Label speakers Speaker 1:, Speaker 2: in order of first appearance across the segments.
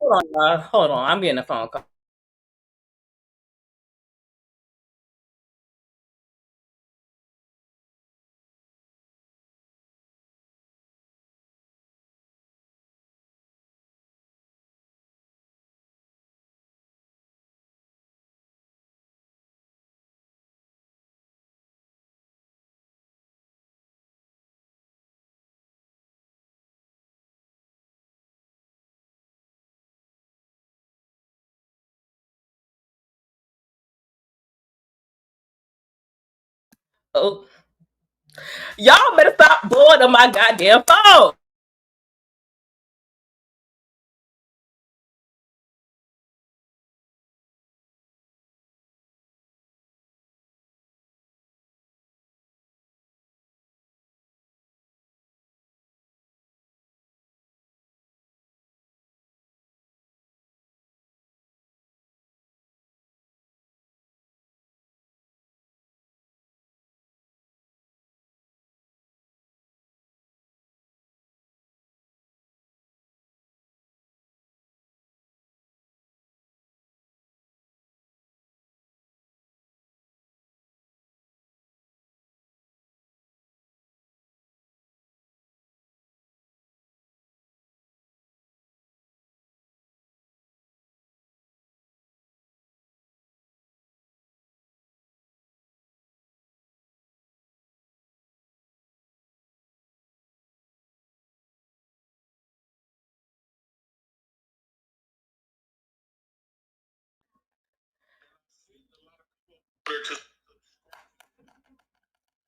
Speaker 1: Hold on, hold on. I'm getting a phone call. Oh, y'all better stop blowing on my goddamn phone.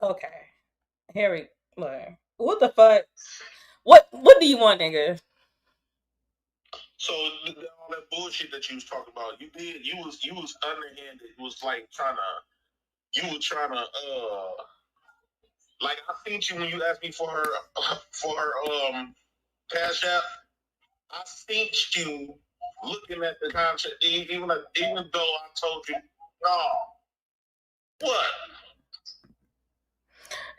Speaker 1: Okay, here we look. What the fuck? What do you want, nigga?
Speaker 2: So all that bullshit that you was talking about, you was underhanded. It was like you were trying to like I seen you when you asked me for her cash app. I seen you looking at the contract, even though I told you no. What?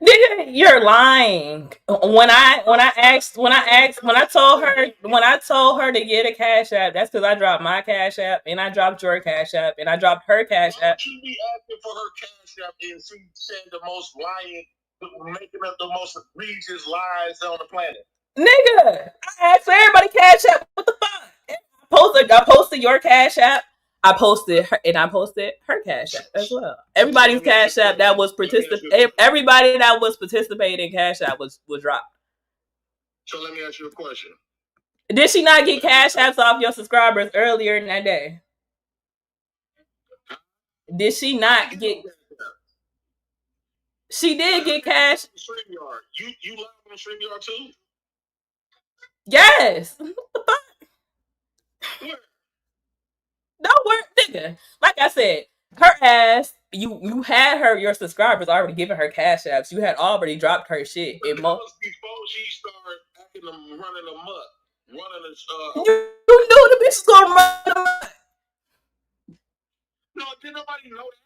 Speaker 1: Nigga, you're lying. When I told her to get a cash app, that's because I dropped my cash app and I dropped your cash app and I dropped her cash
Speaker 2: Why
Speaker 1: app.
Speaker 2: would you be asking for her cash app and she said the most lying, making up the most egregious lies on the planet?
Speaker 1: Nigga, I asked for everybody cash app. What the fuck? I posted your cash app. I posted her cash app as well. Everybody's cash app that was everybody that was participating in cash app was dropped.
Speaker 2: So let me ask you a question.
Speaker 1: Did she not get cash apps off your subscribers earlier in that day? Did she not get? She did get cash.
Speaker 2: StreamYard. You live on StreamYard too?
Speaker 1: Yes.
Speaker 2: Where?
Speaker 1: No word, nigga. Like I said, her ass. You had her your subscribers already giving her cash apps. You had already dropped her shit.
Speaker 2: That was before she started acting running amok, running
Speaker 1: you knew the bitch was gonna run.
Speaker 2: No, did nobody know that?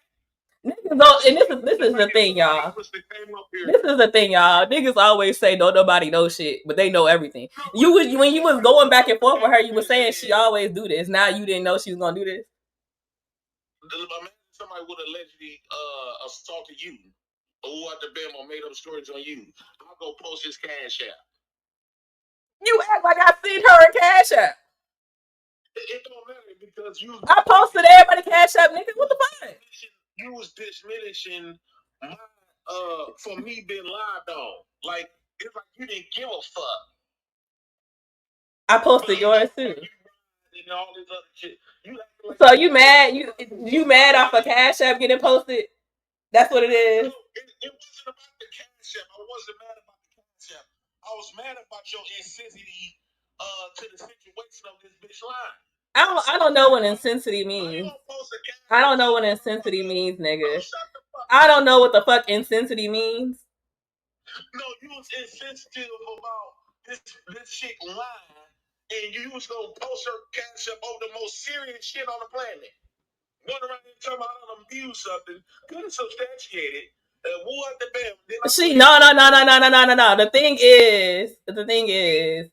Speaker 1: Niggas don't, and this is the thing, y'all. This is the thing, y'all. Niggas always say don't nobody know shit, but they know everything. You was when you was going back and forth with her, you were saying she always do this. Now you didn't know she was gonna do this.
Speaker 2: Somebody would allegedly assaulted you, or who out the Bama made up stories on you. I'll go post his cash app.
Speaker 1: You act like I seen her in cash app.
Speaker 2: It don't matter because
Speaker 1: I posted everybody cash app, nigga. What the fuck?
Speaker 2: You was diminishing my for me being lied on. Like it's like you didn't give a fuck.
Speaker 1: I posted yours too.
Speaker 2: And all this other shit.
Speaker 1: So you mad? You mad off a cash app getting posted? That's what it is.
Speaker 2: No, it wasn't about the cash app. I wasn't mad about the cash app. I was mad about your insensitivity to the situation of this bitch line.
Speaker 1: I don't know what insensitivity means. I don't know what insensitivity means, nigga. I don't know what the fuck insensitivity means.
Speaker 2: No, you was insensitive about this shit line, and you was gonna post her cash up over the most serious shit on the planet. Going around here talking about I done abused something, couldn't substantiate it. What the bam?
Speaker 1: No. The thing is,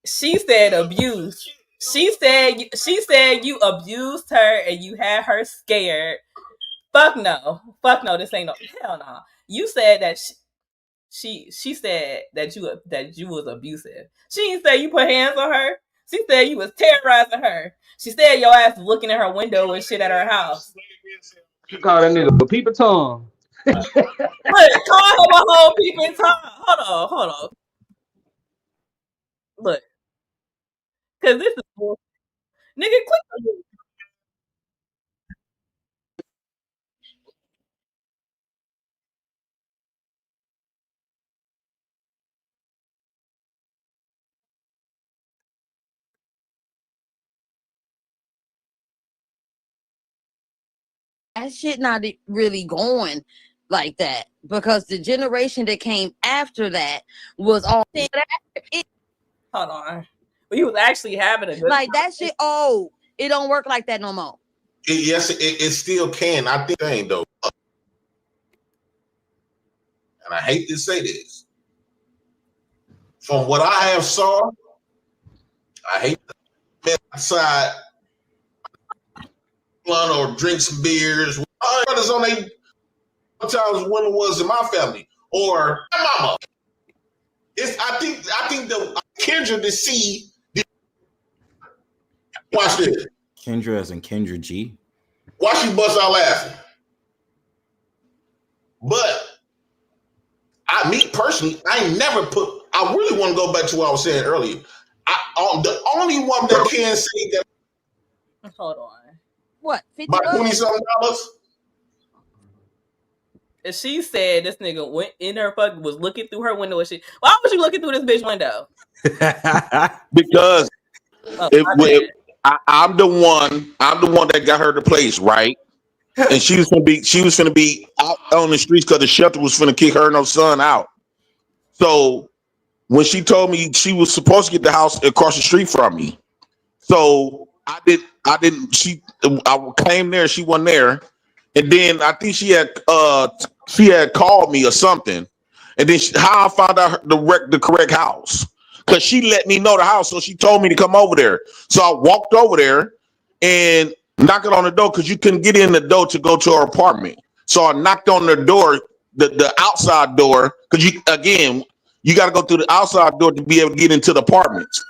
Speaker 1: she said abuse. She said you abused her and you had her scared. Fuck no, this ain't no hell no. You said that she said that you was abusive. She didn't say you put hands on her. She said you was terrorizing her. She said your ass was looking in her window and shit at her house.
Speaker 3: She called that nigga a peeper tongue.
Speaker 1: Look, call him a whole peeping Tom. Hold on. Look, cause this is bull. Nigga, click on it.
Speaker 4: That shit not really going like that because the generation that came after that was all
Speaker 1: Hold on. But he was actually having a good
Speaker 4: like that shit. Oh, it don't work like that no more.
Speaker 2: Yes, it still can. I think thing though, and I hate to say this, from what I have saw, I hate to be outside or drink some beers. Brothers on they sometimes when it was in my family or my mama. I think the Kendra to see. Watch this.
Speaker 5: Kendra as in Kendra G.
Speaker 2: Why she bust out laughing? But me personally, I ain't never put. I really want to go back to what I was saying earlier. The only one that can say that.
Speaker 1: Hold on.
Speaker 4: What? $50?
Speaker 2: About $20-something.
Speaker 1: And she said this nigga went in her fucking was looking through her window and shit. Why was you looking through this bitch window?
Speaker 6: Because I'm the one that got her the place, right? And she was gonna be out on the streets because the shelter was gonna kick her and her son out. So when she told me she was supposed to get the house across the street from me, so I came there, she wasn't there, and then I think she had called me or something, and then how I found out the correct house. Because she let me know the house, so she told me to come over there. So I walked over there and knocked on the door because you couldn't get in the door to go to her apartment. So I knocked on the door, the outside door, because you got to go through the outside door to be able to get into the apartments.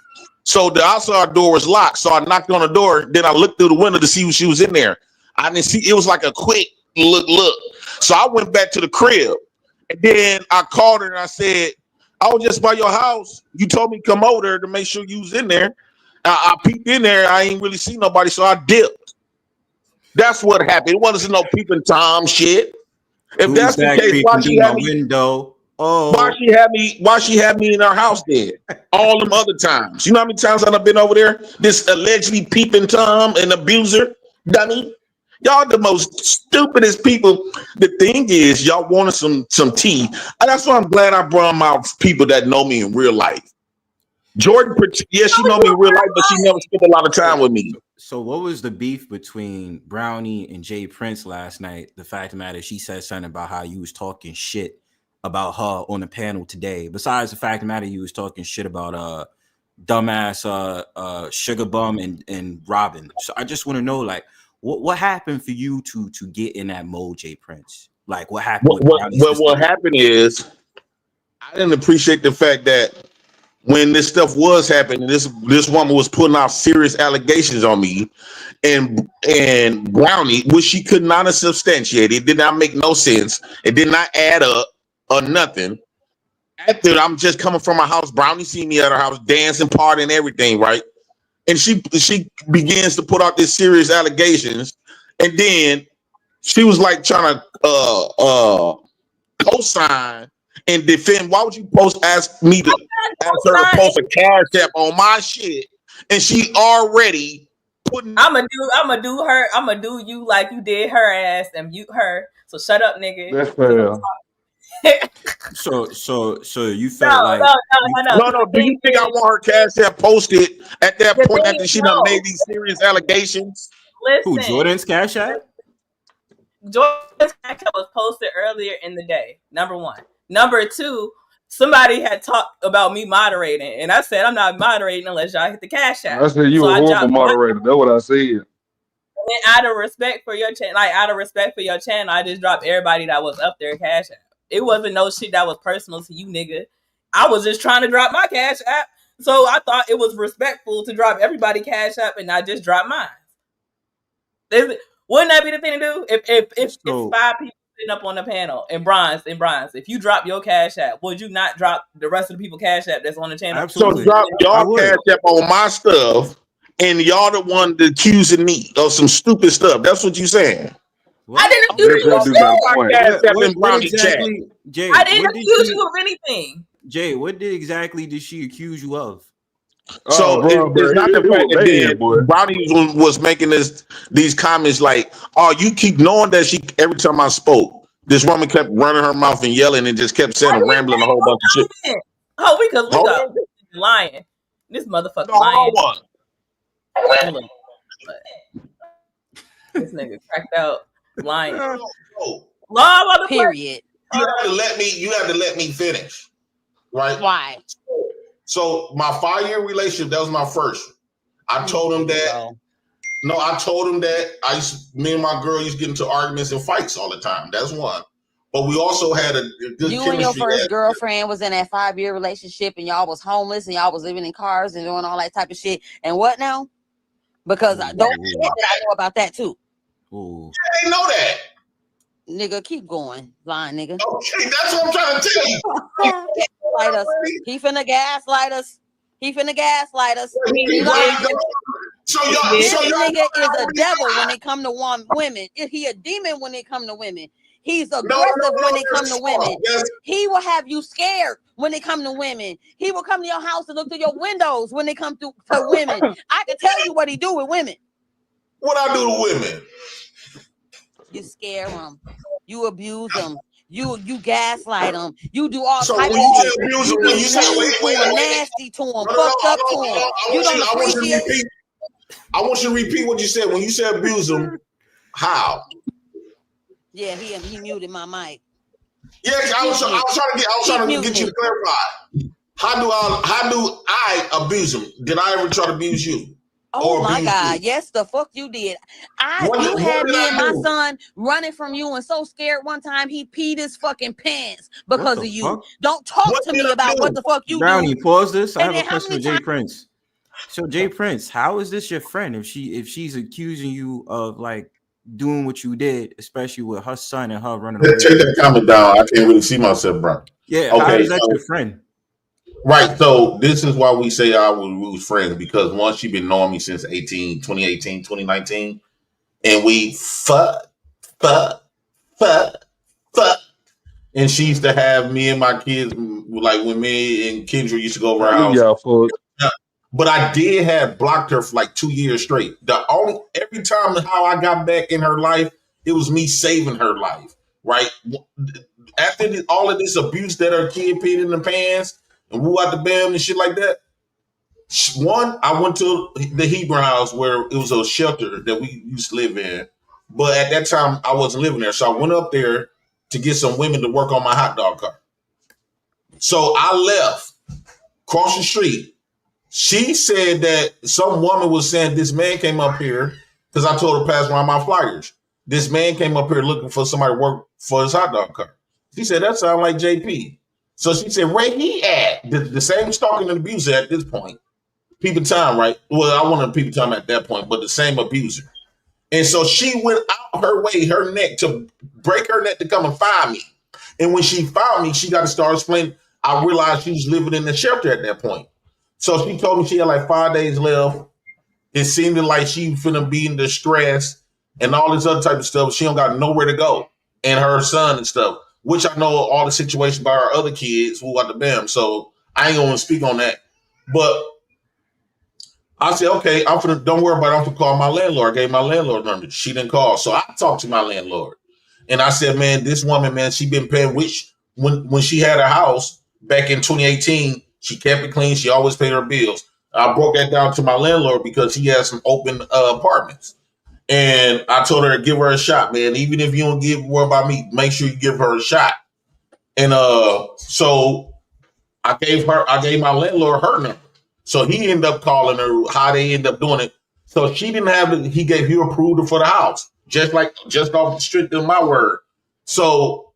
Speaker 6: So the outside door was locked. So I knocked on the door. Then I looked through the window to see if she was in there. I didn't see. It was like a quick look. So I went back to the crib, and then I called her and I said, I was just by your house. You told me to come over there to make sure you was in there. I peeked in there. I ain't really see nobody, so I dipped. That's what happened. It wasn't no peeping Tom shit. If that's the case, why she had me?
Speaker 5: Window? Oh,
Speaker 6: Why she had me in her house then? All them other times. You know how many times I've been over there? This allegedly peeping Tom and abuser, dummy. Y'all the most stupidest people. The thing is, y'all wanted some tea. And that's why I'm glad I brought my people that know me in real life. Jordan, yes, she know me in real life, but she never spent a lot of time with me.
Speaker 5: So what was the beef between Brownie and Jay Prince last night? The fact of the matter, she said something about how you was talking shit about her on the panel today. Besides the fact of the matter, you was talking shit about dumbass Sugar Bum and Robin. So I just want to know, like, what happened for you to get in that mode, Jay Prince? Like, what happened?
Speaker 6: What happened is I didn't appreciate the fact that when this stuff was happening, this woman was putting out serious allegations on me and Brownie, which she could not have substantiated. It did not make no sense. It did not add up or nothing. After I'm just coming from my house, Brownie see me at her house dancing, partying, everything, right? And she begins to put out these serious allegations, and then she was like trying to co-sign and defend. Why would you ask her to post a cash app on my shit? And she already putting.
Speaker 1: I'ma do you like you did her ass and mute her. So shut up, nigga.
Speaker 3: That's fair.
Speaker 5: So you felt
Speaker 6: No. Do you think I want her cash app posted at that point after she done made these serious allegations?
Speaker 1: Listen,
Speaker 5: who, Jordan's cash app?
Speaker 1: Jordan's cash app was posted earlier in the day. Number one. Number two, somebody had talked about me moderating, and I said I'm not moderating unless y'all hit the cash app.
Speaker 3: I said you
Speaker 1: So
Speaker 3: a
Speaker 1: I
Speaker 3: horrible
Speaker 1: dropped
Speaker 3: moderator. That's what I said.
Speaker 1: and out of respect for your channel, I just dropped everybody that was up there cash app. It wasn't no shit that was personal to you, nigga. I was just trying to drop my cash app, so I thought it was respectful to drop everybody cash app and not just drop mine. Wouldn't that be the thing to do? If
Speaker 5: So
Speaker 1: 5 people sitting up on the panel in bronze, if you drop your cash app, would you not drop the rest of the people cash app that's on the channel?
Speaker 6: So
Speaker 5: absolutely,
Speaker 6: drop
Speaker 5: I
Speaker 6: y'all
Speaker 5: would.
Speaker 6: cash up on my stuff, and y'all the one that accusing me of some stupid stuff. That's what you saying.
Speaker 5: What?
Speaker 1: I didn't
Speaker 3: I
Speaker 1: accuse
Speaker 3: guess
Speaker 1: you
Speaker 3: you
Speaker 1: of
Speaker 3: do
Speaker 1: shit.
Speaker 3: got a
Speaker 6: My
Speaker 3: point.
Speaker 6: cash app in
Speaker 5: What
Speaker 6: Brownie chat.
Speaker 5: exactly, Jay?
Speaker 1: I didn't
Speaker 5: What did
Speaker 1: accuse
Speaker 5: she?
Speaker 1: you of anything.
Speaker 5: Jay, what did exactly did she accuse you of?
Speaker 3: Oh,
Speaker 6: So
Speaker 3: bro,
Speaker 6: it's not the
Speaker 3: it
Speaker 6: fact
Speaker 3: was
Speaker 6: that
Speaker 3: bad, boy.
Speaker 6: then Brownie was making these comments like, "Oh, you keep knowing that she." Every time I spoke, this woman kept running her mouth and yelling and just kept saying
Speaker 1: Why
Speaker 6: and
Speaker 1: did
Speaker 6: rambling a whole bunch of shit.
Speaker 1: we Oh, because we
Speaker 6: Hold
Speaker 1: got
Speaker 6: on,
Speaker 1: lying. This motherfucker
Speaker 6: no, hold
Speaker 1: lying.
Speaker 6: on one.
Speaker 1: Hold on. This nigga cracked out lying.
Speaker 6: No.
Speaker 1: Law on the play.
Speaker 4: Period.
Speaker 6: You have to let me. You have to let me finish, right?
Speaker 4: Why?
Speaker 6: So my 5-year relationship, that was my first. I told him that.
Speaker 4: Bro.
Speaker 6: No, I told him that me and my girl used to get into arguments and fights all the time. That's one. But we also had a good
Speaker 4: You and your
Speaker 6: chemistry.
Speaker 4: first girlfriend was in that 5-year relationship, and y'all was homeless, and y'all was living in cars and doing all that type of shit. And what now? Because don't forget that I know about that too.
Speaker 5: Ooh.
Speaker 6: They know that.
Speaker 4: Nigga, keep going, lying nigga.
Speaker 6: Okay, that's what I'm trying to tell you.
Speaker 4: Gaslight us. He finna gaslight us. He finna gaslight us. He
Speaker 6: Why
Speaker 4: lying.
Speaker 6: you go- So y'all,
Speaker 4: This
Speaker 6: so y'all
Speaker 4: nigga is a devil when it come to women. He a demon when it come to women. He's aggressive when it come to women.
Speaker 6: Yes.
Speaker 4: He will have you scared when it come to women. He will come to your house and look through your windows when it come to women. I can tell you what he do with women.
Speaker 6: What I do to women?
Speaker 4: You scare them. You abuse them. You gaslight them. You do all
Speaker 6: So
Speaker 4: type
Speaker 6: when
Speaker 4: of
Speaker 6: you say
Speaker 4: shit.
Speaker 6: abuse
Speaker 4: You
Speaker 6: them,
Speaker 4: be
Speaker 6: when you say
Speaker 4: mean to them,
Speaker 6: wait.
Speaker 4: nasty to them,
Speaker 6: No,
Speaker 4: fucked up to
Speaker 6: I
Speaker 4: them. You don't
Speaker 6: want you to
Speaker 4: appreciate.
Speaker 6: repeat. I want you to repeat what you said. When you said abuse them, how?
Speaker 4: Yeah, he muted my mic.
Speaker 6: Yes, I was trying to get you to clarify. How do I abuse them? Did I ever try to abuse you?
Speaker 4: Oh
Speaker 6: Or
Speaker 4: my
Speaker 6: abuse
Speaker 4: God!
Speaker 6: you?
Speaker 4: Yes, the fuck you did.
Speaker 6: What
Speaker 4: You
Speaker 6: did
Speaker 4: had me
Speaker 6: I
Speaker 4: and my
Speaker 6: do?
Speaker 4: son running from you and so scared one time he peed his fucking pants
Speaker 5: What
Speaker 4: because
Speaker 5: the
Speaker 4: of you.
Speaker 5: fuck?
Speaker 4: Don't talk
Speaker 6: What
Speaker 4: to
Speaker 6: did
Speaker 4: me
Speaker 6: I
Speaker 4: about
Speaker 6: do?
Speaker 4: what the fuck you
Speaker 5: Brownie,
Speaker 4: do.
Speaker 5: pause this. I
Speaker 4: And
Speaker 5: have a
Speaker 4: then how
Speaker 5: question
Speaker 4: many
Speaker 5: for Jay
Speaker 4: times?
Speaker 5: Prince. So Jay Prince, how is this your friend if she's accusing you of like doing what you did, especially with her son and her running away
Speaker 6: Take
Speaker 5: from
Speaker 6: that
Speaker 5: you?
Speaker 6: comment down. I can't really see myself, bro.
Speaker 5: Yeah, how
Speaker 6: Okay,
Speaker 5: is that
Speaker 6: so
Speaker 5: your friend?
Speaker 6: right. So this is why we say we was friends, because once she been knowing me since 2018, 2019, and we fuck, fuck. And she used to have me and my kids, like when me and Kendra used to go over
Speaker 3: I
Speaker 6: her
Speaker 3: knew
Speaker 6: house.
Speaker 3: y'all fucked.
Speaker 6: But I did have blocked her for like 2 years straight. Every time how I got back in her life, it was me saving her life. Right after all of this abuse that her kid peed in the pants and woo out the bam and shit like that. One, I went to the Hebrew house where it was a shelter that we used to live in, but at that time I wasn't living there, so I went up there to get some women to work on my hot dog cart. So I left, crossed the street. She said that some woman was saying this man came up here because I told her to pass around my flyers. This man came up here looking for somebody to work for his hot dog cart. She said that sounded like JP. So she said, where he at? The same stalking and abuser at this point. People time, right? Well, I wanted people time at that point, but the same abuser. And so she went out her way, her neck, to break her neck to come and find me. And when she found me, she got to start explaining. I realized she was living in the shelter at that point. So she told me she had like 5 days left. It seemed like she finna be in distress and all this other type of stuff. She don't got nowhere to go. And her son and stuff, which I know all the situation by her other kids who got the BAM. So I ain't gonna speak on that. But I said, okay, don't worry about it. I'm gonna call my landlord. I gave my landlord number. She didn't call. So I talked to my landlord. And I said, man, this woman, man, she been paying, which when she had her house back in 2018, she kept it clean. She always paid her bills. I broke that down to my landlord because he has some open apartments. And I told her to give her a shot, man. Even if you don't worry about me, make sure you give her a shot. And so I gave my landlord her number. So he ended up calling her, how they end up doing it. So she didn't have it, he approved her for the house. Just off the street of my word. So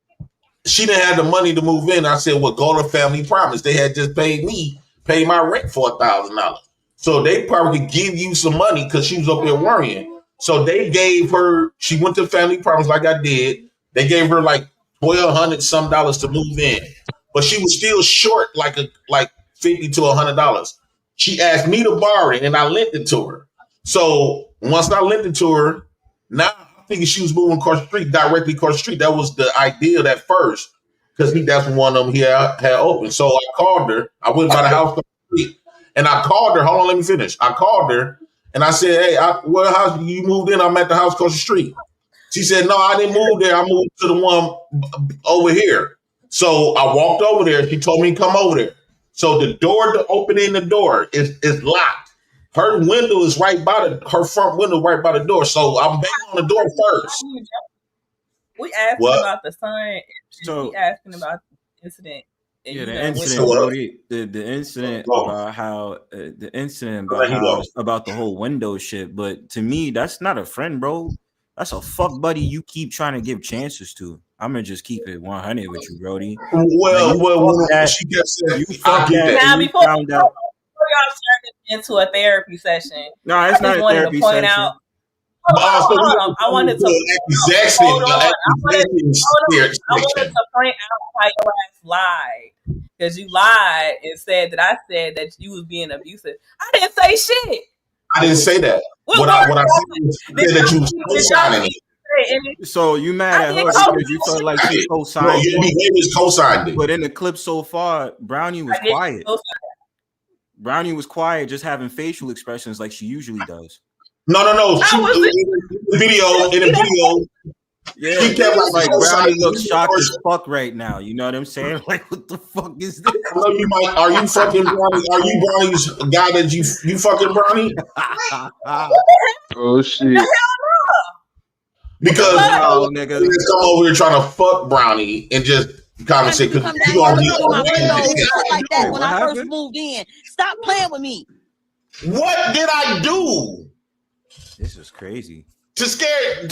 Speaker 6: she didn't have the money to move in. I said, well, go to Family Promise. They had just paid my rent for $1,000. So they probably could give you some money because she was up there worrying. So they gave her, she went to Family Promise like I did. They gave her like $1,200 some dollars to move in. But she was still short like $50 to $100. She asked me to borrow it and I lent it to her. So once I lent it to her, now I'm thinking she was moving across the street, directly across the street. That was the idea at first, because that's one of them he had open. So I called her. I went by the house across the street, and I called her. Hold on, let me finish. I called her and I said, "Hey, what house you moved in? I'm at the house across the street." She said, "No, I didn't move there. I moved to the one over here." So I walked over there. She told me to come over there. So the door to open in the door is locked. Her window is her front window right by the door. So I'm banging on the door first.
Speaker 1: We asking
Speaker 6: What?
Speaker 1: about the son.
Speaker 5: So
Speaker 1: we asking about the incident.
Speaker 5: Yeah, the incident, Brody. The incident about how about the whole window shit. But to me, that's not a friend, bro. That's a fuck buddy you keep trying to give chances to. I'm gonna just keep it 100 with you, Brody.
Speaker 6: Well, she kept saying, "I get that."
Speaker 1: Now, before y'all turned into a therapy session,
Speaker 5: no, it's not a therapy session.
Speaker 1: I wanted to point out how your ass lied, because you lied and said that I said that you was being abusive. I didn't say shit.
Speaker 6: I didn't say that. What I said that you was co-signing it.
Speaker 5: So you mad at her because you felt like she co-signed?
Speaker 6: No, your behavior co-signed it.
Speaker 5: But in the clip so far, Brownie was quiet. Brownie was quiet, just having facial expressions like she usually does.
Speaker 6: No. In the video,
Speaker 5: yeah, she kept like Brownie looks shocked as fuck right now. You know what I'm saying? Like, what the fuck is this?
Speaker 6: I know you might. Are you fucking Brownie? Are you Brownie's guy that you fucking Brownie?
Speaker 3: Oh shit!
Speaker 6: Because niggas come over here trying to fuck Brownie and just kind of say, because you gonna be
Speaker 4: like that when I first moved in. Stop playing with me.
Speaker 6: What did I do?
Speaker 5: This is crazy.
Speaker 6: To scare you.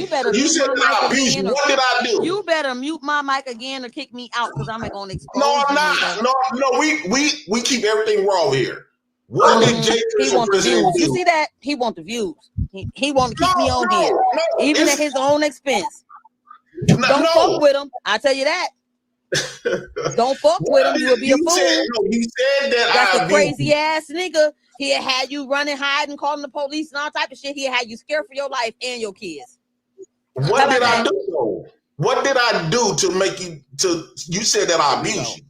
Speaker 4: You better
Speaker 6: you said that I abused you. What did I do?
Speaker 4: You better mute my mic again or kick me out, because I'm going to expose
Speaker 6: No, I'm not. No, we keep everything raw here. What did Jay
Speaker 4: He want the views. You see that? He want the views. He want to keep me on here, even at his own expense. Don't fuck with him. I tell you that. Don't fuck with him. You will be a fool.
Speaker 6: You said that.
Speaker 4: That's a crazy ass nigga. He had you running, hiding, calling the police and all type of shit. He had you scared for your life and your kids.
Speaker 6: What did I do though? What did I do to make you you said that I abused you?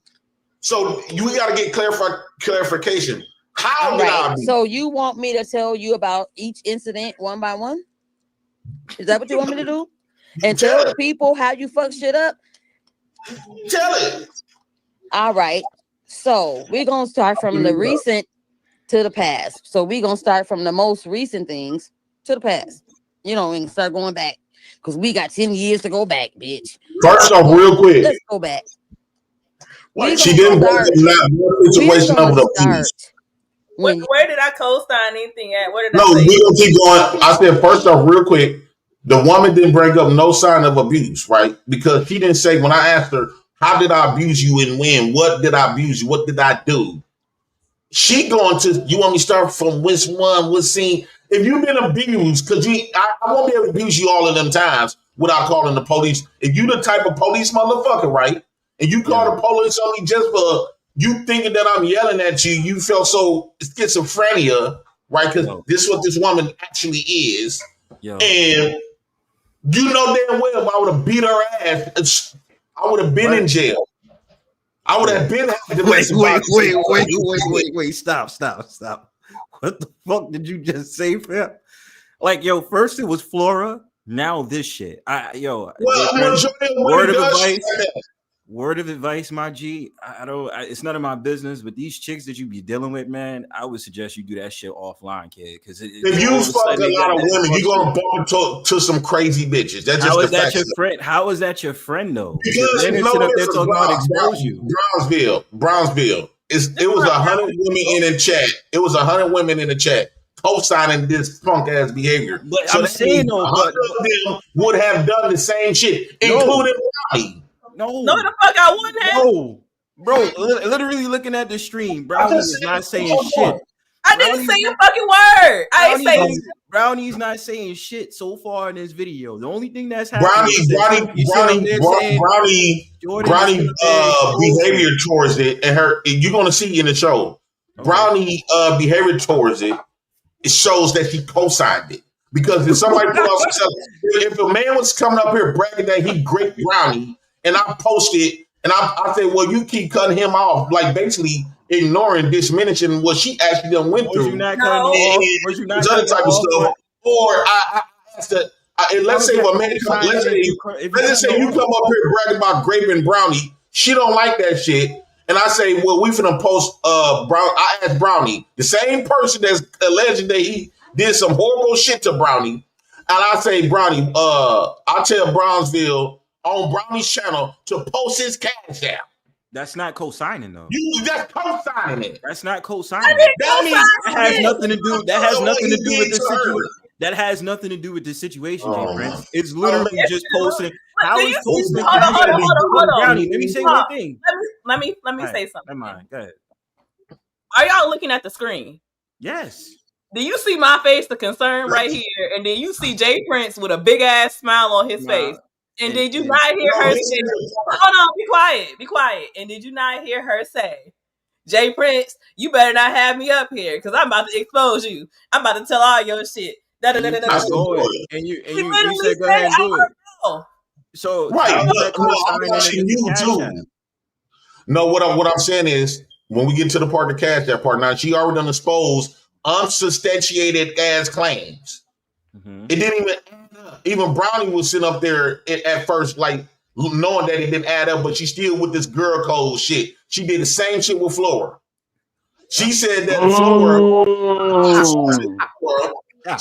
Speaker 6: So we got to get clarification. How did I abuse?
Speaker 4: So you want me to tell you about each incident one by one? Is that what you want me to do? And tell the people how you fuck shit up?
Speaker 6: Tell it.
Speaker 4: All right. So we're going to start from the recent to the past. So we're going to start from the most recent things to the past. You know, and start going back, because we got 10 years to go back, bitch.
Speaker 6: First off, real quick.
Speaker 4: Let's go back.
Speaker 6: She didn't start situation of the abuse.
Speaker 1: Where did I co-sign anything at? Where did
Speaker 6: I say? We don't keep going. I said, first off, real quick, the woman didn't bring up no sign of abuse, right? Because she didn't say, when I asked her, how did I abuse you and when? What did I abuse you? What did I do? She going to, you want me to start from which one, what scene? If you've been abused, because I won't be able to abuse you all of them times without calling the police. If you the type of police motherfucker, right? And you call the police on me just for you thinking that I'm yelling at you, you felt so schizophrenia, right? Because this is what this woman actually is. And you know damn well if I would have beat her ass, I would have been in jail. I would have been.
Speaker 5: Wait! Stop! What the fuck did you just say, fam? Like, first it was Flora, now this shit. Word of advice. Word of advice, my G. It's none of my business, but these chicks that you be dealing with, man, I would suggest you do that shit offline, kid. Because
Speaker 6: if you
Speaker 5: all of a
Speaker 6: fuck
Speaker 5: sudden
Speaker 6: a
Speaker 5: they got
Speaker 6: lot of
Speaker 5: that
Speaker 6: women, you're
Speaker 5: bullshit.
Speaker 6: gonna bump into some crazy bitches. That's just
Speaker 5: How
Speaker 6: the
Speaker 5: is that
Speaker 6: facts.
Speaker 5: your friend? How is that your friend though? Because
Speaker 6: Because
Speaker 5: men are
Speaker 6: no,
Speaker 5: sitting up there
Speaker 6: listen,
Speaker 5: talking about expose you.
Speaker 6: Brownsville. It was 100 women in the chat. It was 100 women in the chat co-signing this punk ass behavior.
Speaker 5: But
Speaker 6: So
Speaker 5: I'm
Speaker 6: that
Speaker 5: saying
Speaker 6: means
Speaker 5: though,
Speaker 6: 100 of them would have done the same shit, including Brownie.
Speaker 1: No, the fuck I wouldn't have.
Speaker 5: No, bro. Literally looking at the stream, Brownie is not saying shit.
Speaker 1: I didn't say a fucking word. I ain't saying.
Speaker 5: Brownie's not saying shit so far in this video. The only thing that's happening is you sit up there saying Jordan is sitting up there exposing.
Speaker 6: Behavior towards it, and you're gonna see in the show.
Speaker 5: Okay.
Speaker 6: Brownie behavior towards it shows that he co-signed it. Because if somebody put out some stuff, if a man was coming up here bragging that he great Brownie, and I posted, and I said, well, you keep cutting him off, like basically ignoring, diminishing what she actually done went through.
Speaker 5: Was you not cutting off? Was you not
Speaker 6: other
Speaker 5: cutting
Speaker 6: type of
Speaker 5: off?
Speaker 6: stuff? Or I asked her, let's say if a man let's say you come up here bragging about grape and Brownie, she don't like that shit. And I say, well, we finna post I asked Brownie, the same person that's alleging that he did some horrible shit to Brownie. And I say, Brownie, I tell Brownsville on Brownie's channel to post his cash app.
Speaker 5: That's not co-signing though.
Speaker 6: That's co-signing it.
Speaker 5: That's not co-signing. That has nothing to do. That has nothing to do with the situation. That has nothing to do with the situation, Jay Prince. It's literally just posting. How is posting?
Speaker 1: Hold on.
Speaker 5: Brownie, let me say one thing.
Speaker 1: Let me say something.
Speaker 5: Never mind. Go ahead.
Speaker 1: Are y'all looking at the screen?
Speaker 5: Yes.
Speaker 1: Do you see my face, the concern right here, and then you see Jay Prince with a big ass smile on his face? And did you not hear her say, hold on, be quiet. And did you not hear her say, Jay Prince, you better not have me up here because I'm about to expose you. I'm about to tell all your shit.
Speaker 5: And you said go ahead and do it. So
Speaker 6: right, I'm watching you too. No, what I'm saying is when we get to the part of the cash that part, now she already done exposed unsubstantiated ass claims. Mm-hmm. It didn't even Brownie was sitting up there at first, like knowing that it didn't add up, but she still with this girl code shit. She did the same shit with Flora. She said that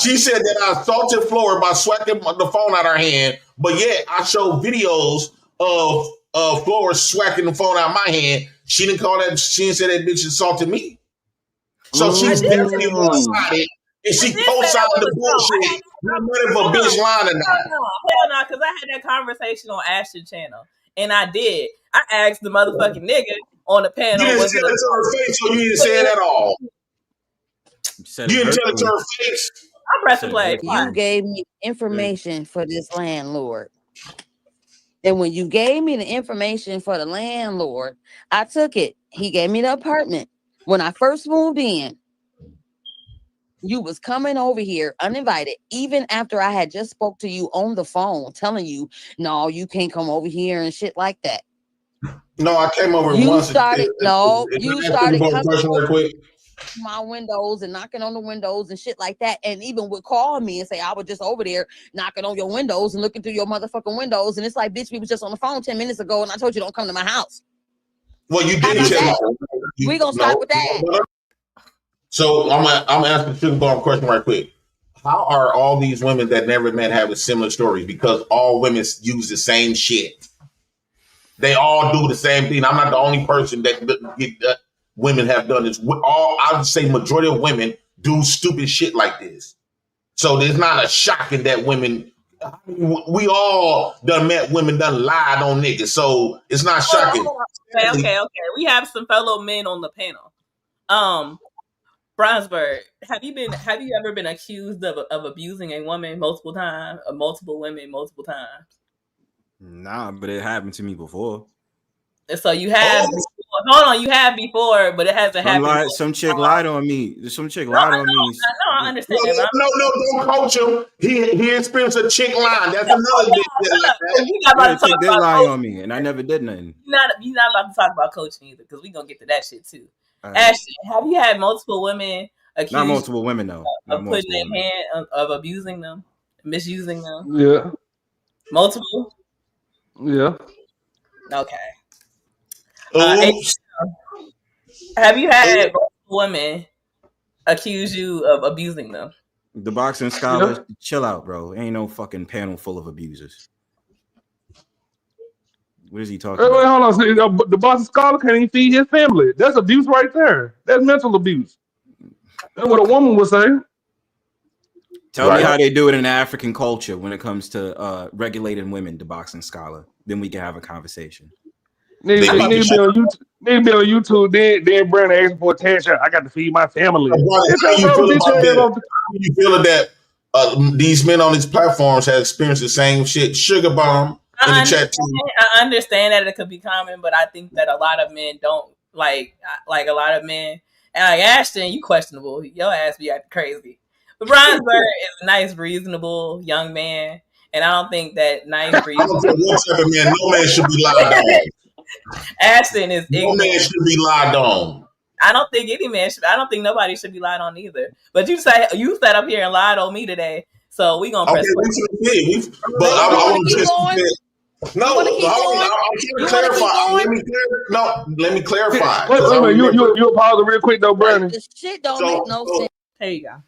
Speaker 6: she said that I assaulted Flora by swiping the phone out of her hand, but yet I showed videos of Flora swacking the phone out of my hand. She didn't call that. She didn't say that bitch assaulted me. So she's definitely one-sided, and she co-signed the bullshit. No matter if a bitch lying or not.
Speaker 1: Hell no, because I had that conversation on Ashton channel, and I did. I asked the motherfucking nigga on the panel.
Speaker 6: You didn't say that to her face, so you didn't say it at all. You didn't tell it to her face.
Speaker 1: I'm pressing play.
Speaker 4: You gave me information for this landlord. And when you gave me the information for the landlord, I took it. He gave me the apartment. When I first moved in, you was coming over here uninvited, even after I had just spoke to you on the phone, telling you, no, you can't come over here and shit like that.
Speaker 6: No, I came over
Speaker 4: you
Speaker 6: once.
Speaker 4: Started, you started coming
Speaker 6: over quick.
Speaker 4: My windows and knocking on the windows and shit like that, and even would call me and say I was just over there knocking on your windows and looking through your motherfucking windows, and it's like, bitch, we was just on the phone 10 minutes ago and I told you don't come to my house.
Speaker 6: Well, you didn't tell me.
Speaker 4: We gonna start with that.
Speaker 6: So I'm gonna ask the sugar bomb question right quick. How are all these women that never met having similar stories? Because all women use the same shit. They all do the same thing. I'm not the only person that women have done this. I would say majority of women do stupid shit like this. So there's not a shocking that women. We all done met women done lied on niggas, so it's not shocking.
Speaker 1: Okay. We have some fellow men on the panel. Brownsburg, have you ever been accused of abusing a woman multiple times, or multiple women multiple times?
Speaker 5: Nah, but it happened to me before.
Speaker 1: So you have before. Hold on, you have before, but it hasn't happened.
Speaker 5: Some chick lied on me. Some chick lied on me.
Speaker 1: I understand.
Speaker 6: No, don't coach him. He experienced a chick lying. That's another bitch like that.
Speaker 1: You're not about to talk about
Speaker 5: lying on me, and I never did nothing.
Speaker 1: You're not about to talk about coaching either, because we're gonna get to that shit too. Ashton, have you had multiple women accused?
Speaker 5: Not multiple women, though.
Speaker 1: Of putting their hand of abusing them, misusing them?
Speaker 3: Yeah.
Speaker 1: Multiple?
Speaker 3: Yeah.
Speaker 1: Okay.
Speaker 6: Oops.
Speaker 1: Have you had women accuse you of abusing them?
Speaker 5: The boxing scholars, chill out, bro. Ain't no fucking panel full of abusers. What is he talking
Speaker 3: Wait,
Speaker 5: about?
Speaker 3: hold on. See, the boss scholar can't even feed his family. That's abuse right there. That's mental abuse. That's what a woman would say.
Speaker 5: Tell me how they do it in African culture when it comes to regulating women, the boxing scholar. Then we can have a conversation.
Speaker 3: Need to be on YouTube. Need to be on YouTube. Then Brandon asking for attention. I got to feed my family.
Speaker 6: How you feel that these men on these platforms have experienced the same shit? Sugar bomb in the chat too.
Speaker 1: I understand that it could be common, but I think that a lot of men don't like a lot of men. And like Ashton, you questionable. Your ass be acting crazy. But Brian Bird is a nice, reasonable young man, and I don't think that nice, reasonable.
Speaker 6: What type of man? No man should be lied on.
Speaker 1: Ashton is ignorant.
Speaker 6: No man should be lied on.
Speaker 1: I don't think any man should. I don't think nobody should be lied on either. But you sat up here and lied on me today, so we gonna press.
Speaker 6: But I want to just no. I'm trying to clarify. Let me clarify.
Speaker 3: Wait, you pause real quick though, Brandon.
Speaker 4: This shit don't make no sense.
Speaker 1: There you go.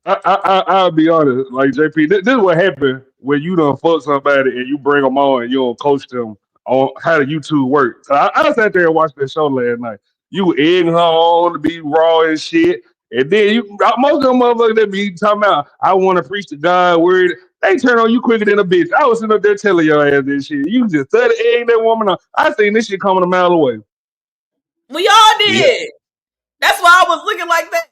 Speaker 3: I'll be honest, like JP, this is what happened when you done fuck somebody and you bring them on and you don't coach them on how the YouTube work. So I sat there and watched that show last night. You egging her on to be raw and shit, and then most of them motherfuckers that be talking about I want to preach the God word. They turn on you quicker than a bitch. I was sitting up there telling your ass this shit. You just started egging that woman on. I seen this shit coming a mile away.
Speaker 1: We all did. Yeah. That's why I was looking like that.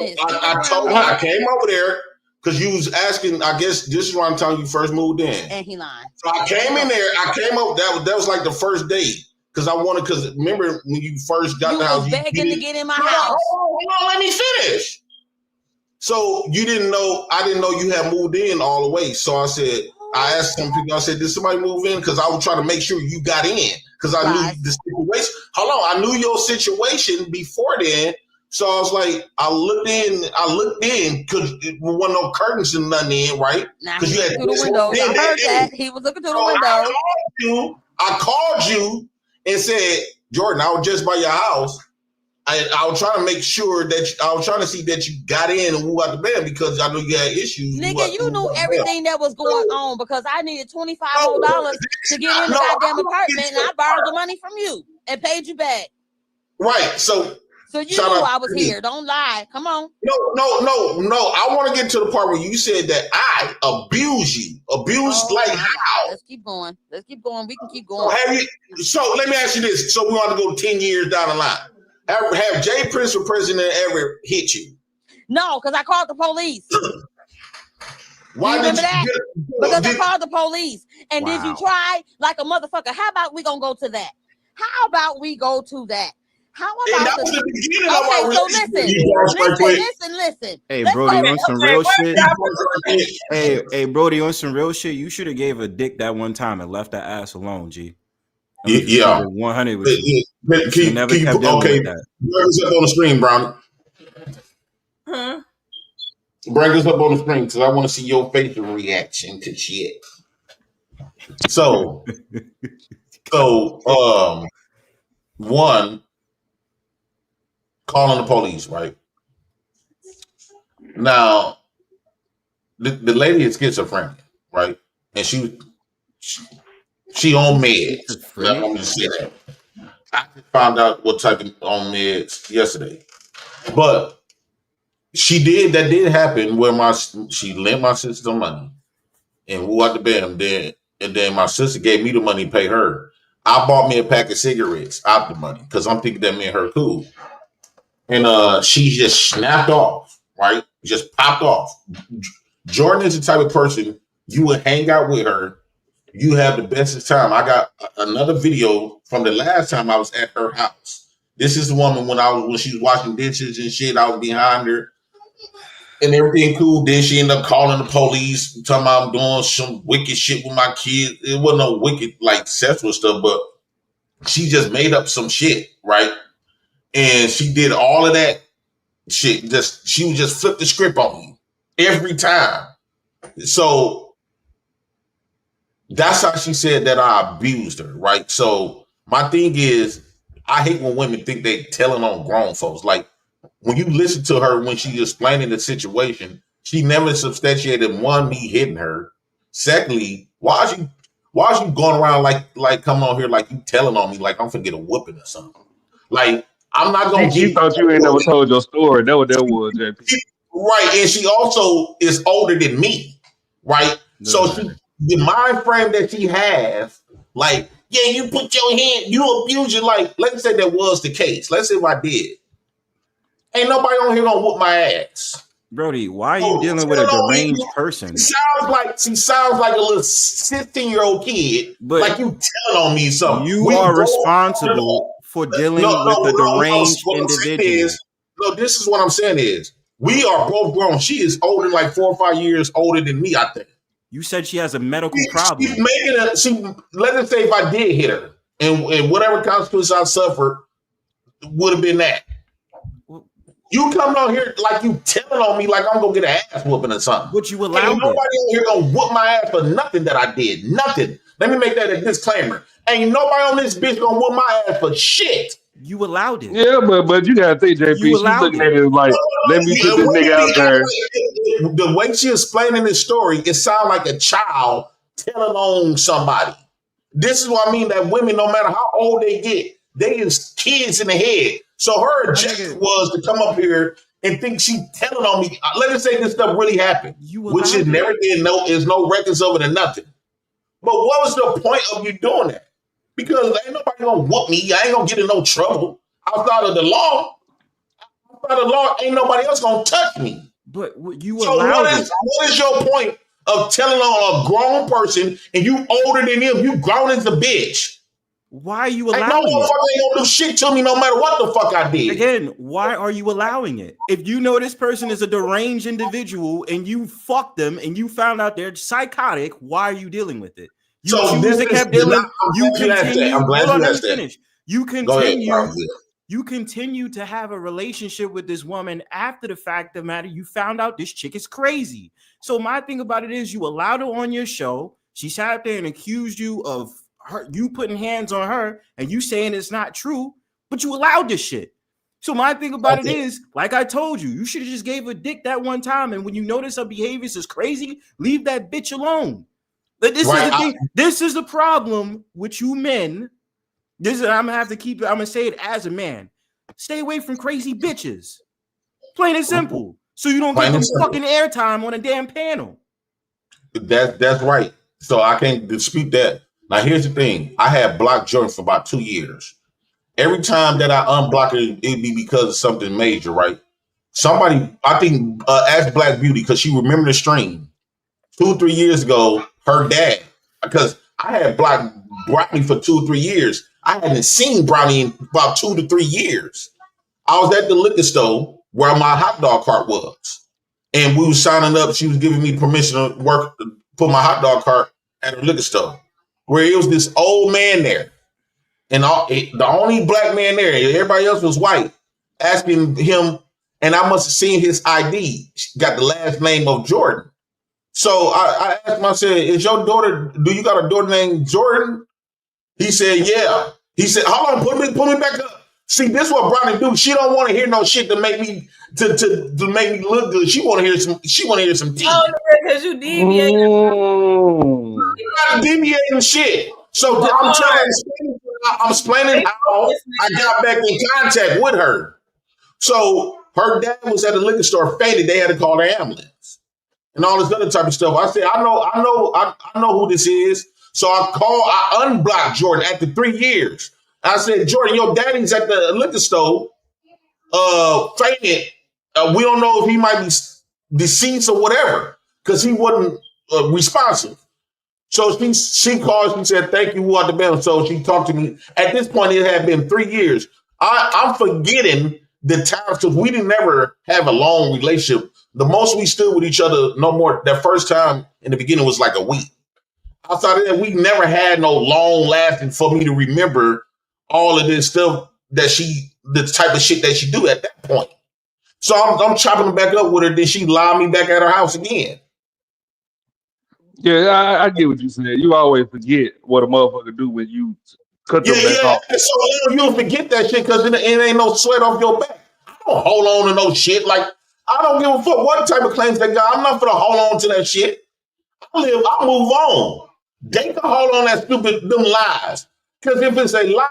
Speaker 6: I came over there because you was asking. I guess this is why I'm telling you first moved in.
Speaker 4: And he lied.
Speaker 6: So I came in there. I came up. That was like the first date because I wanted. Because remember when you first got the house,
Speaker 4: you was begging to get in my house.
Speaker 6: Hold on, let me finish. So you didn't know. I didn't know you had moved in all the way. So I said. I asked some people. I said, "Did somebody move in?" Because I was trying to make sure you got in. Because I knew the situation. Hold on, I knew your situation before then. So I was like, I looked in because there wasn't no curtains and nothing in, right?
Speaker 4: Because you had through the window. I heard that. He was looking through the window.
Speaker 6: I called you and said, Jordan, I was just by your house. I was trying to make sure that I was trying to see that you got in and moved out the bed because I knew you had issues.
Speaker 4: Nigga, you knew everything that was going on because I needed $25 more to get in the goddamn apartment and I borrowed the money from you and paid you back.
Speaker 6: Right. So
Speaker 4: you knew I was here. Don't lie. Come on.
Speaker 6: No. I want to get to the part where you said that I abuse you. Like how?
Speaker 4: Let's keep going. We can keep going.
Speaker 6: So let me ask you this. So we want to go 10 years down the line. Have Jay Prince for president ever hit you?
Speaker 4: No, because I called the police.
Speaker 6: Why
Speaker 4: you remember that? Because I called the police. And did you try like a motherfucker? How about we gonna go to that? How about
Speaker 6: the beginning?
Speaker 4: Okay, so listen.
Speaker 5: Hey, Brody, on some real shit. Hey, Brody, on some real shit. You should have gave a dick that one time and left that ass alone, G.
Speaker 6: Yeah,
Speaker 5: 100 with you.
Speaker 6: Can you put this up on the screen, Brownie? Bring this up on the screen because I want to see your facial reaction to shit. So, one, calling the police, right? Now, the lady is schizophrenic, right? And she on meds. I'm just saying that. I just found out what type of on meds yesterday. But that did happen where she lent my sister some money and who out the bed and then my sister gave me the money to pay her. I bought me a pack of cigarettes out the money because I'm thinking that me and her cool. And she just snapped off, right? Just popped off. Jordan is the type of person you would hang out with her. You have the bestest time. I got another video from the last time I was at her house. This is the woman when she was washing dishes and shit. I was behind her and everything cool. Then she ended up calling the police, talking about I'm doing some wicked shit with my kids. It wasn't no wicked like sexual stuff, but she just made up some shit, right? And she did all of that shit. She would just flip the script on you every time. So that's how she said that I abused her, right? So My thing is, I hate when women think they telling on grown folks. Like when you listen to her when she explaining the situation, she never substantiated one, me hitting her. Secondly, why is you going around like coming on here like you telling on me like I'm finna get a whooping or something? Like I'm not gonna
Speaker 3: She
Speaker 6: get
Speaker 3: thought you ain't never told your story. That what that was, JP.
Speaker 6: right, and she also is older than me, right? So
Speaker 3: Nah.
Speaker 6: the mind frame that she has, like, yeah, you put your hand, you abuse your like. Let's say that was the case. Let's say if I did, ain't nobody on here gonna whoop my ass.
Speaker 5: Brody, why are you
Speaker 6: So
Speaker 5: dealing with a
Speaker 6: tell on me,
Speaker 5: deranged person?
Speaker 6: she sounds like a little 16-year-old kid,
Speaker 5: But
Speaker 6: like you telling on me something.
Speaker 5: you
Speaker 6: We
Speaker 5: are
Speaker 6: both
Speaker 5: responsible for
Speaker 6: no,
Speaker 5: dealing with
Speaker 6: no,
Speaker 5: a
Speaker 6: no, no.
Speaker 5: deranged
Speaker 6: What I'm saying
Speaker 5: individual.
Speaker 6: is, no, this is what I'm saying is, we are both grown. She is older, like 4 or 5 years older than me, I think.
Speaker 5: You said she has a medical
Speaker 6: She's
Speaker 5: problem.
Speaker 6: making let us say if I did hit her and whatever consequences I suffered would have been that.
Speaker 5: Well,
Speaker 6: You coming on here like you telling on me like I'm gonna get an ass whooping or something.
Speaker 5: but you
Speaker 6: Ain't
Speaker 5: allowed
Speaker 6: nobody
Speaker 5: it.
Speaker 6: on here gonna whoop my ass for nothing that I did. Nothing. Let me make that a disclaimer. Ain't nobody on this bitch gonna whoop my ass for shit.
Speaker 5: You allowed it.
Speaker 3: Yeah, but you gotta think,
Speaker 5: You
Speaker 3: JP. She
Speaker 5: allowed
Speaker 3: looking at
Speaker 5: it.
Speaker 3: it like, let me put this nigga out there.
Speaker 6: The way she explaining this story, it sounds like a child telling on somebody. This is what I mean, that women, no matter how old they get, they is kids in the head. So her
Speaker 5: My
Speaker 6: objective
Speaker 5: nigga,
Speaker 6: was to come up here and think she telling on me. Let us say this stuff really happened,
Speaker 5: you
Speaker 6: which is
Speaker 5: allowed it.
Speaker 6: never did. No, is no records of it or nothing. But what was the point of you doing that? Because ain't nobody gonna whoop me. I ain't gonna get in no trouble outside of the law. Outside of the law, ain't nobody else gonna touch me.
Speaker 5: But you
Speaker 6: So
Speaker 5: allowed it.
Speaker 6: what is your point of telling on a grown person and you older than him? You grown as a bitch.
Speaker 5: Why are you
Speaker 6: Ain't no
Speaker 5: allowing it?
Speaker 6: motherfucker ain't gonna do shit to me no matter what the fuck I did.
Speaker 5: Again, why are you allowing it? If you know this person is a deranged individual and you fucked them and you found out they're psychotic, why are you dealing with it? You
Speaker 6: So
Speaker 5: choose
Speaker 6: this
Speaker 5: to
Speaker 6: is
Speaker 5: keep dealing.
Speaker 6: I'm
Speaker 5: You
Speaker 6: glad you asked that.
Speaker 5: continue.
Speaker 6: I'm glad
Speaker 5: Hold on,
Speaker 6: you
Speaker 5: let me
Speaker 6: asked that.
Speaker 5: finish. You
Speaker 6: Go ahead,
Speaker 5: continue.
Speaker 6: Carl.
Speaker 5: You continue to have a relationship with this woman after the fact of the matter. You found out this chick is crazy. So my thing about it is you allowed her on your show. She sat up there and accused you of her, you putting hands on her, and you saying it's not true, but you allowed this shit. So my thing about it
Speaker 6: Okay.
Speaker 5: is, like I told you, you should have just gave her dick that one time. And when you notice her behaviors is crazy, leave that bitch alone. But this is the thing. This is the problem with you men. This is I'm gonna have to keep it. I'm gonna say it as a man. Stay away from crazy bitches. Plain and simple. So you don't get them fucking airtime on a damn panel.
Speaker 6: That's right. So I can't dispute that. Now here's the thing. I had blocked Jordan for about 2 years. Every time that I unblock it, it'd be because of something major, right? Somebody, I think, asked Black Beauty because she remembered the stream 2 or 3 years ago. Her dad, because I had blocked Brownie for 2 or 3 years. I hadn't seen Brownie in about 2 to 3 years. I was at the liquor store where my hot dog cart was, and we was signing up. She was giving me permission to work, put my hot dog cart at a liquor store, where it was this old man there, and the only black man there. Everybody else was white. Asking him, and I must have seen his ID. Got the last name of Jordan. So I asked him, I said, "Is your daughter? Do you got a daughter named Jordan?" He said, "Yeah." He said, "Hold on, put me back up." See, this is what Brownie do. She don't want to hear no shit to make me to make me look good. She want to hear some. She want to hear some tea.
Speaker 1: Oh, because you deviated.
Speaker 6: Not deviating shit. So I'm explaining how I got back in contact with her. So her dad was at the liquor store, fainted. They had to call the ambulance and all this other type of stuff. I said, I know who this is. So I unblocked Jordan after 3 years. I said, Jordan, your daddy's at the liquor store, fainted. We don't know if he might be deceased or whatever, because he wasn't responsive. So she called, she said, "Thank you, what the bell." So she talked to me. At this point, it had been 3 years. I'm forgetting the times because we didn't never have a long relationship. The most we stood with each other, no more. That first time in the beginning was like a week. Outside of that, we never had no long lasting for me to remember all of this stuff the type of shit that she do at that point. So I'm chopping back up with her. Then she lied me back at her house again.
Speaker 3: Yeah, I get what you said. You always forget what a motherfucker do when you cut
Speaker 2: Yeah,
Speaker 3: them back
Speaker 2: yeah.
Speaker 3: off.
Speaker 2: After so long, you'll forget that shit because it ain't no sweat off your back. I don't hold on to no shit. Like, I don't give a fuck what type of claims they got. I'm not gonna hold on to that shit. I move on. They can hold on that them lies. Because if it's a lie,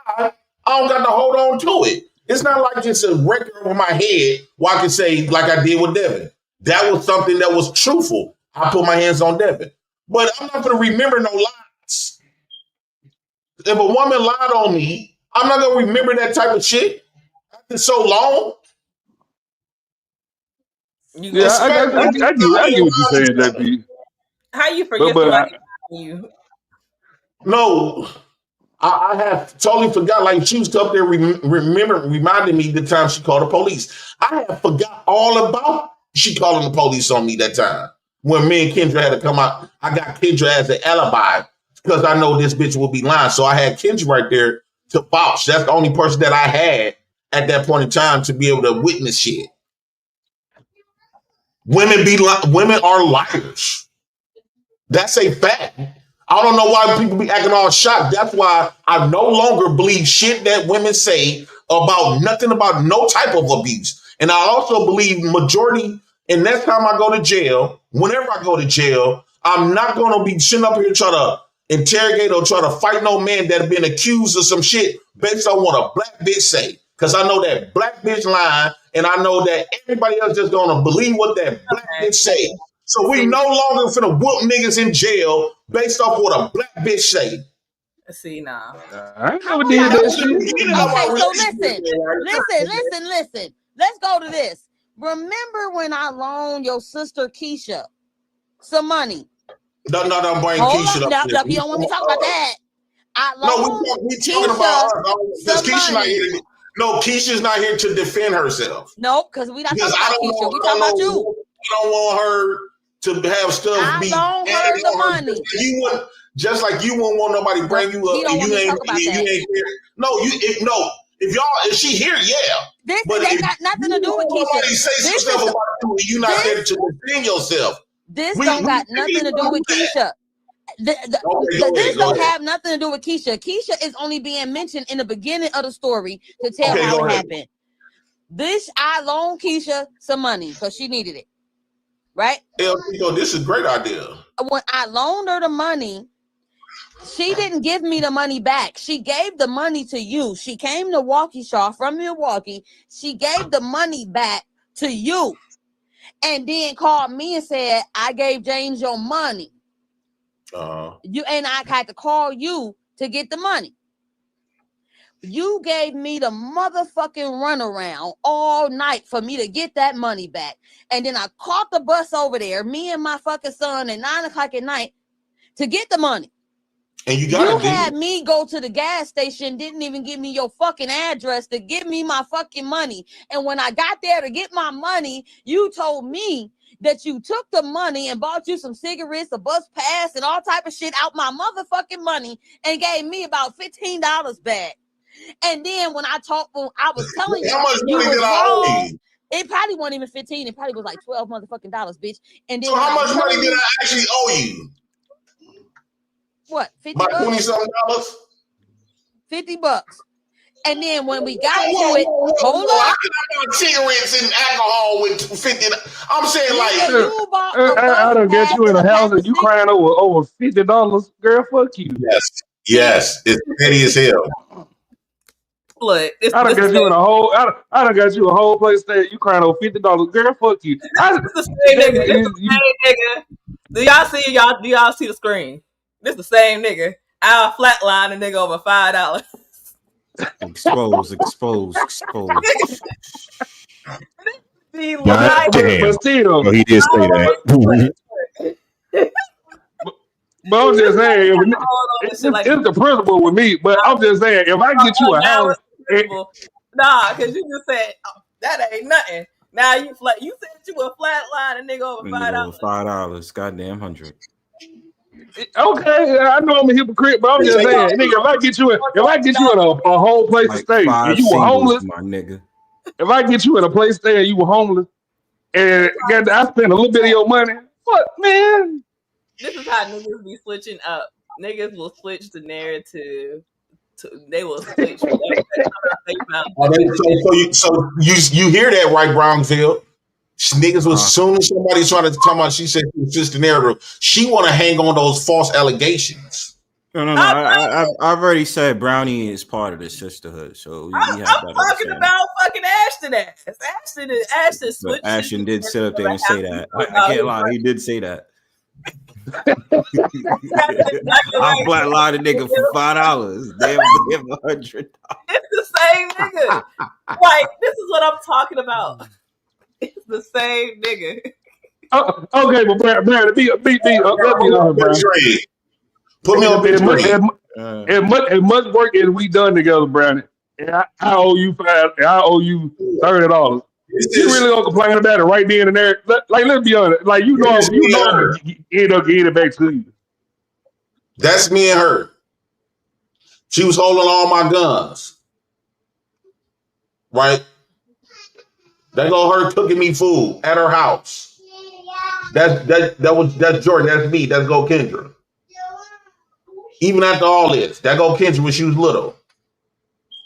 Speaker 2: I don't got to hold on to it. It's not like it's a record over my head where I can say, like I did with Devin. That was something that was truthful. I put my hands on Devin. But I'm not going to remember no lies. If a woman lied on me, I'm not going to remember that type of shit after so long.
Speaker 3: Yeah, I get what you're saying, JP.
Speaker 1: How you
Speaker 3: But
Speaker 1: forget
Speaker 3: but
Speaker 1: somebody
Speaker 3: I,
Speaker 1: you?
Speaker 2: No, I have totally forgot. Like she was up there reminding me the time she called the police. I have forgot all about she calling the police on me that time when me and Kendra had to come out. I got Kendra as an alibi because I know this bitch will be lying. So I had Kendra right there to vouch. That's the only person that I had at that point in time to be able to witness shit. Women are liars. That's a fact. I don't know why people be acting all shocked. That's why I no longer believe shit that women say about nothing about no type of abuse. And I also believe majority, and next time I go to jail, whenever I go to jail, I'm not going to be sitting up here trying to interrogate or try to fight no man that have been accused of some shit based on what a black bitch say. Because I know that black bitch lying, and I know that everybody else just going to believe what that black
Speaker 1: Okay.
Speaker 2: bitch say. So we
Speaker 1: See,
Speaker 2: no longer finna whoop niggas in jail based off what a black bitch say.
Speaker 1: see now.
Speaker 3: I ain't
Speaker 4: How
Speaker 3: never did
Speaker 2: That
Speaker 3: that
Speaker 4: about
Speaker 2: was the
Speaker 3: shit.
Speaker 2: beginning of
Speaker 4: okay,
Speaker 2: our
Speaker 4: so
Speaker 2: relationship,
Speaker 4: listen. Let's go to this. Remember when I loaned your sister Keisha some money?
Speaker 2: right? No, bring
Speaker 4: Hold
Speaker 2: Keisha
Speaker 4: on,
Speaker 2: up
Speaker 4: no,
Speaker 2: here.
Speaker 4: no, you don't want me to talk about that. I
Speaker 2: No,
Speaker 4: loaned
Speaker 2: we talking about
Speaker 4: Keisha
Speaker 2: us because
Speaker 4: some
Speaker 2: Keisha not
Speaker 4: money.
Speaker 2: here. No, Keisha's not here to defend herself.
Speaker 4: Nope, because we not
Speaker 2: Because
Speaker 4: talking
Speaker 2: I
Speaker 4: about
Speaker 2: don't
Speaker 4: Keisha.
Speaker 2: know,
Speaker 4: We
Speaker 2: I don't
Speaker 4: talking about
Speaker 2: know,
Speaker 4: you.
Speaker 2: I don't want her to have stuff
Speaker 4: I
Speaker 2: be
Speaker 4: loaned her
Speaker 2: added
Speaker 4: the
Speaker 2: on her.
Speaker 4: money.
Speaker 2: Just like you wouldn't want nobody to
Speaker 4: Nope,
Speaker 2: bring you
Speaker 4: he
Speaker 2: up
Speaker 4: don't
Speaker 2: and
Speaker 4: want
Speaker 2: you
Speaker 4: me to
Speaker 2: ain't
Speaker 4: talk about that.
Speaker 2: here. If she here, yeah.
Speaker 4: This
Speaker 2: But
Speaker 4: ain't
Speaker 2: if
Speaker 4: got nothing to
Speaker 2: you
Speaker 4: do with
Speaker 2: want
Speaker 4: Keisha.
Speaker 2: somebody to say some
Speaker 4: This
Speaker 2: stuff
Speaker 4: is
Speaker 2: about you and you not there
Speaker 4: this
Speaker 2: to defend yourself,
Speaker 4: this
Speaker 2: we
Speaker 4: don't got
Speaker 2: really
Speaker 4: nothing to do
Speaker 2: want
Speaker 4: with
Speaker 2: to do that.
Speaker 4: Keisha. This
Speaker 2: Go
Speaker 4: don't
Speaker 2: ahead.
Speaker 4: have nothing to do with Keisha. Keisha is only being mentioned in the beginning of the story to tell
Speaker 2: Okay,
Speaker 4: how
Speaker 2: go
Speaker 4: it
Speaker 2: ahead.
Speaker 4: happened. This I loaned Keisha some money because she needed it, right?
Speaker 2: This is a great idea.
Speaker 4: When I loaned her the money, she didn't give me the money back. She gave the money to you. She came to Waukesha from Milwaukee. She gave the money back to you, and then called me and said, "I gave James your money." You and I had to call you to get the money. You gave me the motherfucking runaround all night for me to get that money back. And then I caught the bus over there, me and my fucking son at 9 o'clock at night to get the money.
Speaker 2: And
Speaker 4: You had me go to the gas station, didn't even give me your fucking address to give me my fucking money. And when I got there to get my money, you told me that you took the money and bought you some cigarettes, a bus pass, and all type of shit out my motherfucking money and gave me about $15 back. And then when I was telling you
Speaker 2: how much
Speaker 4: you
Speaker 2: money
Speaker 4: was
Speaker 2: did I owe
Speaker 4: wrong.
Speaker 2: you?
Speaker 4: It probably wasn't even 15. It probably was like 12 motherfucking dollars, bitch. And then
Speaker 2: So
Speaker 4: when
Speaker 2: how
Speaker 4: I was
Speaker 2: much money
Speaker 4: telling
Speaker 2: did
Speaker 4: you,
Speaker 2: I actually owe you?
Speaker 4: what, 50
Speaker 2: About 20
Speaker 4: bucks?
Speaker 2: something dollars?
Speaker 4: 50 bucks. And then when we got to
Speaker 2: Whoa,
Speaker 4: it, hold
Speaker 2: How
Speaker 4: up.
Speaker 2: can I buy cigarettes and alcohol with 50? I'm saying
Speaker 4: Nigga,
Speaker 2: like,
Speaker 4: you bought a
Speaker 3: I
Speaker 4: bus
Speaker 3: done get
Speaker 4: pass
Speaker 3: you in
Speaker 4: and
Speaker 3: a
Speaker 4: a
Speaker 3: house
Speaker 4: pack
Speaker 3: and
Speaker 4: of
Speaker 3: you
Speaker 4: cigarettes.
Speaker 3: crying over $50. Girl, fuck you.
Speaker 2: yes, it's petty as hell.
Speaker 1: Look, this
Speaker 3: I done
Speaker 1: this the
Speaker 3: got you in
Speaker 1: same,
Speaker 3: a whole. I done got you a whole place stay. You crying over $50. Girl, fuck you.
Speaker 1: this the same nigga. This the same nigga. Do y'all see the screen? This the same nigga. I'll flatline a nigga over $5.
Speaker 5: Expose.
Speaker 1: He
Speaker 3: but,
Speaker 1: lied.
Speaker 3: but still,
Speaker 7: Well, he did say
Speaker 3: but,
Speaker 7: that.
Speaker 3: but, but I'm just saying, it's the principle with me. But I'm just saying, if I get you a
Speaker 1: Now
Speaker 3: house,
Speaker 1: it's principle. Nah, because you just said oh, that ain't nothing. Now you flat. You said you a flatline a nigga over
Speaker 5: A nigga over
Speaker 1: $5.
Speaker 5: $5, goddamn 100.
Speaker 3: okay, I know I'm a hypocrite, but I'm just saying, nigga, if I get you in a whole place to
Speaker 5: Like
Speaker 3: stay and
Speaker 5: 5
Speaker 3: you were
Speaker 5: singles,
Speaker 3: homeless,
Speaker 5: my nigga.
Speaker 3: if I get you in a place to stay and you were homeless, and I spend a little bit of your money, what man?
Speaker 1: This is how niggas be switching up. Niggas will switch the narrative They will switch whatever they found.
Speaker 6: So you hear that right, Brownsville? Niggas was soon as somebody's trying to talk about, she said she was sister narrative. She want to hang on those false allegations.
Speaker 5: No. I've already said Brownie is part of the sisterhood, so we have
Speaker 1: I'm
Speaker 5: that
Speaker 1: talking
Speaker 5: understanding.
Speaker 1: about fucking Ashton ass. Ashton
Speaker 5: But
Speaker 1: switched.
Speaker 5: Ashton did sit up there and say that. I can't lie, he did say that. I'll flatline a nigga for $5. Damn, give $100.
Speaker 1: It's the same nigga. Like, this is what I'm talking about. It's the same nigga.
Speaker 3: Okay, but Brad, let me let me on Brad.
Speaker 6: Put me on big screen.
Speaker 3: As much work as we done together, Brandon. And I owe you I owe you $30. You really gonna complain about it right then and there? Like, let's be honest. Like, you know, end up getting it back to you.
Speaker 6: That's me and her. She was holding all my guns, right? That go her cooking me food at her house. That's Jordan. That's me. That's go Kendra. Even after all this, that go Kendra when she was little.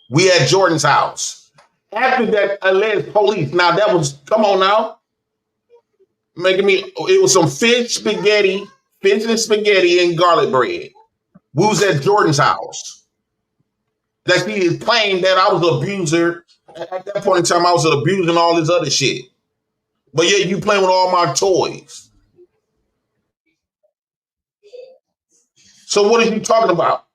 Speaker 6: We at Jordan's house. After that alleged police. Now that was, come on now. Making me, it was some fish and spaghetti and garlic bread. We was at Jordan's house. That she is claiming that I was an abuser. At that point in time, I was an abuser and all this other shit. But yeah, you playing with all my toys. So what are you talking about?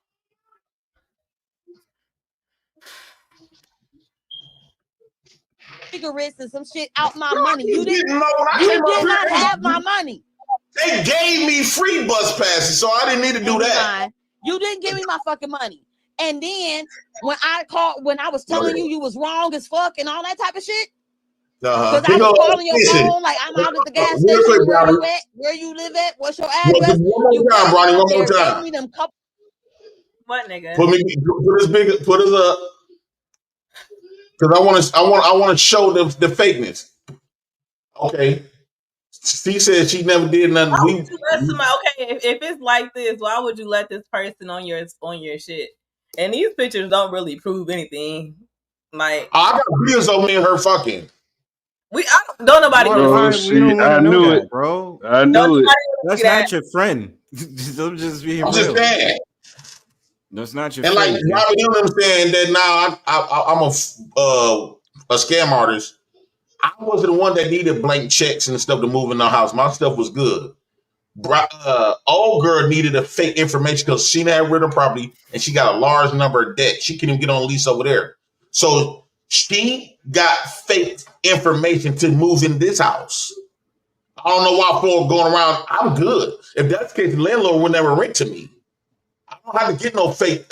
Speaker 4: Cigarettes and some shit out my money. You did not have my money.
Speaker 6: They gave me free bus passes, so I didn't need to do that.
Speaker 4: You didn't give me my fucking money. And then when I was telling you was wrong as fuck and all that type of shit, because I was calling your phone like I'm out at the gas station. Where you at? Where you live at? What's your address?
Speaker 6: One more time, Bronny. One more time.
Speaker 4: Me them couple.
Speaker 1: What nigga?
Speaker 6: Put us up, because I want to show the fakeness. Okay. She said she never did nothing.
Speaker 1: Why would you let somebody, okay, if it's like this, why would you let this person on your shit? And these pictures don't really prove anything. Like,
Speaker 6: I got videos of me and her fucking.
Speaker 1: Don't nobody.
Speaker 3: I knew it,
Speaker 5: bro.
Speaker 3: I knew it.
Speaker 5: That's not your friend. Don't just be real.
Speaker 6: Just saying.
Speaker 5: That's not your
Speaker 6: and
Speaker 5: friend.
Speaker 6: And like, you know what I'm saying? That now I'm a scam artist. I wasn't the one that needed blank checks and stuff to move in the house. My stuff was good. Old girl needed a fake information because she had rid of property and she got a large number of debt. She couldn't even get on a lease over there. So she got fake information to move in this house. I don't know why people going around. I'm good. If that's the case, the landlord would never rent to me. I don't have to get no fake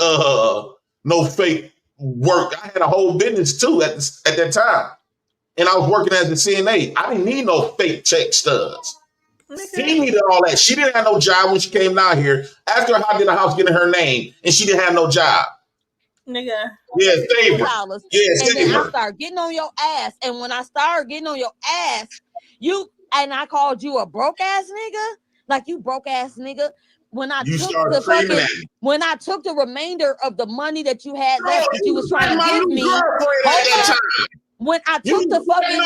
Speaker 6: work. I had a whole business too at that time. And I was working as a CNA. I didn't need no fake check stubs. She needed all that. She didn't have no job when she came down here. Asked her how did the house get in her name, and she didn't have no job.
Speaker 1: Nigga.
Speaker 6: Yeah, save her. Yeah,
Speaker 4: and then I start getting on your ass. And when I started getting on your ass, I called you a broke ass nigga. Like, you broke ass nigga. When I took the remainder of the money that you had left that you was trying to give me. When I took the fucking,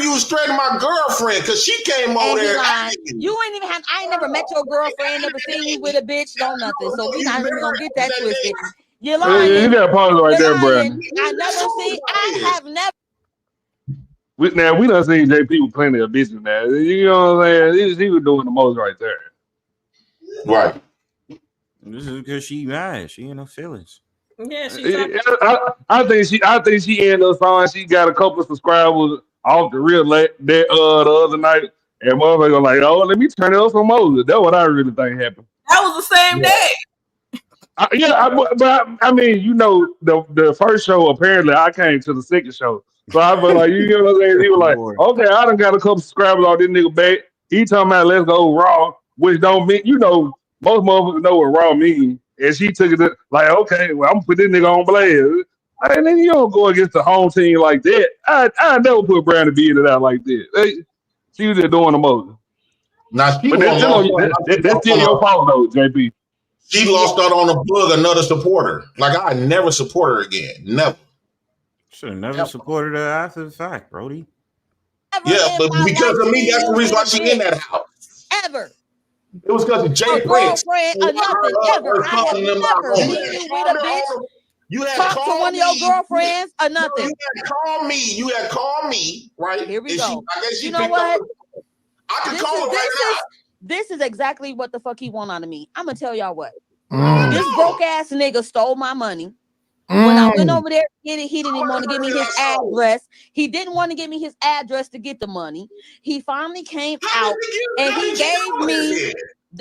Speaker 6: you was threatening my girlfriend because she came over there.
Speaker 4: You ain't even I ain't never met your girlfriend, never seen you with a bitch, no nothing. So we not even gonna get that twisted. You're lying.
Speaker 3: You got a pause right there, Brandon.
Speaker 4: I have never.
Speaker 3: We done seen JP with plenty of bitches now. You know what I'm saying? He was doing the most right there.
Speaker 6: Right.
Speaker 5: This is because she mad. She ain't no feelings.
Speaker 1: Yeah,
Speaker 3: I think she ended up finding she got a couple of subscribers off the real the other night, and motherfucker like, oh, let me turn it up some more. That's what I really think happened.
Speaker 1: That was the same day.
Speaker 3: But I mean, you know, the first show apparently I came to the second show, so I was like, you know what I'm saying? He was like, okay, I done got a couple subscribers on this nigga back. He talking about let's go raw, which don't mean, you know, most motherfuckers know what raw means. And she took it like, okay, well, I'm gonna put this nigga on blast. And then you don't go against the home team like that. I never put Brownieeeee in it out like that. She was just doing the most.
Speaker 6: Now,
Speaker 3: but that's still your fault though, JP.
Speaker 6: She lost out on a plug, another supporter. Like I never support her again. Never.
Speaker 5: Should have never supported her after the fact, Brody.
Speaker 4: Ever
Speaker 6: Yeah,
Speaker 4: in
Speaker 6: but
Speaker 4: my
Speaker 6: because
Speaker 4: life
Speaker 6: of me,
Speaker 4: seen
Speaker 6: that's the
Speaker 4: you
Speaker 6: reason
Speaker 4: be
Speaker 6: why
Speaker 4: a
Speaker 6: she in that
Speaker 4: bitch.
Speaker 6: house.
Speaker 4: Ever.
Speaker 6: It was because of Jay
Speaker 4: A
Speaker 6: Prince.
Speaker 4: girlfriend or nothing. Ever.
Speaker 6: Her
Speaker 4: I have
Speaker 6: son and them
Speaker 4: never
Speaker 6: out.
Speaker 4: seen you with a bitch.
Speaker 6: You had
Speaker 4: Talk to
Speaker 6: called
Speaker 4: one of your
Speaker 6: me.
Speaker 4: girlfriends or
Speaker 6: No,
Speaker 4: nothing.
Speaker 6: you had called me. You had called me, right?
Speaker 4: Here we
Speaker 6: And
Speaker 4: go.
Speaker 6: I guess she
Speaker 4: You know
Speaker 6: picked
Speaker 4: what?
Speaker 6: up. I can call her right now.
Speaker 4: This is exactly what the fuck he want out of me. I'm gonna tell y'all what.
Speaker 6: Mm.
Speaker 4: This broke ass nigga stole my money. When I went over there to get it, he didn't even want to give me his address. He didn't want to give me his address to get the money. He finally came out and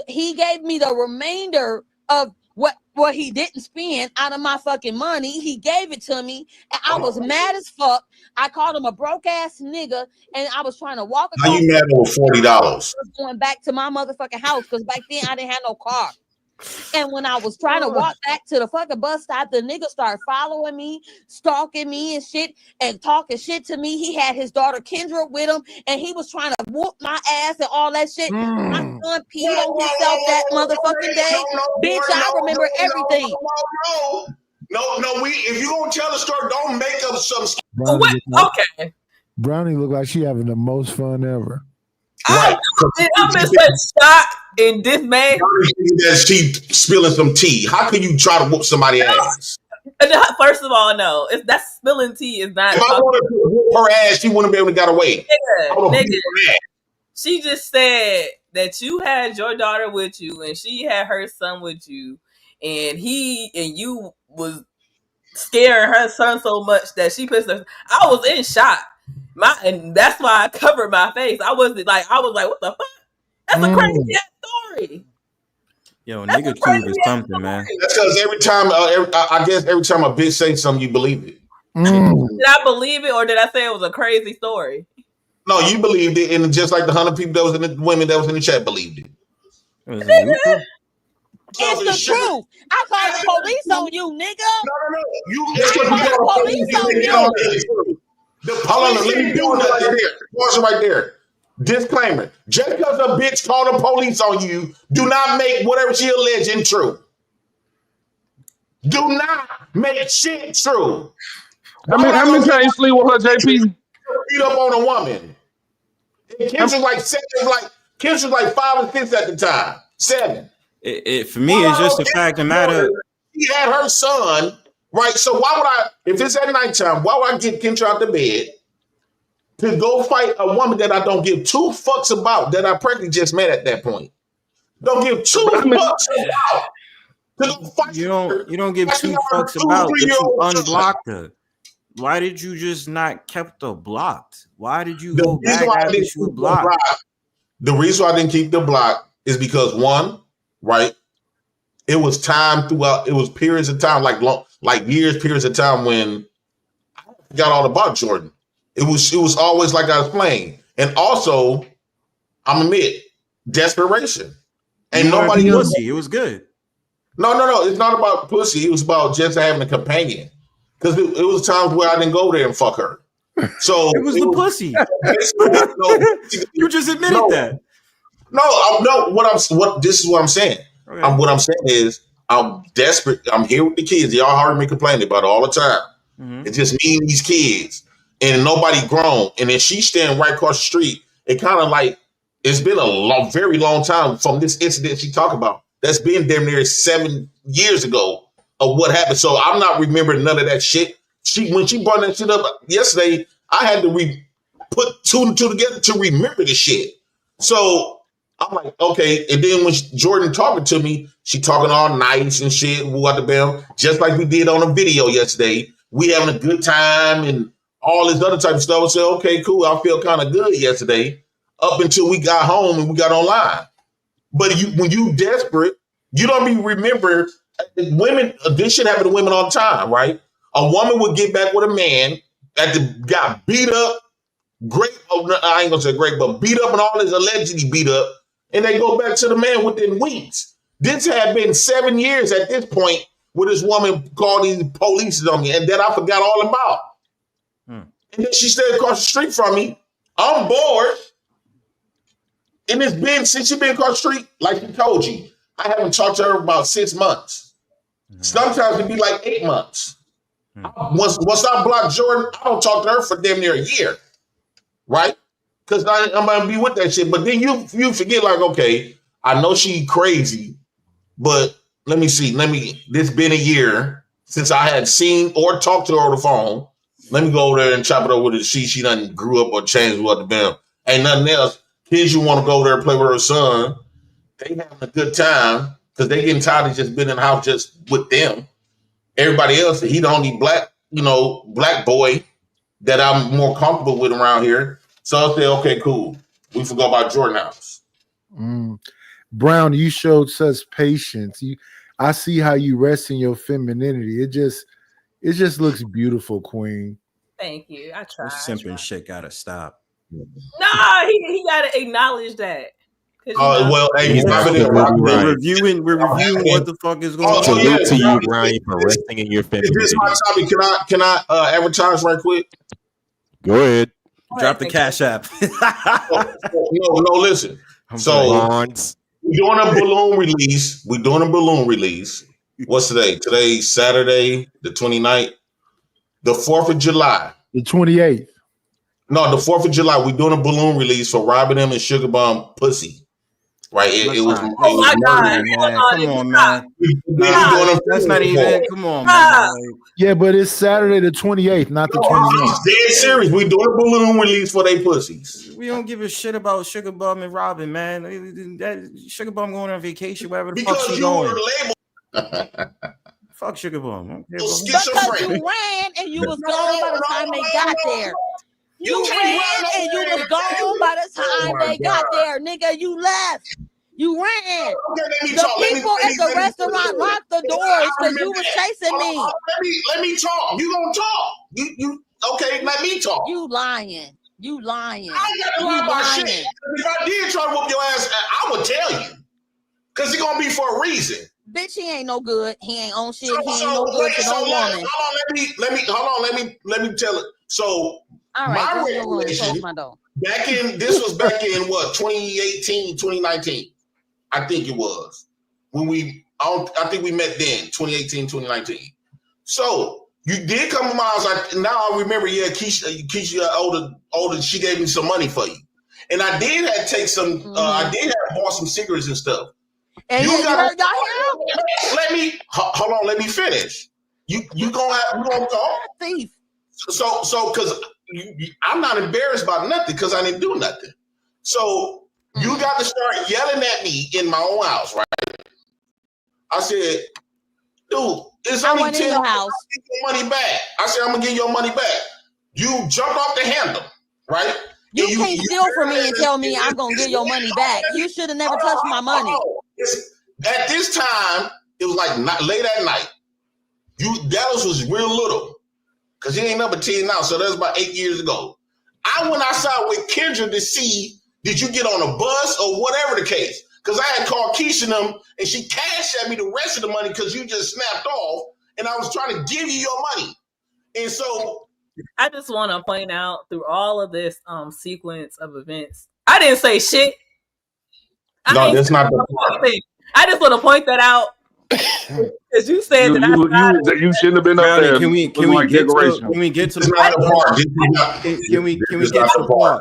Speaker 4: he gave me the remainder of what he didn't spend out of my fucking money. He gave it to me, and I was mad as fuck. I called him a broke ass nigga, and I was trying to walk across.
Speaker 6: How you mad over $40?
Speaker 4: Going back to my motherfucking house because back then I didn't have no car. And when I was trying to walk back to the fucking bus stop, the nigga started following me, stalking me and shit, and talking shit to me. He had his daughter Kendra with him, and he was trying to whoop my ass and all that shit. My son peed on himself that motherfucking day. Bitch, I remember everything.
Speaker 6: No, if you gonna tell a story, don't make up some stuff.
Speaker 1: Okay.
Speaker 7: Brownie look like she having the most fun ever.
Speaker 6: Right.
Speaker 1: I'm in such shock and dismay.
Speaker 6: That she spilling some tea. How can you try to whoop somebody's ass?
Speaker 1: First of all, no. That's spilling tea is not.
Speaker 6: If I wanted to whoop her ass, she wouldn't be able to get away.
Speaker 1: Nigga. She just said that you had your daughter with you and she had her son with you, and you was scaring her son so much that she pissed her. I was in shock. And that's why I covered my face. I was like, what the fuck? That's a crazy ass story.
Speaker 5: Yo, nigga tube is something, man.
Speaker 6: That's because every time, I guess every time a bitch says something, you believe it.
Speaker 1: Did I believe it, or did I say it was a crazy story?
Speaker 6: No, you believed it, and just like the 100 people that was in the women that was in the chat believed it.
Speaker 5: Was it neutral?
Speaker 4: It's the truth. I called the police on you, nigga.
Speaker 6: No.
Speaker 4: I called the police on you.
Speaker 6: Hold on, let me do it right there. Pause it right there. Disclaimer: just because a bitch called the police on you, do not make whatever she alleging true. Do not make shit true.
Speaker 3: How many times you sleep with her, JP?
Speaker 6: Beat up on a woman. Kim's was like 7, Kim's was like 5 or 6 at the time. 7.
Speaker 5: For me, it's just the fact of the matter.
Speaker 6: She had her son, right? So why would I, if it's at nighttime, why would I get Kendra out the bed to go fight a woman that I don't give 2 fucks about, that I practically just met at that point? Don't give 2 fucks about. To go fight
Speaker 5: you don't give 2 fucks about, but you unblocked her. Why did you just not kept her blocked? Why did you go back after she was blocked?
Speaker 6: The reason why I didn't keep the block is because, one, right, it was time throughout, it was periods of time, like years, periods of time when I got all about Jordan. It was always like I was playing. And also, I'm admit, desperation. And nobody else.
Speaker 5: It was good.
Speaker 6: No. It's not about pussy. It was about just having a companion. Because it was times where I didn't go there and fuck her. So
Speaker 5: it was the pussy. You just admitted that.
Speaker 6: No. This is what I'm saying. Okay. What I'm saying is I'm desperate. I'm here with the kids. Y'all heard me complaining about it all the time. Mm-hmm. It's just me and these kids, and nobody grown. And then she's standing right across the street. It kind of like it's been a very long time from this incident she talked about. That's been damn near 7 years ago of what happened. So I'm not remembering none of that shit. When she brought that shit up yesterday, I had to put 2 and 2 together to remember the shit. So I'm like, okay. And then when Jordan talking to me, she talking all nice and shit, what the bell, just like we did on a video yesterday. We having a good time and all this other type of stuff. I said, okay, cool. I feel kind of good yesterday up until we got home and we got online. But when you desperate, you don't be remember women. This shit happen to women all the time, right? A woman would get back with a man that got beat up, I ain't gonna say great, but beat up and all this allegedly beat up, and they go back to the man within weeks. This had been 7 years at this point where this woman called these police on me, and that I forgot all about. And then she stayed across the street from me. I'm bored. And it's been, since you've been across the street, like she told you,
Speaker 2: I haven't talked to her about 6 months. Sometimes it'd be like 8 months. Once I block Jordan, I don't talk to her for damn near a year, right? Because I'm gonna be with that shit. But then you forget, like, okay, I know she crazy, but let me see. This been a year since I had seen or talked to her on the phone. Let me go over there and chop it up with her. She done grew up or changed what the been. Ain't nothing else. Kids, you want to go over there and play with her son. They having a good time because they getting tired of just being in the house just with them. Everybody else, he the only black boy that I'm more comfortable with around here. So I say, okay, cool. We forgot about Jordan House.
Speaker 7: Brown, you showed such patience. I see how you rest in your femininity. It just looks beautiful, Queen.
Speaker 1: Thank you. I tried.
Speaker 5: This simping shit gotta stop.
Speaker 1: Nah, he gotta acknowledge that.
Speaker 2: Well, hey,
Speaker 8: He's absolutely
Speaker 5: We're
Speaker 8: right.
Speaker 5: reviewing what the fuck is going on.
Speaker 8: Salute to you, Brownie, for resting in your femininity.
Speaker 2: Is this my topic? Can I advertise right quick?
Speaker 8: Go ahead.
Speaker 5: Drop the Cash App.
Speaker 2: No, listen.
Speaker 8: Bonds.
Speaker 2: We're doing a balloon release. What's today? Today's Saturday, the 29th. The 4th of July.
Speaker 7: The 28th.
Speaker 2: No, the 4th of July. We're doing a balloon release for robbing them and Sugar Bomb Pussy. Right? It was.
Speaker 1: Oh my God!
Speaker 5: Come on, man. That's not even. Come on, man.
Speaker 7: Yeah, but it's Saturday the 28th, not the 29th.
Speaker 2: I'm dead serious. We doing a balloon release for they pussies.
Speaker 5: We don't give a shit about Sugar Bum and Robin, man. Sugar Bum going on vacation, wherever the fuck she going. Fuck Sugar Bum.
Speaker 4: Because you ran and you was gone by the time they got there. You ran and you was gone by the time they got there, nigga. You left. You ran. The people at the restaurant locked the doors because you was chasing me.
Speaker 2: Let me talk. You gonna talk? You okay? Let me talk.
Speaker 4: You lying. You lying.
Speaker 2: I ain't got to lie about shit. If I did try to whoop your ass, I would tell you, because it's gonna be for a reason.
Speaker 4: Bitch, he ain't no good. He ain't on shit. He ain't no good to no woman.
Speaker 2: Let me tell it. So
Speaker 4: all right,
Speaker 2: my regulation this was back in what, 2018, 2019. I think it was when I think we met then, 2018, 2019. So you did come to my house. Now I remember, yeah, Keisha older, she gave me some money for you. And I did have take some, I did have bought some cigarettes and stuff.
Speaker 4: And you heard y'all
Speaker 2: let me, hold on, let me finish. You gonna talk?
Speaker 4: Thief.
Speaker 2: So, cause I'm not embarrassed about nothing because I didn't do nothing. So you got to start yelling at me in my own house, right? I said, dude, it's only $10.
Speaker 4: In your house.
Speaker 2: Get your money back. I said, I'm gonna get your money back. You jumped off the handle, right?
Speaker 4: You can't steal from me and tell me I'm gonna get your money back. You should have never touched my money.
Speaker 2: At this time, it was like late at night. Dallas was real little. Because he ain't number 10 now, so that's about 8 years ago. I went outside with Kendra to see, did you get on a bus or whatever the case? Because I had called Keisha and them, and she cashed at me the rest of the money because you just snapped off, and I was trying to give you your money. And so
Speaker 1: I just want to point out through all of this sequence of events, I didn't say shit.
Speaker 2: No, that's not the part.
Speaker 1: I just want to point that out. Because you said
Speaker 3: you shouldn't have been up there.
Speaker 5: Can we get to the
Speaker 2: part?
Speaker 5: Can we get to the part?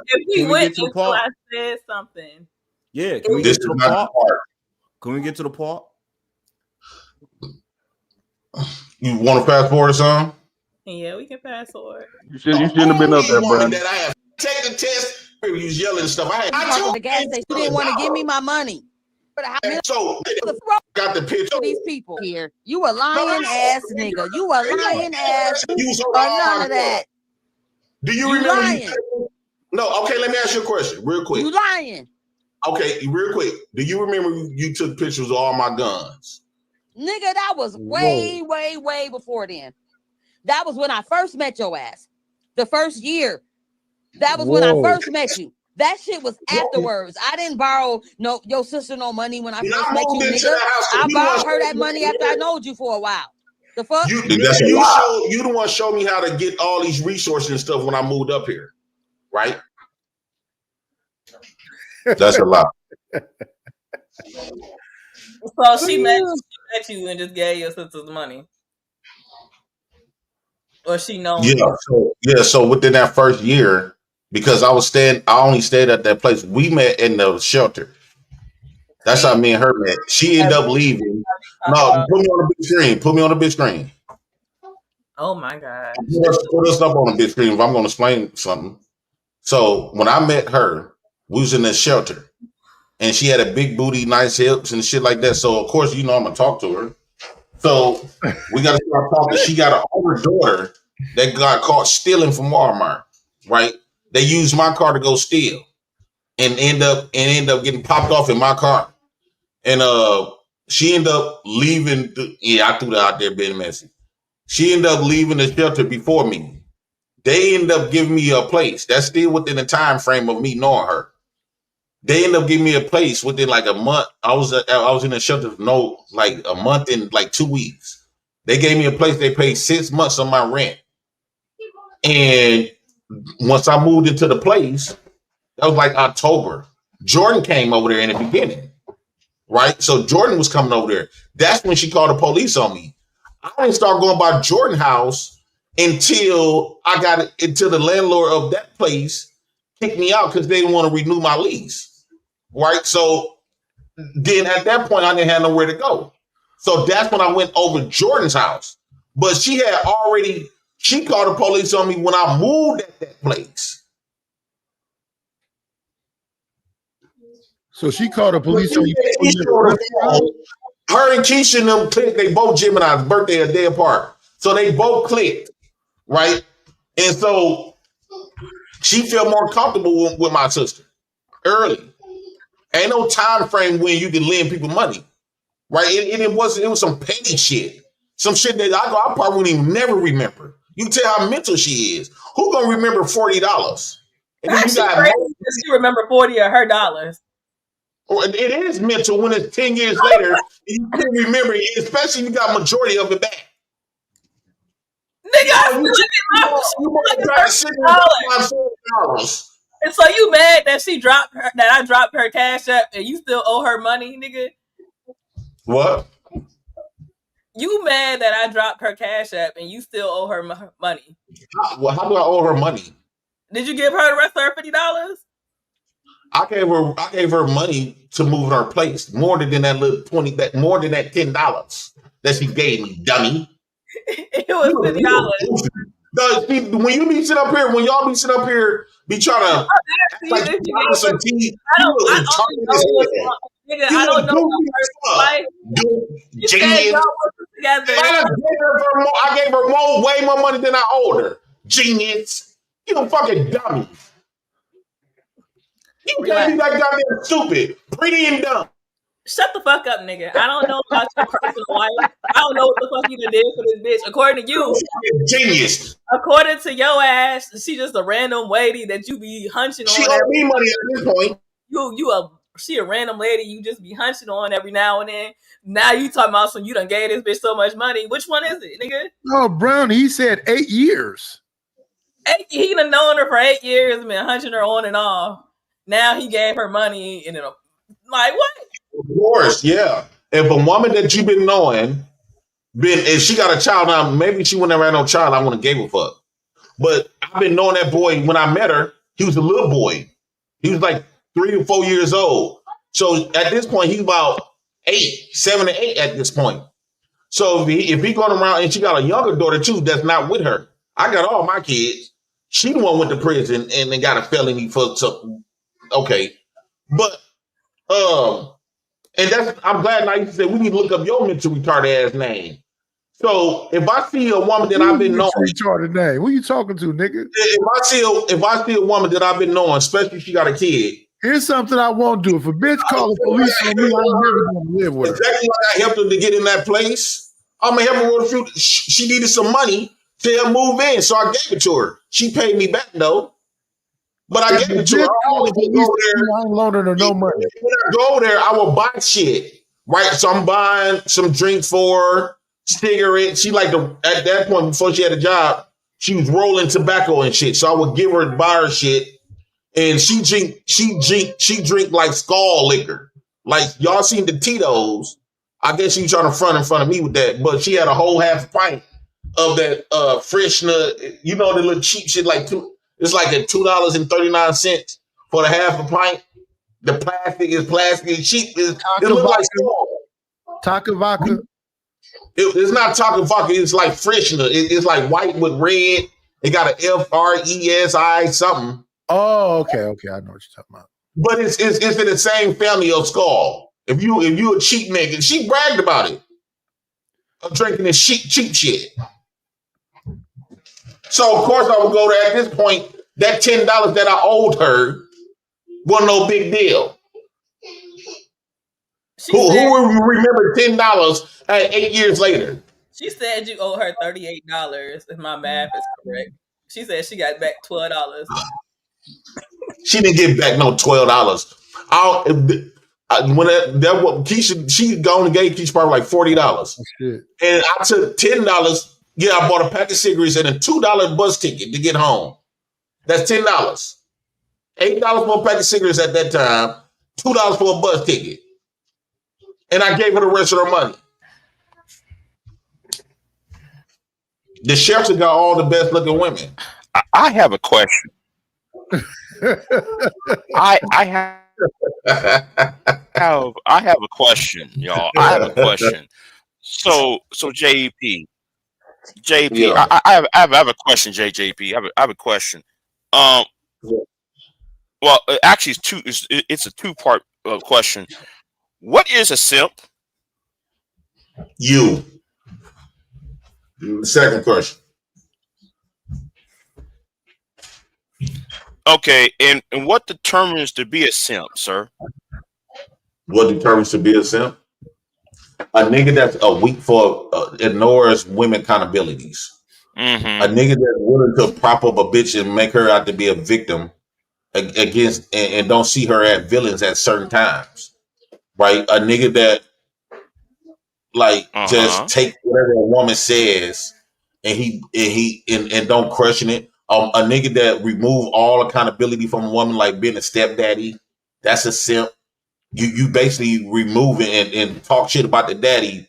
Speaker 1: If we went until I said something.
Speaker 5: Yeah, can we get to the part? Can we get to the part?
Speaker 2: You want to fast forward some?
Speaker 1: Yeah, we can fast forward.
Speaker 3: You shouldn't have been up there, bro.
Speaker 2: That I have take the test. You was yelling and stuff.
Speaker 4: I told the gas station you didn't want to give me my money.
Speaker 2: So got the picture.
Speaker 4: These people here, you a lying ass nigga. You a lying ass. Or none of that.
Speaker 2: Do you remember? No. Okay. Let me ask you a question, real quick.
Speaker 4: You lying?
Speaker 2: Okay, real quick. Do you remember you took pictures of all my guns?
Speaker 4: Nigga, that was way before then. That was when I first met your ass. The first year. That was when I first met you. That shit was afterwards. I didn't borrow your sister no money when I first met you, nigga. I borrowed her that money after I knowed you for a while. The fuck?
Speaker 2: You the one showed me how to get all these resources and stuff when I moved up here, right? That's a lot.
Speaker 1: So she met you and just gave your sisters money, or she known you.
Speaker 6: So within that first year, because I only stayed at that place. We met in the shelter. That's how
Speaker 1: See,
Speaker 6: me and her met. She ended up leaving.
Speaker 1: talk
Speaker 6: No,
Speaker 1: about.
Speaker 6: put me on the big screen. Put me on the big screen.
Speaker 1: Oh my gosh.
Speaker 6: Put us up on the big screen if I'm going to explain something. So when I met her, we was in the shelter, and she had a big booty, nice hips, and shit like that. So of course, I'm gonna talk to her. So we got to start talking. She got an older daughter that got caught stealing from Walmart. Right? They used my car to go steal, and end up getting popped off in my car. And she ended up leaving. I threw that out there being messy. She ended up leaving the shelter before me. They ended up giving me a place. That's still within the time frame of me knowing her. They ended up giving me a place within like a month. I was in the shelter for like a month and like 2 weeks. They gave me a place. They paid 6 months of my rent. And once I moved into the place, that was like October. Jordan came over there in the beginning, right? So Jordan was coming over there. That's when she called the police on me. I didn't start going by Jordan house until the landlord of that place kicked me out because they didn't want to renew my lease, right? So then at that point, I didn't have nowhere to go. So that's when I went over Jordan's house. But she called the police on me when I moved at that place.
Speaker 7: So she called the police on you.
Speaker 6: Her and Keisha and them clicked. They both Gemini's, birthday a day apart. So they both clicked, right? And so she felt more comfortable with my sister early. Ain't no time frame when you can lend people money, right? It was some petty shit. Some shit that I probably wouldn't even never remember. You can tell how mental she is. Who gonna remember $40? And then
Speaker 1: She remember 40 of her dollars.
Speaker 6: It is mental when it's 10 years later, you can't remember it, especially if you got majority of it back.
Speaker 1: Nigga, and so you mad that I dropped her cash app and you still owe her money, nigga?
Speaker 6: What?
Speaker 1: You mad that I dropped her cash app and you still owe her money?
Speaker 6: How do I owe her money?
Speaker 1: Did you give her the rest of her $50?
Speaker 6: I gave her money to move her place more than that little more than that $10 that she gave me, dummy.
Speaker 1: It was $50.
Speaker 6: When you be sitting up here, when y'all be sitting up here, be trying to like some tea.
Speaker 1: I don't know her life. You said y'all working together.
Speaker 6: I gave her way more money than I owed her. Genius. You a fucking dummy. You can't be that goddamn stupid, pretty and dumb.
Speaker 1: Shut the fuck up, nigga. I don't know about your personal life. I don't know what the fuck you done did for this bitch. According to you,
Speaker 6: genius.
Speaker 1: According to your ass, she just a random lady that you be hunching on.
Speaker 6: She owe me money at this point.
Speaker 1: She a random lady you just be hunching on every now and then. Now you talking about some you done gave this bitch so much money. Which one is it, nigga?
Speaker 7: No, Brown, he said 8 years.
Speaker 1: He done known her for 8 years and been hunching her on and off. Now he gave her money and like what?
Speaker 6: Of course, yeah. If a woman that you've been knowing, if she got a child now, maybe she wouldn't have had no child, I wouldn't have gave a fuck. But I've been knowing that boy when I met her, he was a little boy. He was like 3 or 4 years old. So at this point, he's about 7 to 8 at this point. So if he going around and she got a younger daughter too that's not with her. I got all my kids. She the one went to prison and then got a felony for something. Okay. But and I'm glad now you said we need to look up your mental retarded ass name. So if I see a woman that I've been knowing,
Speaker 7: retarded name. Who you talking to, nigga?
Speaker 6: If I see a woman that I've been knowing, especially if she got a kid.
Speaker 7: Here's something I won't do. If a bitch call the police on me, I'm never gonna live with her.
Speaker 6: Exactly like I helped her to get in that place. I'm gonna help her with a few. She needed some money to help move in, so I gave it to her. She paid me back though. But I gave it to her.
Speaker 7: I ain't loaning her no money.
Speaker 6: When I go there, I will buy shit. Right? So I'm buying some drinks for her, cigarettes. She at that point, before she had a job, she was rolling tobacco and shit. So I would buy her shit. And she drink like Skull liquor. Like y'all seen the Tito's. I guess she trying to front in front of me with that, but she had a whole half pint of that freshener. You know the little cheap shit like it's like at $2.39 for the half a pint. The plastic is cheap. It looks like
Speaker 7: Taka vodka.
Speaker 6: It's not talking vodka. It's like freshener. It's like white with red. It got a FRESI something.
Speaker 7: Oh, okay. I know what you're talking about.
Speaker 6: But it's in the same family of Skull. If you a cheap nigga, she bragged about it. Of drinking this cheap shit. So of course I would go there at this point. That $10 that I owed her wasn't no big deal. Who will remember $10 8 years later?
Speaker 1: She said you owe her $38, if my math is correct. She said she got back $12.
Speaker 6: She didn't get back no $12. When that what Keisha, she gone and gave Keisha probably like $40.
Speaker 7: Shit.
Speaker 6: And I took $10. Yeah, I bought a pack of cigarettes and a $2 bus ticket to get home. That's $10. $8 for a pack of cigarettes at that time, $2 for a bus ticket. And I gave her the rest of her money. The chefs have got all the best looking women.
Speaker 9: I have a question. I have a question, y'all. I have a question. So JP,
Speaker 6: Yeah.
Speaker 9: I have a question, JJP. I have a question. Well, actually, it's a two-part question. What is a simp?
Speaker 6: You. Second question.
Speaker 9: Okay, and what determines to be a simp, sir?
Speaker 6: What determines to be a simp? A nigga that's a weak for ignores women accountabilities.
Speaker 9: Mm-hmm.
Speaker 6: A nigga that's willing to prop up a bitch and make her out to be a victim against and don't see her as villains at certain times. Right? A nigga that like just take whatever a woman says and don't question it. A nigga that remove all accountability from a woman, like being a stepdaddy, that's a simp. You basically remove it and talk shit about the daddy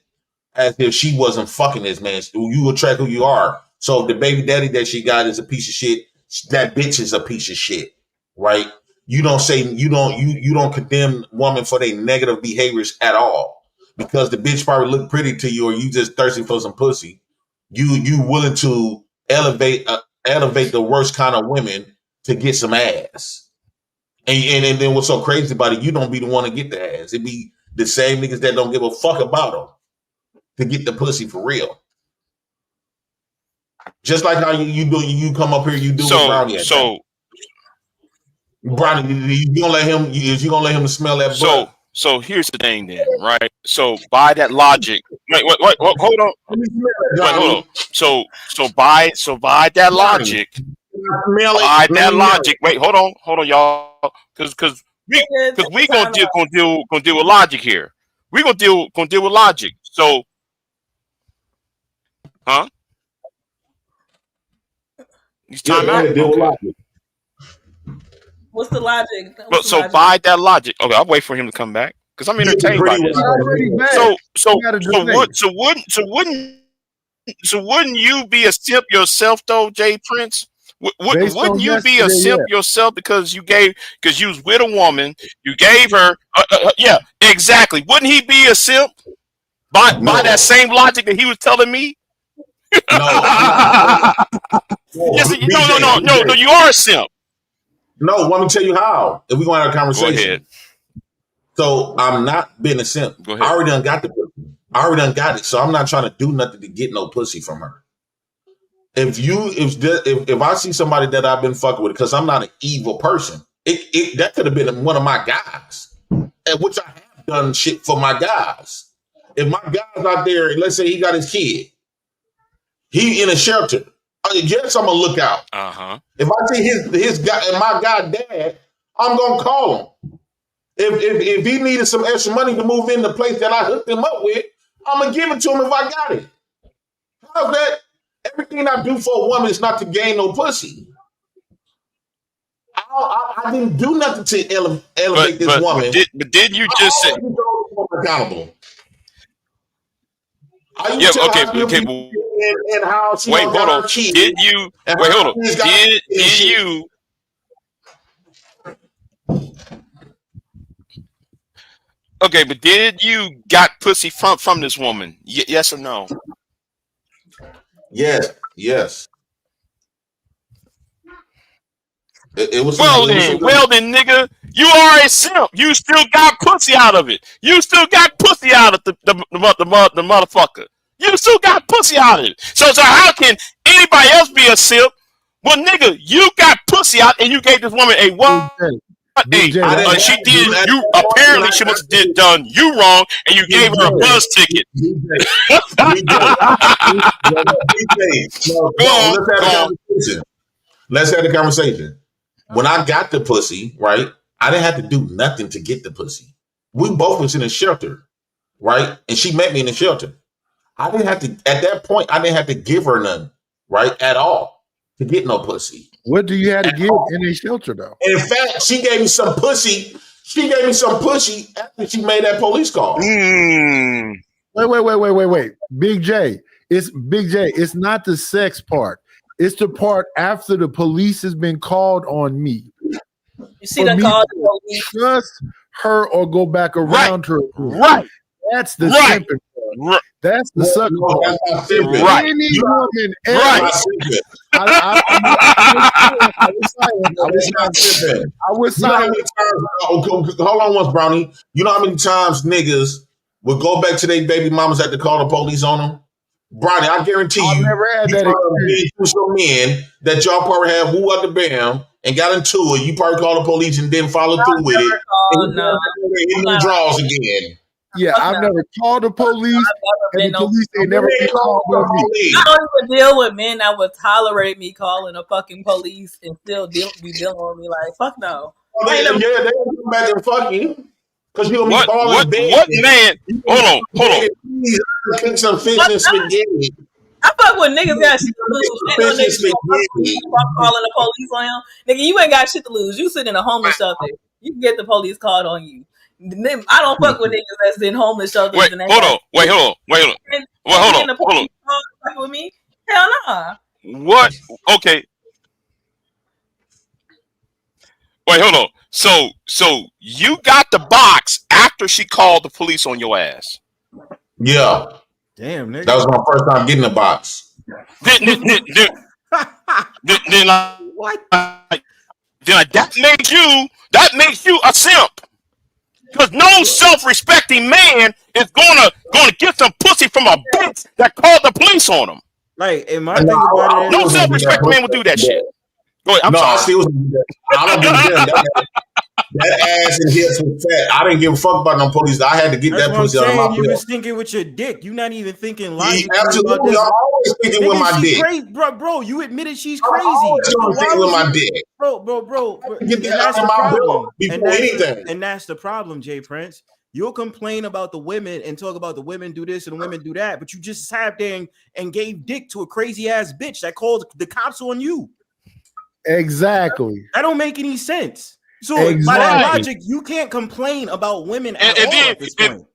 Speaker 6: as if she wasn't fucking this man. You attract who you are. So if the baby daddy that she got is a piece of shit, that bitch is a piece of shit, right? You don't say you don't condemn women for their negative behaviors at all because the bitch probably look pretty to you or you just thirsty for some pussy. You willing to elevate the worst kind of women to get some ass. And then what's so crazy about it, you don't be the one to get the ass. It be the same niggas that don't give a fuck about them to get the pussy for real. Just like how you come up here, you do with Brownie. Brownie, you gonna let him smell that butt?
Speaker 9: So here's the thing then, right? So by that logic, wait, hold on. Wait, hold on. So by that logic, wait, hold on, y'all, because we gonna deal with logic here. We gonna deal with logic. So, huh? He's time out. Okay.
Speaker 1: What's the logic?
Speaker 9: So by that logic, okay, I'll wait for him to come back because I'm entertained by this. So wouldn't you be a simp yourself though, Jay Prince? Wouldn't you be a simp yourself because you was with a woman, you gave her, yeah, exactly. Wouldn't he be a simp by that same logic that he was telling me?
Speaker 6: No.
Speaker 9: No, you are a simp.
Speaker 6: No, let me tell you how. If we're going to have a conversation.
Speaker 9: Go ahead.
Speaker 6: So I'm not being a simp.
Speaker 9: Go ahead.
Speaker 6: I already done got the pussy. I already done got it. So I'm not trying to do nothing to get no pussy from her. If I see somebody that I've been fucking with, because I'm not an evil person, that could have been one of my guys, which I have done shit for my guys. If my guy's out there, let's say he got his kid, he in a shelter. Yes, I'm gonna look out. If I see his guy and my guy dad, I'm gonna call him. If he needed some extra money to move in the place that I hooked him up with, I'm gonna give it to him if I got it. How's that? Everything I do for a woman is not to gain no pussy. I didn't do nothing to elevate this woman.
Speaker 9: But did you just say
Speaker 6: accountable? How you
Speaker 9: Yeah,
Speaker 6: tell
Speaker 9: okay,
Speaker 6: how you
Speaker 9: okay.
Speaker 6: and how she
Speaker 9: Wait,
Speaker 6: don't
Speaker 9: hold
Speaker 6: got
Speaker 9: on.
Speaker 6: her kids
Speaker 9: Did you
Speaker 6: and
Speaker 9: wait?
Speaker 6: how
Speaker 9: Hold on.
Speaker 6: she's got
Speaker 9: Did
Speaker 6: and shit.
Speaker 9: you? Okay, but did you got pussy from this woman? Yes or no?
Speaker 6: Yes. It was some good.
Speaker 9: Well then, nigga, you are a simp. You still got pussy out of it. You still got pussy out of the motherfucker. You still got pussy out of it. So how can anybody else be a simp? Well, nigga, you got pussy out and you gave this woman a what?
Speaker 7: Big J,
Speaker 9: She did you apparently she must have done you wrong and you gave her a buzz ticket.
Speaker 6: Let's have the conversation. When I got the pussy, right, I didn't have to do nothing to get the pussy. We both was in a shelter, right? And she met me in the shelter. I didn't have to, at that point, I didn't have to give her none, right, at all to get no pussy.
Speaker 7: What do you have to give in a shelter, though?
Speaker 6: In fact, she gave me some pussy. She gave me some pussy after she made that police call.
Speaker 7: Wait. Big J. It's Big J. It's not the sex part. It's the part after the police has been called on me.
Speaker 1: You see that call the police.
Speaker 7: Trust her or go back around her.
Speaker 9: Right.
Speaker 7: That's the simping part.
Speaker 9: Right.
Speaker 7: That's the sucker part.
Speaker 9: Right.
Speaker 7: Any woman
Speaker 9: Right.
Speaker 6: I was silent. Hold on once, Brownie. You know how many times niggas would go back to their baby mamas had to call the police on them? Brownie, I guarantee you,
Speaker 7: never had that experience.
Speaker 6: some men that y'all probably had woo up the bam and got into it. You probably called the police and didn't follow through with it. And in the draws again.
Speaker 7: Yeah, I've never called the police. And the police ain't never been called on me.
Speaker 1: I don't even deal with men that would tolerate me calling the fucking police and still be dealing with me like, fuck no.
Speaker 6: They come back and fuck you. Because you're going to be
Speaker 9: what man? Hold on.
Speaker 6: Cook some fish and spaghetti.
Speaker 1: I fuck with niggas got shit to lose. Ain't no niggas calling the police on him. Nigga, you ain't got shit to lose. You sit in a homeless shelter. You can get the police called on you. I don't fuck with niggas that's in homeless shelters.
Speaker 9: Wait, hold on.
Speaker 1: Fuck with me? Hell nah.
Speaker 9: What? Okay. Wait, hold on. So you got the box after she called the police on your ass?
Speaker 6: Yeah.
Speaker 5: Damn, nigga.
Speaker 6: That was my first time getting the box.
Speaker 9: Then
Speaker 5: what?
Speaker 9: That makes you a simp. Because no self-respecting man is gonna get some pussy from a bitch that called the police on him.
Speaker 5: Like, and my thing about it is,
Speaker 9: no self-respecting man would do that shit. Go ahead. I'm sorry.
Speaker 6: I don't give them. That ass and hips was fat. I didn't give a fuck about no police. I had to get that pussy out of my
Speaker 5: You
Speaker 6: belt.
Speaker 5: was thinking with your dick. You're not even thinking logically.
Speaker 6: Absolutely. I'm always thinking with my dick.
Speaker 5: Crazy. Bro, you admitted she's crazy.
Speaker 6: I'm always thinking with my dick.
Speaker 5: Bro.
Speaker 6: Get that out of my belt before anything.
Speaker 5: And that's the problem, Jay Prince. You'll complain about the women and talk about the women do this and the women do that, but you just sat there and gave dick to a crazy ass bitch that called the cops on you.
Speaker 7: Exactly.
Speaker 5: That don't make any sense. So by that logic, you can't complain about women at all at this point.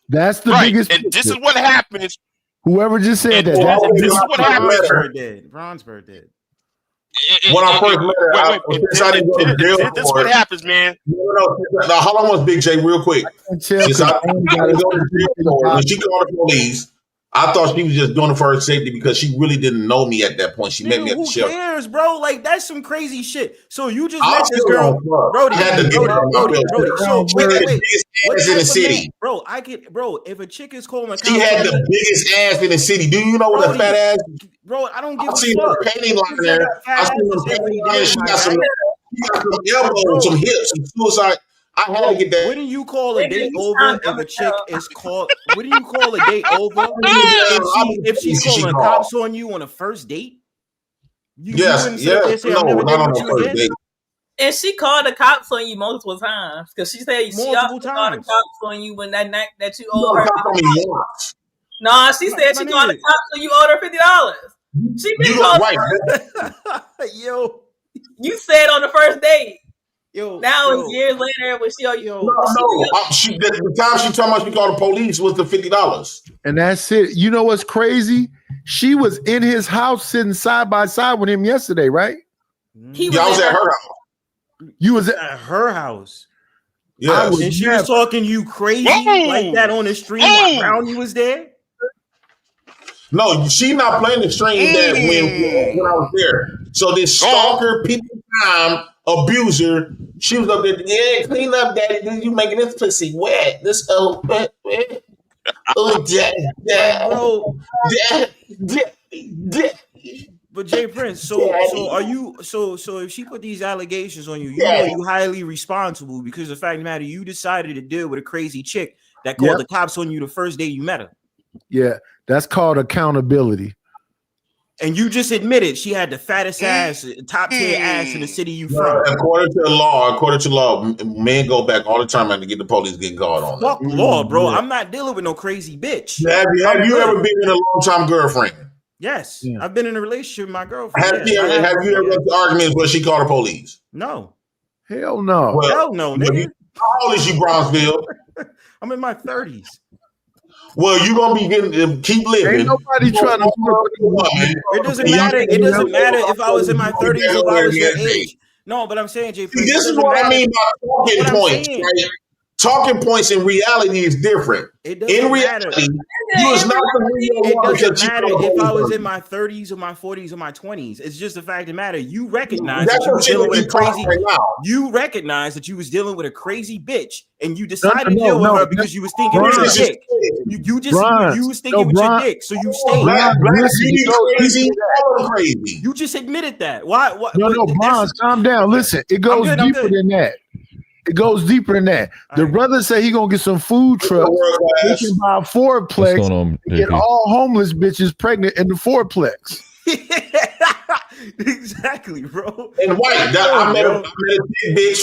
Speaker 7: That's the biggest.
Speaker 9: And this is what happens.
Speaker 7: Whoever just said that.
Speaker 9: This is what happens.
Speaker 5: Bronsberg did.
Speaker 6: When I first met her,
Speaker 9: this is what happens, man.
Speaker 6: No, hold on once, Big J, real quick. When she called the police, I thought she was just doing it for her safety because she really didn't know me at that point. She met me at the shelter.
Speaker 5: Who cares, bro? Like, that's some crazy shit. So you just met this girl, Brody. So wait,
Speaker 6: in the city,
Speaker 5: bro. If a chick is calling,
Speaker 6: she had the biggest ass in the city. Do you know what a fat ass?
Speaker 5: Bro, I don't give a fuck.
Speaker 6: I seen her painting like there. I seen her painting there. She got some elbows, some hips, some suicide. I had to get that.
Speaker 5: Wouldn't you call a date over if a chick is called? Wouldn't you call a date over if she's calling cops on you on a first date?
Speaker 6: Yes. No, not on the first date.
Speaker 1: And she called the cops on you multiple times because she said she also called the cops on you when that night that you owed her. No, she said she called the cops when you owed her $50. She been called.
Speaker 5: Yo,
Speaker 1: you said on the first date. Now it's years later when she
Speaker 6: the time she told me she called the police was the $50.
Speaker 7: And that's it. You know what's crazy? She was in his house sitting side by side with him yesterday, right?
Speaker 1: He
Speaker 6: I was at her house.
Speaker 7: You was
Speaker 5: at her house.
Speaker 6: Yeah,
Speaker 5: and she was talking you crazy like that on the stream while Brownie was there.
Speaker 6: No, she not playing the stream that when I was there. So this stalker, people time abuser, she was up there. Yeah, clean up, daddy. You making this pussy wet? This wet. Oh,
Speaker 5: But Jay Prince, so are you? So if she put these allegations on you, you know you highly responsible because the fact of the matter, you decided to deal with a crazy chick that called the cops on you the first day you met her.
Speaker 7: Yeah, that's called accountability.
Speaker 5: And you just admitted she had the fattest ass, top tier ass in the city you from.
Speaker 6: According to law, men go back all the time and to get the police getting called on.
Speaker 5: Fuck law, bro. I'm not dealing with no crazy bitch.
Speaker 6: Have you ever been in a long-time girlfriend?
Speaker 5: Yes, I've been in a relationship with my girlfriend.
Speaker 6: Have you ever had arguments where she called the police?
Speaker 5: No.
Speaker 7: Hell no.
Speaker 5: Well, hell no, nigga.
Speaker 6: How old is you, Bronzeville?
Speaker 5: I'm in my 30s.
Speaker 6: Well, you gonna be getting keep living.
Speaker 7: Ain't nobody trying to.
Speaker 5: It doesn't matter. It doesn't matter if I was in my 30s or if I was your age. No, but I'm saying, JP.
Speaker 6: This is what I mean by talking points. Right? Talking points in reality is different. In reality,
Speaker 5: it doesn't matter if I was in my 30s or my 40s or my 20s. It's just the fact of the matter. You recognize that you was dealing with a crazy. You recognize that you was dealing with a crazy bitch, and you decided to deal with her because you was thinking it was your dick. You was thinking it was your dick, so you stayed. You just admitted that. Why?
Speaker 7: No, Bronze, calm down. Listen, it goes deeper than that. It goes deeper than that. The brother said he gonna get some food trucks. He can buy a fourplex and get all homeless bitches pregnant in the fourplex.
Speaker 5: Exactly, bro.
Speaker 6: And white, I met a thick bitch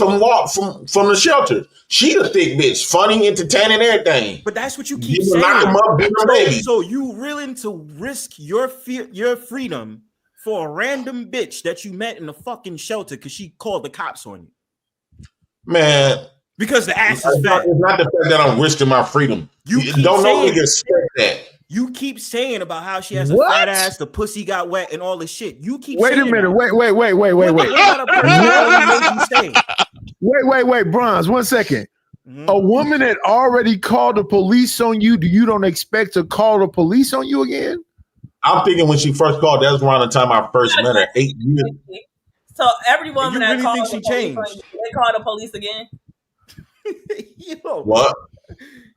Speaker 6: from the shelter. She a thick bitch, funny, entertaining, everything.
Speaker 5: But that's what you keep saying. So you willing to risk your freedom for a random bitch that you met in the fucking shelter because she called the cops on you?
Speaker 6: Man,
Speaker 5: because the ass is fat.
Speaker 6: It's not the fact that I'm risking my freedom. You don't know niggas expect that.
Speaker 5: You keep saying about how she has a fat ass, the pussy got wet, and all this shit. You keep
Speaker 7: wait
Speaker 5: saying
Speaker 7: a minute.
Speaker 5: That.
Speaker 7: Wait, Bronze, 1 second. A woman that already called the police on you, you don't expect to call the police on you again?
Speaker 6: I'm thinking when she first called, that was around the time I first met her, 8 years.
Speaker 1: So every woman that called
Speaker 5: she changed.
Speaker 1: They call the police again?
Speaker 5: Yo.
Speaker 6: What?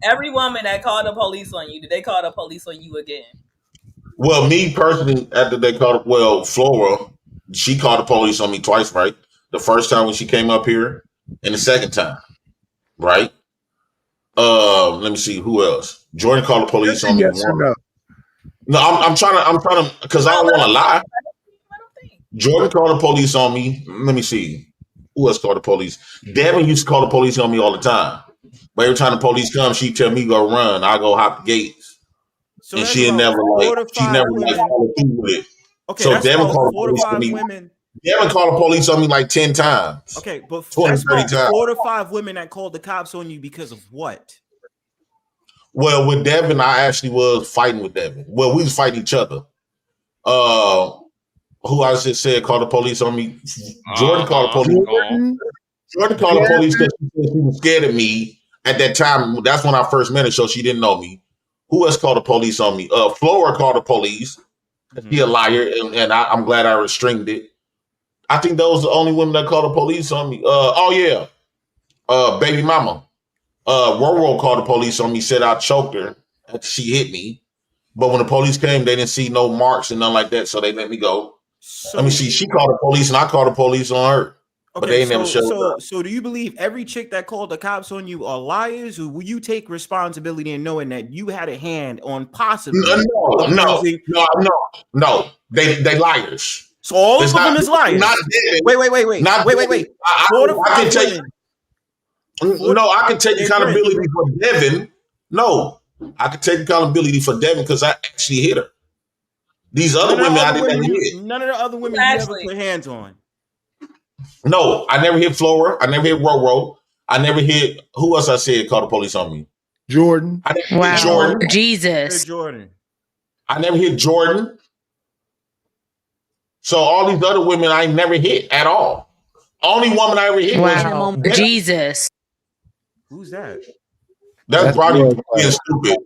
Speaker 1: Every woman that called the police on you, did they call the police on you again?
Speaker 6: Well, me personally, after they called, Flora, she called the police on me twice, right? The first time when she came up here, and the second time, right? Let me see who else. Jordan called the police on me. No, I'm trying to, because I don't want to lie. Jordan called the police on me. Let me see. Who else called the police? Devin used to call the police on me all the time. But every time the police come, she tell me go run. I go hop the gates. So and she never followed through with it.
Speaker 5: Okay,
Speaker 6: so Devin called the police on me. Devin called the police on me like 10 times.
Speaker 5: Okay, but
Speaker 6: 20, 30 times.
Speaker 5: 4 to 5 women that called the cops on you because of what?
Speaker 6: Well, with Devin, I actually was fighting with Devin. Well, we was fighting each other. Who I just said called the police on me? Jordan called the police. Jordan called the police because she was scared of me at that time. That's when I first met her, so she didn't know me. Who else called the police on me? Flora called the police. She a liar, and I'm glad I restrained it. I think those are the only women that called the police on me. Baby mama. Roro called the police on me, said I choked her after she hit me. But when the police came, they didn't see no marks and nothing like that, so they let me go. Let me see. She called the police, and I called the police on her. But they never showed up.
Speaker 5: So do you believe every chick that called the cops on you are liars, or will you take responsibility in knowing that you had a hand on possibly?
Speaker 6: No. They liars.
Speaker 5: So all of them is liars. Wait. I
Speaker 6: can take. No, I can take accountability for Devin. No, I can take accountability for Devin because I actually hit her. These other women, I didn't hit.
Speaker 5: None of the other women you ever put hands on.
Speaker 6: No, I never hit Flora. I never hit Roro. I never hit who else I said called the police on me?
Speaker 7: Jordan.
Speaker 6: I never hit Jordan.
Speaker 4: Jesus.
Speaker 5: Jordan.
Speaker 6: I never hit Jordan. So all these other women I never hit at all. Only woman I ever hit was
Speaker 4: Jesus.
Speaker 5: Who's that?
Speaker 6: That's Brownie being stupid.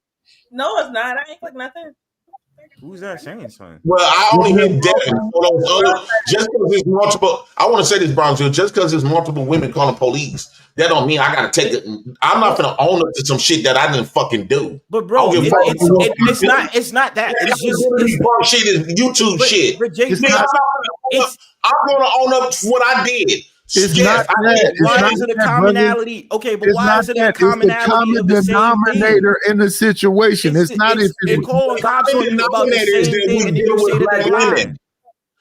Speaker 1: No, it's not. I ain't click nothing.
Speaker 5: Who's that saying something?
Speaker 6: Well, I only hit Devin. Just because there's multiple, I want to say this, Brownsville. Just because there's multiple women calling police, that don't mean I gotta take it. I'm not gonna own up to some shit that I didn't fucking do.
Speaker 5: But bro, it's not that. It's just
Speaker 6: this shit is YouTube shit. I'm gonna own up to what I did.
Speaker 7: It's not that.
Speaker 5: Why is it a commonality? Okay, but why is it a commonality of the
Speaker 7: denominator in the situation? It's not if
Speaker 5: it's calling cops on you about the same thing, and then you say that they're lying.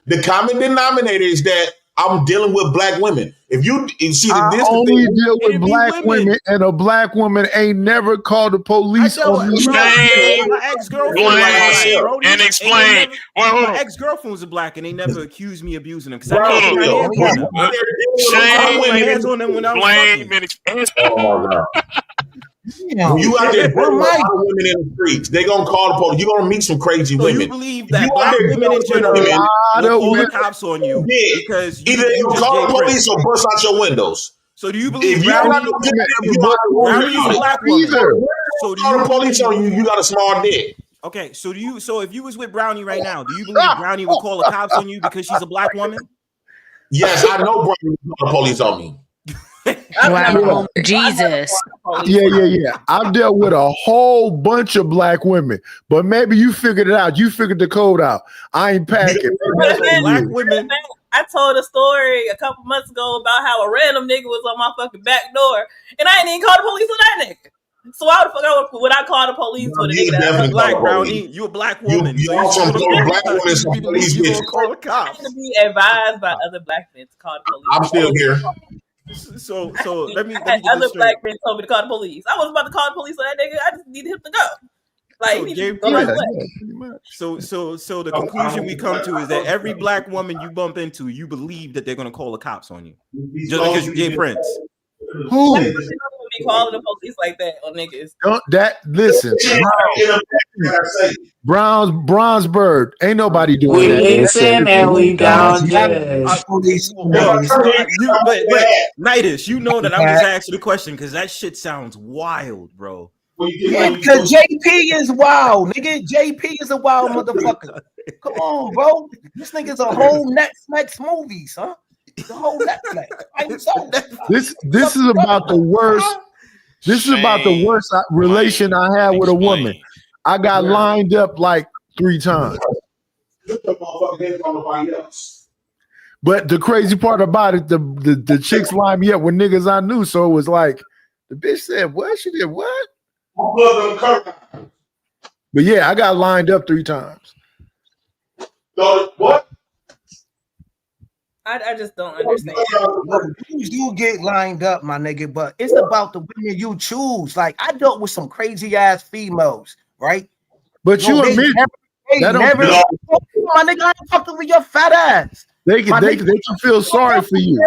Speaker 6: The common denominator is that I'm dealing with black women. If you see
Speaker 7: I only deal with black women, and a black woman ain't never called the police on me.
Speaker 5: My ex-girlfriend
Speaker 9: and explain.
Speaker 5: My ex-girlfriend was a black, and they never accused me abusing them because I
Speaker 6: my
Speaker 5: hands on them when I was fucking.
Speaker 6: Oh my God. When you out there women in the streets, they gonna call the police. You're gonna meet some crazy women.
Speaker 5: You believe that black women in general will call the cops on you because
Speaker 6: either you call the police or burst out your windows.
Speaker 5: So do you believe
Speaker 6: Brownie
Speaker 5: is a black woman?
Speaker 6: So do you call the police on you? You got a small dick.
Speaker 5: Okay, so do you? So if you was with Brownie right now, do you believe Brownie would call the cops on you because she's a black woman?
Speaker 6: Yes, I know Brownie would call the police on me.
Speaker 4: Wow, Jesus.
Speaker 7: Yeah. I've dealt with a whole bunch of black women, but maybe you figured it out. You figured the code out. I ain't packing.
Speaker 5: Black women.
Speaker 1: I told a story a couple months ago about how a random nigga was on my fucking back door, and I ain't even called the police on that nigga. So why the fuck would I call the police for the nigga that's
Speaker 5: black? Brownie, you a black woman.
Speaker 6: You also black woman is some police
Speaker 5: you gonna call the cops.
Speaker 1: To be advised by other black men to call the police.
Speaker 6: I'm still here.
Speaker 5: So let me
Speaker 1: other black men told me to call the police. I was about to call the police on that nigga. I just needed him to go. Like,
Speaker 5: so the conclusion we come to is that every black woman you bump into, you believe that they're gonna call the cops on you just because you Jay Prince.
Speaker 7: Who?
Speaker 1: Be calling the police like that on niggas.
Speaker 7: Listen, Brownsburg, ain't nobody doing
Speaker 10: we
Speaker 7: that.
Speaker 10: We listen and we don't judge.
Speaker 5: But Nidus, you know that I'm just asking the question because that shit sounds wild, bro.
Speaker 11: Yeah, because JP is wild, nigga. JP is a wild motherfucker. Come on, bro. This nigga's a whole Netflix movie, son. The whole Netflix.
Speaker 7: This is about the worst. This is about the worst relation I had with a woman. I got lined up like 3 times. But the crazy part about it, the chicks lined me up with niggas I knew. So it was like the bitch said, "What? She did what?" But yeah, I got lined up 3 times.
Speaker 6: What?
Speaker 1: I just don't understand.
Speaker 11: You get lined up, my nigga, but it's about the women you choose. Like, I dealt with some crazy ass females, right?
Speaker 7: But you admit
Speaker 11: never my nigga, I ain't fucking with your fat ass.
Speaker 7: They can feel sorry for you.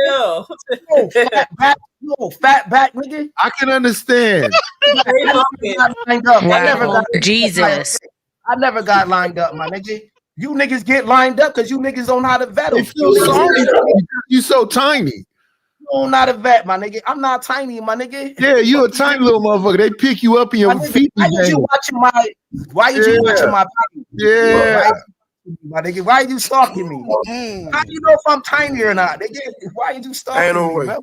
Speaker 1: Chill.
Speaker 11: Fat back, nigga.
Speaker 7: I can understand.
Speaker 4: Jesus.
Speaker 11: I never got lined up, my nigga. You niggas get lined up because you niggas don't know how to vet them.
Speaker 7: They feel sorry you so tiny.
Speaker 11: You don't know how to vet, my nigga. I'm not tiny, my nigga.
Speaker 7: Yeah, you a tiny little motherfucker. They pick you up in your feet.
Speaker 11: Why you watching my
Speaker 7: Yeah.
Speaker 11: My nigga, why you stalking me? How do you know if I'm tiny or not? Nigga, why you stalking
Speaker 12: Ain't no
Speaker 11: me?
Speaker 12: way.
Speaker 11: Bro?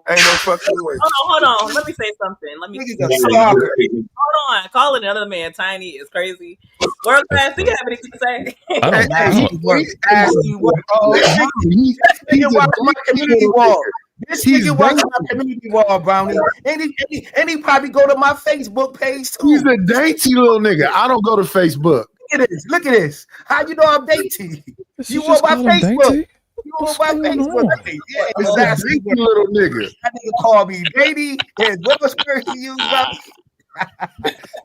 Speaker 12: Ain't no fucking way.
Speaker 1: Hold on. Let me say something. Hold on. Calling another man tiny is crazy. World class, do you have anything to say?
Speaker 11: He's watching my community wall. This nigga watching my community wall, Brownie. And he probably go to my Facebook page too.
Speaker 7: He's a dainty little nigga. I don't go to Facebook.
Speaker 11: Look at this. How you know I'm dainty? You on my Facebook. You on my Facebook. Yeah, exactly.
Speaker 7: Little nigga.
Speaker 11: That nigga called me baby. And what was word he used?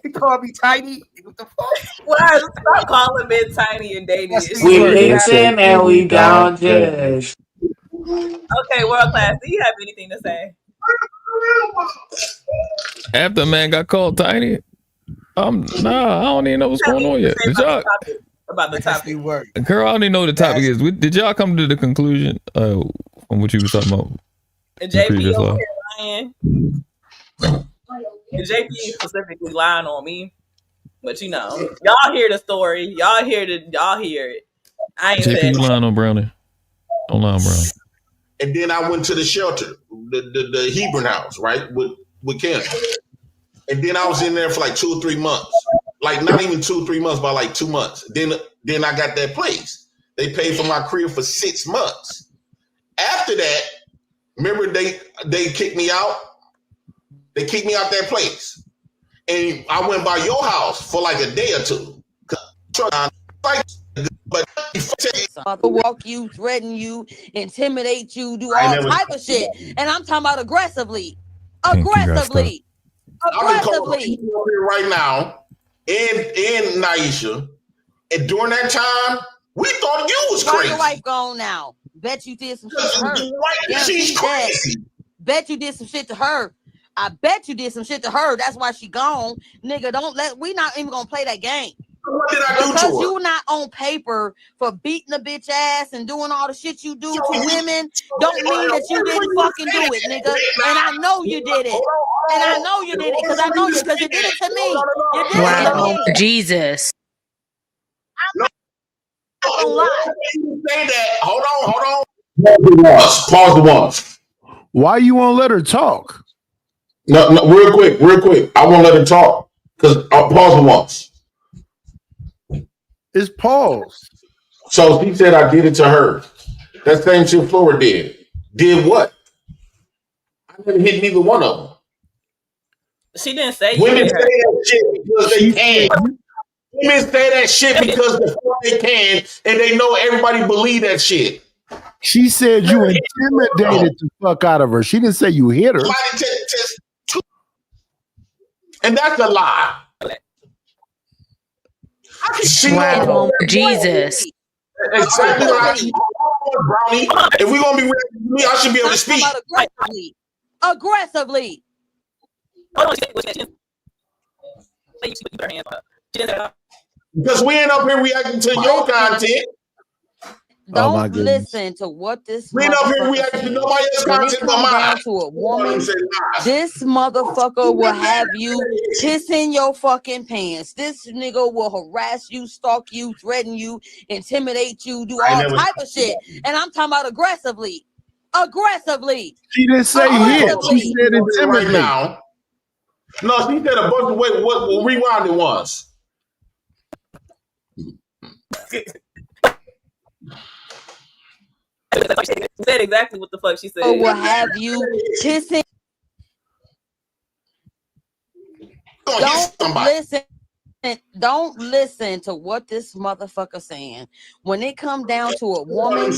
Speaker 11: He called me tiny. What the fuck?
Speaker 1: Why? Stop calling men tiny and dainty.
Speaker 10: We listen and we don't judge.
Speaker 1: Okay, world class. Do you have anything to say?
Speaker 12: After a man got called tiny, I don't even know what's going on yet. Did y'all?
Speaker 1: About the topic.
Speaker 12: Girl, I don't even know what the topic is. Did y'all come to the conclusion from what you was talking about?
Speaker 1: JP over here lying. JP specifically lying on me. But y'all hear the story. Y'all hear it. I ain't
Speaker 12: JP
Speaker 1: saying
Speaker 12: lying on Brownie. Don't lie on Brownie.
Speaker 6: And then I went to the shelter, the Hebron house, right, with Kim. And then I was in there for like 2 or 3 months. Like not even 2 or 3 months, but like 2 months. Then I got that place. They paid for my crib for 6 months. After that, remember they kicked me out? They kicked me out that place. And I went by your house for like a day or two. But
Speaker 4: walk you, threaten you, intimidate you, do all type of shit. And I'm talking about aggressively. Aggressively.
Speaker 6: Right now, and Naisha, and during that time, we thought you was crazy.
Speaker 4: Why your wife gone now? Bet you did some shit to her.
Speaker 6: She's crazy.
Speaker 4: Bet you did some shit to her. I bet you did some shit to her. That's why she gone. Nigga, we not even gonna play that game.
Speaker 6: What did I do
Speaker 4: because
Speaker 6: to her?
Speaker 4: you not on paper for beating a bitch ass and doing all the shit you do to women don't mean that you didn't fucking do it, nigga. And I know you did it. And I know you did it because I know you because you did it to me. You did it to me.
Speaker 10: Jesus.
Speaker 6: No.
Speaker 4: Don't lie.
Speaker 6: Say that. Hold on. Pause the once.
Speaker 7: Why you won't let her talk?
Speaker 6: No, real quick. I won't let her talk because pause the once.
Speaker 7: It's pause.
Speaker 6: So she said I did it to her. That same shit Flora did. Did what? I never hit neither one of them.
Speaker 1: She didn't say
Speaker 6: women say that shit because they can. Women say that shit because they can, and they know everybody believe that shit.
Speaker 7: She said you intimidated the fuck out of her. She didn't say you hit her.
Speaker 6: And that's a lie.
Speaker 10: Wow, Jesus.
Speaker 6: Exactly right. Brownie. If we're gonna be real with me, I should be able to speak.
Speaker 4: Aggressively.
Speaker 6: Because we ain't up here reacting to your content.
Speaker 4: Don't listen to what this
Speaker 6: we ain't up here reacting to nobody else's content but mine.
Speaker 4: To a woman, this motherfucker will have you pissing your fucking pants. This nigga will harass you, stalk you, threaten you, intimidate you, do all type of shit. And I'm talking about aggressively. Aggressively.
Speaker 7: She didn't say hit. She said intimidate.
Speaker 6: Right now. No, she said a bunch of what rewind it was.
Speaker 1: Said exactly what the fuck she said.
Speaker 4: Will have you kissing. Don't listen to what this motherfucker saying. When it come down to a woman,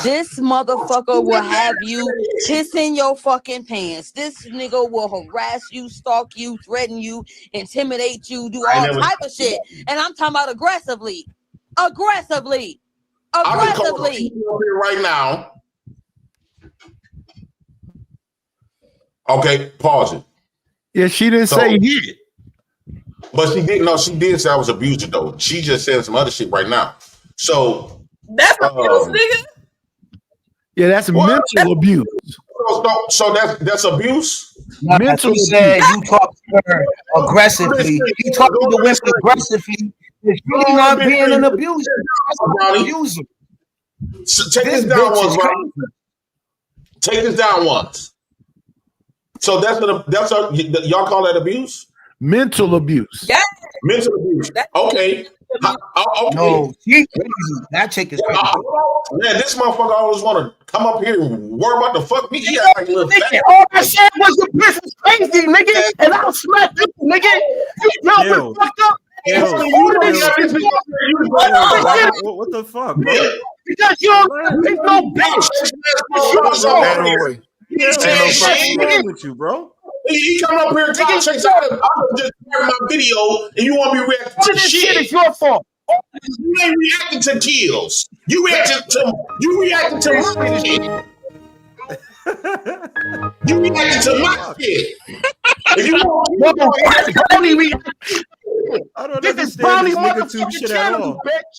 Speaker 4: this motherfucker will have you pissing your fucking pants. This nigga will harass you, stalk you, threaten you, intimidate you, do all type of shit. And I'm talking about aggressively. Aggressively. Aggressively.
Speaker 6: Right now. Okay, pause it.
Speaker 7: Yeah, she didn't say hit.
Speaker 6: But she didn't know. She did say I was abusive though. She just said some other shit right now. So
Speaker 1: that's abuse, nigga.
Speaker 7: Yeah, that's mental abuse.
Speaker 6: So that's abuse.
Speaker 11: Mental said you talk to her aggressively. You talk to the women aggressively. It's really not being an abuser. Abuser.
Speaker 6: So take this down once, bro. Take this down once. So y'all call that abuse?
Speaker 7: Mental abuse.
Speaker 1: Yeah.
Speaker 6: Mental abuse. Okay.
Speaker 11: No, she's crazy. That chick is crazy.
Speaker 6: Man, this motherfucker always want to come up here and worry about the fuck me. He act like a little fat.
Speaker 11: All I said was your bitch is crazy, nigga, and I'll smack you, nigga. You jumping fucked up.
Speaker 5: What the fuck, bro?
Speaker 11: Because you ain't no bitch.
Speaker 5: What's with you, bro?
Speaker 6: He come up here and talk shit. I'm just sharing my video, and you want me reacting to shit?
Speaker 11: It's your fault.
Speaker 6: You ain't reacting to kills. You reacting to my shit. You reacted to my shit. If you want,
Speaker 11: Brownie reaction.
Speaker 5: I don't
Speaker 11: This is
Speaker 5: understand
Speaker 11: Brownie
Speaker 5: this nigga tube
Speaker 11: motherfucking
Speaker 5: shit at
Speaker 11: channel, you
Speaker 5: all.
Speaker 11: bitch.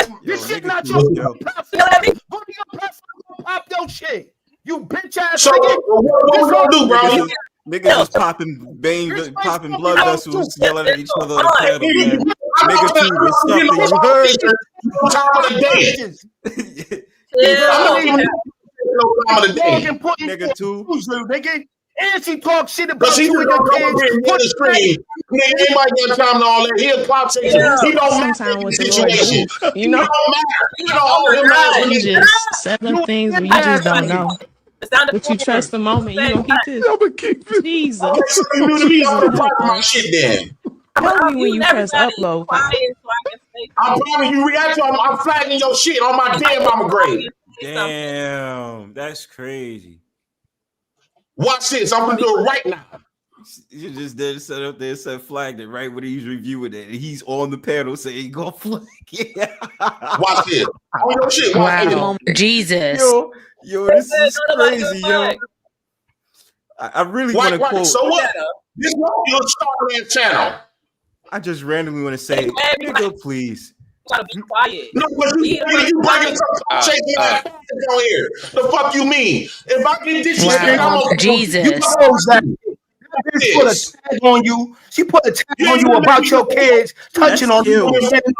Speaker 5: Yo,
Speaker 11: This shit
Speaker 5: nigga
Speaker 11: not
Speaker 5: tube,
Speaker 11: your
Speaker 5: yo.
Speaker 11: platform. Go to your platform, pop your shit. You bitch ass
Speaker 6: so
Speaker 11: nigga.
Speaker 6: what we gonna do, Brownie?
Speaker 5: Niggas is popping blood vessels, yelling at each other on the panel, man. Nigga tube is something you heard.
Speaker 6: Time of the day.
Speaker 5: Nigga tube.
Speaker 11: Nigga. And she talk shit
Speaker 6: Cause
Speaker 11: about
Speaker 6: he
Speaker 11: you and your kids.
Speaker 6: Put the screen. Nigga, anybody got time to all that. He a politician. He don't matter in the situation.
Speaker 13: You know,
Speaker 6: He don't matter. You don't owe him ass when
Speaker 13: you
Speaker 6: he
Speaker 13: just seven things where you just don't know. But you trust the moment. You gonna keep this. Jesus.
Speaker 6: I'm proud of my shit then.
Speaker 13: Tell me when you press upload.
Speaker 6: I'm proud you react to I'm flagging your shit on my dead mama grave.
Speaker 5: Damn, that's crazy.
Speaker 6: Watch this. I'm gonna do it right now.
Speaker 5: You just did set up there, set flagged it right when he's reviewing it, and he's on the panel saying go flag it.
Speaker 6: Watch this. Oh your shit. Watch
Speaker 10: Wow, Jesus.
Speaker 5: Yo, this is crazy, yo. I really want to quote.
Speaker 6: So what? This won't be a star on that channel.
Speaker 5: I just randomly want to say, nigga, please.
Speaker 1: You gotta be quiet.
Speaker 6: No, but you bringing shaking ass on here. The fuck you mean? If I get this shit,
Speaker 10: Wow,
Speaker 6: I'm
Speaker 10: Jesus.
Speaker 11: You know that. She put a tag on you. She put a tag on you about your kids touching on you.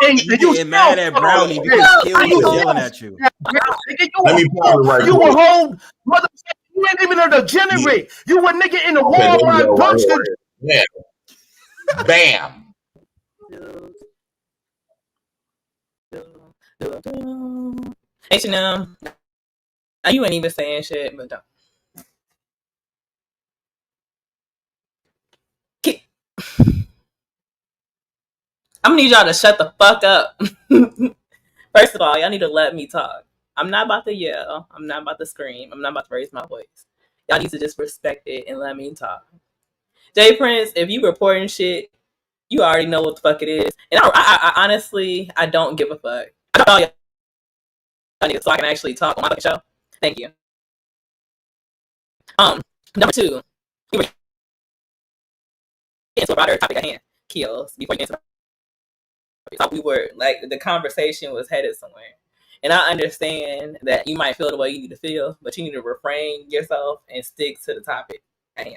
Speaker 11: And
Speaker 5: you getting mad at Brownie because Kills is yelling at you.
Speaker 6: Let me pause it right
Speaker 11: You
Speaker 6: quick.
Speaker 11: a whole mother. You ain't even a degenerate. You a nigga in the Walmart dumpster.
Speaker 6: Yeah. Bam.
Speaker 1: H&M. You ain't even saying shit, but don't. I'm gonna need y'all to shut the fuck up. First of all, y'all need to let me talk. I'm not about to yell. I'm not about to scream. I'm not about to raise my voice. Y'all need to just respect it and let me talk. Jay Prince, if you reporting shit, you already know what the fuck it is. And I honestly, I don't give a fuck. I don't know y'all niggas so I can actually talk on my fucking show. Thank you. Number two, we were into a broader topic at hand. Kills. Before you answer, we were like the conversation was headed somewhere. And I understand that you might feel the way you need to feel, but you need to refrain yourself and stick to the topic at hand.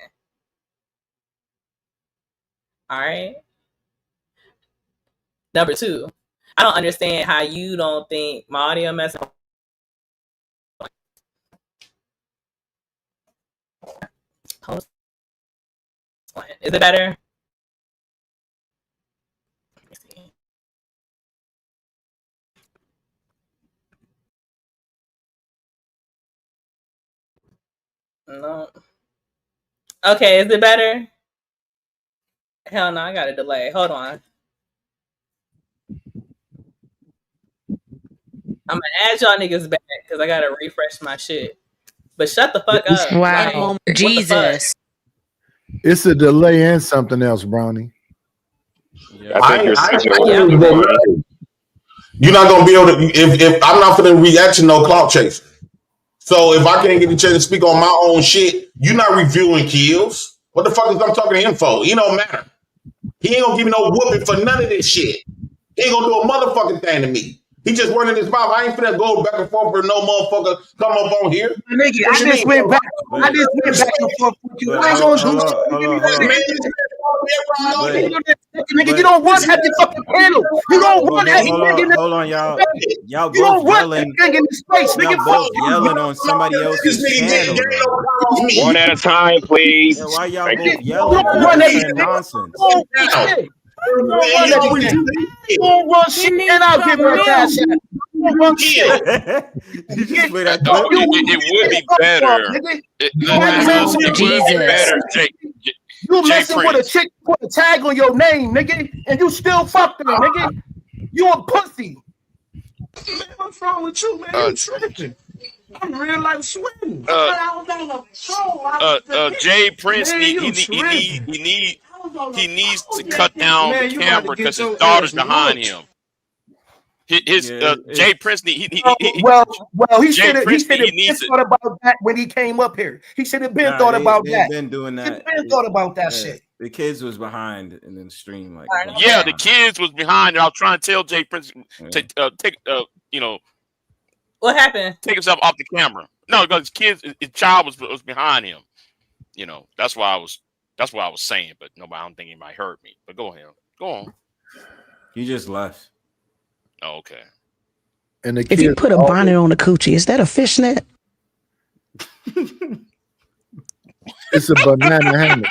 Speaker 1: All right. Number two, I don't understand how you don't think my audio message. Is it better? Let me see. No. Okay, is it better? Hell no, I got a delay. Hold on. I'm gonna add y'all niggas back because I gotta refresh my shit. But shut the fuck up.
Speaker 10: Wow,
Speaker 1: like,
Speaker 10: Jesus.
Speaker 7: It's a delay and something else, Brownie.
Speaker 2: Yeah, I think you're
Speaker 6: You're not gonna be able to if I'm not gonna react to no clout chasing. So if I can't get a chance to speak on my own shit, you're not reviewing Kills. What the fuck is I'm talking to him for? He don't matter. He ain't gonna give me no whooping for none of this shit. He ain't gonna do a motherfucking thing to me. He just running his mouth. I ain't finna go back and forth for no motherfucker come up on here.
Speaker 11: Nigga, I just went back and forth with you. I ain't gonna do shit. Nigga, you don't run at the fucking panel. You don't run at the nigga.
Speaker 5: Hold on, y'all. Y'all
Speaker 11: You don't
Speaker 5: both
Speaker 11: run
Speaker 5: yelling.
Speaker 11: that in the space,
Speaker 5: Y'all
Speaker 11: nigga.
Speaker 5: both yelling on somebody else's channel.
Speaker 2: One at a time, please.
Speaker 5: Yeah, why y'all
Speaker 2: Thank
Speaker 5: both
Speaker 2: you.
Speaker 5: yelling? That's saying nonsense.
Speaker 11: You don't run shit, and I'll give her a cash out. You don't run shit.
Speaker 5: You just play that
Speaker 9: No, it would be better. It would be better, Jake.
Speaker 11: You messing with a chick, put a tag on your name, nigga, and you still fucking her, nigga. You a pussy.
Speaker 14: Man, what's wrong with you, man? You tripping. I'm real life sweating.
Speaker 9: Jay Prince needs to cut down the camera because his daughter's behind him. Jay Prince. He
Speaker 11: should have been thought about that when he came up here. He should have been thought about that.
Speaker 5: They've been doing that.
Speaker 11: Thought about that shit.
Speaker 5: The kids was behind in the stream, like
Speaker 9: the kids was behind. I was trying to tell Jay Prince to take,
Speaker 1: what happened?
Speaker 9: Take himself off the camera. No, because his child was behind him. That's why I was saying. But nobody, I don't think anybody heard me. But go ahead, go on.
Speaker 5: You just left.
Speaker 9: Oh, okay.
Speaker 7: And
Speaker 13: if you put a bonnet on a coochie, is that a fishnet?
Speaker 7: It's a banana hammock.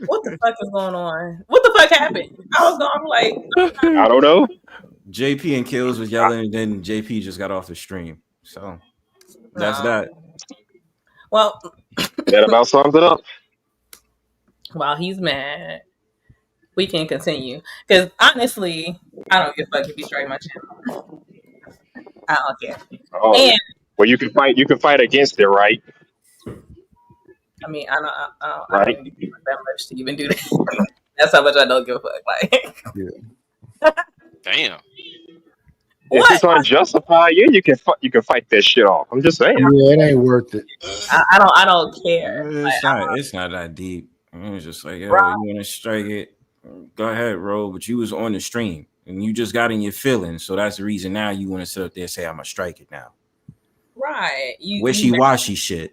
Speaker 1: What the fuck is going on? What the fuck happened? I was going like,
Speaker 8: I don't know.
Speaker 5: JP and Kills was yelling, and then JP just got off the stream. So that's that.
Speaker 1: Well,
Speaker 8: that about sums it up.
Speaker 1: While he's mad, we can continue. Because honestly, I don't give a fuck if you strike my channel. I don't care.
Speaker 8: Oh,
Speaker 1: and
Speaker 8: well, you can fight against it, right?
Speaker 1: I mean, I don't give that much to even do that. That's how much I don't give a fuck. Like,
Speaker 9: damn.
Speaker 8: If it's unjustified, you can fight that shit off. I'm just saying.
Speaker 7: Yeah, it ain't worth it.
Speaker 1: I don't care.
Speaker 5: It's not that deep. It's just like, you want to strike it, go ahead, bro. But you was on the stream and you just got in your feelings, so that's the reason now you want to sit up there and say I'm gonna strike it now.
Speaker 1: Right.
Speaker 5: Wishy-washy shit.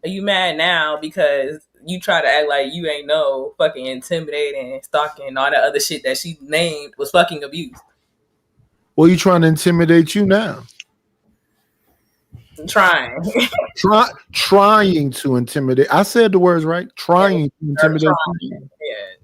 Speaker 1: Are you mad now because you try to act like you ain't know fucking intimidating, stalking, and all that other shit that she named was fucking abuse?
Speaker 7: Well, you trying to intimidate you now?
Speaker 1: Trying
Speaker 7: to intimidate. I said the words right. Trying to intimidate you.
Speaker 1: Yeah,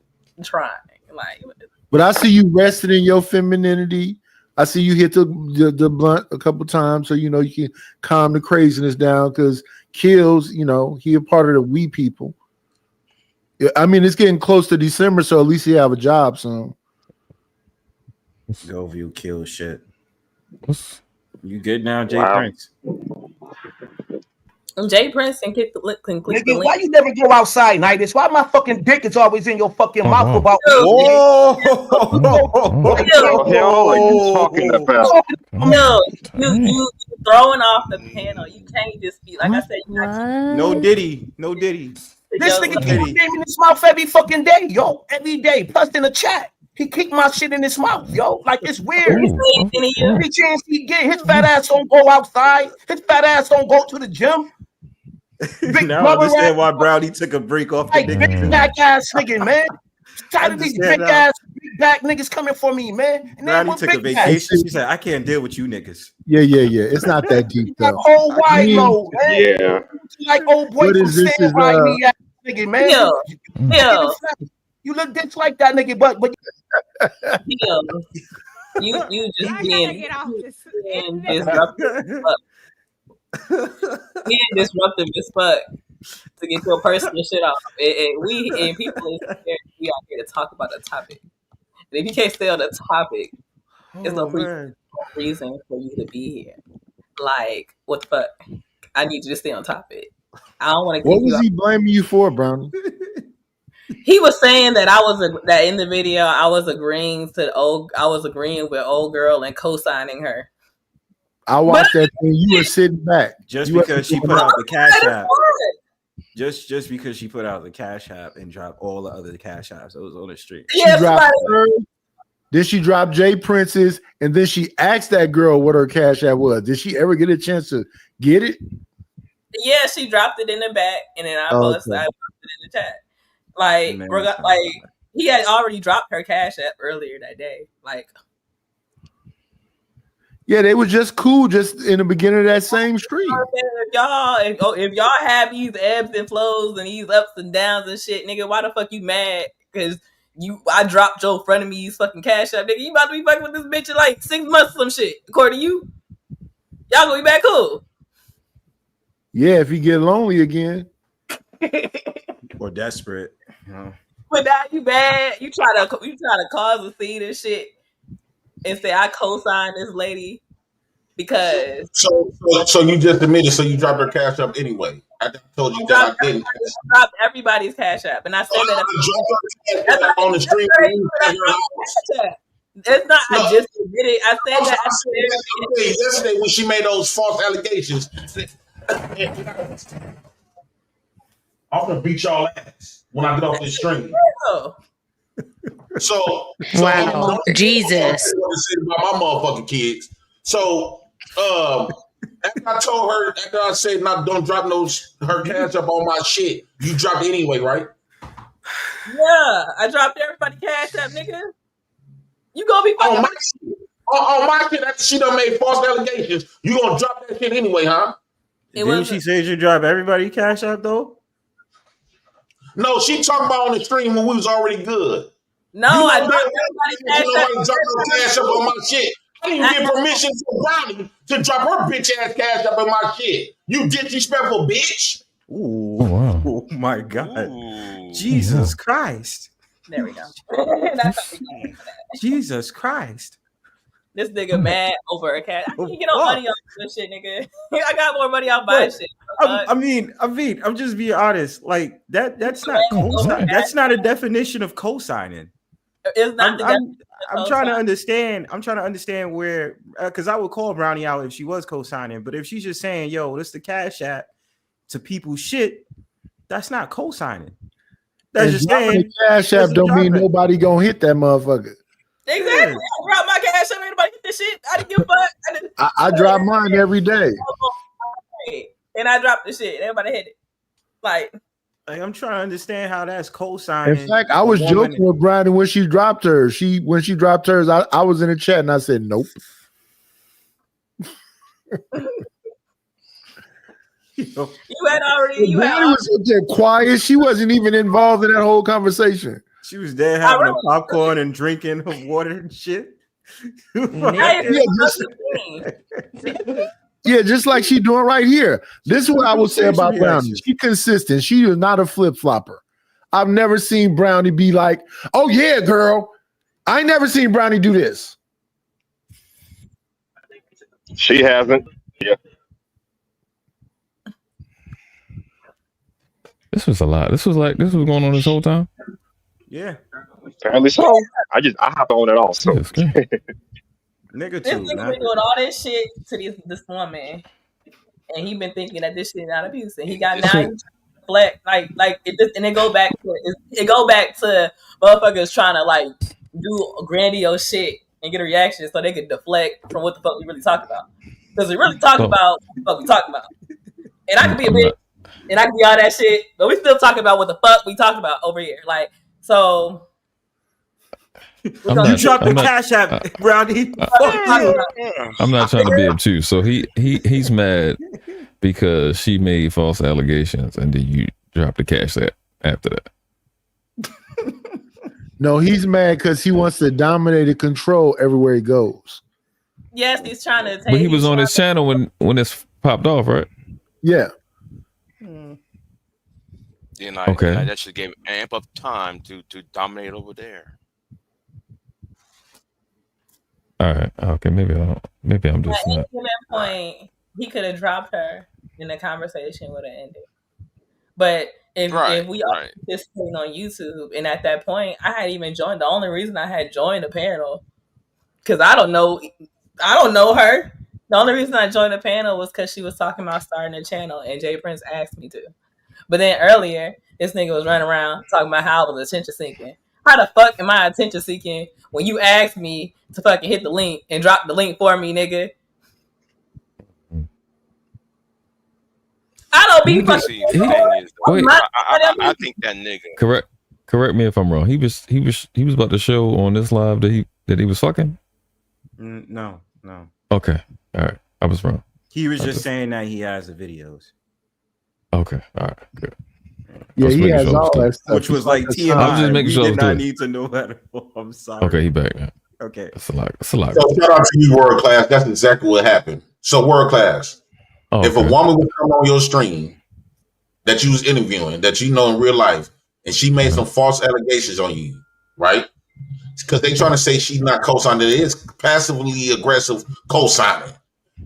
Speaker 1: trying. Like,
Speaker 7: but I see you rested in your femininity. I see you hit the blunt a couple times, so you can calm the craziness down. Because Kills, he a part of the we people. I mean, it's getting close to December, so at least he have a job soon.
Speaker 5: Go view Kill shit. You good now, Jay Prince?
Speaker 1: Jay Prince and click the link.
Speaker 11: Nigga, why you never go outside, Nighters? Why my fucking dick is always in your fucking mouth about?
Speaker 8: What are you talking about?
Speaker 1: No, you throwing off the panel. You can't just be like I said.
Speaker 5: No Diddy.
Speaker 11: This nigga keep my name in his mouth every fucking day, yo. Every day, plus in the chat. He keep my shit in his mouth, yo. Like, it's weird. Every chance he get, his fat ass don't go outside. His fat ass don't go to the gym.
Speaker 5: Now I understand why Brownie took a break off the
Speaker 11: big back ass nigga, man. Tired of these big ass, big back niggas coming for me, man. And
Speaker 5: Brownie took a vacation. She said, I can't deal with you niggas.
Speaker 7: Yeah. It's not that deep, though.
Speaker 11: Whole wide low, man.
Speaker 8: Yeah.
Speaker 11: Like old boy from Stand By Me, nigga, man.
Speaker 1: Yeah.
Speaker 11: You look just like that nigga, but
Speaker 1: you just being disruptive. Being disruptive as fuck to get your personal shit off. And people we are here to talk about the topic. And if you can't stay on the topic, there's no reason for you to be here. Like, what the fuck? I need you to stay on topic. I don't want to.
Speaker 7: What was he blaming you for, Brownie?
Speaker 1: He was saying that that in the video I was agreeing with old girl and co-signing her.
Speaker 7: I watched that thing. You were sitting back.
Speaker 5: Just because she put out the Cash App. Just because she put out the Cash App and dropped all the other Cash Apps. It was on the street.
Speaker 7: She dropped hers, then she dropped Jay Prince's, and then she asked that girl what her Cash App was. Did she ever get a chance to get it?
Speaker 1: Yeah, she dropped it in the back, and then I posted it in the chat. Like he had already dropped her Cash App earlier that day. Like,
Speaker 7: yeah, they were just cool, just in the beginning of that same stream.
Speaker 1: If y'all have these ebbs and flows and these ups and downs and shit, nigga, why the fuck you mad? Because I dropped Joe Frenemies fucking Cash App, nigga. You about to be fucking with this bitch in like 6 months or some shit, according to you. Y'all gonna be back cool.
Speaker 7: Yeah, if you get lonely again.
Speaker 5: Or desperate.
Speaker 1: But now you bad. You try to cause a scene and shit and say I co-signed this lady because
Speaker 2: so you just admitted, so you dropped her Cash App anyway. I told you that I didn't.
Speaker 1: Dropped everybody's Cash App, and I said that
Speaker 2: on the stream.
Speaker 1: It's not.
Speaker 2: No,
Speaker 1: I just admitted it. I said that.
Speaker 2: I'm saying yesterday when she made those false allegations. I'm gonna beat y'all ass when I get off this stream. So
Speaker 10: Wow, Jesus.
Speaker 2: What to say about my motherfucking kids. So after I told her, after I said don't drop her cash up on my shit, you dropped it anyway, right?
Speaker 1: Yeah, I dropped everybody cash up, nigga. You gonna be fucking
Speaker 2: on my shit after she done made false allegations. You gonna drop that shit anyway, huh?
Speaker 5: Didn't she say you drop everybody cash up though?
Speaker 2: No, she talking about on the stream when we was already good.
Speaker 1: No, I dropped everybody
Speaker 2: cash up on my shit. I didn't give permission for Brownie to drop her bitch ass cash up in my shit. You disrespectful bitch.
Speaker 5: Ooh, wow. Oh my God. Ooh. Jesus Christ.
Speaker 1: There we go.
Speaker 5: Jesus Christ.
Speaker 1: This nigga mad over a cat. I can't get no money off this shit, nigga. I got more money off buying shit.
Speaker 5: I mean, I'm just being honest. Like that's not co-sign. That's not a definition of co-signing.
Speaker 1: It's not.
Speaker 5: I'm trying to understand. I'm trying to understand where, because I would call Brownie out if she was co-signing, but if she's just saying, "Yo, this the Cash App to people's shit," that's not co-signing. That's just saying.
Speaker 7: Cash App don't mean nobody gonna hit that motherfucker.
Speaker 1: Exactly. I drop my cash up. Anybody hit this shit? I didn't give a fuck.
Speaker 7: I drop mine every day.
Speaker 1: And I dropped the shit. Everybody hit it. Like
Speaker 5: I'm trying to understand how that's co-signing.
Speaker 7: In fact, I was joking with Brandon when she dropped hers. When she dropped hers, I was in the chat and I said, nope.
Speaker 1: You had already.
Speaker 7: Brandon was up there quiet. She wasn't even involved in that whole conversation.
Speaker 5: She was there having a popcorn and drinking her water and shit.
Speaker 7: Yeah, just like she doing right here. This is what I will say about Brownie. She consistent. She is not a flip-flopper. I've never seen Brownie be like, oh yeah, girl. I never seen Brownie do this.
Speaker 8: She hasn't. Yeah.
Speaker 12: This was a lot. This was going on this whole time.
Speaker 5: Yeah.
Speaker 8: Apparently so. I have to own it all. So.
Speaker 5: Nigga
Speaker 1: this nigga been doing all this shit to this woman, and he been thinking that this shit not abuse, and he got now he's reflect like it, and it go back to motherfuckers trying to like do a grandiose shit and get a reaction so they can deflect from what the fuck we really talk about, because we really talk about what the fuck we talking about, and I can be a bitch and I can be all that shit, but we still talking about what the fuck we talking about over here, like so.
Speaker 5: You dropped the Cash App, Brownie.
Speaker 12: I'm not trying to be obtuse. So he's mad because she made false allegations, and then you dropped the Cash App after that.
Speaker 7: No, he's mad because he wants to dominate and control everywhere he goes.
Speaker 1: Yes, he's trying to.
Speaker 12: But he was on his channel when this popped off, right?
Speaker 7: Yeah.
Speaker 12: Okay.
Speaker 9: That should give ample time to dominate over there.
Speaker 12: All right. Okay. Maybe I'm just not.
Speaker 1: At that point, he could have dropped her, and the conversation would have ended. But if we all participating on YouTube, and at that point, I had even joined. The only reason I had joined the panel, because I don't know her. The only reason I joined the panel was because she was talking about starting a channel, and Jay Prince asked me to. But then earlier, this nigga was running around talking about how I was attention seeking. How the fuck am I attention seeking when you asked me to fucking hit the link and drop the link for me, nigga? I don't be fucking.
Speaker 9: I think that nigga.
Speaker 12: Correct me if I'm wrong. He was about to show on this live that he was fucking.
Speaker 5: No.
Speaker 12: Okay. All right. I was wrong.
Speaker 5: He was just saying that he has the videos.
Speaker 12: Okay. All right. Good.
Speaker 7: Yeah, he has all that stuff.
Speaker 5: Which was like TMI.
Speaker 12: I was just making sure.
Speaker 5: Did not need to know that. I'm sorry.
Speaker 12: Okay, he back now.
Speaker 5: Okay.
Speaker 12: That's a lot.
Speaker 2: So shout out to you, World Class. That's exactly what happened. So World Class, if a woman would come on your stream that you was interviewing, that you know in real life, and she made some false allegations on you, right? Because they trying to say she's not co-signing. It is passively aggressive co-signing.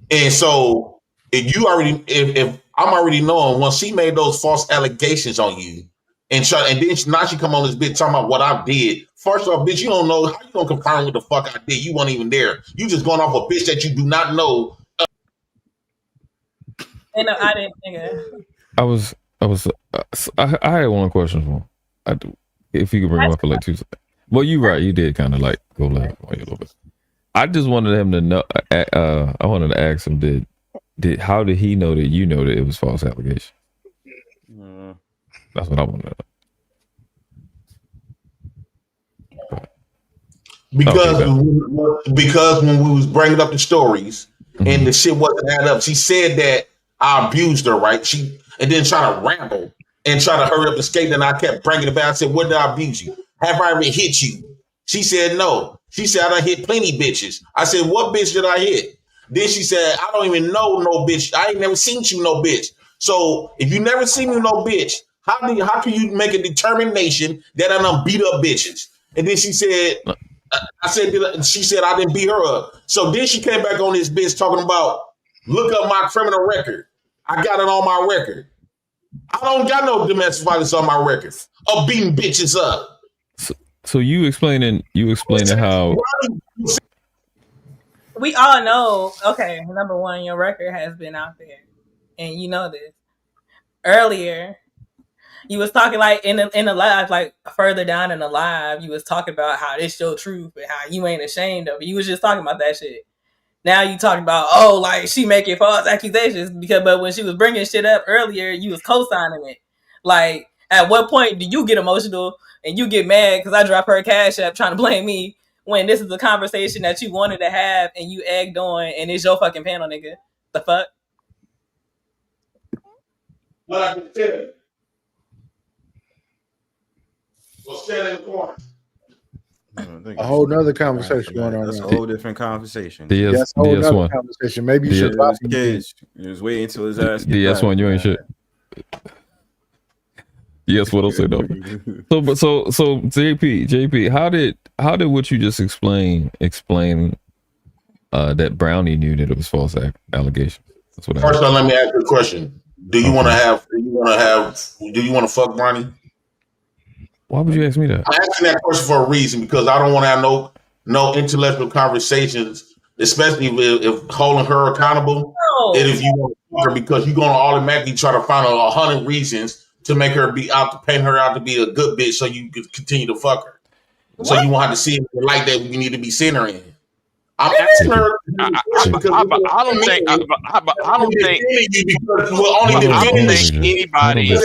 Speaker 2: And so if I'm already knowing once she made those false allegations on you
Speaker 6: and then now she come on this bitch talking about what I did. First off, bitch, you don't know how you gonna confirm what the fuck I did. You weren't even there. You just going off a bitch that you do not know.
Speaker 1: And I didn't think
Speaker 12: I had one question for him. I do. If you could bring him up for like 2 seconds. Well, you right. You did kind of like go left a little bit. I just wanted him to know. I wanted to ask him, how did he know that you know that it was false allegation? That's what I wanted to know.
Speaker 6: Because when we was bringing up the stories and the shit wasn't add up, she said that I abused her, right? And then try to ramble and try to hurry up the skate. And I kept bringing it back. I said, "What did I abuse you? Have I ever hit you?" She said, "No." She said, "I done hit plenty bitches." I said, "What bitch did I hit?" Then she said, "I don't even know no bitch. I ain't never seen you no bitch." So if you never seen me no bitch, how can you make a determination that I done beat up bitches? And then she said, she said I didn't beat her up. So then she came back on this bitch talking about, look up my criminal record. I got it on my record. I don't got no domestic violence on my record of beating bitches up.
Speaker 12: So you explaining how
Speaker 1: we all know. Okay, number one, your record has been out there, and you know this. Earlier, you was talking like in the live, like further down in the live, you was talking about how this your truth and how you ain't ashamed of it. You was just talking about that shit. Now you talking about, oh, like she making false accusations but when she was bringing shit up earlier, you was co-signing it. Like, at what point do you get emotional and you get mad because I drop her cash app trying to blame me when this is a conversation that you wanted to have and you egged on and it's your fucking panel, nigga? The fuck?
Speaker 6: What I can tell you. Go stand in the corner.
Speaker 7: A whole nother conversation going on.
Speaker 5: That's a whole different conversation.
Speaker 7: That's a whole nother conversation. Maybe you should
Speaker 5: drop kids. He was waiting until his ass.
Speaker 12: DS1, you ain't shit. Yes, what else say though? So JP, how did what you just explain that Brownie knew that it was false allegations? That's what.
Speaker 6: First of all, let me ask you a question. Do you want to fuck Brownie?
Speaker 12: Why would you ask me that?
Speaker 6: I'm asking that question for a reason, because I don't want to have no intellectual conversations, especially if holding her accountable. No. And if you want to fuck her, because you're going to automatically try to find 100 reasons to make her paint her out to be a good bitch, so you can continue to fuck her. What? So you won't have to see it like that. You need to be seeing her in. I'm asking her. I don't think
Speaker 12: anybody.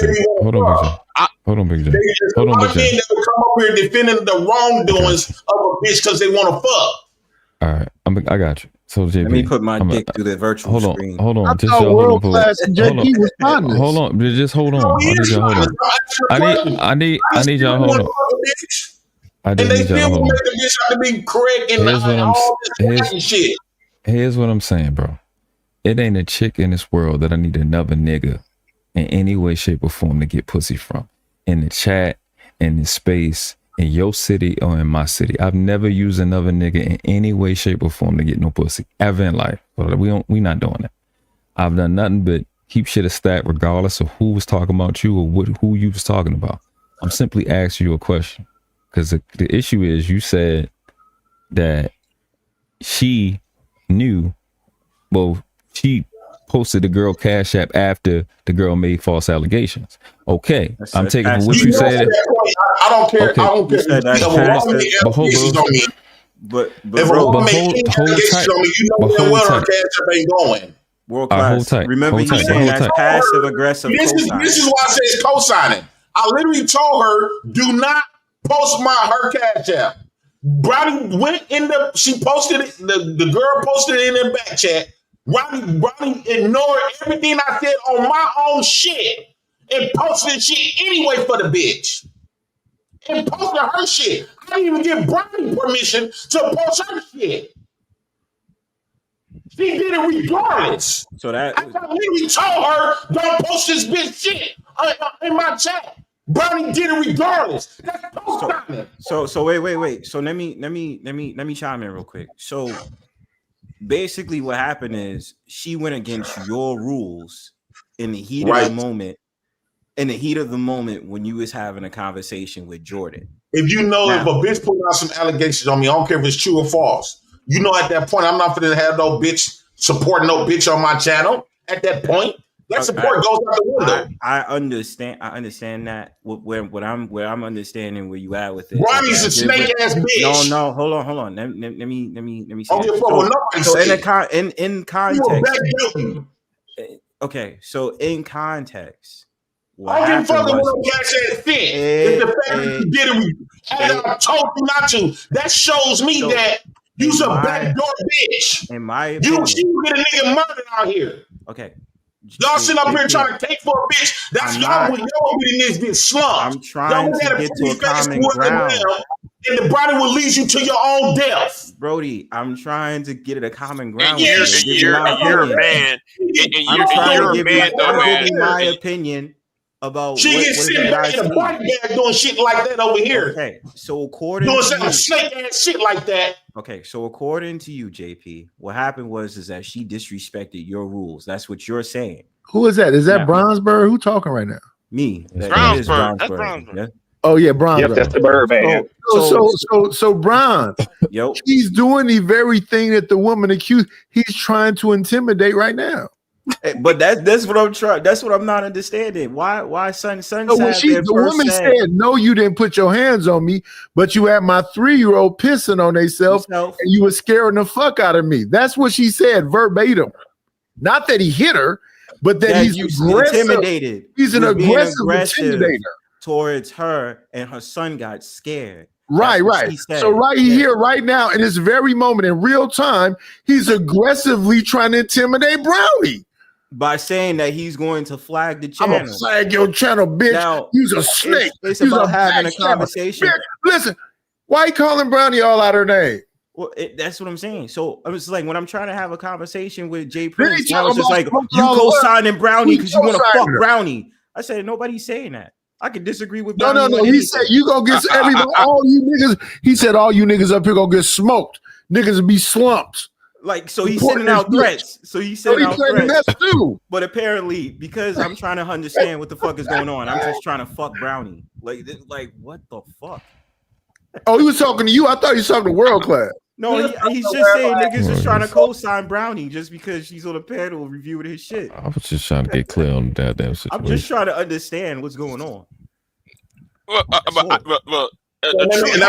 Speaker 6: Hold on, Big J. Hold on, Big J. That will come up here defending the wrongdoings of a bitch because they want to fuck.
Speaker 12: All right, I got you. So JP,
Speaker 5: let me put my dick through the virtual screen.
Speaker 12: Hold on.
Speaker 7: I thought world class and JP was honest.
Speaker 12: Hold on. Just hold on. I need y'all hold on. I need y'all hold on.
Speaker 6: And they still make the bitch have to be correct and all this shit.
Speaker 12: Here's what I'm saying, bro. It ain't a chick in this world that I need another nigga in any way, shape, or form to get pussy from. In the chat, in the space, in your city or in my city. I've never used another nigga in any way, shape, or form to get no pussy ever in life. But we not doing that. I've done nothing but keep shit a stack regardless of who was talking about you or who you was talking about. I'm simply asking you a question. Because the issue is you said that she knew, well, she posted the girl Cash App after the girl made false allegations. Okay, I'm taking from what you said.
Speaker 6: I don't care. Okay. I don't care.
Speaker 12: But hold tight. But hold tight.
Speaker 5: World class. Remember, you saying that's passive aggressive.
Speaker 6: This is why I say it's co-signing. I literally told her, do not post her Cash App. Brownie went in she posted it, the girl posted it in the back chat. Brownie ignored everything I said on my own shit and posted shit anyway for the bitch. And posted her shit. I didn't even give Brownie permission to post her shit. She did it regardless.
Speaker 5: So that
Speaker 6: I literally told her, don't post this bitch shit in my chat. Brownie did it regardless.
Speaker 5: So wait. So let me chime in real quick. So basically what happened is she went against your rules in the heat of the moment in the heat of the moment when you was having a conversation with Jordan.
Speaker 6: If you know if a bitch put out some allegations on me, I don't care if it's true or false. You know, at that point, I'm not going to have no bitch supporting no bitch on my channel. At that point, that support goes out the window.
Speaker 5: I understand that. Where I'm understanding where you at with it.
Speaker 6: Brownie's a snake ass bitch.
Speaker 5: No, hold on. Let me say. In context. Okay, so in context.
Speaker 6: I didn't fuck with no cash ass fit. It's the fact that you did it. I told you not to. That shows me that you's a backdoor bitch.
Speaker 5: In my opinion,
Speaker 6: you get a nigga murdered out here.
Speaker 5: Okay.
Speaker 6: Y'all sitting up here trying to take for a bitch. That's y'all with this bitch slumped.
Speaker 5: I'm trying to get to a common ground.
Speaker 6: And the brownie will lead you to your own death.
Speaker 5: Brody, I'm trying to get at a common ground.
Speaker 9: You're a man. You're a man, though, man.
Speaker 5: My opinion about
Speaker 6: she gets sitting back in a body bag doing shit like that over here.
Speaker 5: Okay, so according
Speaker 6: doing
Speaker 5: to
Speaker 6: snake ass shit like that.
Speaker 5: Okay, so according to you, JP, what happened was that she disrespected your rules. That's what you're saying.
Speaker 7: Who is that? Is that Brownsburg? Who talking right now?
Speaker 5: Me.
Speaker 9: Brownsburg. That's Brownsburg.
Speaker 5: Yeah?
Speaker 7: Oh yeah, Brownsburg.
Speaker 8: Yep, that's the bird man.
Speaker 7: So Brown, he's doing the very thing that the woman accused. He's trying to intimidate right now.
Speaker 5: But that's what I'm trying. That's what I'm not understanding. Why son?
Speaker 7: So when the woman said, "No, you didn't put your hands on me, but you had my 3-year-old pissing on themselves, and you were scaring the fuck out of me." That's what she said verbatim. Not that he hit her, but that he's
Speaker 5: intimidated.
Speaker 7: He's an aggressive intimidator
Speaker 5: towards her, and her son got scared.
Speaker 7: Right. So right here, right now, in this very moment, in real time, he's aggressively trying to intimidate Brownie.
Speaker 5: By saying that he's going to flag the channel.
Speaker 7: I'm gonna flag your channel, bitch. Now, you's a snake.
Speaker 5: It's about having a conversation.
Speaker 7: Bitch, listen, why you calling Brownie all out her name?
Speaker 5: Well, that's what I'm saying. So I was like, when I'm trying to have a conversation with Jay Prince, I was just like, you co-signing Brownie because you want to fuck Brownie. I said, nobody's saying that. I could disagree with Brownie.
Speaker 7: No. He said you gonna get everybody, all you niggas. He said all you niggas up here gonna get smoked. Niggas be slumps.
Speaker 5: Like, so he's sending out threats. So he's sending out threats too. But apparently, because I'm trying to understand what the fuck is going on, I'm just trying to fuck Brownie. Like what the fuck?
Speaker 7: Oh, he was talking to you. I thought he was talking to World Class.
Speaker 5: No, he's just saying niggas just trying to co-sign Brownie just because she's on a panel reviewing his shit.
Speaker 12: I was just trying to get clear on that damn situation.
Speaker 5: I'm just trying to understand what's going on.
Speaker 9: Well, the truth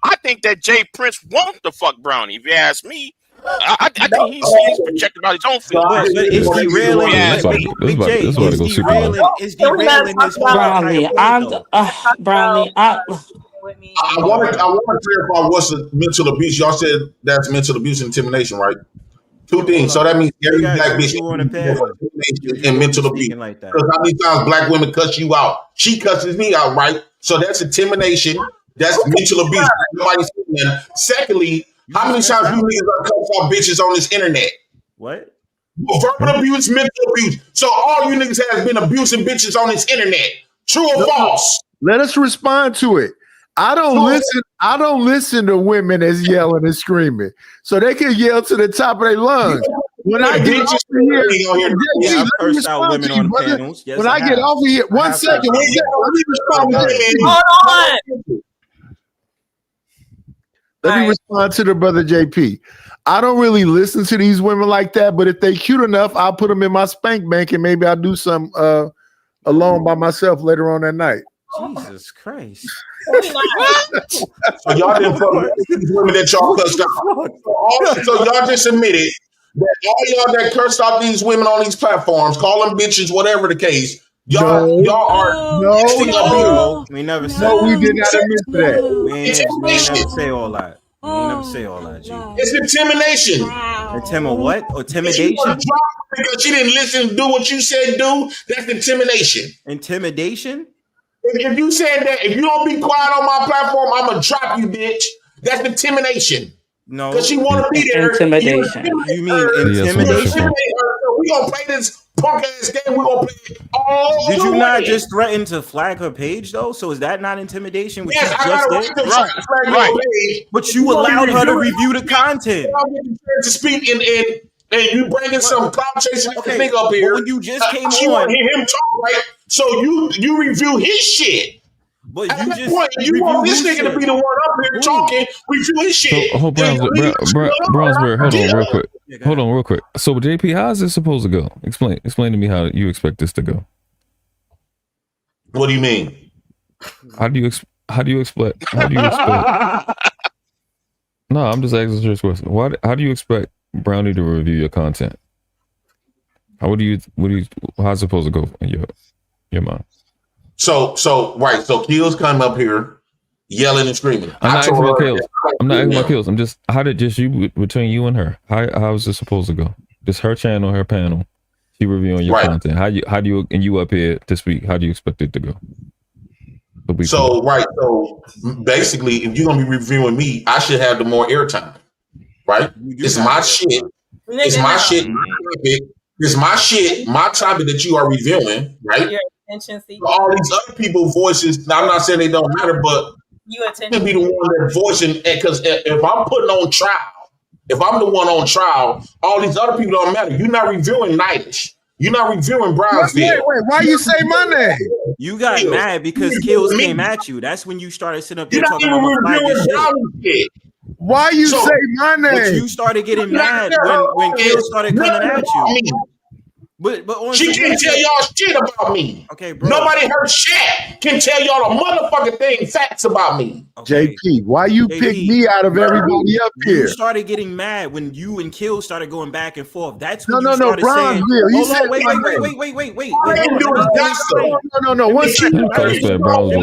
Speaker 9: I think that Jay Prince wants to fuck Brownie. If you ask me, I think he's protected by his own feelings.
Speaker 5: But it's derailing. It's derailing this
Speaker 13: Brownie. Brownie.
Speaker 6: I want to clarify what's the mental abuse. Y'all said that's mental abuse and intimidation, right? Two things. So that means every black bitch and mental abuse. Because how many times black women cuss you out? She cusses me out, right? So that's intimidation. That's mental abuse. Nobody's saying that. Secondly, how many times you niggas cuss out bitches on this internet?
Speaker 5: What?
Speaker 6: Verbal abuse, mental abuse. So all you niggas have been abusing bitches on this internet. True or false?
Speaker 7: Let us respond to it. I don't listen to women as yelling and screaming. So they can yell to the top of their lungs. When I get off of here,
Speaker 5: I've cursed out women on panels.
Speaker 7: When I get off of here, one second, let me respond. Let me respond to the brother JP. I don't really listen to these women like that, but if they cute enough, I'll put them in my spank bank and maybe I'll do some alone by myself later on that night.
Speaker 5: Jesus Christ.
Speaker 6: So y'all didn't fuck with these women that y'all cursed out. So y'all just admitted that all y'all that cursed out these women on these platforms, call them bitches, whatever the case, y'all are
Speaker 5: we never said
Speaker 7: no, we did not admit that.
Speaker 5: We ain't never say all that. We ain't never say all that, G.
Speaker 6: It's intimidation.
Speaker 5: What? Or intimidation?
Speaker 6: Because she didn't listen to do what you said do, that's intimidation.
Speaker 5: Intimidation?
Speaker 6: If you said that, if you don't be quiet on my platform, I'm going to drop you, bitch. That's intimidation.
Speaker 5: No.
Speaker 6: Because she want to be there.
Speaker 13: Intimidation.
Speaker 5: You mean intimidation?
Speaker 6: We going to play this punk ass game. We going to play it all
Speaker 5: Did you
Speaker 6: the
Speaker 5: not
Speaker 6: way.
Speaker 5: just threaten to flag her page, though? So is that not intimidation?
Speaker 6: Yes, I got a right to flag your page.
Speaker 5: But you allowed her to review the content.
Speaker 6: To speak and and you bringing some cloud chasing nigga up here.
Speaker 5: When you just came
Speaker 6: you
Speaker 5: on,
Speaker 6: want to hear him talk, right? So you review his shit.
Speaker 5: But
Speaker 6: at
Speaker 5: you
Speaker 6: that
Speaker 5: just
Speaker 6: point, you want this nigga to be the one up here talking, review his shit.
Speaker 12: So, Brownsberry, hold on real quick. Hold on real quick. So, JP, how is this supposed to go? Explain to me how you expect this to go.
Speaker 6: What do you mean?
Speaker 12: How do you expect? No, I'm just asking a serious question. How do you expect Brownie to review your content? How's it supposed to go in your mind? So
Speaker 6: Keel's come up here yelling and screaming.
Speaker 12: I'm not asking about Kills. I'm just, how did just you, between you and her, how is this supposed to go? Just her channel, her panel, she reviewing your content. How do you, and you up here to speak, how do you expect it to go?
Speaker 6: So basically, if you're gonna be reviewing me, I should have the more airtime, right? It's my shit. It's my shit. It's my shit. My topic that you are reviewing, right? All these other people's voices. Now, I'm not saying they don't matter, but you can be the one that's voicing. Because if I'm putting on trial, if I'm the one on trial, all these other people don't matter. You're not reviewing Nightish. You're not reviewing Brownsville.
Speaker 7: Wait, why you say my name?
Speaker 5: You got mad because Kills came at you. That's when you started sitting up there talking about
Speaker 6: shit.
Speaker 7: Why you say my name?
Speaker 5: But you started getting mad when Kills started coming at you. But
Speaker 6: she can tell y'all shit about me.
Speaker 5: Okay, bro.
Speaker 6: Nobody heard shit can tell y'all a motherfucking thing, facts about me.
Speaker 7: Okay. JP, why you pick me out of everybody up here?
Speaker 5: You started getting mad when you and Kill started going back and forth. That's when
Speaker 7: you started saying,
Speaker 5: wait.
Speaker 6: I didn't do it.
Speaker 7: No. One second. Everybody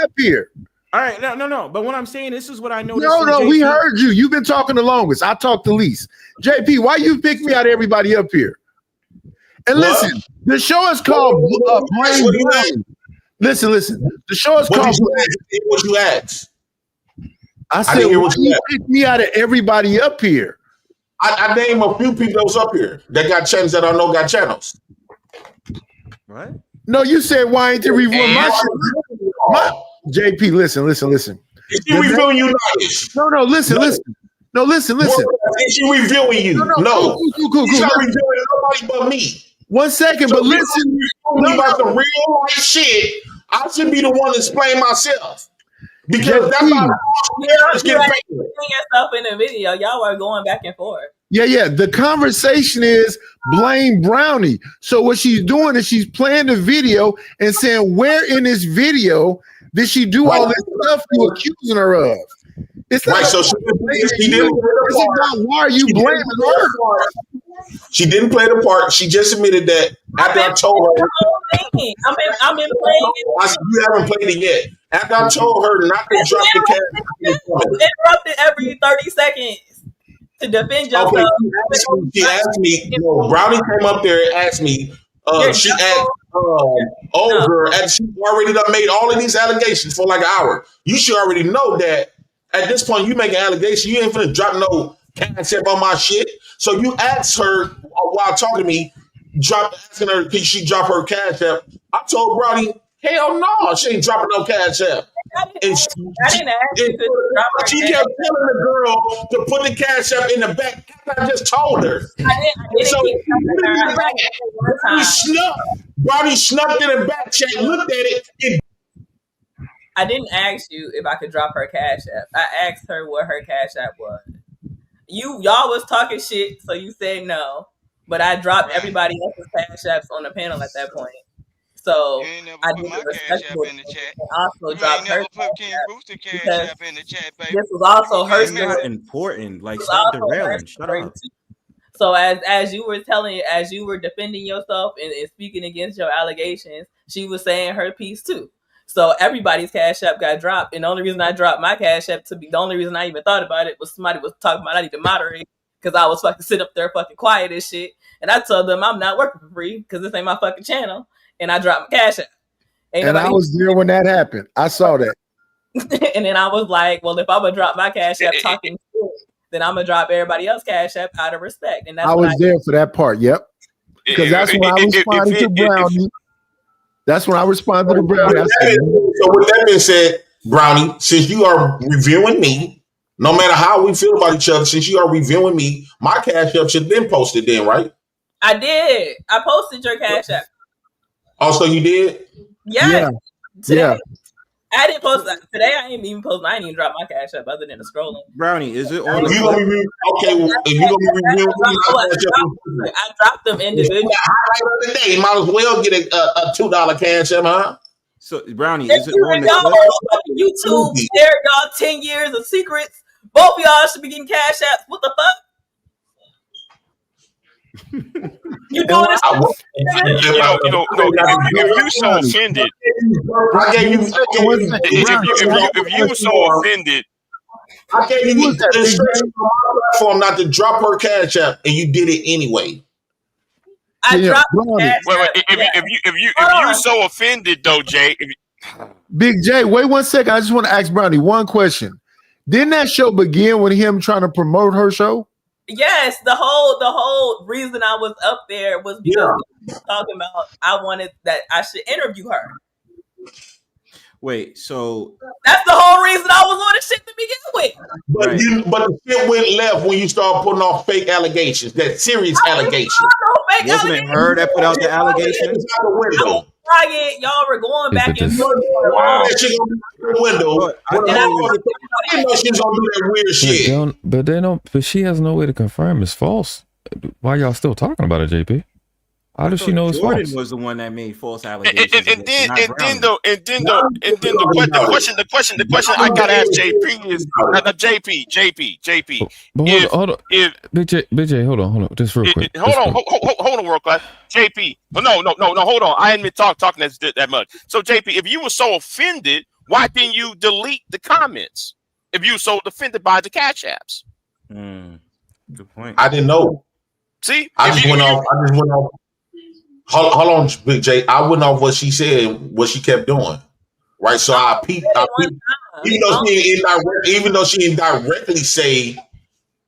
Speaker 7: up here.
Speaker 5: All right, no. But what I'm saying, this is what I noticed.
Speaker 7: No, we heard you. You've been talking the longest. I talked the least. JP, why you pick me out of everybody up here? And listen, the show is called Blame Brownie. Listen. The show is called
Speaker 6: What you asked?
Speaker 7: I said, why you pick me out of everybody up here?
Speaker 6: I name a few people that was up here that got channels that I know got channels.
Speaker 5: Right?
Speaker 7: No, you said, why ain't they reviewing my shit? JP, listen.
Speaker 6: Is she reviewing you?
Speaker 7: No, listen. No, listen.
Speaker 6: Is she reviewing you? No.
Speaker 7: Cool.
Speaker 6: She's not reviewing nobody but me.
Speaker 7: 1 second, but listen.
Speaker 6: About the real life shit, I should be the one to explain myself. Because that's how
Speaker 1: you yourself in the video. Y'all are going back and forth.
Speaker 7: Yeah. The conversation is blame Brownie. So what she's doing is she's playing the video and saying, where in this video did she do all this stuff you accusing her of? It's not
Speaker 6: so she didn't.
Speaker 7: Why are you blaming her?
Speaker 6: She didn't play the part. She just admitted that after I told her.
Speaker 1: I've been playing it.
Speaker 6: You haven't played it yet. After I told her not to drop the cat.
Speaker 1: Interrupted every 30 seconds to defend yourself.
Speaker 6: Okay, she asked me. Brownie came up there and asked me. She asked old girl, and she already done made all of these allegations for like an hour. You should already know that at this point you make an allegation. You ain't finna drop no concept on my shit. So you asked her while talking to me, asking her, can she drop her cash app? I told Brownie, hell no, she ain't dropping no cash app. And she kept telling the girl to put the cash app in the back. I just told her. Brownie snuck in the back chat, looked at it.
Speaker 1: I didn't ask you if I could drop her cash app. I asked her what her cash app was. Y'all was talking shit, so you said no. But I dropped everybody else's cash apps on the panel at that point. So I did the respectable in the chat. And also dropped her cash app in the chat, baby. This was also her
Speaker 5: story. Not important. Like, stop derailing. Shut up.
Speaker 1: So as you were defending yourself and speaking against your allegations, she was saying her piece too. So everybody's cash app got dropped, and the only reason I dropped my cash app the only reason I even thought about it was somebody was talking about I need to moderate because I was fucking sitting up there fucking quiet and shit, and I told them I'm not working for free because this ain't my fucking channel, and I dropped my cash app.
Speaker 7: And I was there when that happened. I saw that.
Speaker 1: And then I was like, well, if I'm gonna drop my cash app talking shit, then I'm gonna drop everybody else cash app out of respect. And that's
Speaker 7: I was there for that part. Yep, because that's when I responded to Brownie. That's when I responded to the Brownie.
Speaker 6: So with that being said, Brownie, since you are reviewing me, No matter how we feel about each other, since you are reviewing me, my cash app should have been posted then, right?
Speaker 1: I did. I posted your cash app.
Speaker 6: Also, you did?
Speaker 1: Yes.
Speaker 7: Yeah.
Speaker 1: Today.
Speaker 7: Yeah.
Speaker 1: I didn't post that. Today. I ain't even post. I ain't even drop my cash up other than the scrolling.
Speaker 5: Brownie, is it on
Speaker 6: If
Speaker 5: the
Speaker 6: you gonna
Speaker 5: clip?
Speaker 6: be if you gonna be reviewing me,
Speaker 1: I dropped them individually.
Speaker 6: The day, might as well get a $2 cash app, huh?
Speaker 5: So Brownie, is it on the
Speaker 1: y'all
Speaker 5: clip?
Speaker 1: on YouTube shared y'all 10 years of secrets. Both of y'all should be getting cash apps. What the fuck? You doing this?
Speaker 9: If you so offended, if you so offended,
Speaker 6: I gave you instructions on my platform not to drop her cash app, and you did it anyway.
Speaker 1: I dropped
Speaker 9: if you so offended though, Jay.
Speaker 7: Big J, wait 1 second. I just want to ask Brownie one question. Didn't that show begin with him trying to promote her show?
Speaker 1: Yes, the whole reason I was up there was because we were talking about I wanted that I should interview her.
Speaker 5: Wait, so
Speaker 1: that's the whole reason I was on the shit to begin with.
Speaker 6: But the shit went left when you started putting off fake allegations, that serious allegations.
Speaker 5: Wasn't it her that put out the allegations?
Speaker 6: Out the window.
Speaker 1: Y'all were going back and forth.
Speaker 6: That shit gonna be out the window. I didn't know she was gonna do that weird shit.
Speaker 12: But they don't. But she has no way to confirm it's false. Why y'all still talking about it, JP? How does she know it's
Speaker 5: Jordan
Speaker 12: false?
Speaker 5: was the one that made false allegations.
Speaker 9: And then the question I gotta ask JP is JP.
Speaker 12: But hold on. Big J, hold on, just real quick.
Speaker 9: Hold on, world class. JP, no, hold on. I ain't been talking that much. So JP, if you were so offended, why didn't you delete the comments? If you were so offended by the cash apps,
Speaker 5: good point.
Speaker 6: I didn't know.
Speaker 9: See,
Speaker 6: I just went off. Hold on, Big J. I went off what she said, what she kept doing. Right. So I peeped. Even though she didn't directly say,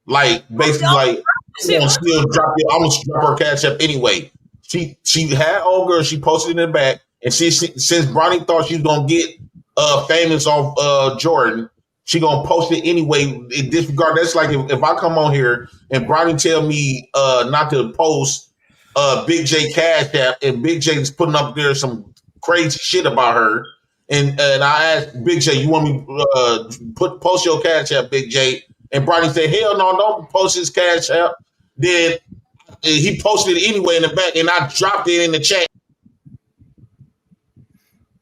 Speaker 6: like, basically, like, I'm gonna drop her cash up anyway. She had old girl. She posted in the back, and since Bronny thought she was gonna get famous off Jordan, she gonna post it anyway. In disregard. That's like if I come on here and Bronny tell me not to post Big J cash app, and Big J is putting up there some crazy shit about her, and I asked Big J, you want me post your cash app, Big J? And Bronny said, hell no, don't post his cash app. Then he posted it anyway in the back, and I dropped it in the chat.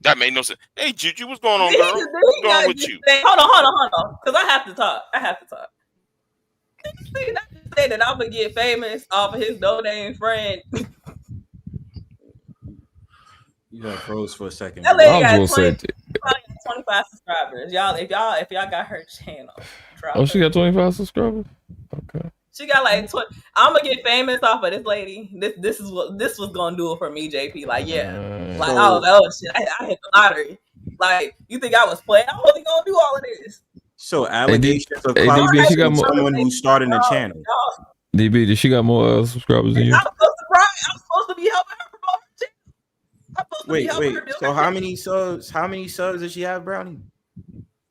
Speaker 9: That made no sense. Hey, Juju, what's going on, girl? What's going on with you?
Speaker 1: Hold on, because I have to talk. See, not to say that I'm gonna get famous off of his no-name friend.
Speaker 5: You got froze for a second.
Speaker 1: That lady got 25 subscribers. Y'all, if y'all got her channel,
Speaker 12: she got 25 subscribers. Okay.
Speaker 1: She got like 20. I'm gonna get famous off of this lady. This is what this was gonna do it for me, JP. Like, yeah, like shit, I hit the lottery. Like, you think I was playing? I wasn't gonna do all of this.
Speaker 5: So allegations of DB,
Speaker 12: she got more,
Speaker 5: someone who's starting a channel.
Speaker 12: DB, did she got more subscribers than you?
Speaker 1: I'm supposed to be helping her promote her channel.
Speaker 5: Wait. So how many subs does she have, Brownie?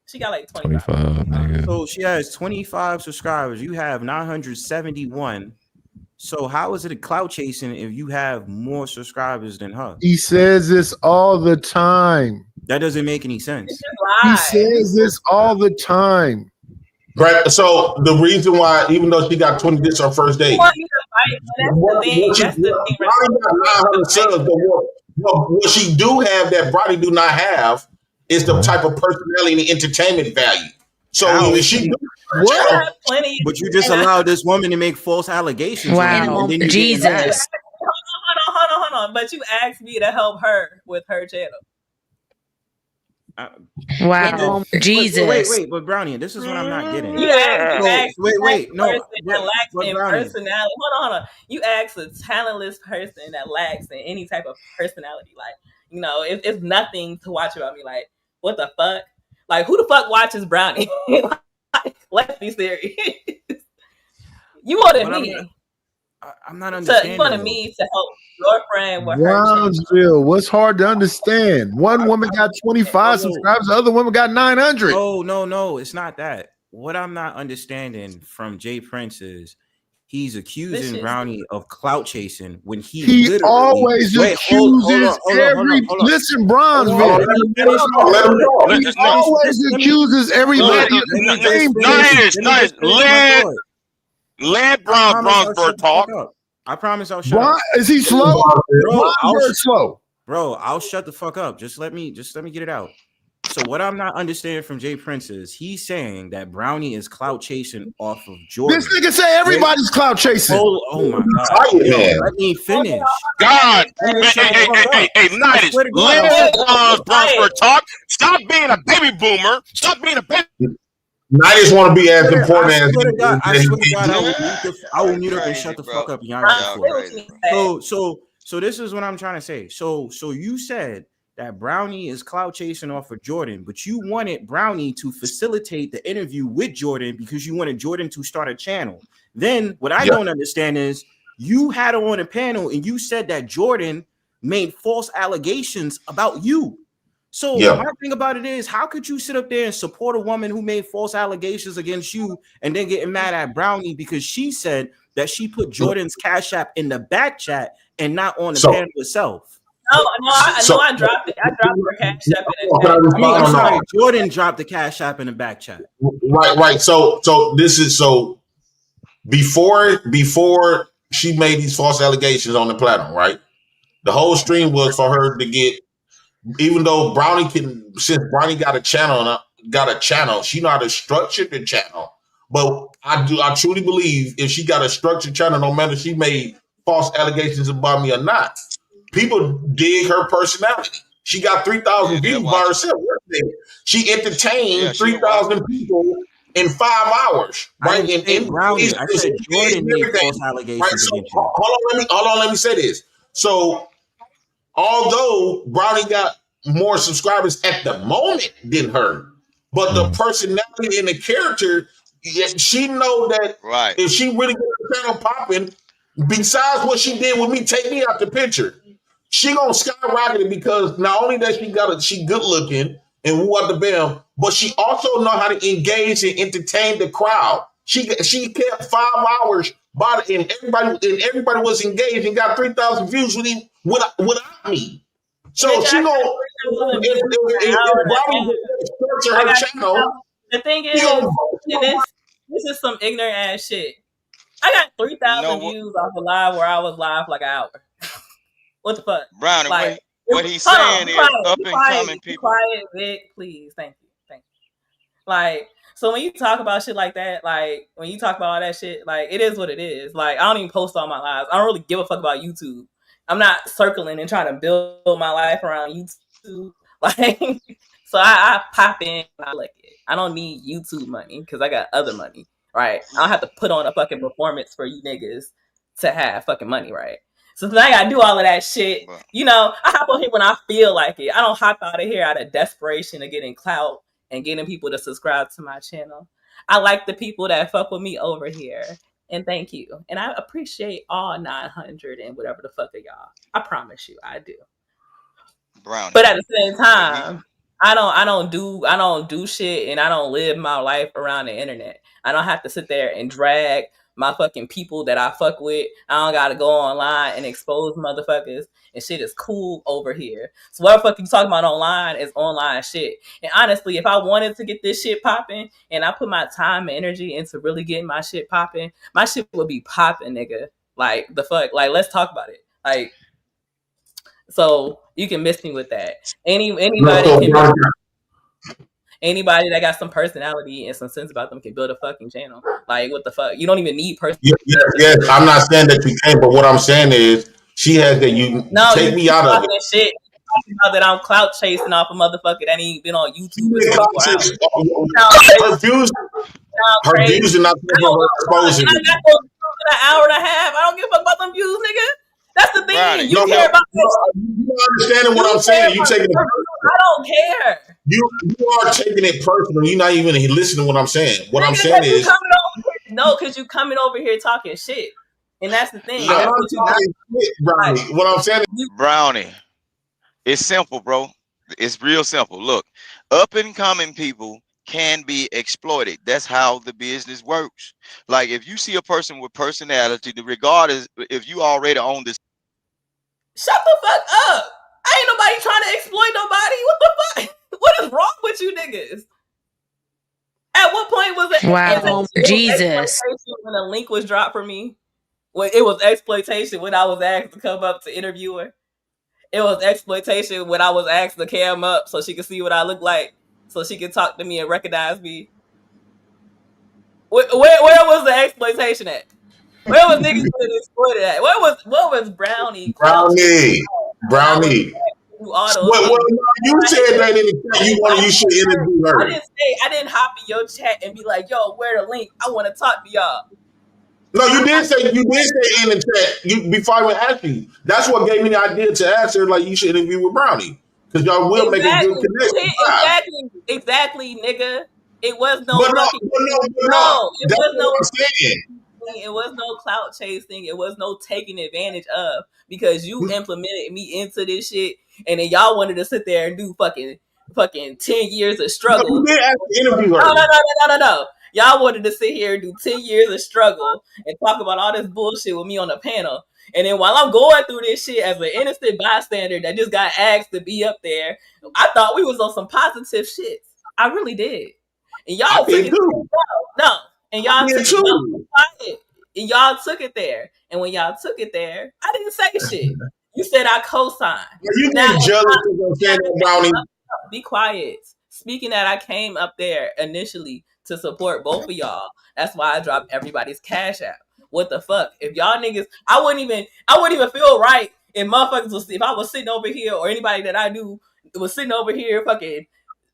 Speaker 1: She got like 25.
Speaker 12: Nigga.
Speaker 5: So she has 25 subscribers. You have 971. So how is it a clout chasing if you have more subscribers than her?
Speaker 7: He says this all the time.
Speaker 5: That doesn't make any sense.
Speaker 7: He says this all the time.
Speaker 6: Right. So the reason why, even though she got 20, this her first date. What she do have that Brody do not have is the type of personality and entertainment value. So if she
Speaker 5: but you just allowed this woman to make false allegations.
Speaker 10: Wow, Jesus.
Speaker 1: Hold on. But you asked me to help her with her channel.
Speaker 10: Wow, Jesus.
Speaker 5: Wait, but Brownie, this is what I'm not getting.
Speaker 1: You asked
Speaker 5: no.
Speaker 1: That lacks in personality. Hold on. You ask a talentless person that lacks in any type of personality. Like, it's nothing to watch about me. Like, what the fuck? Like, who the fuck watches Brownie? Like, let's be serious. You wanted me.
Speaker 5: I'm not understanding.
Speaker 1: You wanted me to help your friend with her.
Speaker 7: Brownsville, what's hard to understand? One woman got 25 subscribers, the other woman got 900.
Speaker 5: Oh, no, it's not that. what I'm not understanding from Jay Prince is he's accusing Brownie of clout chasing when he literally
Speaker 7: always accuses every. Listen, Bronzeville. He always accuses everybody.
Speaker 9: Let Brownsburg talk.
Speaker 5: I promise I'll shut up.
Speaker 7: Is he slow? Brownsburg slow.
Speaker 5: Bro, I'll shut the fuck up. Just let me get it out. So what I'm not understanding from Jay Prince is he's saying that Brownie is clout chasing off of Jordan.
Speaker 7: This nigga say everybody's clout chasing.
Speaker 5: Oh my God. Yo, let me finish.
Speaker 9: God. Hey, Nidus, let Brownsburg talk. Stop being a baby boomer. Stop being a baby.
Speaker 6: Nidus want to be as important as.
Speaker 5: I swear to God, I will mute up and shut the fuck up. So this is what I'm trying to say. So you said that Brownie is clout chasing off of Jordan, but you wanted Brownie to facilitate the interview with Jordan because you wanted Jordan to start a channel. Then what I don't understand is you had her on a panel and you said that Jordan made false allegations about you. So my thing about it is, how could you sit up there and support a woman who made false allegations against you and then getting mad at Brownie because she said that she put Jordan's Cash App in the back chat and not on the panel itself?
Speaker 1: I dropped it. I dropped her Cash App in the chat.
Speaker 5: I'm sorry, Jordan dropped the Cash App in the back chat.
Speaker 6: Right. So this is before she made these false allegations on the platform, right? The whole stream was for her to get, even though since Brownie got a channel, she know how to structure the channel. But I truly believe if she got a structured channel, no matter she made false allegations about me or not, people dig her personality. She got 3,000 views by herself. She entertained 3,000 people in 5 hours, right?
Speaker 5: And Brownie, I said Jordan made false allegations against you.
Speaker 6: Hold on, let me say this. So, although Brownie got more subscribers at the moment than her, but the personality and the character, she know that if she really gets the channel popping, besides what she did with me, take me out the picture, she gonna skyrocket it because not only that she good looking and what the bam, but she also know how to engage and entertain the crowd. She kept 5 hours and everybody was engaged and got 3,000 views without me. So she gonna her channel.
Speaker 1: The thing is, this is some ignorant ass shit. I got 3,000 views off a live where I was live for like an hour. What the fuck?
Speaker 15: Brownie,
Speaker 1: like,
Speaker 15: what he's saying is up and coming people.
Speaker 1: Quiet, Vic, please. Thank you. Like, so when you talk about shit like that, like when you talk about all that shit, like it is what it is. Like I don't even post all my lives. I don't really give a fuck about YouTube. I'm not circling and trying to build my life around YouTube. Like, so I pop in and I like it. I don't need YouTube money because I got other money, right? I don't have to put on a fucking performance for you niggas to have fucking money, right? So then I gotta do all of that shit. You know, I hop on here when I feel like it. I don't hop out of here out of desperation of getting clout and getting people to subscribe to my channel. I like the people that fuck with me over here. And thank you. And I appreciate all 900 and whatever the fuck of y'all. I promise you, I do.
Speaker 15: Brownie.
Speaker 1: But at the same time, I don't do shit and I don't live my life around the internet. I don't have to sit there and drag my fucking people that I fuck with. I don't gotta go online and expose motherfuckers, and shit is cool over here. So what the fuck you talking about online is online shit. And honestly, if I wanted to get this shit popping and I put my time and energy into really getting my shit popping, my shit would be popping, nigga. Like the fuck, like let's talk about it. Like, so you can miss me with that. Anybody that got some personality and some sense about them can build a fucking channel. Like, what the fuck? You don't even need personality.
Speaker 6: Yes. I'm not saying that you can't, but what I'm saying is she has that take me out of it.
Speaker 1: Shit. About that I'm clout chasing off a motherfucker that ain't been on YouTube.
Speaker 6: Her views are not exposing.
Speaker 1: I got those an hour and a half. I don't give a fuck about them views, nigga. That's the thing.
Speaker 15: Right.
Speaker 1: You care about this.
Speaker 6: You understanding what I'm saying? You taking it personal.
Speaker 1: I don't care.
Speaker 6: You are taking it personal. You're not even listening to what I'm saying. What I'm saying is
Speaker 1: because you coming over here talking shit. And that's the thing.
Speaker 6: That's what you Brownie. What I'm saying is
Speaker 15: Brownie. It's simple, bro. It's real simple. Look, up and coming people can be exploited. That's how the business works. Like if you see a person with personality, regardless if you already own this.
Speaker 1: Shut the fuck up. Ain't nobody trying to exploit nobody. What the fuck? What is wrong with you niggas? At what point was it?
Speaker 10: Wow, Jesus.
Speaker 1: Exploitation when a link was dropped for me? When it was exploitation when I was asked to come up to interview her. It was exploitation when I was asked to cam up so she could see what I look like, so she could talk to me and recognize me. Where was the exploitation at? Where was niggas getting exploited at? What was Brownie?
Speaker 6: Brownie. Well, you said that in the chat. You should interview her.
Speaker 1: I didn't hop in your chat and be like, yo, where the link? I want to talk to y'all.
Speaker 6: No, you did say in the chat. Before I even asked you. That's what gave me the idea to ask her, like, you should interview with Brownie. Because y'all will make a good connection.
Speaker 1: Exactly, nigga. It was no it was no clout chasing. It was no taking advantage of, because you implemented me into this shit, and then y'all wanted to sit there and do fucking 10 years of struggle.
Speaker 6: No, you did ask to interview her.
Speaker 1: No. Y'all wanted to sit here and do 10 years of struggle and talk about all this bullshit with me on the panel. And then while I'm going through this shit as an innocent bystander that just got asked to be up there, I thought we was on some positive shit. I really did. And y'all took it no. And y'all took it. And y'all took it there. And when y'all took it there, I didn't say shit. You said I co-signed.
Speaker 6: You get jealous.
Speaker 1: Be quiet. Speaking that, I came up there initially to support both of y'all. That's why I dropped everybody's cash app. What the fuck? If y'all niggas, I wouldn't even feel right if motherfuckers was, if I was sitting over here or anybody that I knew was sitting over here fucking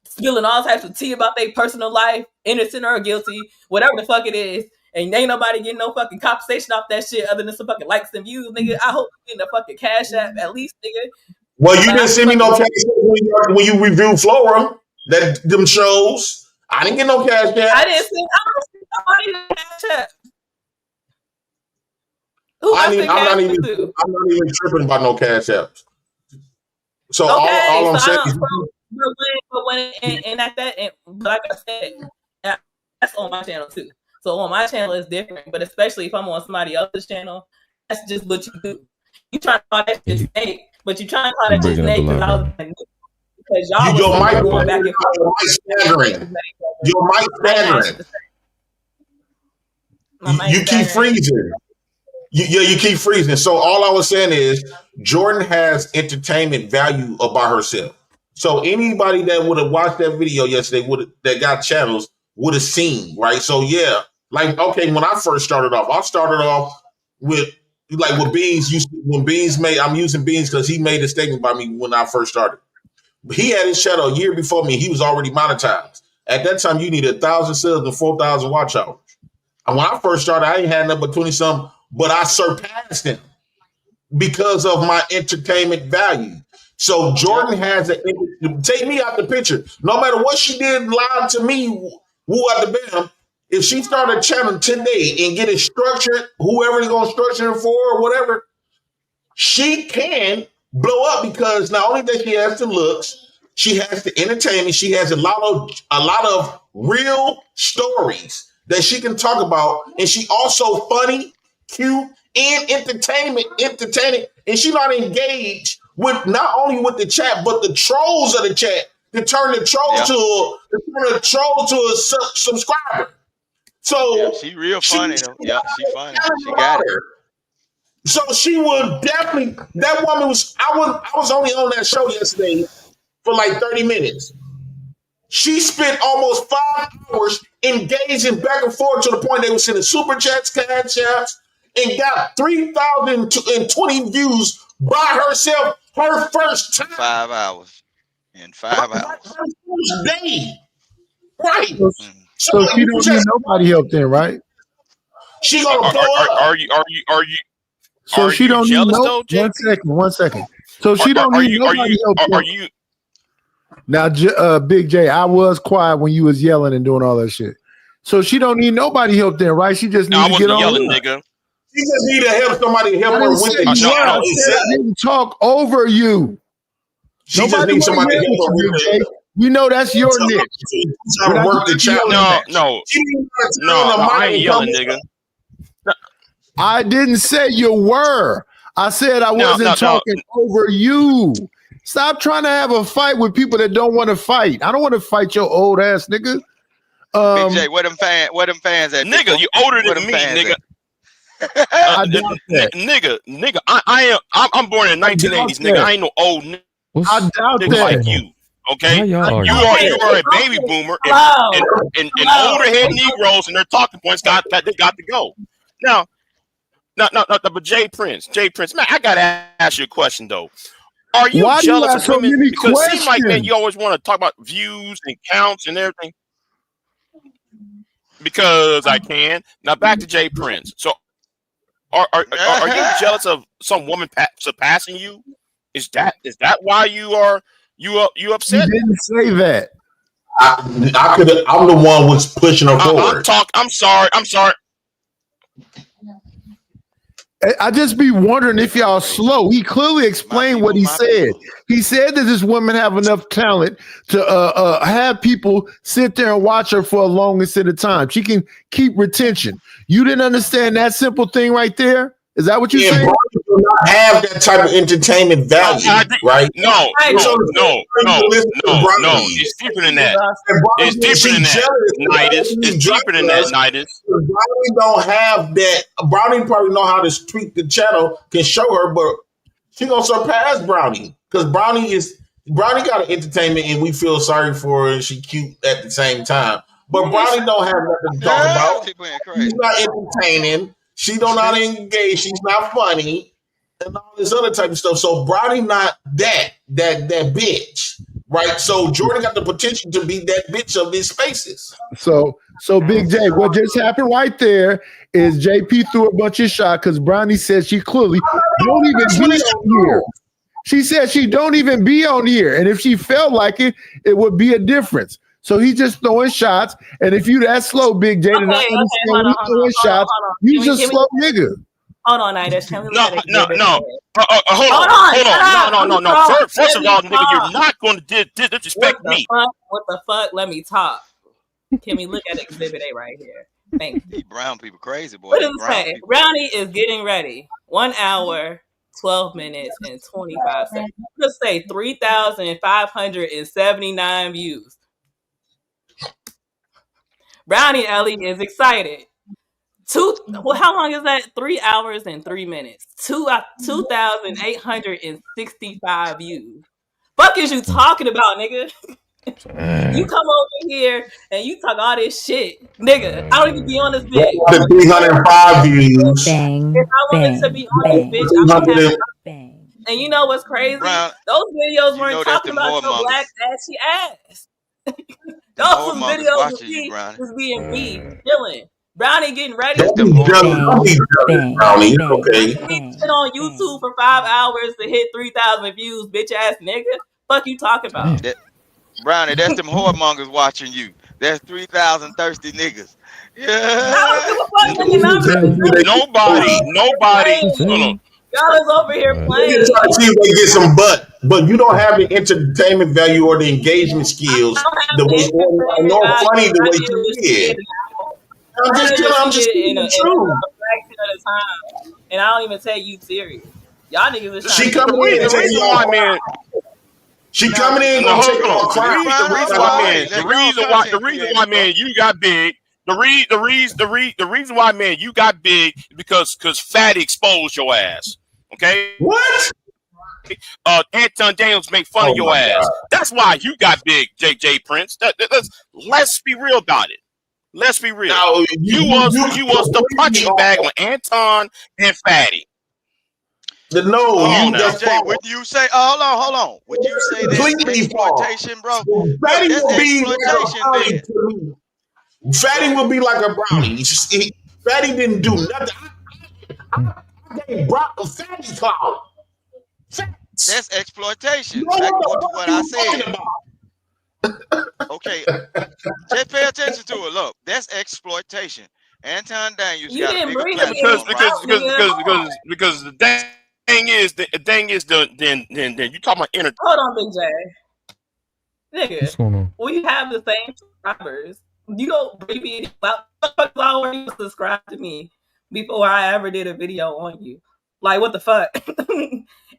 Speaker 1: spilling all types of tea about their personal life, innocent or guilty, whatever the fuck it is, and ain't nobody getting no fucking compensation off that shit other than some fucking likes and views, nigga. I hope you getting a fucking cash app at least, nigga.
Speaker 6: Well, you didn't send me no cash when you reviewed Flora, them shows. I didn't get no cash app.
Speaker 1: I didn't send nobody the cash app.
Speaker 6: I'm not even tripping about no cash apps. So all I'm saying is,
Speaker 1: like I said, that's on my channel too. So on my channel is different, but especially if I'm on somebody else's channel, that's just what you do. You try to call that shit snake, but you try to call that shit snake because y'all was going back and forth.
Speaker 6: Your mic staggering. You keep freezing. You keep freezing. So all I was saying is Jordan has entertainment value about herself. So anybody that would have watched that video yesterday that got channels would have seen, right? So yeah, like, okay, when I first started off, I started off with Beans. When Beans made, I'm using Beans because he made a statement by me when I first started. He had his channel a year before me. He was already monetized. At that time, you needed 1,000 subs and 4,000 watch hours. And when I first started, I ain't had nothing but 20-something, but I surpassed him because of my entertainment value. So Jordan has take me out the picture. No matter what she did live to me, woo out the bam, if she started a channel today and get it structured, whoever is going to structure it for or whatever, she can blow up because not only that she has the looks, she has the entertainment, she has a lot of real stories that she can talk about, and she also funny, cute, and entertaining, and she not engaged with not only with the chat but the trolls of the chat to turn the troll to a subscriber. So
Speaker 15: she real funny though. Yeah, she funny. She got it.
Speaker 6: So she would definitely. That woman was. I was only on that show yesterday for like 30 minutes. She spent almost 5 hours engaging back and forth to the point they were sending super chats, cash apps, and got 3,020 views by herself. Her first time.
Speaker 15: 5 hours. In 5 hours.
Speaker 6: Her first day. Right.
Speaker 7: So she don't need nobody help then, right?
Speaker 6: She gonna blow up.
Speaker 9: Are you?
Speaker 7: So she don't need no. 1 second. So she don't need nobody help.
Speaker 9: Are you?
Speaker 7: Now, Big J, I was quiet when you was yelling and doing all that shit. So she don't need nobody help then, right? She just need to get on.
Speaker 9: Yelling, nigga.
Speaker 6: She just need to help somebody help her with the
Speaker 7: I didn't talk over you.
Speaker 6: She just needs somebody to help her with it.
Speaker 7: We know that's your niche.
Speaker 6: Trying to work the challenge.
Speaker 9: No. I ain't yelling, nigga.
Speaker 7: I didn't say you were. I said I wasn't talking over you. Stop trying to have a fight with people that don't want to fight. I don't want to fight your old ass nigga.
Speaker 15: Big J, where them fans at?
Speaker 9: Nigga, you older than me, nigga. Nigga, I'm born in 1980s, nigga. I ain't no old nigga like you. Okay, you are a baby boomer, and older head Negroes and their talking points got to go. Now, but Jay Prince, man, I gotta ask you a question though. Are you jealous of women? Because it seems like, man, you always want to talk about views and counts and everything. Because I can. Now back to Jay Prince. So, are you jealous of some woman surpassing you? Is that why you upset?
Speaker 7: You didn't say that.
Speaker 6: I could. I'm the one was pushing her forward.
Speaker 9: I'm sorry.
Speaker 7: I just be wondering if y'all slow. He clearly explained what he said. He said that this woman have enough talent to have people sit there and watch her for a long extent of time. She can keep retention. You didn't understand that simple thing right there? Is that what you said?
Speaker 6: Brownie do not have that type of entertainment value, right?
Speaker 9: No. It's deeper than that. It's deeper than that. Nidus. It's deeper than that. Nidus.
Speaker 6: Brownie don't have that. Brownie probably know how to tweak the channel, can show her, but she gonna surpass Brownie because Brownie got an entertainment, and we feel sorry for her, and she cute at the same time. But Brownie don't have nothing to talk about. She's not entertaining. She don't know how to engage. She's not funny, and all this other type of stuff. So Brownie not that bitch, right? So Jordan got the potential to be that bitch of these spaces.
Speaker 7: So Big J, what just happened right there is JP threw a bunch of shots because Brownie said she clearly don't even be on here. She said she don't even be on here, and if she felt like it, it would be a difference. So he's just throwing shots, and if you that slow, Big J, and I understand throwing shots, you just slow nigga.
Speaker 1: Hold on, Nidus.
Speaker 9: No. Hold on. No. First of all, nigga, you're not going to disrespect me.
Speaker 1: What the fuck? Let me talk. Can we look at Exhibit A right here? Thank you.
Speaker 15: Brown people crazy, boy.
Speaker 1: What does it say? Brownie is getting ready. 1 hour, 12 minutes, and 25 seconds. Let's say 3,579 views. Brownie Ellie is excited. How long is that? 3 hours and 3 minutes. 2,865 views. Fuck is you talking about, nigga? You come over here and you talk all this shit, nigga. I don't even be on this bitch.
Speaker 6: The 305 views.
Speaker 1: If I wanted to be on this bitch, I would have. And you know what's crazy? Those videos weren't talking about your black ashy ass. Those videos of me was being me, chilling. Brownie getting ready.
Speaker 6: Brownie, okay.
Speaker 1: Sit on YouTube for 5 hours to hit 3,000 views, bitch ass nigga. Fuck you talking about?
Speaker 15: Brownie, that's them whoremongers watching you. That's 3,000 thirsty niggas. Yeah.
Speaker 9: Nobody.
Speaker 1: Y'all is over here playing.
Speaker 6: You try to see if they get some butt, but you don't have the entertainment value or the engagement skills the way nor funny the way you did. I'm just
Speaker 1: in a fraction of the time, and I don't even take you serious. Y'all niggas are
Speaker 6: she coming in and taking y'all man. She coming in and taking all crap.
Speaker 9: The reason why, man, you got big. The reason why, man, you got big because Fatty exposed your ass. Okay.
Speaker 6: What?
Speaker 9: Anton Daniels make fun of your ass. God. That's why you got big, JJ Prince. Let's be real about it. Let's be real. No, you was the punching bag on Anton and Fatty.
Speaker 15: Jay, would you say? Hold on. Would you say that's exploitation, bro?
Speaker 6: Fatty
Speaker 15: that's
Speaker 6: exploitation. Fatty will be like a Brownie. Fatty didn't do nothing. I gave Fatty clout.
Speaker 15: That's exploitation. Back to what I said. Okay, just pay attention to it. Look, that's exploitation. Anton Daniels got a bigger platform,
Speaker 9: because the thing is then you talking about
Speaker 1: Hold on, Big J. Nigga,
Speaker 12: What's going on?
Speaker 1: we have the same subscribers. You don't bring me motherfuckers already subscribe to me before I ever did a video on you. Like what the fuck?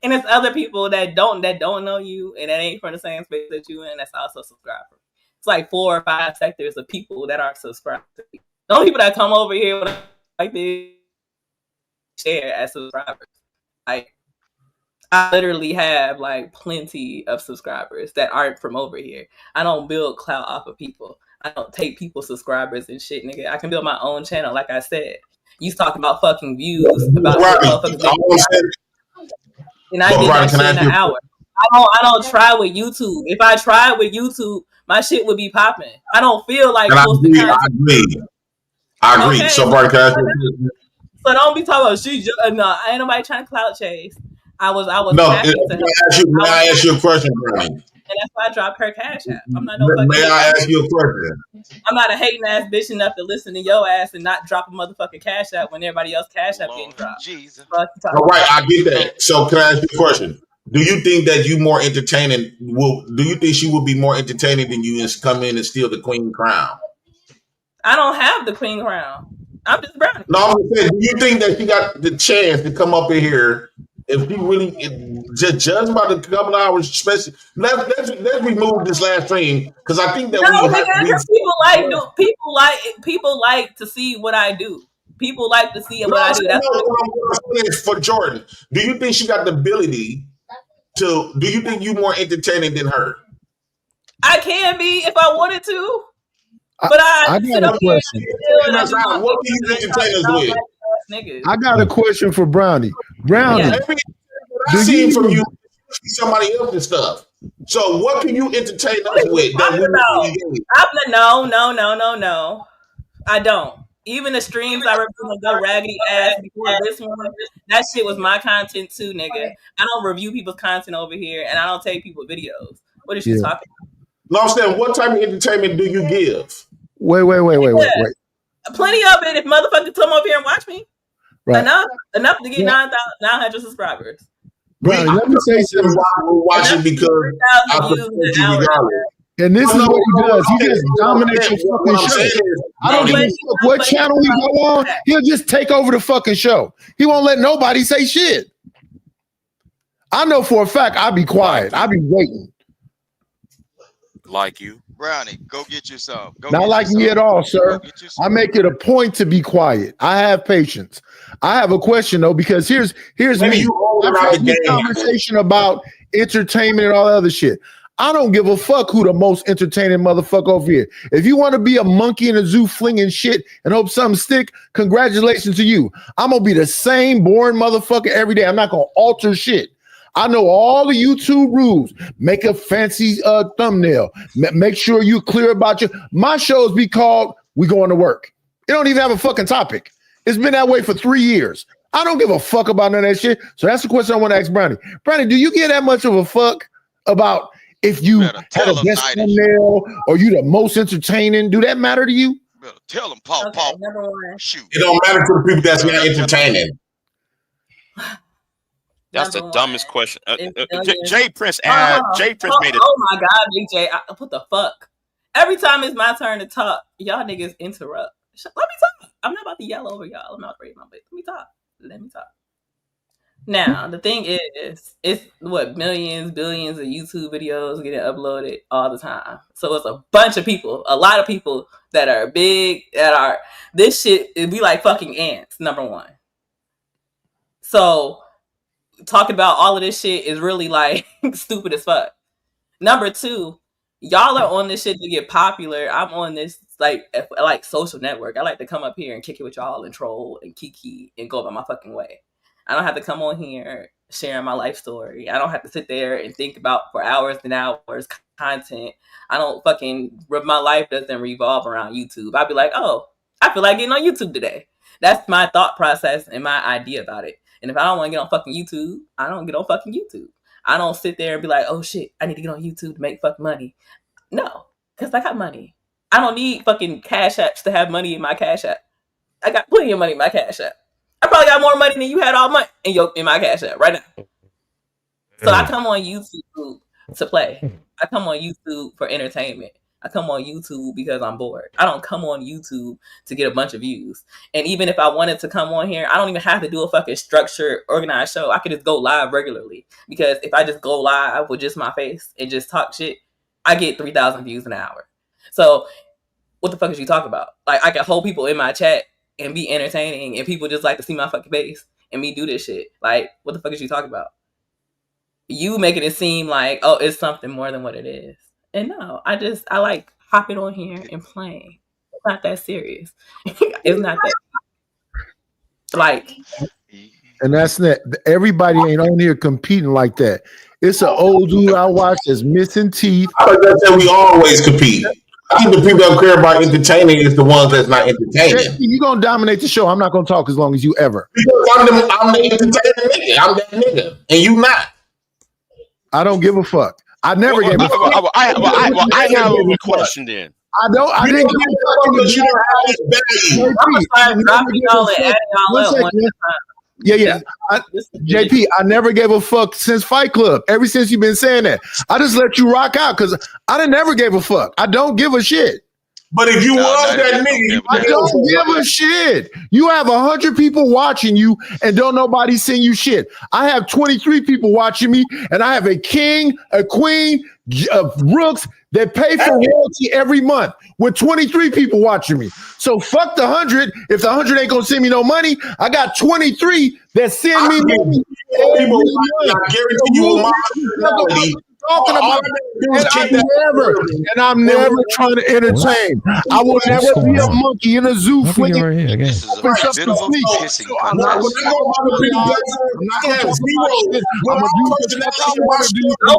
Speaker 1: And it's other people that don't know you and that ain't from the same space that you in that's also subscribers. It's like 4 or 5 sectors of people that are subscribed to me. The only people that come over here when like they share as subscribers. Like I literally have like plenty of subscribers that aren't from over here. I don't build clout off of people. I don't take people's subscribers and shit, nigga. I can build my own channel, like I said. You talking about fucking views about motherfuckers, and I did that shit in an hour. I don't try with YouTube. If I tried with YouTube, my shit would be popping. I don't feel like posting content.
Speaker 6: I agree.
Speaker 1: Okay.
Speaker 6: So
Speaker 1: So don't be talking about she. No, ain't nobody trying to clout chase. I was
Speaker 6: no.
Speaker 1: happy to help.
Speaker 6: May I ask you a question, Brownie?
Speaker 1: And that's why I dropped her cash app. I'm not no
Speaker 6: May
Speaker 1: fucking.
Speaker 6: I ask you a question?
Speaker 1: I'm not a hating ass bitch enough to listen to your ass and not drop a motherfucking cash app when everybody else cash app getting dropped.
Speaker 15: Jesus.
Speaker 6: All right, I get that. So can I ask you a question? Do you think that you more entertaining? Do you think she would be more entertaining than you and come in and steal the queen crown?
Speaker 1: I don't have the queen crown. I'm just Brownie.
Speaker 6: No, I'm just saying. Do you think that she got the chance to come up in here? If she really just judge by the couple hours, especially let's remove this last stream because I think that
Speaker 1: people like to see what I do. People like to see what I do. That's
Speaker 6: what for Jordan. Do you think she got the ability to? Do you think you more entertaining than her?
Speaker 1: I can be if I wanted to, but
Speaker 7: I got a question.
Speaker 6: What can you entertain us with?
Speaker 7: I got a question for Brownie. Brownie,
Speaker 6: I see from you somebody else's stuff. So what can you entertain us with?
Speaker 1: No. I don't. Even the streams I review go raggedy ass before this one, that shit was my content too, nigga. I don't review people's content over here, and I don't take people's videos. What is she talking about?
Speaker 6: No, I'm saying, what type of entertainment do you give?
Speaker 7: Wait.
Speaker 1: Plenty of it. If motherfuckers come up here and watch me,
Speaker 7: right.
Speaker 1: enough to get 900 subscribers.
Speaker 7: Brownie, let me say something.
Speaker 6: Watch it because I support you regardless.
Speaker 7: And this is what he does. He just dominates your fucking show. I don't give a fuck what channel he go on. He'll just take over the fucking show. He won't let nobody say shit. I know for a fact I'll be quiet. I'll be waiting.
Speaker 9: Like you.
Speaker 15: Brownie, go get you some.
Speaker 7: Not like me at all, sir. I make it a point to be quiet. I have patience. I have a question though, because here's me. I've had this conversation about entertainment and all that other shit. I don't give a fuck who the most entertaining motherfucker over here. If you want to be a monkey in a zoo flinging shit and hope something stick, congratulations to you. I'm gonna be the same boring motherfucker every day. I'm not gonna alter shit. I know all the YouTube rules. Make a fancy thumbnail. Make sure you're clear about my shows be called We Going to Work. It don't even have a fucking topic. It's been that way for 3 years. I don't give a fuck about none of that shit. So that's the question I want to ask Brownie. Brownie, do you give that much of a fuck about if you have a best thumbnail or you the most entertaining? Do that matter to you?
Speaker 15: Tell them, Paul. Shoot.
Speaker 6: It don't matter to the people that's not entertaining.
Speaker 9: That's the dumbest question. Jay Prince asked. Jay Prince made it.
Speaker 1: Oh my God, Big J! What the fuck? Every time it's my turn to talk, y'all niggas interrupt. Let me talk. I'm not about to yell over y'all. I'm not ready my bit. Let me talk. Now the thing is, it's what billions of YouTube videos getting uploaded all the time. So it's a bunch of people, a lot of people that are big. This shit. It be like fucking ants. Number one. So talking about all of this shit is really like stupid as fuck. Number two, y'all are on this shit to get popular. I'm on this like social network. I like to come up here and kick it with y'all and troll and kiki and go about my fucking way. I don't have to come on here sharing my life story. I don't have to sit there and think about for hours and hours content. I don't fucking, my life doesn't revolve around YouTube. I'd be like, oh, I feel like getting on YouTube today. That's my thought process and my idea about it. And if I don't want to get on fucking YouTube, I don't get on fucking YouTube. I don't sit there and be like, oh shit, I need to get on YouTube to make fucking money. No, because I got money. I don't need fucking cash apps to have money in my cash app. I got plenty of money in my cash app. I probably got more money than you had all month in my cash app right now. So I come on YouTube to play. I come on YouTube for entertainment. I come on YouTube because I'm bored. I don't come on YouTube to get a bunch of views. And even if I wanted to come on here, I don't even have to do a fucking structured, organized show. I could just go live regularly. Because if I just go live with just my face and just talk shit, I get 3,000 views an hour. So what the fuck is you talking about? Like, I can hold people in my chat and be entertaining, and people just like to see my fucking face and me do this shit. Like, what the fuck is you talking about? You making it seem like, oh, it's something more than what it is. And no, I like hopping on here and playing. It's not that serious. It's not that like.
Speaker 7: And that's not everybody ain't on here competing like that. It's an old dude I watch that's missing teeth.
Speaker 6: I thought that we always compete. I think the people that care about entertaining is the ones that's not entertaining.
Speaker 7: You're gonna dominate the show. I'm not gonna talk as long as you ever.
Speaker 6: Because I'm the entertaining nigga. I'm that nigga, and you not.
Speaker 7: I don't give a fuck. I never gave a fuck.
Speaker 9: I have a question then.
Speaker 7: I didn't give a fuck. Yeah. JP, I never gave a fuck since Fight Club. Ever since you've been saying that, I just let you rock out because I never gave a fuck. I don't give a shit.
Speaker 6: But if you was that nigga,
Speaker 7: I don't give a shit. You have 100 people watching you and don't nobody send you shit. I have 23 people watching me, and I have a king, a queen, rooks that pay for royalty every month with 23 people watching me. So fuck the 100. If the 100 ain't gonna send me no money, I got 23 that send me money. I guarantee you talking about, and I'm never trying to entertain. I will never be a monkey in a zoo flinging.
Speaker 1: Oh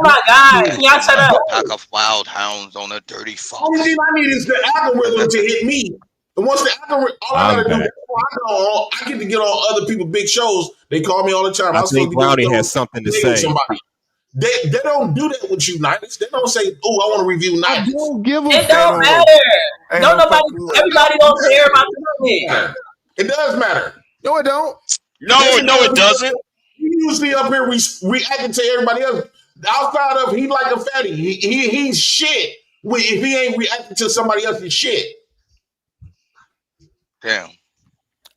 Speaker 1: my God! Can y'all shut up?
Speaker 15: Pack of wild hounds on a dirty fox.
Speaker 6: Only thing I need is the algorithm to hit me. And once the algorithm, all I gotta do, I get to get on other people's big shows. They call me all the time.
Speaker 16: I think Brownie has something to say.
Speaker 6: They don't do that with United. They don't say, "Oh, I want to review United."
Speaker 1: It don't matter. Don't nobody. Everybody don't care about the
Speaker 6: It does matter.
Speaker 7: No, it don't.
Speaker 9: No, it doesn't.
Speaker 6: You usually up here reacting to everybody else. Outside of he like a fatty. He's shit. If he ain't reacting to somebody else's shit.
Speaker 15: Damn.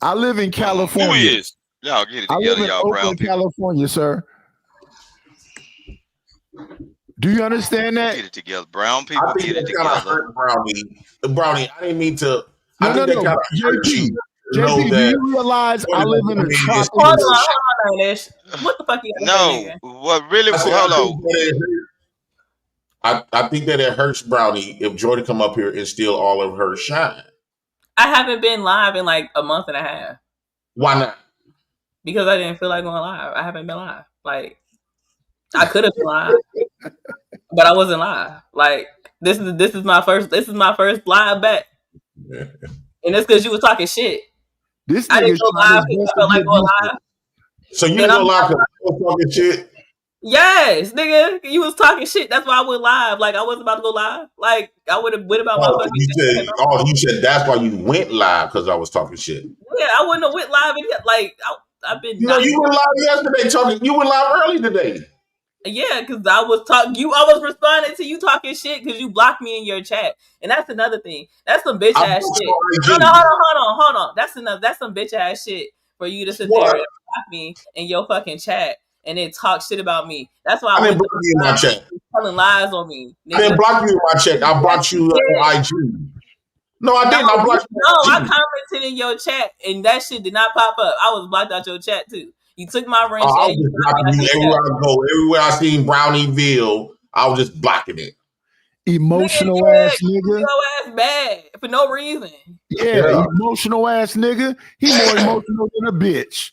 Speaker 7: I live in California.
Speaker 9: Who is?
Speaker 15: Y'all get it
Speaker 7: I live
Speaker 15: together,
Speaker 7: in
Speaker 15: y'all brown
Speaker 7: Oakland,
Speaker 15: people.
Speaker 7: California, sir. Do you understand that?
Speaker 15: Get it together, brown people.
Speaker 6: I think
Speaker 15: Get it
Speaker 6: that kind of
Speaker 15: together.
Speaker 6: hurt Brownie. I didn't mean to. I
Speaker 7: No.
Speaker 6: think that kind of hurt you.
Speaker 7: JP, do you realize I live in a tropical?
Speaker 1: Hold on, Nish. What the fuck you
Speaker 15: No, what really? Hold on.
Speaker 6: I think that it hurts Brownie if Jordan come up here and steal all of her shine.
Speaker 1: I haven't been live in like a month and a half.
Speaker 6: Why not?
Speaker 1: Because I didn't feel like going live. I haven't been live. Like, I could have been live, but I wasn't live. Like, this is my first live back, and it's because you was talking shit. I didn't go live because I felt like going live.
Speaker 6: So you didn't go live because I was talking shit?
Speaker 1: Yes, nigga, you was talking shit. That's why I went live. Like, I wasn't about to go live. Like, I would have went about my fucking shit.
Speaker 6: You said that's why you went live because I was talking shit.
Speaker 1: Yeah, I wouldn't have went live. Like, I've been.
Speaker 6: You went live yesterday talking. You went live early today.
Speaker 1: Yeah, because I was talking. I was responding to you talking shit because you blocked me in your chat, and that's another thing. That's some bitch ass shit. Hold on. That's some bitch ass shit for you to sit there and block me in your fucking chat and then talk shit about me. That's why I
Speaker 6: didn't block you in my chat.
Speaker 1: Telling lies on me. Nigga.
Speaker 6: I didn't block you in my chat. I blocked you on IG. No, I didn't. I blocked you.
Speaker 1: No, I commented in your chat, and that shit did not pop up. I was blocked out your chat too. You took my ring.
Speaker 6: I was just blocking you everywhere I go. Everywhere I seen Brownieville, I was just blocking it.
Speaker 7: Emotional ass nigga.
Speaker 1: Your ass bad for no reason.
Speaker 7: Yeah, emotional ass nigga. He more emotional than a bitch.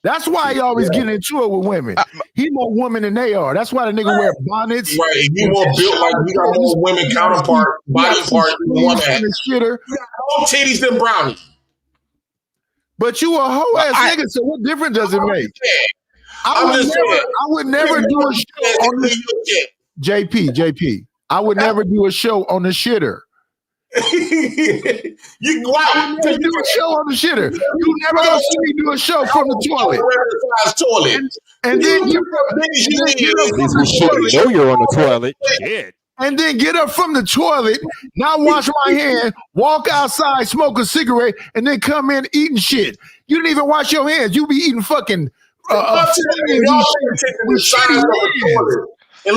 Speaker 7: That's why he always get into it with women. He more women than they are. That's why the nigga wear bonnets.
Speaker 6: Right, you more built like you got more women counterpart, body part than one man. You got more titties than Brownie.
Speaker 7: But you a hoe ass nigga, so what difference does it make? I would never do a show on the JP. I would never do a show on the shitter.
Speaker 6: You go out
Speaker 7: because you do a show on the shitter. You never gonna see me do a show from the toilet. And then get up from
Speaker 16: People should know you're on the toilet. Shit.
Speaker 7: And then get up from the toilet, not wash my hands, walk outside, smoke a cigarette, and then come in eating shit. You didn't even wash your hands. You be eating fucking
Speaker 6: and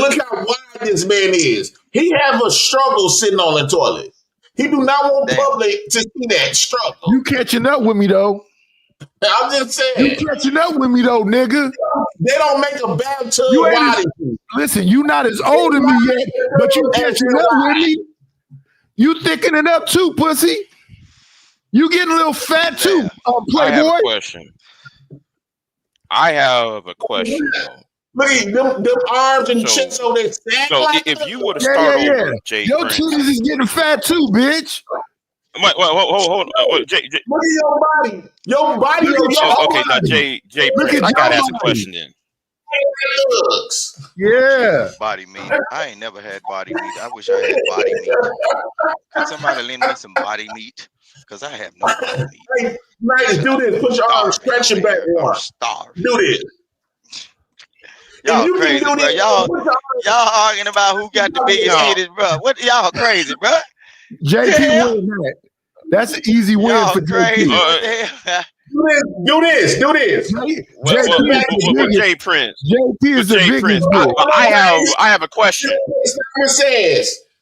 Speaker 6: look how wide this man is. He have a struggle sitting on the toilet. He do not want public to see that struggle.
Speaker 7: You catching up with me though?
Speaker 6: I'm just saying.
Speaker 7: You catching up with me though, nigga?
Speaker 6: They don't make a bathtub wide.
Speaker 7: Listen, you not as old as me yet, but you catching up with me. You thickening up too, pussy. You getting a little fat too, Playboy.
Speaker 9: I have a question. I have a question.
Speaker 6: Look at them arms and chest on their stack.
Speaker 9: So if you were to start over, Jay
Speaker 7: your
Speaker 9: Prince.
Speaker 7: titties is getting fat too, bitch.
Speaker 9: Wait, hold on. Jay,
Speaker 6: look at your body. Your body.
Speaker 9: Okay, now Jay Prince, I gotta ask a question then.
Speaker 7: Yeah.
Speaker 15: Body meat. I ain't never had body meat. I wish I had body meat. Could somebody lend me some body meat? Because I have no body meat.
Speaker 6: Hey, nice, do this. Put your arms stretching back one. Do this.
Speaker 15: Y'all crazy, bro. Y'all arguing about who got the biggest titties, bro. What y'all crazy, bro?
Speaker 7: JP win that. That's an easy win
Speaker 15: y'all
Speaker 7: for
Speaker 15: crazy.
Speaker 7: JP.
Speaker 6: Do this.
Speaker 9: Jay Prince.
Speaker 7: JP is the biggest.
Speaker 9: I have a question.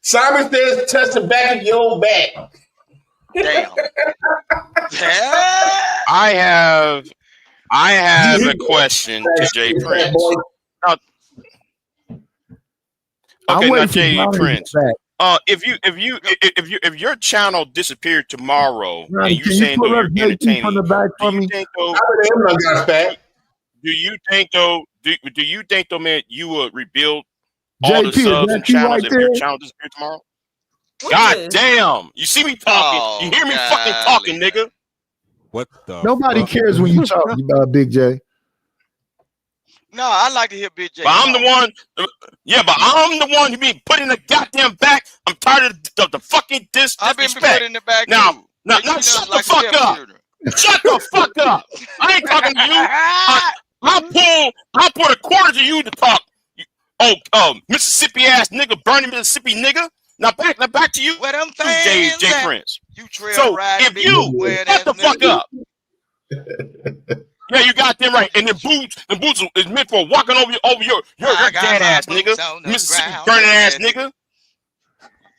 Speaker 6: Simon says, touch the back of your back.
Speaker 15: Damn.
Speaker 9: I have a question to Jay Prince. Okay, now Jay Prince. If your channel disappeared tomorrow and you saying though you're entertaining, do you think though, man, you would rebuild all the subs and channels if your channel disappeared tomorrow? God damn! You see me talking? You hear me fucking talking, nigga?
Speaker 16: What the?
Speaker 7: Nobody cares when you talk about Big J.
Speaker 15: No, I like to hear Big J.
Speaker 9: But I'm the one. Yeah, but I'm the one who be put in the goddamn back. I'm tired of the fucking disrespect.
Speaker 15: I've been put in the back.
Speaker 9: Now, shut the fuck up. Shut the fuck up. I ain't talking to you. I'll pull a quarter to you to talk. Mississippi ass nigga, Bernie Mississippi nigga. Now back to you.
Speaker 15: Where them
Speaker 9: Jay
Speaker 15: fans
Speaker 9: Prince.
Speaker 15: You trail
Speaker 9: So
Speaker 15: riding
Speaker 9: if you shut the fuck up. Yeah, you got them right. And the boots is meant for walking over your dead ass nigga, Mississippi burning ass nigga.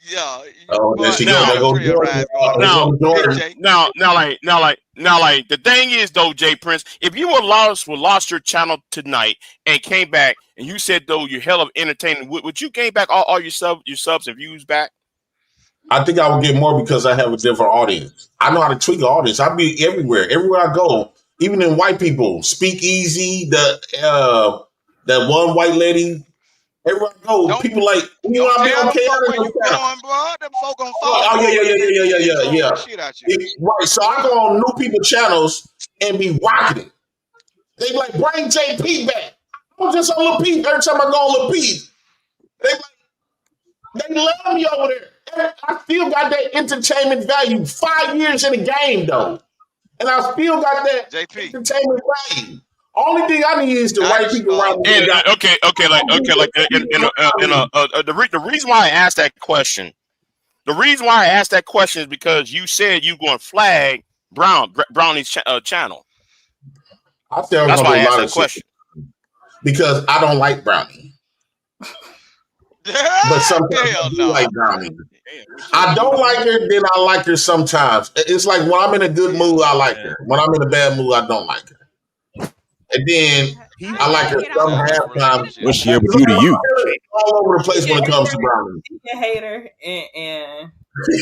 Speaker 15: Yeah.
Speaker 9: Now, like the thing is though, Jay Prince, if you lost your channel tonight and came back and you said though you're hell of entertaining, would you gain back all your subs and views back?
Speaker 6: I think I would get more because I have a different audience. I know how to tweak an audience. I'll be everywhere I go. Even in white people, Speak Easy, that one white lady. Everywhere I go, people like, you know, I be okay. Yeah. Right. So I go on new people channels and be rocking it. They be like, bring JP back. I'm just on Lil Peep. Every time I go on Lil Peep, they love me over there. I still got that entertainment value. 5 years in the game though. And I still got that JP entertainment value. Only thing I need is the right people around me.
Speaker 9: The reason why I asked that question, is because you said you going to flag Brownie's channel.
Speaker 6: I tell
Speaker 9: that's why I
Speaker 6: a
Speaker 9: asked
Speaker 6: lot
Speaker 9: that
Speaker 6: of
Speaker 9: question.
Speaker 6: Because I don't like Brownie. But sometimes I do like Brownie. I don't like her, then I like her sometimes. It's like when I'm in a good mood, I like her. When I'm in a bad mood, I don't like her. And then I like her some half time.
Speaker 16: What's she ever do to you?
Speaker 6: All over the place when it comes to Brownie.
Speaker 1: He's a hater, and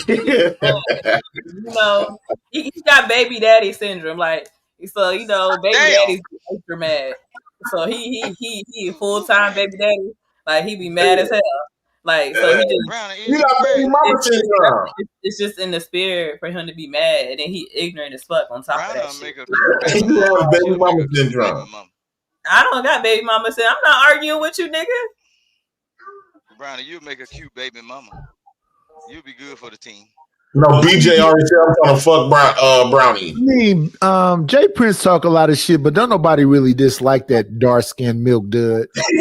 Speaker 1: you know, he got baby daddy syndrome. Like, so you know, baby daddy's extra mad. So he full time baby daddy. Like he be mad as hell. Like so he just it's just in the spirit for him to be mad, and then he ignorant as fuck on top of that shit.
Speaker 6: Baby mama syndrome.
Speaker 1: I don't got baby mama syndrome. I'm not arguing with you, nigga.
Speaker 15: Brownie, you make a cute baby mama. You'll be good for the team.
Speaker 6: No, BJ already said I'm gonna fuck Brownie.
Speaker 7: I mean, Jay Prince talk a lot of shit, but don't nobody really dislike that dark skinned milk dud.
Speaker 6: It's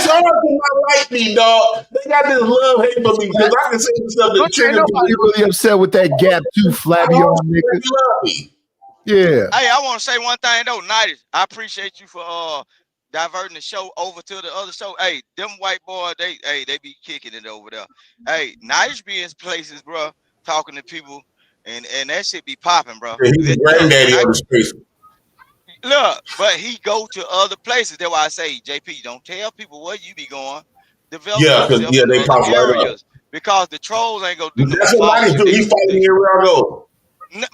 Speaker 6: hard to not like me, dog. They got this love hate for me because I can say stuff that triggers
Speaker 7: nobody really upset with that gap too flabby on nigga. Yeah.
Speaker 15: Hey, I want to say one thing though, Nighty. I appreciate you for diverting the show over to the other show. Hey, them white boys, they be kicking it over there. Hey, Nice be in places, bro, talking to people, and that shit be popping, bro.
Speaker 6: Yeah, he's the granddaddy of the space.
Speaker 15: Look, but he go to other places. That's why I say, JP, don't tell people where you be going. Develop yourself in
Speaker 6: they pop
Speaker 15: other
Speaker 6: right
Speaker 15: areas because the trolls ain't gonna do
Speaker 6: That's what I do. He fight me everywhere I go.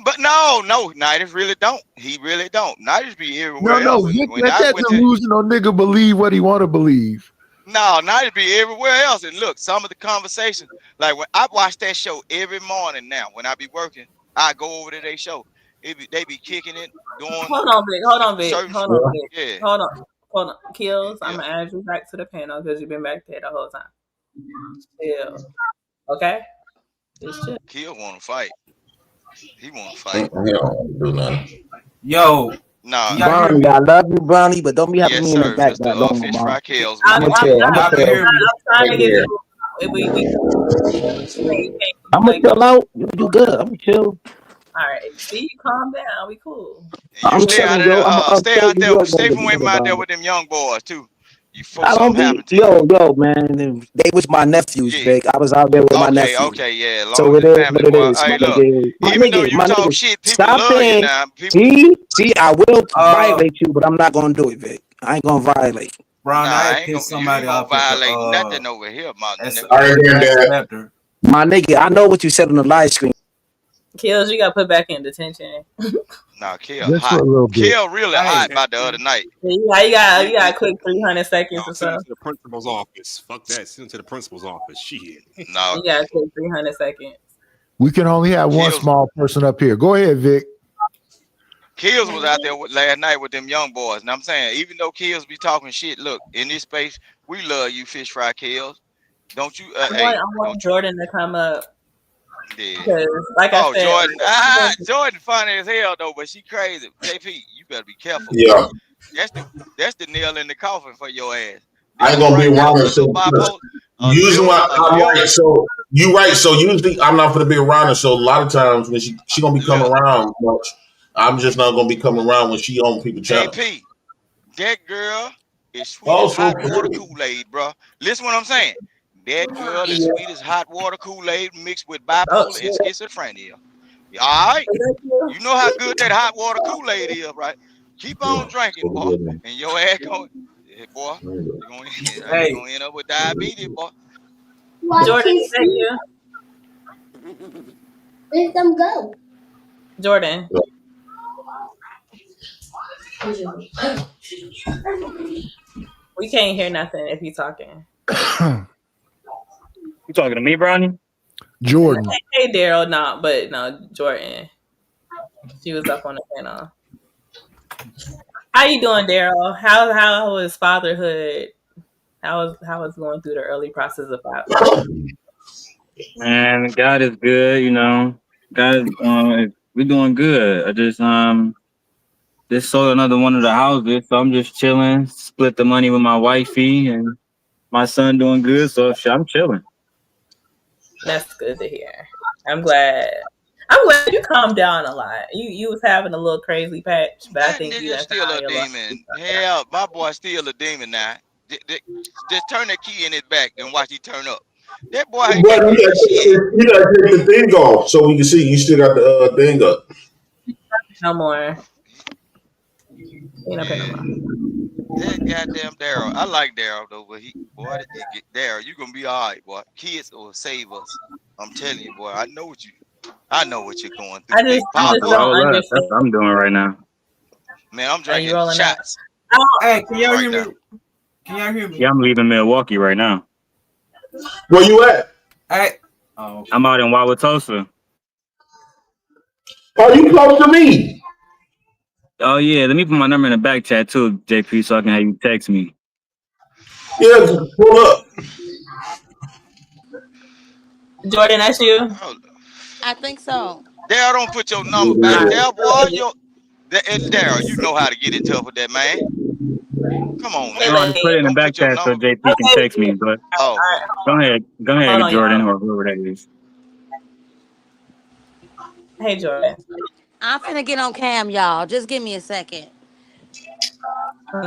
Speaker 15: But no, Nidus really don't. He really don't. Nidus be everywhere
Speaker 7: No,
Speaker 15: else.
Speaker 7: Vic, let that delusional nigga believe what he want to believe.
Speaker 15: No, Nidus be everywhere else. And look, some of the conversations, like when I watch that show every morning now, when I be working, I go over to their show. They be kicking it, doing.
Speaker 1: Hold on, Vic. Hold on, Vic.
Speaker 15: Yeah.
Speaker 1: Hold on. Kills, I'm gonna add you back to the panel because you've been back there the whole time. Chill. Okay? Just chill.
Speaker 15: Kill want to fight. He want to fight.
Speaker 6: He don't do nothing.
Speaker 17: Yo.
Speaker 15: Nah.
Speaker 17: Brownie, I love you, Brownie, but don't be having me in the back that long,
Speaker 15: Fish
Speaker 17: Mom.
Speaker 15: fry kills.
Speaker 17: I'm gonna chill. I'm
Speaker 1: trying to get you.
Speaker 17: I'm gonna chill out. You do good. I'm gonna chill.
Speaker 1: All right. See, calm down. We cool.
Speaker 17: I'm
Speaker 15: Stay out
Speaker 17: chilling,
Speaker 15: of
Speaker 17: yo.
Speaker 15: stay out there. Stay from him out there with them young boys too. You
Speaker 17: I don't be, yo, man. They was my nephews, Vic. I was out there with my nephews.
Speaker 15: Okay, yeah.
Speaker 17: So it is what it is.
Speaker 15: Hey,
Speaker 17: My
Speaker 15: look,
Speaker 17: nigga,
Speaker 15: even though you
Speaker 17: my
Speaker 15: talk
Speaker 17: nigga,
Speaker 15: shit, people
Speaker 17: stop
Speaker 15: love you
Speaker 17: saying.
Speaker 15: now.
Speaker 17: See, I will violate you, but I'm not gonna do it, Vic. I ain't gonna violate. Brown,
Speaker 15: I ain't gonna, somebody you ain't gonna violate nothing over here, my nigga.
Speaker 17: My nigga, I know what you said on the live screen.
Speaker 1: Kills, you got put back in detention.
Speaker 15: Nah, Kill
Speaker 7: Just
Speaker 15: hot.
Speaker 7: for a little bit.
Speaker 15: Kill really hot about the other night.
Speaker 1: Yeah, you got a quick 300 seconds or
Speaker 16: Send
Speaker 1: so.
Speaker 16: him to the principal's office. Fuck that. Send him to the principal's office. Shit.
Speaker 15: No.
Speaker 1: You got a quick 300 seconds.
Speaker 7: We can only have one small person up here. Go ahead, Vic.
Speaker 15: Kills was out there last night with them young boys. And I'm saying, even though Kills be talking shit, look, in this space, we love you, Fish Fry Kills. Don't you?
Speaker 1: I want Jordan to come up.
Speaker 15: Yeah.
Speaker 1: Like I said,
Speaker 15: Jordan. Jordan funny as hell though, but she crazy. JP, you better be careful.
Speaker 6: Yeah.
Speaker 15: That's the nail in the coffin for your ass.
Speaker 6: I ain't gonna be around her. So usually I'm right. So you right. So usually I'm not gonna be around her. So a lot of times when she gonna be coming around much, I'm just not gonna be coming around when she on people channel.
Speaker 15: JP, that girl is sweet as hot water Kool-Aid, bro. Listen what I'm saying. That girl is sweet as hot water Kool-Aid mixed with bipolar and schizophrenia. All right? You know how good that hot water Kool-Aid is, right? Keep on drinking, boy. And your ass going, boy, you're going to end up with diabetes, boy.
Speaker 1: Jordan, thank you.
Speaker 18: Let them go.
Speaker 1: Jordan. We can't hear nothing if you're talking.
Speaker 19: You talking to me, Brownie?
Speaker 7: Jordan.
Speaker 1: Hey, Daryl, no, Jordan. She was up on the panel. How you doing, Daryl? How was fatherhood? How was going through the early process of fatherhood?
Speaker 19: Man, God is good, you know. God, we're doing good. I just sold another one of the houses, so I'm just chilling. Split the money with my wifey, and my son doing good. So I'm chilling.
Speaker 1: That's good to hear. I'm glad you calmed down a lot. You was having a little crazy patch, but I think you
Speaker 15: still a demon. Hell, my boy still a demon now. Just turn that key in his back and watch he turn up. That boy ain't
Speaker 6: You gotta take the thing off so we can see you still got the thing up.
Speaker 1: No more.
Speaker 15: That goddamn Daryl. I like Daryl though, but Daryl, you gonna be all right, boy. Kids will save us. I'm telling you, boy. I know what you're going through.
Speaker 1: I just don't understand.
Speaker 19: That's what I'm doing right now.
Speaker 15: Man, I'm drinking shots.
Speaker 17: Hey, can y'all hear me? Can y'all hear me?
Speaker 19: Yeah, I'm leaving Milwaukee right now.
Speaker 6: Where you at?
Speaker 19: I'm out in Wauwatosa.
Speaker 6: Oh, you close to me?
Speaker 19: Oh yeah, let me put my number in the back chat too, JP, so I can have you text me.
Speaker 6: Yeah, pull up.
Speaker 1: Jordan, that's you.
Speaker 4: I think so.
Speaker 15: Daryl, don't put your number
Speaker 3: Yeah,
Speaker 15: back
Speaker 1: All
Speaker 15: there, boy.
Speaker 1: right.
Speaker 15: Daryl, you know how to get in tough with that man. Come on
Speaker 1: Hey,
Speaker 15: now.
Speaker 19: No, just put
Speaker 1: babe.
Speaker 19: it in the
Speaker 15: Don't
Speaker 19: back
Speaker 15: put your
Speaker 19: chat so
Speaker 15: number.
Speaker 19: JP can
Speaker 1: Okay,
Speaker 19: text me. But
Speaker 15: Oh,
Speaker 1: all
Speaker 15: okay.
Speaker 1: right,
Speaker 19: go
Speaker 1: hold
Speaker 19: ahead,
Speaker 1: on,
Speaker 19: Jordan,
Speaker 1: y'all.
Speaker 19: or whoever that is.
Speaker 1: Hey, Jordan.
Speaker 4: I'm finna get on cam, y'all. Just give me a second.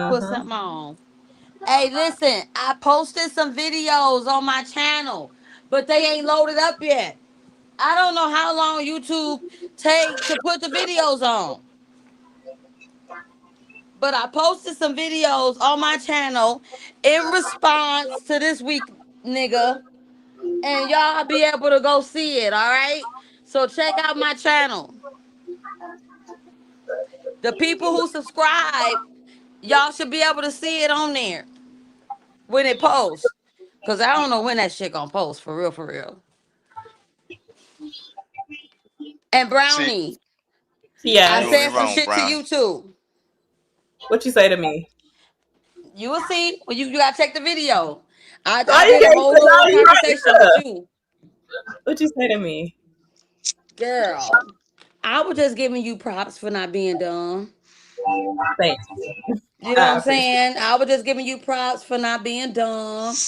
Speaker 4: Put
Speaker 1: Mm-hmm.
Speaker 4: something on. Hey, listen, I posted some videos on my channel, but they ain't loaded up yet. I don't know how long YouTube take to put the videos on. But I posted some videos on my channel in response to this week, nigga. And y'all be able to go see it, all right? So check out my channel. The people who subscribe, y'all should be able to see it on there when it posts. Cause I don't know when that shit gonna post for real, for real. And
Speaker 15: See,
Speaker 4: Brownie,
Speaker 15: you
Speaker 4: I
Speaker 1: Yes.
Speaker 15: doing me
Speaker 4: said some
Speaker 15: wrong,
Speaker 4: shit to
Speaker 15: Brown.
Speaker 4: you too.
Speaker 1: What you say to me?
Speaker 4: You will see when you gotta check the video. I
Speaker 1: Why you
Speaker 4: did a
Speaker 1: can't
Speaker 4: whole
Speaker 1: say
Speaker 4: little
Speaker 1: no? You right
Speaker 4: conversation with
Speaker 1: there.
Speaker 4: you,
Speaker 1: What you say to me?
Speaker 4: girl. I was just giving you props for not being dumb.
Speaker 1: Thank you.
Speaker 4: You know what
Speaker 1: I
Speaker 4: I'm
Speaker 1: appreciate
Speaker 4: saying? I was just giving you props for not being dumb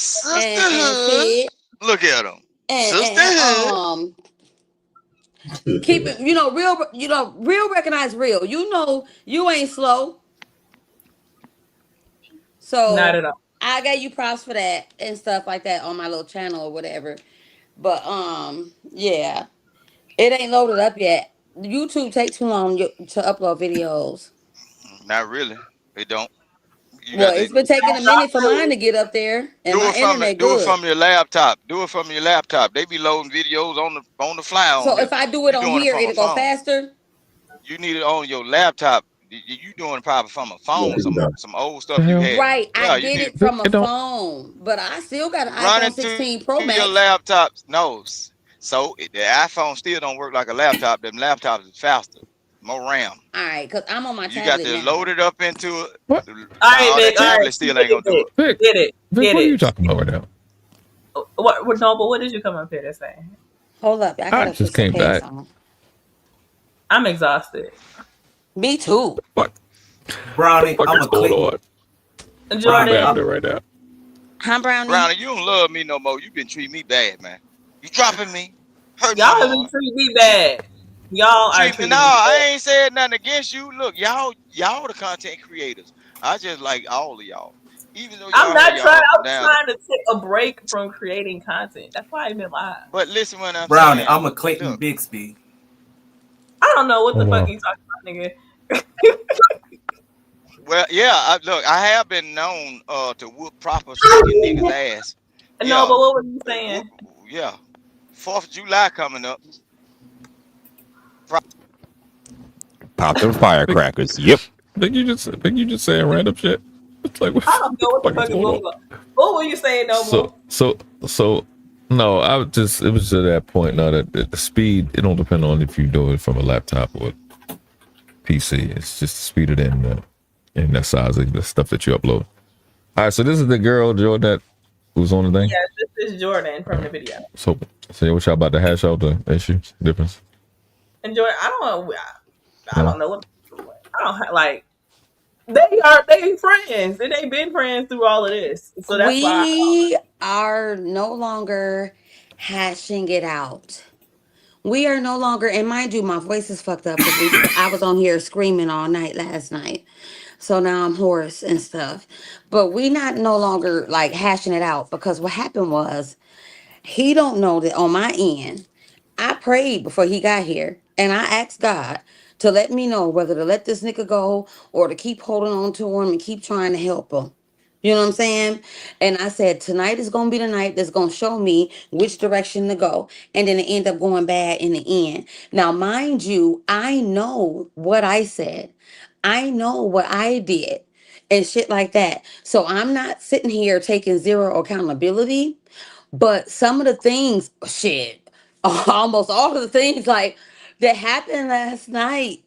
Speaker 4: and
Speaker 15: Sisterhood.
Speaker 4: shit
Speaker 15: Look at him.
Speaker 4: and
Speaker 15: Sisterhood.
Speaker 4: keep it, real recognize real. You know you ain't slow.
Speaker 1: it. Not
Speaker 4: So
Speaker 1: at all.
Speaker 4: I gave you props for that and stuff like that on my little channel or whatever. But yeah. It ain't loaded up yet. YouTube take too long to upload videos.
Speaker 15: Not really. It don't. You
Speaker 4: Well,
Speaker 15: got to
Speaker 4: it's been taking a minute for mine to get up there and my internet
Speaker 15: do it
Speaker 4: good.
Speaker 15: from your laptop. Do it from your laptop. They be loading videos on the fly on
Speaker 4: So
Speaker 15: here.
Speaker 4: if I do it
Speaker 15: You
Speaker 4: on
Speaker 15: doing it
Speaker 4: here,
Speaker 15: from a
Speaker 4: it'll go
Speaker 15: phone.
Speaker 4: faster.
Speaker 15: You need it on your laptop. You doing it probably from a phone. Some old
Speaker 12: The
Speaker 15: stuff you
Speaker 12: hell?
Speaker 15: had.
Speaker 4: Right, I
Speaker 15: Yeah, you
Speaker 4: get
Speaker 15: need
Speaker 4: it from a
Speaker 12: It don't.
Speaker 4: phone, but I still got an
Speaker 15: run
Speaker 4: iPhone
Speaker 15: into
Speaker 4: 16 Pro
Speaker 15: your
Speaker 4: Max.
Speaker 15: laptop. No, the iPhone still don't work like a laptop. Them laptops is faster, more RAM.
Speaker 4: All right, because I'm on my
Speaker 15: You got
Speaker 4: tablet
Speaker 15: to load
Speaker 4: now.
Speaker 15: it up into it.
Speaker 12: What?
Speaker 1: All right,
Speaker 15: No, that
Speaker 1: Vic. All right.
Speaker 15: tablet still ain't gonna do
Speaker 1: Vic.
Speaker 15: it.
Speaker 12: Vic,
Speaker 1: Get it.
Speaker 12: Vic,
Speaker 1: Get
Speaker 12: what are you
Speaker 1: it.
Speaker 12: talking about right now?
Speaker 1: What? No, but what did you come up here to say?
Speaker 4: Hold up, I
Speaker 12: I
Speaker 4: gotta
Speaker 12: just
Speaker 4: put some
Speaker 12: came
Speaker 4: pants
Speaker 12: back.
Speaker 4: on.
Speaker 1: I'm exhausted.
Speaker 4: Me too.
Speaker 12: What the
Speaker 11: Brownie,
Speaker 12: fuck
Speaker 11: I'm
Speaker 12: is
Speaker 11: a
Speaker 12: going
Speaker 11: click.
Speaker 12: on? What's
Speaker 11: Brownie,
Speaker 1: Jordan.
Speaker 12: happening right now?
Speaker 4: Hi, Brownie.
Speaker 15: Brownie, you don't love me no more. You been treating me bad, man. You dropping me, hurting my
Speaker 1: Y'all have been
Speaker 15: heart.
Speaker 1: treating me bad. Y'all are
Speaker 15: Treat me. No,
Speaker 1: treating me
Speaker 15: I
Speaker 1: bad.
Speaker 15: ain't said nothing against you. Look, y'all the content creators. I just like all of y'all. Even though
Speaker 1: I'm
Speaker 15: y'all have
Speaker 1: not
Speaker 15: y'all
Speaker 1: trying.
Speaker 15: ups and
Speaker 1: I'm
Speaker 15: downs.
Speaker 1: trying to take a break from creating content. That's why I've been live.
Speaker 15: But listen what I'm
Speaker 11: Brownie,
Speaker 15: saying.
Speaker 11: I'm a Clayton
Speaker 15: Look,
Speaker 11: Bixby.
Speaker 1: I don't know what the
Speaker 12: Hold
Speaker 1: fuck
Speaker 12: on.
Speaker 1: you talking about, nigga.
Speaker 15: well, yeah, I have been known to whoop proper speaking niggas ass.
Speaker 1: No,
Speaker 15: Yeah.
Speaker 1: but what were you
Speaker 15: Whoop,
Speaker 1: saying?
Speaker 15: yeah. 4th of July coming up.
Speaker 16: Pop them
Speaker 12: Vic,
Speaker 16: firecrackers. Yep.
Speaker 12: Vic, you just saying random shit. It's like
Speaker 1: I
Speaker 12: what
Speaker 1: don't know
Speaker 12: the
Speaker 1: what the
Speaker 12: fuck is
Speaker 1: fuck is
Speaker 12: going
Speaker 1: going
Speaker 12: on?
Speaker 1: on. What were you saying,
Speaker 12: So,
Speaker 1: Noble?
Speaker 12: so, so, no, I was just, it was to that point now that the speed, it don't depend on if you do it from a laptop or PC. It's just the speed of it and the size of the stuff that you upload. All right, so this is the girl, Joe, that was on the thing.
Speaker 1: Yeah, this is Jordan from the video.
Speaker 12: So what y'all about to hash out the issues, difference?
Speaker 1: And Jordan, I
Speaker 12: No?
Speaker 1: don't know what I don't like. They friends and they've been friends through all of this. So that's why.
Speaker 4: We are no longer hashing it out. We are no longer, and mind you, my voice is fucked up because I was on here screaming all night last night. So now I'm hoarse and stuff. But we not no longer like hashing it out because what happened was he don't know that on my end, I prayed before he got here and I asked God to let me know whether to let this nigga go or to keep holding on to him and keep trying to help him. You know what I'm saying? And I said, tonight is going to be the night that's going to show me which direction to go. And then it end up going bad in the end. Now, mind you, I know what I said. I know what I did and shit like that. So I'm not sitting here taking zero accountability. But some of the things, shit, almost all of the things like that happened last night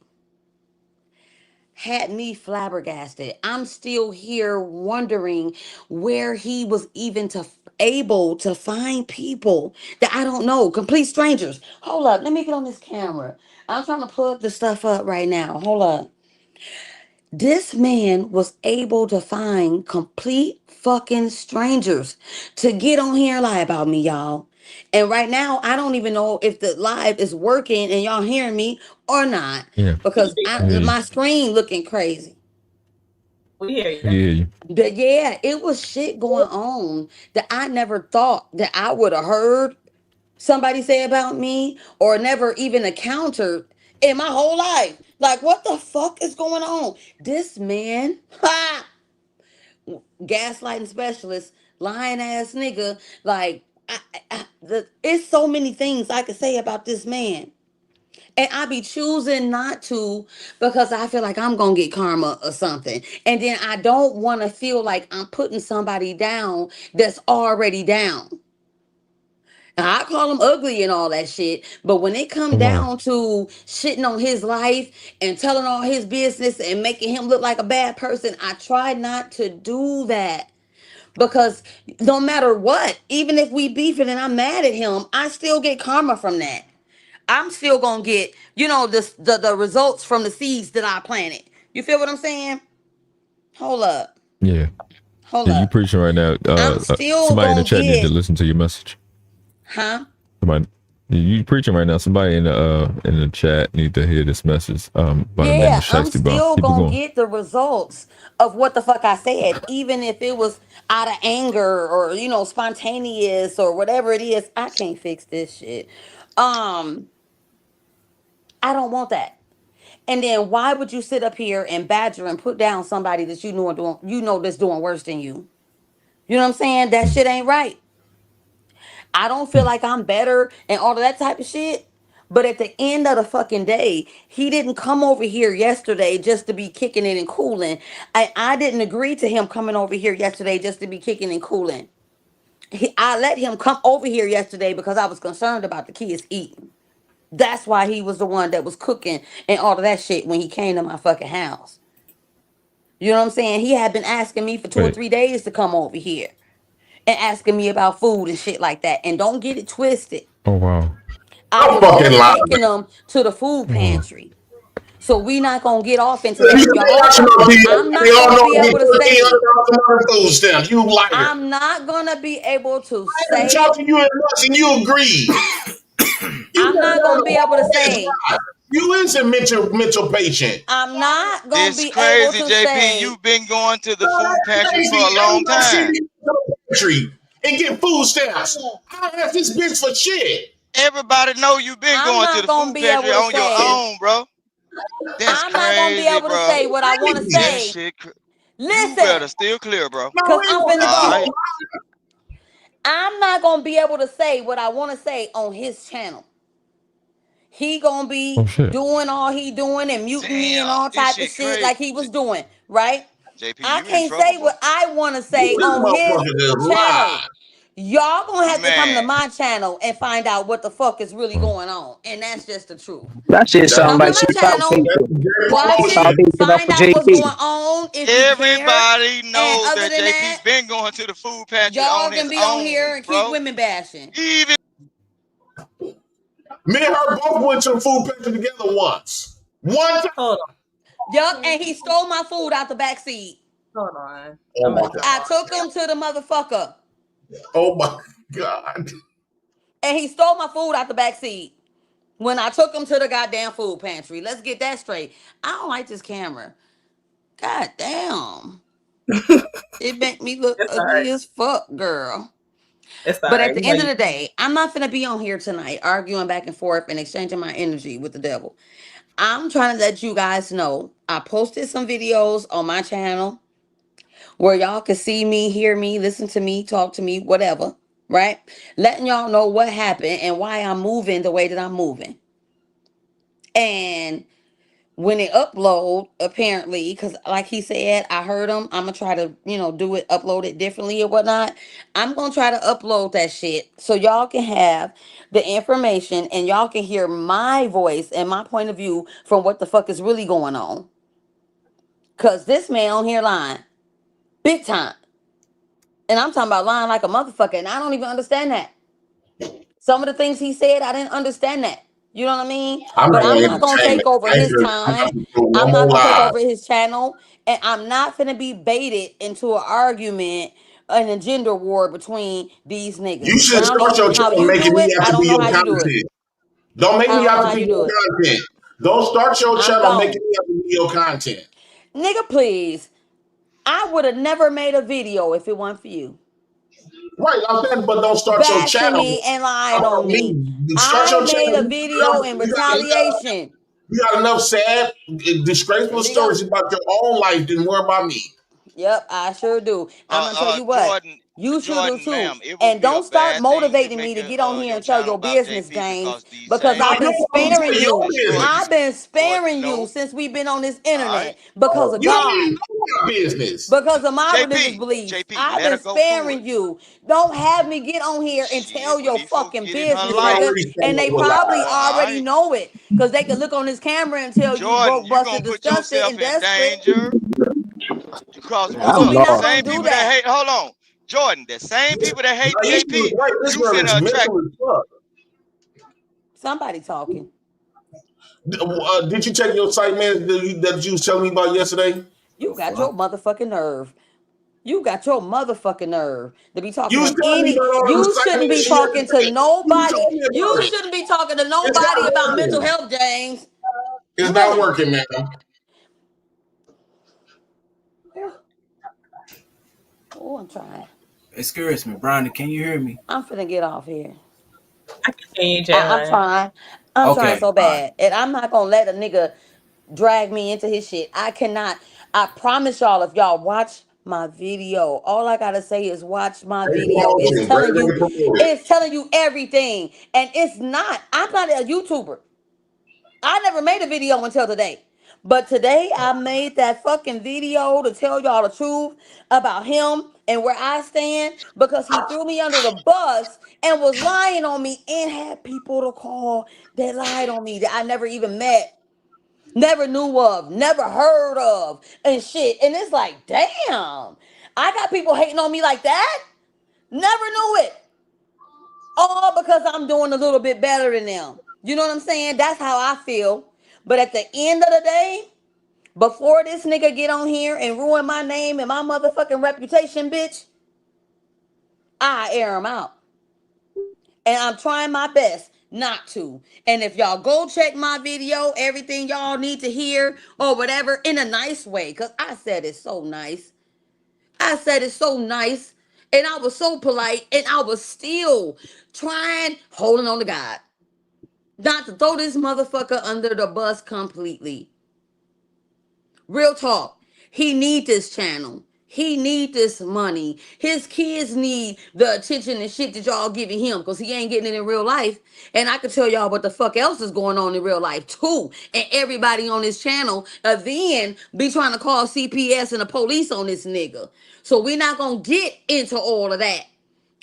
Speaker 4: had me flabbergasted. I'm still here wondering where he was even able to find people that I don't know, complete strangers. Hold up, let me get on this camera. I'm trying to plug the stuff up right now. Hold up. This man was able to find complete fucking strangers to get on here and lie about me, y'all. And right now, I don't even know if the live is working and y'all hearing me or not,
Speaker 12: Yeah.
Speaker 4: because
Speaker 12: Yeah.
Speaker 4: my screen looking crazy.
Speaker 1: We hear you.
Speaker 12: Yeah.
Speaker 4: But yeah, it was shit going on that I never thought that I would have heard somebody say about me or never even encountered in my whole life. Like, what the fuck is going on? This man, ha, gaslighting specialist, lying ass nigga. Like, it's so many things I could say about this man. And I be choosing not to because I feel like I'm going to get karma or something. And then I don't want to feel like I'm putting somebody down that's already down. I call him ugly and all that shit, but when it come down to shitting on his life and telling all his business and making him look like a bad person, I try not to do that. Because no matter what, even if we beefing and I'm mad at him, I still get karma from that. I'm still gonna get, the results from the seeds that I planted. You feel what I'm saying? Hold up.
Speaker 12: Yeah.
Speaker 4: Hold
Speaker 12: Yeah, you
Speaker 4: up.
Speaker 12: preaching right now.
Speaker 4: I'm still
Speaker 12: Somebody in the
Speaker 4: gonna
Speaker 12: chat need to
Speaker 4: get,
Speaker 12: listen to your message.
Speaker 4: huh?
Speaker 12: Somebody, you preaching right now. Somebody in the chat need to hear this message. By the name
Speaker 4: Yeah,
Speaker 12: of
Speaker 4: I'm
Speaker 12: Shiesty Bar.
Speaker 4: still
Speaker 12: Keep it
Speaker 4: gonna
Speaker 12: going.
Speaker 4: get the results of what the fuck I said, even if it was out of anger or spontaneous or whatever it is. I can't fix this shit. I don't want that. And then why would you sit up here and badger and put down somebody that that's doing worse than you? You know what I'm saying? That shit ain't right. I don't feel like I'm better and all of that type of shit. But at the end of the fucking day, he didn't come over here yesterday just to be kicking it and cooling. I didn't agree to him coming over here yesterday just to be kicking and cooling. I let him come over here yesterday because I was concerned about the kids eating. That's why he was the one that was cooking and all of that shit when he came to my fucking house. You know what I'm saying? He had been asking me for 2 or 3 days to come over here and asking me about food and shit like that. And don't get it twisted.
Speaker 12: Oh wow.
Speaker 4: I was just taking them to the food
Speaker 12: Oh.
Speaker 4: pantry. So we not gonna get off into
Speaker 2: You
Speaker 4: that, y'all. I'm
Speaker 2: they
Speaker 4: not
Speaker 2: all
Speaker 4: gonna
Speaker 2: know
Speaker 4: be
Speaker 2: you
Speaker 4: able to say.
Speaker 2: $1,400 food stamps. You liar.
Speaker 4: I'm not gonna be able to
Speaker 2: I ain't
Speaker 4: say.
Speaker 2: talking to you in months and you agreed. You
Speaker 4: I'm
Speaker 2: got
Speaker 4: not
Speaker 2: down
Speaker 4: gonna
Speaker 2: the
Speaker 4: be able to
Speaker 2: wrong ass
Speaker 4: say.
Speaker 2: ride. You is a mental patient.
Speaker 4: I'm not gonna
Speaker 15: It's
Speaker 4: be able
Speaker 15: crazy,
Speaker 4: to
Speaker 15: JP.
Speaker 4: say.
Speaker 15: You've been going to the
Speaker 2: No,
Speaker 15: food
Speaker 2: that's
Speaker 15: pantry for
Speaker 2: crazy.
Speaker 15: a long
Speaker 2: Everybody see
Speaker 15: time.
Speaker 2: me go to the pantry and get food stamps. I ask this bitch for shit.
Speaker 15: Everybody know you've been
Speaker 4: I'm
Speaker 15: going to
Speaker 4: not
Speaker 15: the
Speaker 4: gonna
Speaker 15: food
Speaker 4: be
Speaker 15: pantry
Speaker 4: able to
Speaker 15: on your
Speaker 4: say.
Speaker 15: own, bro. That's
Speaker 4: I'm not gonna be
Speaker 15: crazy,
Speaker 4: able to
Speaker 15: bro.
Speaker 4: say what I want to
Speaker 15: That
Speaker 4: say.
Speaker 15: shit. You better
Speaker 4: Listen,
Speaker 15: steer clear, bro.
Speaker 2: No,
Speaker 4: cause
Speaker 2: we
Speaker 4: I'm
Speaker 2: gonna
Speaker 4: finna
Speaker 2: let you
Speaker 15: All
Speaker 4: go.
Speaker 15: right.
Speaker 2: go.
Speaker 4: I'm not gonna be able to say what I want to say on his channel. He gonna
Speaker 12: Oh
Speaker 4: be
Speaker 12: shit.
Speaker 4: doing all he doing and muting me and
Speaker 15: Damn,
Speaker 4: all
Speaker 15: this
Speaker 4: type of
Speaker 15: shit
Speaker 4: shit
Speaker 15: crazy.
Speaker 4: like he was doing, right?
Speaker 15: JP,
Speaker 4: I
Speaker 15: you in
Speaker 4: can't
Speaker 15: trouble,
Speaker 4: say
Speaker 15: bro.
Speaker 4: what I want to
Speaker 2: This
Speaker 4: say on his
Speaker 2: motherfucker just
Speaker 4: channel.
Speaker 2: lied.
Speaker 4: Y'all gonna have to come to
Speaker 15: Man,
Speaker 4: my channel and find out what the fuck is really going on. And that's just the truth.
Speaker 17: That shit
Speaker 2: That's
Speaker 17: sound
Speaker 4: Come to
Speaker 17: like
Speaker 4: my
Speaker 17: she talk
Speaker 4: channel,
Speaker 17: patient.
Speaker 2: Gary
Speaker 4: watch
Speaker 17: She talk
Speaker 4: it,
Speaker 2: promotion.
Speaker 17: patient up
Speaker 4: find
Speaker 17: for
Speaker 4: out what's
Speaker 17: JP.
Speaker 4: going on if you care.
Speaker 15: everybody
Speaker 4: And
Speaker 15: knows
Speaker 4: other
Speaker 15: that
Speaker 4: than
Speaker 15: JP's
Speaker 4: that,
Speaker 15: been going to the food pantry
Speaker 4: y'all
Speaker 15: on
Speaker 4: can
Speaker 15: his
Speaker 4: be on here
Speaker 15: own,
Speaker 4: and keep
Speaker 15: bro.
Speaker 4: women bashing.
Speaker 15: Even
Speaker 2: Me and her both went to the food pantry together once. One time.
Speaker 1: Hold on.
Speaker 4: Yup, and he stole my food out the back seat.
Speaker 1: Hold on.
Speaker 2: Oh
Speaker 1: I'm
Speaker 2: my
Speaker 1: gonna
Speaker 2: god.
Speaker 4: I took him to the motherfucker.
Speaker 2: Oh my god.
Speaker 4: And he stole my food out the back seat when I took him to the goddamn food pantry. Let's get that straight. I don't like this camera. God damn. It make me look
Speaker 1: It's all right.
Speaker 4: ugly as fuck, girl.
Speaker 1: It's all
Speaker 4: But at
Speaker 1: right.
Speaker 4: the end of the day, I'm not gonna be on here tonight arguing back and forth and exchanging my energy with the devil. I'm trying to let you guys know I posted some videos on my channel where y'all can see me, hear me, listen to me, talk to me, whatever, right? Letting y'all know what happened and why I'm moving the way that I'm moving. And when it upload, apparently, because like he said, I heard him, I'm gonna try to, do it, upload it differently or whatnot. I'm gonna try to upload that shit so y'all can have the information and y'all can hear my voice and my point of view from what the fuck is really going on. Cause this man on here lying. Big time. And I'm talking about lying like a motherfucker. And I don't even understand that. Some of the things he said, I didn't understand that. You know what I mean?
Speaker 2: I'm
Speaker 4: But
Speaker 2: not
Speaker 4: I'm
Speaker 2: gonna
Speaker 4: not gonna
Speaker 2: entertain
Speaker 4: take
Speaker 2: it.
Speaker 4: over his
Speaker 2: I'm not
Speaker 4: time.
Speaker 2: gonna do one
Speaker 4: I'm not
Speaker 2: more
Speaker 4: gonna take
Speaker 2: live.
Speaker 4: over his channel. And I'm not gonna be baited into an argument and a gender war between these niggas.
Speaker 2: You should start
Speaker 4: Brownie,
Speaker 2: your
Speaker 4: how
Speaker 2: channel
Speaker 4: you
Speaker 2: making
Speaker 4: do
Speaker 2: me
Speaker 4: it,
Speaker 2: have
Speaker 4: I
Speaker 2: to
Speaker 4: don't
Speaker 2: be
Speaker 4: know
Speaker 2: your
Speaker 4: how you do it.
Speaker 2: content. Don't make
Speaker 4: I
Speaker 2: me
Speaker 4: don't
Speaker 2: have
Speaker 4: know
Speaker 2: to
Speaker 4: how
Speaker 2: be
Speaker 4: you
Speaker 2: your
Speaker 4: do it.
Speaker 2: content. Don't start your
Speaker 4: I'm
Speaker 2: channel making
Speaker 4: gone.
Speaker 2: me have to be your content.
Speaker 4: Nigga, please. I would have never made a video if it wasn't for you.
Speaker 2: Right, I'm saying, but don't start your
Speaker 4: Bashing
Speaker 2: channel
Speaker 4: me and lying
Speaker 2: about
Speaker 4: on me.
Speaker 2: me. Start
Speaker 4: I
Speaker 2: your
Speaker 4: made
Speaker 2: channel.
Speaker 4: a video in retaliation.
Speaker 2: You got enough sad, disgraceful
Speaker 4: Nigga.
Speaker 2: stories about your own life than worry about me.
Speaker 4: Yep, I sure do. I'm gonna tell you what.
Speaker 15: Jordan,
Speaker 4: You should do
Speaker 15: Jordan,
Speaker 4: too.
Speaker 15: ma'am, it would
Speaker 4: And
Speaker 15: be a
Speaker 4: don't start
Speaker 15: bad thing to
Speaker 4: motivating me
Speaker 15: make
Speaker 4: to get on here
Speaker 15: your
Speaker 4: and tell
Speaker 15: channel
Speaker 4: your
Speaker 15: about
Speaker 4: business,
Speaker 15: JP
Speaker 4: James,
Speaker 15: because these
Speaker 4: because
Speaker 15: same
Speaker 2: No,
Speaker 4: I've
Speaker 2: you
Speaker 4: been
Speaker 15: people
Speaker 2: want me to
Speaker 4: sparing
Speaker 2: tell your
Speaker 4: you.
Speaker 15: destroyed
Speaker 2: business.
Speaker 4: I've been sparing you
Speaker 15: no.
Speaker 4: since we've been on this
Speaker 15: All right.
Speaker 4: internet because of
Speaker 2: You don't even
Speaker 4: God.
Speaker 2: know my business.
Speaker 4: Because of my religious
Speaker 15: JP,
Speaker 4: beliefs.
Speaker 15: JP,
Speaker 4: I've
Speaker 15: let
Speaker 4: been
Speaker 15: her go through it.
Speaker 4: sparing you. Don't have me get on here and tell
Speaker 15: Shit, when
Speaker 4: your
Speaker 15: these folks
Speaker 4: fucking
Speaker 15: get in her
Speaker 4: business,
Speaker 2: You
Speaker 4: nigga.
Speaker 15: life,
Speaker 2: already came
Speaker 4: And
Speaker 2: up
Speaker 4: they
Speaker 2: with
Speaker 4: probably
Speaker 2: lies.
Speaker 15: all
Speaker 4: already
Speaker 15: right.
Speaker 4: know it. Because they can look on this camera and tell you
Speaker 15: Jordan,
Speaker 4: broke,
Speaker 15: you gonna
Speaker 4: busted,
Speaker 15: put
Speaker 4: disgusted,
Speaker 15: yourself
Speaker 4: and
Speaker 15: in
Speaker 4: desperate.
Speaker 15: danger because
Speaker 17: Yeah,
Speaker 4: So
Speaker 15: look,
Speaker 4: we
Speaker 15: the
Speaker 4: not
Speaker 17: lost.
Speaker 15: same
Speaker 4: gonna do
Speaker 15: people that
Speaker 4: that.
Speaker 15: hate, hold on, Jordan, the same people that hate
Speaker 2: Aisha was
Speaker 15: JP,
Speaker 2: right. This
Speaker 15: you
Speaker 2: girl is
Speaker 15: finna attract.
Speaker 2: mental as fuck.
Speaker 4: Somebody talking.
Speaker 2: Did you check your site, man, that you was telling me about yesterday?
Speaker 4: You got your motherfucking nerve. You got your motherfucking nerve to be
Speaker 2: You
Speaker 4: talking
Speaker 2: was
Speaker 4: to
Speaker 2: telling me
Speaker 4: any.
Speaker 2: about all the
Speaker 4: You
Speaker 2: site
Speaker 4: shouldn't
Speaker 2: man
Speaker 4: be
Speaker 2: shit
Speaker 4: talking to
Speaker 2: yesterday. You
Speaker 4: nobody.
Speaker 2: told me
Speaker 4: You
Speaker 2: about it.
Speaker 4: shouldn't be talking to
Speaker 2: It's not
Speaker 4: nobody about mental
Speaker 2: working.
Speaker 4: health, James.
Speaker 2: It's not
Speaker 4: What?
Speaker 2: working, man.
Speaker 4: Oh, I'm trying.
Speaker 5: Excuse me, Brownie, can you hear me?
Speaker 4: I'm finna get off here.
Speaker 1: Hey,
Speaker 4: I'm
Speaker 1: Jalen.
Speaker 4: trying. I'm trying
Speaker 5: Okay,
Speaker 4: so
Speaker 5: all right.
Speaker 4: bad. And I'm not gonna let a nigga drag me into his shit. I cannot. I promise y'all, if y'all watch my video, all I gotta say is watch my
Speaker 2: Great
Speaker 4: video.
Speaker 2: promotion. Great way to promote it.
Speaker 4: It's telling you everything. And it's not, I'm not a YouTuber. I never made a video until today. But today I made that fucking video to tell y'all the truth about him and where I stand because he threw me under the bus and was lying on me and had people to call that lied on me that I never even met, never knew of, never heard of, and shit. And it's like, damn, I got people hating on me like that? Never knew it. All because I'm doing a little bit better than them. You know what I'm saying? That's how I feel. But at the end of the day, before this nigga get on here and ruin my name and my motherfucking reputation, bitch, I air him out. And I'm trying my best not to. And if y'all go check my video, everything y'all need to hear or whatever in a nice way, because I said it's so nice. I said it so nice. And I was so polite. And I was still trying, holding on to God. Not to throw this motherfucker under the bus completely. Real talk. He need this channel. He need this money. His kids need the attention and shit that y'all giving him because he ain't getting it in real life. And I can tell y'all what the fuck else is going on in real life too. And everybody on this channel then be trying to call CPS and the police on this nigga. So we not gonna get into all of that.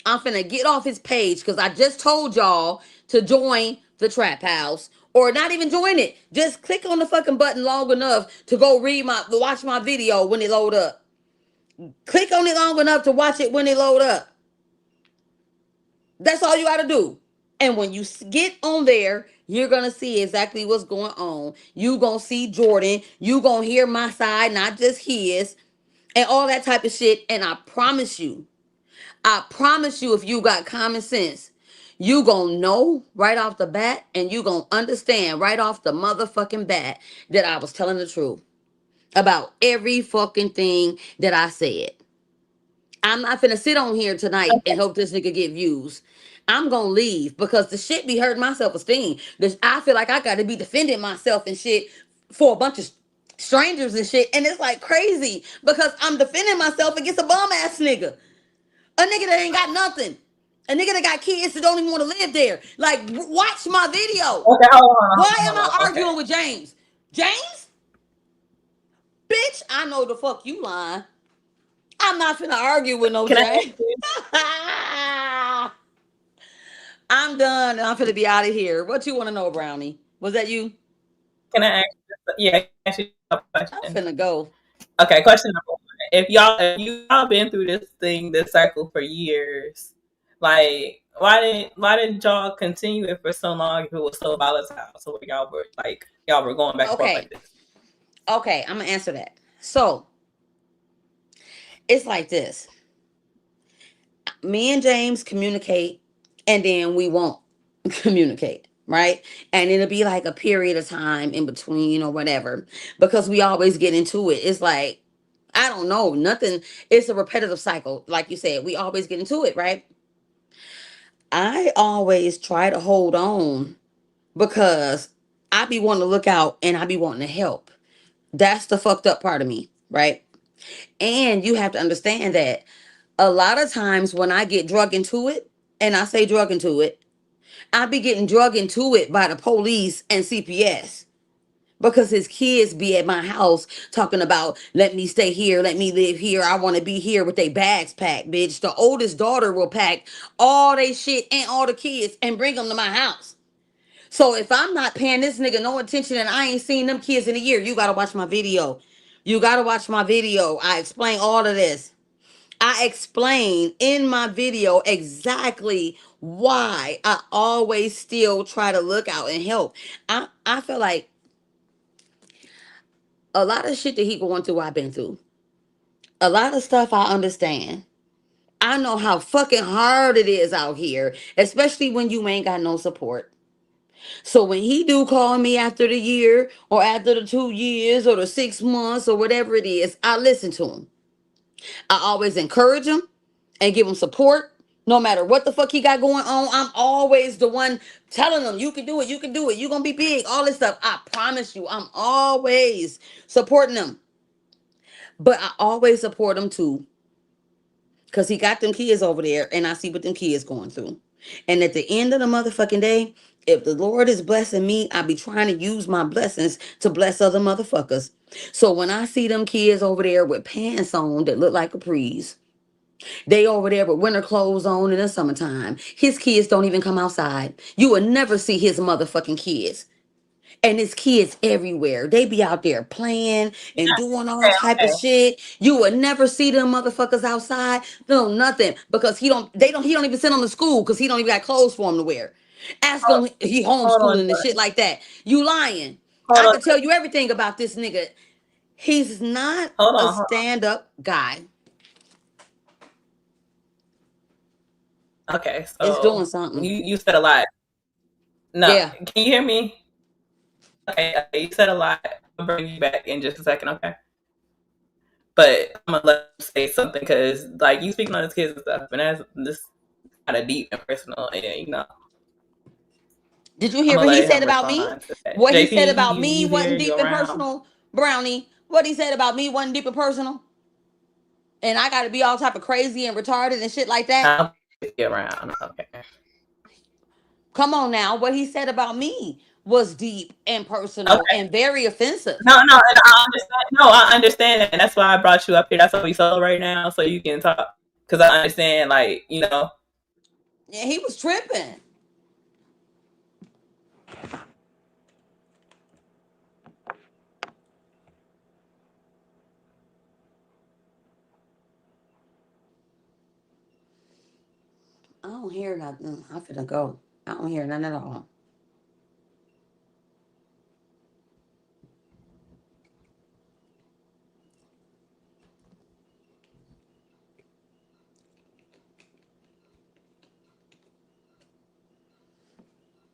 Speaker 4: I'm finna get off his page because I just told y'all to join the trap house or not even join it. Just click on the fucking button long enough to go watch my video when it load up. Click on it long enough to watch it when it load up. That's all you gotta do. And when you get on there, you're gonna see exactly what's going on. You gonna see Jordan. You gonna hear my side, not just his, and all that type of shit. And I promise you, if you got common sense, you gonna know right off the bat and you gonna understand right off the motherfucking bat that I was telling the truth about every fucking thing that I said. I'm not finna sit on here tonight and hope this nigga get views. I'm gonna leave because the shit be hurting my self-esteem. I feel like I gotta be defending myself and shit for a bunch of strangers and shit. And it's like crazy because I'm defending myself against a bum ass nigga. A nigga that ain't got nothing. A nigga that got kids that don't even want to live there. Like, watch my video.
Speaker 1: Okay, hold on.
Speaker 4: Why am
Speaker 1: Hold
Speaker 4: I
Speaker 1: on. Okay.
Speaker 4: arguing with James? James? Bitch, I know the fuck you lying. I'm not finna argue with no
Speaker 1: Can I
Speaker 4: James.
Speaker 1: ask you?
Speaker 4: I'm done and I'm finna be out of here. What you want to know, Brownie? Was that you?
Speaker 1: Can I ask? Yeah, ask you a
Speaker 4: I'm
Speaker 1: question.
Speaker 4: finna go.
Speaker 1: Okay, question number one. If y'all been through this cycle for years, like why didn't y'all continue it for so long if it was so volatile? So y'all were going back and forth like this.
Speaker 4: Okay, I'm gonna answer that. So it's like this. Me and James communicate, and then we won't communicate, right? And it'll be like a period of time in between or whatever, because we always get into it. It's like, I don't know, nothing. It's a repetitive cycle. Like you said, we always get into it, right? I always try to hold on because I be wanting to look out and I be wanting to help. That's the fucked up part of me, right? And you have to understand that a lot of times when I get drug into it, and I say drug into it, I be getting drug into it by the police and CPS because his kids be at my house talking about, let me stay here, let me live here, I want to be here with their bags packed, bitch. The oldest daughter will pack all they shit and all the kids and bring them to my house. So if I'm not paying this nigga no attention and I ain't seen them kids in a year, you gotta watch my video. You gotta watch my video. I explain all of this. I explain in my video exactly why I always still try to look out and help. I feel like a lot of shit that he going through, I've been through. A lot of stuff I understand. I know how fucking hard it is out here, especially when you ain't got no support. So when he do call me after the year or after the 2 years or the 6 months or whatever it is, I listen to him. I always encourage him and give him support. No matter what the fuck he got going on, I'm always the one telling him, you can do it, you can do it, you're gonna be big, all this stuff. I promise you, I'm always supporting him. But I always support him too. Because he got them kids over there and I see what them kids going through. And at the end of the motherfucking day, if the Lord is blessing me, I be trying to use my blessings to bless other motherfuckers. So when I see them kids over there with pants on that look like capris, they over there with winter clothes on in the summertime. His kids don't even come outside. You will never see his motherfucking kids. And his kids everywhere. They be out there playing and doing all type of shit. You would never see them motherfuckers outside. No, nothing. Because he don't even send them to school because he don't even got clothes for them to wear. Ask him he
Speaker 1: Hold on,
Speaker 4: homeschooling and shit like that. You lying.
Speaker 1: hold
Speaker 4: I
Speaker 1: on,
Speaker 4: could tell you everything about this nigga. He's not
Speaker 1: hold
Speaker 4: a
Speaker 1: on, hold
Speaker 4: stand-up guy.
Speaker 1: on. Okay,
Speaker 4: It's
Speaker 1: so
Speaker 4: doing something.
Speaker 1: you said a lot. No,
Speaker 4: Yeah.
Speaker 1: can you hear me? Okay, you said a lot. I'll bring you back in just a second, okay? But I'm gonna let you say something because, like, you speaking on his kids and stuff, and that's this kind of deep and personal, and
Speaker 4: Did you
Speaker 1: I'm
Speaker 4: hear
Speaker 1: gonna
Speaker 4: what he
Speaker 1: let
Speaker 4: said
Speaker 1: him
Speaker 4: about me?
Speaker 1: respond to that.
Speaker 4: What he said
Speaker 1: JP,
Speaker 4: about me
Speaker 1: you there?
Speaker 4: wasn't
Speaker 1: You
Speaker 4: deep and
Speaker 1: around?
Speaker 4: personal, Brownie. What he said about me wasn't deep and personal. And I got to be all type of crazy and retarded and shit like that.
Speaker 1: I'll be around. Okay.
Speaker 4: Come on now. What he said about me was deep and personal
Speaker 1: Okay.
Speaker 4: and very offensive.
Speaker 1: No, and I understand. No, I understand that. And that's why I brought you up here. That's why we solo right now, so you can talk. Because I understand, like,
Speaker 4: Yeah, he was tripping. I don't hear nothing. I'm finna go. I don't hear nothing at all.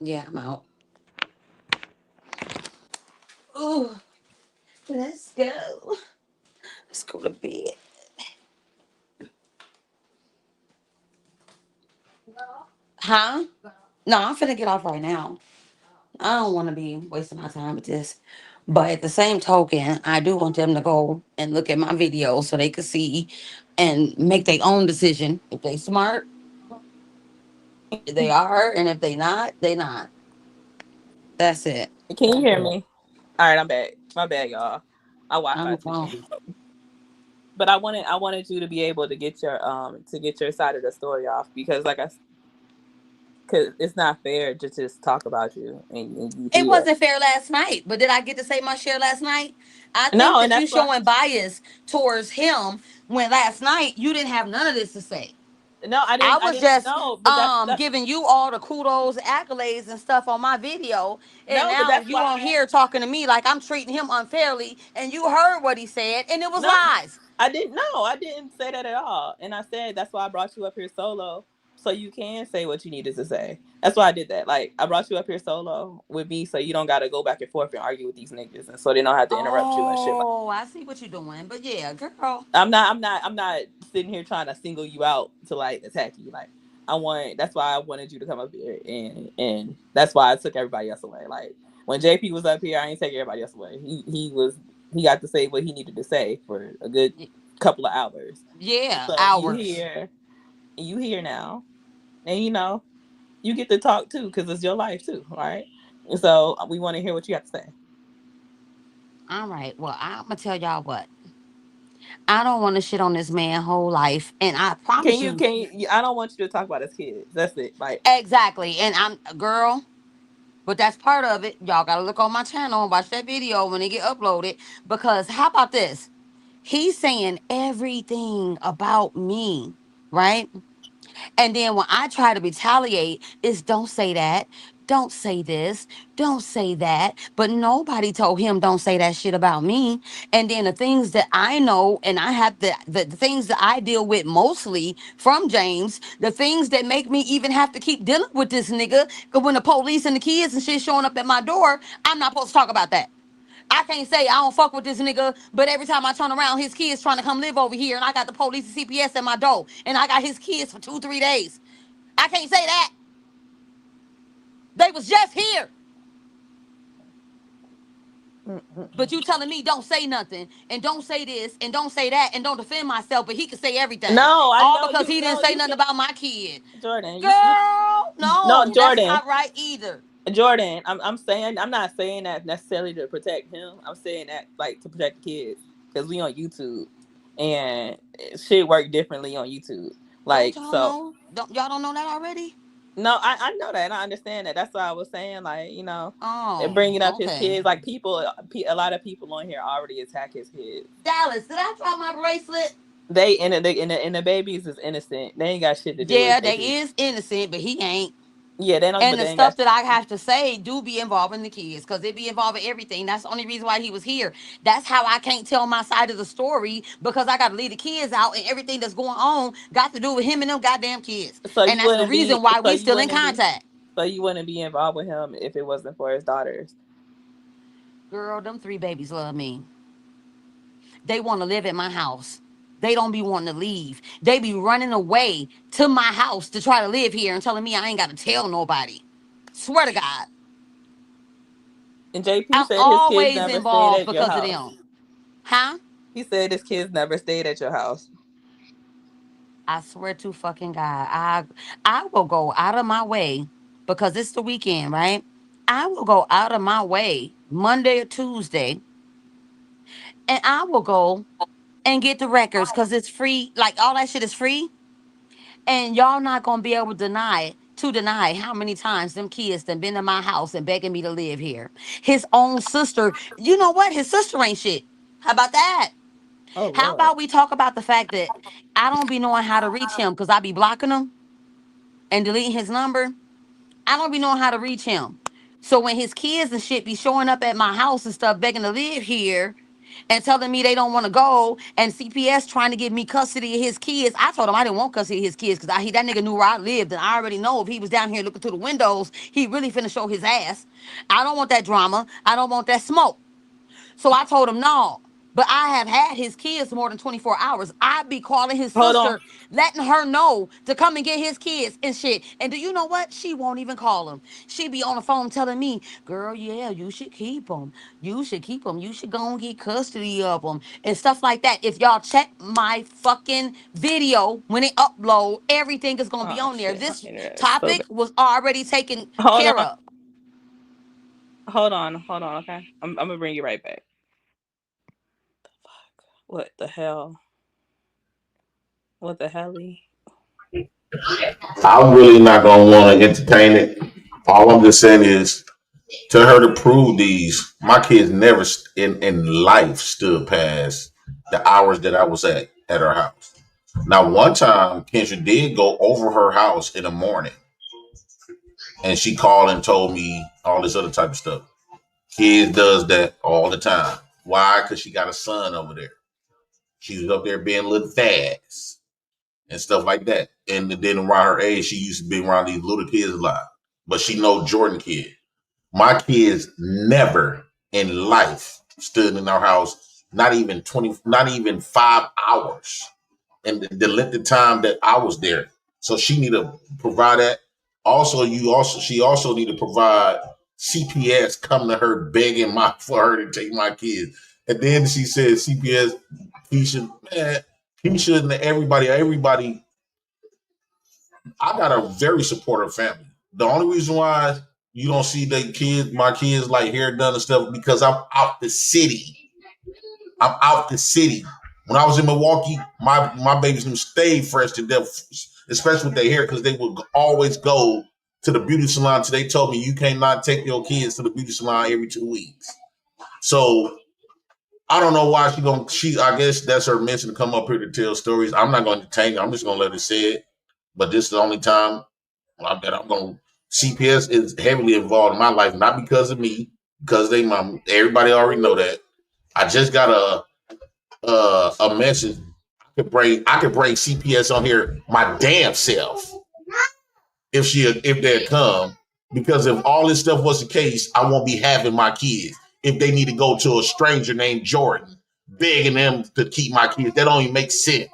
Speaker 4: Yeah, I'm out. Oh, let's go. Let's go to bed. Huh? No, I'm finna get off right now. I don't want to be wasting my time with this. But at the same token, I do want them to go and look at my videos so they can see and make their own decision. If they smart, they are, and if they not, they not. That's it.
Speaker 1: can you hear me? All right, I'm back. My bad, y'all. My Wi-Fi
Speaker 4: I'm
Speaker 1: tweaking.
Speaker 4: gone.
Speaker 1: But I wanted you to be able to get your side of the story off because because it's not fair to just talk about you and you
Speaker 4: It
Speaker 1: here.
Speaker 4: wasn't fair last night, but did I get to say my share last night? I think
Speaker 1: No, and
Speaker 4: that you
Speaker 1: that's why.
Speaker 4: showing bias towards him when last night you didn't have none of this to say.
Speaker 1: No, I
Speaker 4: I
Speaker 1: didn't. I
Speaker 4: was
Speaker 1: didn't
Speaker 4: just
Speaker 1: know, but that's
Speaker 4: giving you all the kudos, accolades, and stuff on my video, and
Speaker 1: no, but
Speaker 4: now
Speaker 1: that's
Speaker 4: you
Speaker 1: why.
Speaker 4: on here talking to me like I'm treating him unfairly, and you heard what he said, and it was
Speaker 1: No,
Speaker 4: lies.
Speaker 1: I didn't. No, I didn't say that at all. And I said that's why I brought you up here solo, so you can say what you needed to say. That's why I did that. Like I brought you up here solo with me, so you don't got to go back and forth and argue with these niggas, and so they don't have to interrupt you and shit.
Speaker 4: Oh, I see what you're doing, but yeah, girl.
Speaker 1: I'm not. I'm not sitting here trying to single you out to like attack you. Like I want. That's why I wanted you to come up here, and that's why I took everybody else away. Like when JP was up here, I ain't take everybody else away. He got to say what he needed to say for a good couple of hours.
Speaker 4: Yeah,
Speaker 1: So
Speaker 4: hours.
Speaker 1: you here now, and you get to talk too because it's your life too, right? And so we want to hear what you have to say.
Speaker 4: All right. Well, I'm gonna tell y'all what. I don't want to shit on this man whole life, and I
Speaker 1: Can
Speaker 4: promise
Speaker 1: you?
Speaker 4: you,
Speaker 1: Can you? I don't want you to talk about his kids. That's it. Like
Speaker 4: exactly. And I'm a girl, but that's part of it. Y'all gotta look on my channel and watch that video when it get uploaded. Because how about this? He's saying everything about me, right? And then when I try to retaliate, it's don't say that, don't say this, don't say that. But nobody told him don't say that shit about me. And then the things that I know and I have the things that I deal with mostly from James, the things that make me even have to keep dealing with this nigga. Because when the police and the kids and shit showing up at my door, I'm not supposed to talk about that. I can't say I don't fuck with this nigga, but every time I turn around, his kids trying to come live over here, and I got the police and CPS at my door, and I got his kids for 2, 3 days. I can't say that. They was just here. But you telling me don't say nothing, and don't say this, and don't say that, and don't defend myself, but he can say everything.
Speaker 1: no, I
Speaker 4: All
Speaker 1: know
Speaker 4: because
Speaker 1: you.
Speaker 4: he didn't
Speaker 1: No,
Speaker 4: say
Speaker 1: you
Speaker 4: nothing
Speaker 1: can,
Speaker 4: about my kid.
Speaker 1: Jordan. You
Speaker 4: Girl,
Speaker 1: no,
Speaker 4: no, that's
Speaker 1: Jordan.
Speaker 4: not right either.
Speaker 1: Jordan, I'm saying I'm not saying that necessarily to protect him. I'm saying that like to protect the kids because we on YouTube and shit work differently on YouTube.
Speaker 4: Don't
Speaker 1: Like
Speaker 4: y'all
Speaker 1: so,
Speaker 4: know? Y'all don't know that already?
Speaker 1: no, I know that and I understand that. That's why I was saying like and
Speaker 4: Oh,
Speaker 1: bringing up his
Speaker 4: okay.
Speaker 1: kids. Like a lot of people on here already attack his kids.
Speaker 4: Dallas, did I drop my bracelet?
Speaker 1: They and the babies is innocent. They ain't got shit to do with
Speaker 4: Yeah, they
Speaker 1: JP.
Speaker 4: is innocent, but he ain't.
Speaker 1: Yeah, they don't.
Speaker 4: And
Speaker 1: But
Speaker 4: the
Speaker 1: they ain't got.
Speaker 4: stuff that I have to say do be involving the kids because it be involving everything. That's the only reason why he was here. That's how I can't tell my side of the story because I got to leave the kids out and everything that's going on got to do with him and them goddamn kids.
Speaker 1: So
Speaker 4: And
Speaker 1: you
Speaker 4: that's the
Speaker 1: wouldn't
Speaker 4: reason
Speaker 1: be.
Speaker 4: why
Speaker 1: So
Speaker 4: we
Speaker 1: you
Speaker 4: still in
Speaker 1: wouldn't be.
Speaker 4: contact.
Speaker 1: So you wouldn't be involved with him if it wasn't for his daughters.
Speaker 4: Girl, them 3 babies love me. They want to live at my house. They don't be wanting to leave. They be running away to my house to try to live here and telling me I ain't got to tell nobody. Swear to God.
Speaker 1: And JP
Speaker 4: I'm
Speaker 1: said his kids
Speaker 4: always
Speaker 1: never stayed
Speaker 4: involved
Speaker 1: at your
Speaker 4: because of
Speaker 1: house.
Speaker 4: them. Huh?
Speaker 1: He said his kids never stayed at your house.
Speaker 4: I swear to fucking God, I will go out of my way because it's the weekend, right? I will go out of my way Monday or Tuesday, and I will go and get the records because it's free. Like all that shit is free, and y'all not gonna be able to deny how many times them kids done been to my house and begging me to live here. His own sister, you know what? His sister ain't shit. How about that?
Speaker 1: Oh
Speaker 4: How
Speaker 1: Lord.
Speaker 4: about we talk about the fact that I don't be knowing how to reach him because I be blocking him and deleting his number. I don't be knowing how to reach him. So when his kids and shit be showing up at my house and stuff begging to live here and telling me they don't want to go and CPS trying to give me custody of his kids, I told him I didn't want custody of his kids because that nigga knew where I lived and I already know if he was down here looking through the windows, he really finna show his ass. I don't want that drama. I don't want that smoke. So I told him no. But I have had his kids more than 24 hours. I be calling his
Speaker 1: Hold on.
Speaker 4: sister, letting her know to come and get his kids and shit. And do you know what? She won't even call him. She be on the phone telling me, girl, yeah, you should keep them. You should keep them. You should go and get custody of them and stuff like that. If y'all check my fucking video, when it upload, everything is going to be
Speaker 1: Oh
Speaker 4: on there.
Speaker 1: shit, my
Speaker 4: This
Speaker 1: internet is so
Speaker 4: topic
Speaker 1: bad.
Speaker 4: was already taken
Speaker 1: Hold
Speaker 4: care
Speaker 1: on.
Speaker 4: of.
Speaker 1: Hold on. Okay, I'm gonna bring you right back. What the hell? What the hell?
Speaker 6: I'm really not gonna want to entertain it. All I'm just saying is, to her to prove these, my kids never in life stood past the hours that I was at her house. Now, one time, Kendra did go over her house in the morning, and she called and told me all this other type of stuff. Kids does that all the time. Why? Because she got a son over there. She was up there being a little fast and stuff like that. And then around her age, she used to be around these little kids a lot. But she know Jordan kid. My kids never in life stood in our house, not even 20, not even 5 hours. And the length of time that I was there. So she need to provide that. She also need to provide CPS come to her begging for her to take my kids. And then she said CPS, Keisha and everybody. I got a very supportive family. The only reason why you don't see my kids like hair done and stuff, because I'm out the city. I'm out the city. When I was in Milwaukee, my babies them stayed fresh to death, especially with their hair, because they would always go to the beauty salon. Till they told me you cannot take your kids to the beauty salon every 2 weeks. So I don't know why I guess that's her mission to come up here to tell stories. I'm not going to entertain her. I'm just going to let her say it. But this is the only time that I'm going to. CPS is heavily involved in my life, not because of me, because they mom. Everybody already know that. I just got a message. I could bring CPS on here my damn self if they'd come, because if all this stuff was the case, I won't be having my kids. If they need to go to a stranger named Jordan, begging them to keep my kids, that don't even make sense.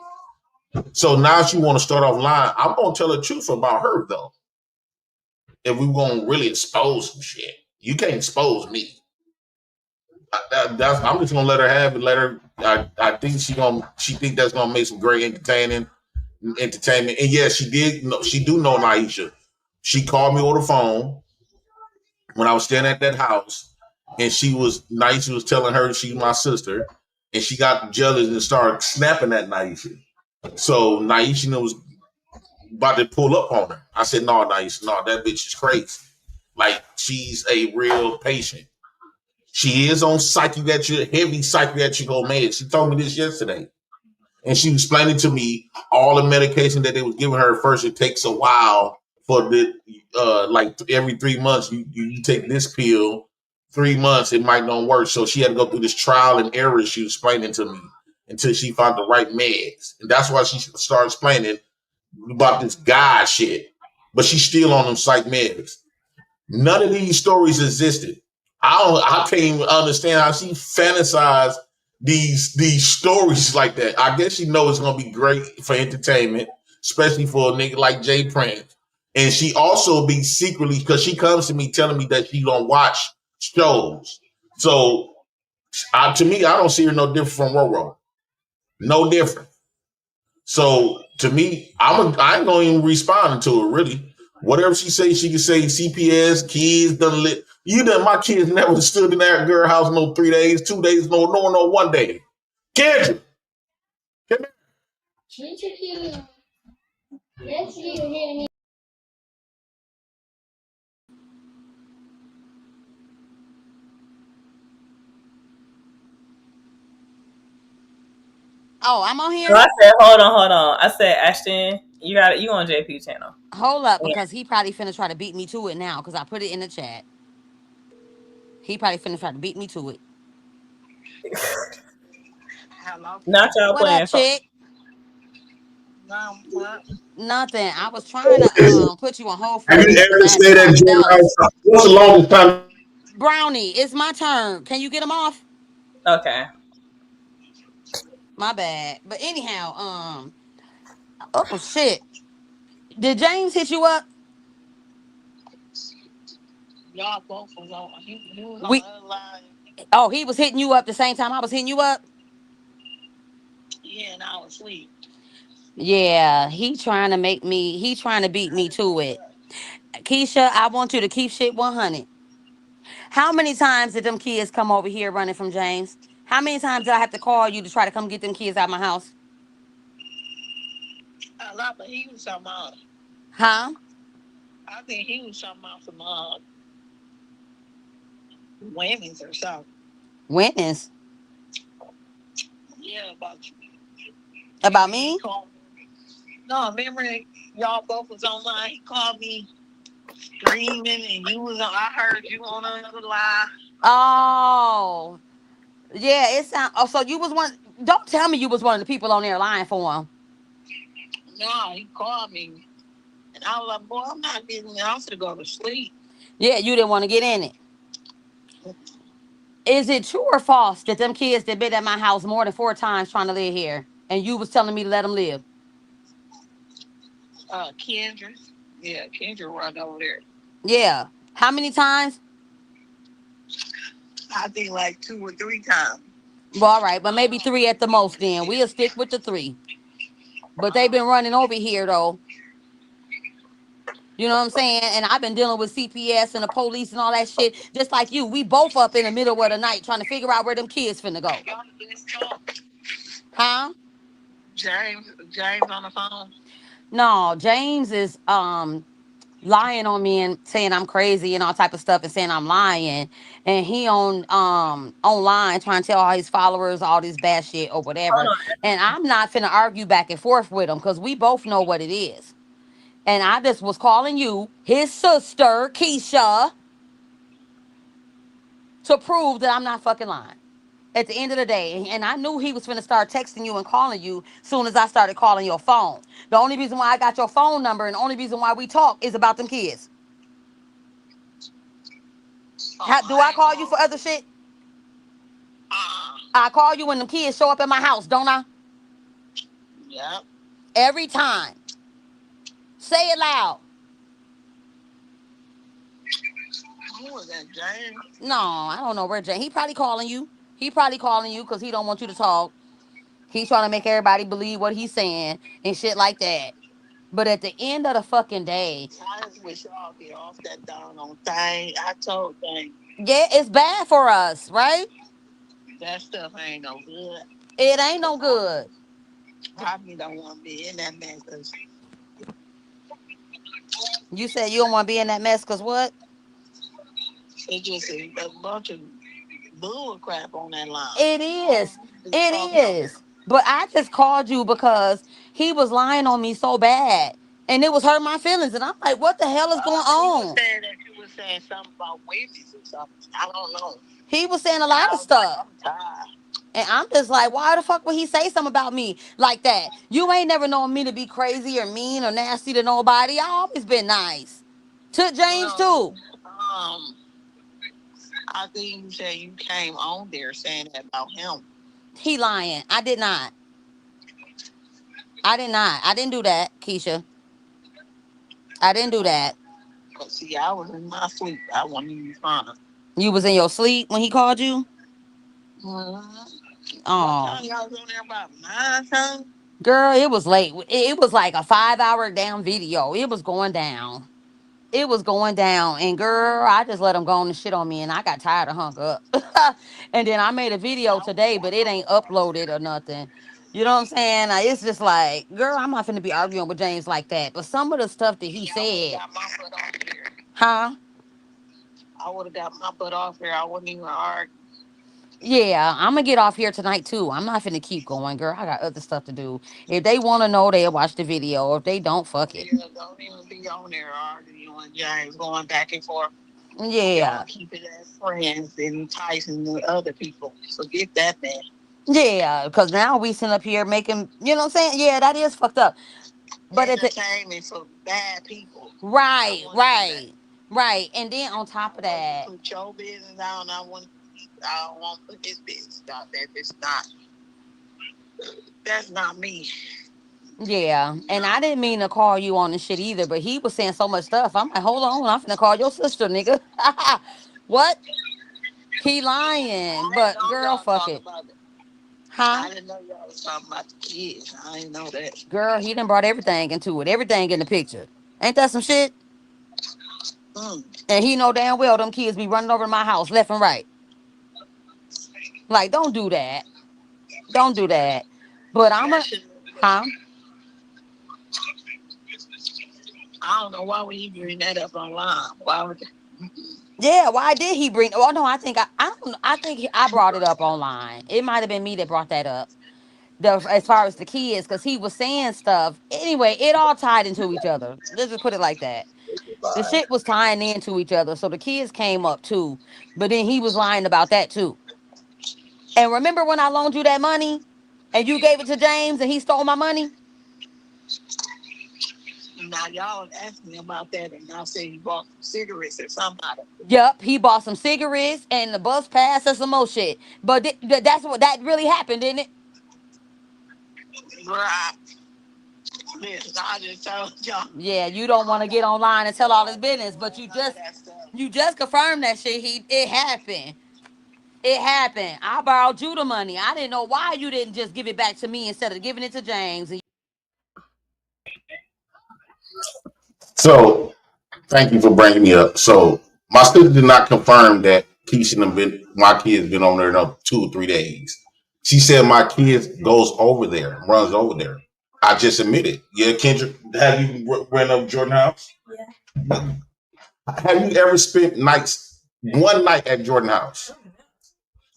Speaker 6: So now she want to start off lying. I'm gonna tell the truth about her though. If we gonna really expose some shit, you can't expose me. I'm just gonna let her have it. Let her. I think she think that's gonna make some great entertainment. And yes, she did. She do know Naisha. She called me over the phone when I was staying at that house, and Naisha was telling her she's my sister, and she got jealous and started snapping at Naisha. So Naisha was about to pull up on her. I said, "No, Naisha, no, that bitch is crazy. Like she's a real patient. She is on heavy psychiatric meds. She told me this yesterday." And she was explaining to me all the medication that they was giving her. First, it takes a while for the like every 3 months you take this pill. 3 months it might not work, so she had to go through this trial and error. She was explaining to me until she found the right meds, and that's why she started explaining about this guy shit. But she's still on them psych meds. None of these stories existed. I can't even understand how she fantasized these stories like that. I guess she knows it's gonna be great for entertainment, especially for a nigga like Jay Prince. And she also be secretly, because she comes to me telling me that she don't watch shows. So to me, I don't see her no different from Roro. No different. So to me, I ain't gonna even respond to her really. Whatever she say, she can say CPS, kids done lit. My kids never stood in that girl house no 3 days, 2 days, no 1 day. Kendra.
Speaker 4: Oh, I'm on
Speaker 1: So
Speaker 4: here.
Speaker 1: I said, hold on. I said, Ashton, you on JP channel.
Speaker 4: Hold up,
Speaker 1: Yeah.
Speaker 4: because he probably finna try to beat me to it now, because I put it in the chat. He probably finna try to beat me to it.
Speaker 1: Not y'all
Speaker 4: What up,
Speaker 1: playing.
Speaker 4: chick? Nothing. I was trying to put you on hold for
Speaker 6: Have
Speaker 4: a
Speaker 6: you
Speaker 4: minute because
Speaker 6: ever
Speaker 4: I had
Speaker 6: stayed at Jordan
Speaker 4: $2,000.
Speaker 6: house? What's the longest time?
Speaker 4: Brownie, it's my turn. Can you get him off?
Speaker 1: Okay.
Speaker 4: My bad. But anyhow, oh shit. Did James hit you up? We, oh, he was hitting you up the same time I was hitting you up? Yeah, he trying to beat me to it. Keisha, I want you to keep shit 100. How many times did them kids come over here running from James? How many times did I have to call you to try to come get them kids out of my house?
Speaker 11: lot, but he was talking about.
Speaker 4: Huh?
Speaker 11: I think he was talking about some women's or something.
Speaker 4: Women's?
Speaker 11: Yeah, about you.
Speaker 4: About me?
Speaker 11: No, remember y'all both was online. He called me screaming, and you was on. I heard you on another line.
Speaker 4: Oh, yeah. It sound. Oh, so you was one. Don't tell me you was one of the people on there lying for him.
Speaker 11: No, he called me, and I was like, "Boy, I'm not getting. I was to go to sleep."
Speaker 4: Yeah, you didn't want to get in it. Is it true or false that them kids that been at my house more than 4 times trying to live here, and you was telling me to let them live?
Speaker 11: Kendra. Yeah, Kendra run over there.
Speaker 4: Yeah. How many times?
Speaker 11: I think like 2 or 3 times.
Speaker 4: Well, all right, but maybe 3 at the most then. We'll stick with the 3. But they've been running over here, though. You know what I'm saying? And I've been dealing with CPS and the police and all that shit. Just like you. We both up in the middle of the night trying to figure out where them kids finna go. Huh?
Speaker 11: James on the phone?
Speaker 4: No, James is lying on me and saying I'm crazy and all type of stuff and saying I'm lying. And he on online trying to tell all his followers all this bad shit or whatever. And I'm not finna argue back and forth with him because we both know what it is. And I just was calling you, his sister, Keisha, to prove that I'm not fucking lying. At the end of the day, and I knew he was finna start texting you and calling you soon as I started calling your phone. The only reason why I got your phone number and the only reason why we talk is about them kids. Do I call you for other shit? I call you when them kids show up at my house, don't I?
Speaker 11: Yep.
Speaker 4: Every time. Say it loud.
Speaker 11: Who was that, James?
Speaker 4: No, I don't know where James. He probably calling you. He probably calling you because he don't want you to talk. He's trying to make everybody believe what he's saying and shit like that. But at the end of the fucking day,
Speaker 11: I just wish y'all get off that doggone thing. I told thing.
Speaker 4: Yeah, it's bad for us, right?
Speaker 11: That stuff ain't no good.
Speaker 4: It ain't no good.
Speaker 11: I don't want to be in that mess.
Speaker 4: You said you don't want to be in that mess because what?
Speaker 11: It's just a bunch of bull crap on that line.
Speaker 4: It is. It is. But I just called you because he was lying on me so bad. And it was hurting my feelings. And I'm like, what the hell is going on?
Speaker 11: You said that you were saying something about women's or something. I don't know.
Speaker 4: He was saying a lot of stuff.
Speaker 11: I'm tired.
Speaker 4: And I'm just like, why the fuck would he say something about me like that? You ain't never known me to be crazy or mean or nasty to nobody. I always been nice. To James, too.
Speaker 11: I think you said you came on there saying that about him.
Speaker 4: He lying. I did not. I didn't do that, Keisha. I didn't do that.
Speaker 11: But see, I was in my sleep. I wasn't even fine.
Speaker 4: You was in your sleep when he called you?
Speaker 11: Oh. Y'all was on there about 9 times?
Speaker 4: Girl, it was late. It was like a 5-hour damn video. It was going down. It was going down. And girl, I just let him go on and shit on me and I got tired of hung up. And then I made a video today, but it ain't uploaded or nothing. You know what I'm saying? It's just like, girl, I'm not finna be arguing with James like that. But some of the stuff that he said. Huh?
Speaker 11: I would have got my butt off here. I wouldn't even argue.
Speaker 4: Yeah, I'm gonna get off here tonight too. I'm not finna keep going, girl. I got other stuff to do. If they want to know, they'll watch the video. If they don't, fuck it.
Speaker 11: Yeah, don't even be on there arguing you and James going back and forth.
Speaker 4: Yeah.
Speaker 11: Y'all keep it as friends and enticing the other people. So get that man.
Speaker 4: Yeah, because now we sitting up here making, you know what I'm saying? Yeah, that is fucked up. But
Speaker 11: entertainment for bad people.
Speaker 4: Right. And then on top of that,
Speaker 11: put your business down. I don't want to put his business out there. That's not me.
Speaker 4: Yeah, and I didn't mean to call you on the shit either, but he was saying so much stuff. I'm like, hold on, I'm finna call your sister, nigga. What? He lying, but girl, fuck it. Huh?
Speaker 11: I didn't know y'all was talking about the kids. I didn't know that.
Speaker 4: Girl, he done brought everything into it. Everything in the picture. Ain't that some shit? And he know damn well them kids be running over my house left and right. Like, don't do that. Don't do that. But I'm a... Huh? I don't know why would he bring that up online. Why would? Yeah, why did he bring? Well, no, I think I brought it up online. It might have been me that brought that up. As far as the kids, because he was saying stuff. Anyway, it all tied into each other. Let's just put it like that. The shit was tying into each other, so the kids came up too. But then he was lying about that too. And remember when I loaned you that money, and you gave it to James, and he stole my money? Now y'all asked me about that, and y'all say he bought some cigarettes or somebody. Yep, he bought some cigarettes and the bus pass and some more shit. But that's what that really happened, didn't it? Right. Listen, I just told y'all. Yeah, you don't want to get online and tell all his business, but you just confirmed that shit. It happened. It happened. I borrowed you the money. I didn't know why you didn't just give it back to me instead of giving it to James.
Speaker 6: So, thank you for bringing me up. So, my sister did not confirm that Keisha and my kids been on there in 2 or 3 days. She said my kids runs over there. I just admitted. Yeah, Kendra, have you ran up Jordan House? Yeah. Have you ever spent one night at Jordan House?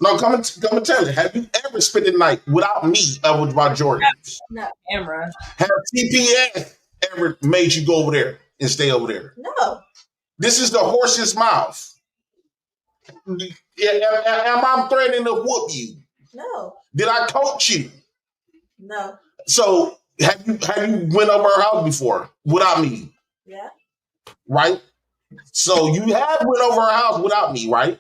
Speaker 6: No, come and tell me. Have you ever spent a night without me with my Jordans?
Speaker 1: No, camera.
Speaker 6: Have TPS ever made you go over there and stay over there?
Speaker 1: No.
Speaker 6: This is the horse's mouth. Am I threatening to whoop you?
Speaker 1: No.
Speaker 6: Did I coach you?
Speaker 1: No.
Speaker 6: So have you went over our house before without me?
Speaker 1: Yeah.
Speaker 6: Right? So you have went over our house without me, right?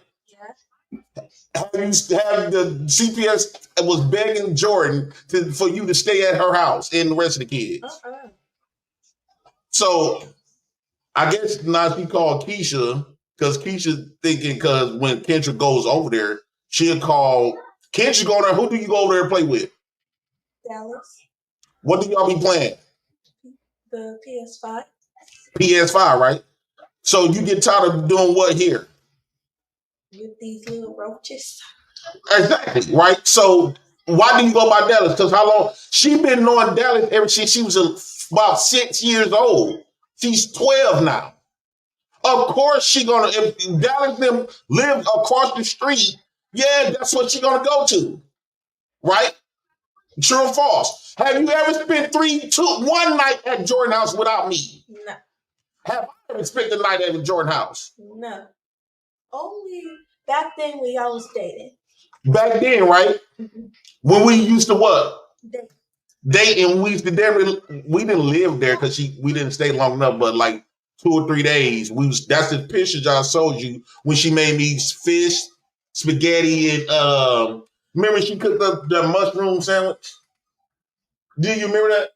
Speaker 6: Have the CPS was begging Jordan for you to stay at her house and the rest of the kids? So I guess now she called Keisha because Keisha thinking because when Kendra goes over there, she'll call Kendra go there. Who do you go over there and play with?
Speaker 1: Dallas.
Speaker 6: What do y'all be playing?
Speaker 1: The PS5.
Speaker 6: PS5, right? So you get tired of doing what here?
Speaker 1: With these little roaches.
Speaker 6: Exactly, right? So why do you go by Dallas? Because how long? She been knowing Dallas ever since she was about 6 years old. She's 12 now. Of course she gonna, if Dallas them live across the street, yeah, that's what she gonna go to. Right? True or false? Have you ever spent 1 night at Jordan House without me?
Speaker 1: No.
Speaker 6: Have I ever spent the night at Jordan House?
Speaker 1: No. Only back then when y'all was dating.
Speaker 6: Back then, right? Mm-hmm. When we used to what? Date, and we used to we didn't live there because we didn't stay long enough, but like 2 or 3 days. That's the pictures I showed you when she made me fish, spaghetti, and remember she cooked up the mushroom sandwich? Do you remember that?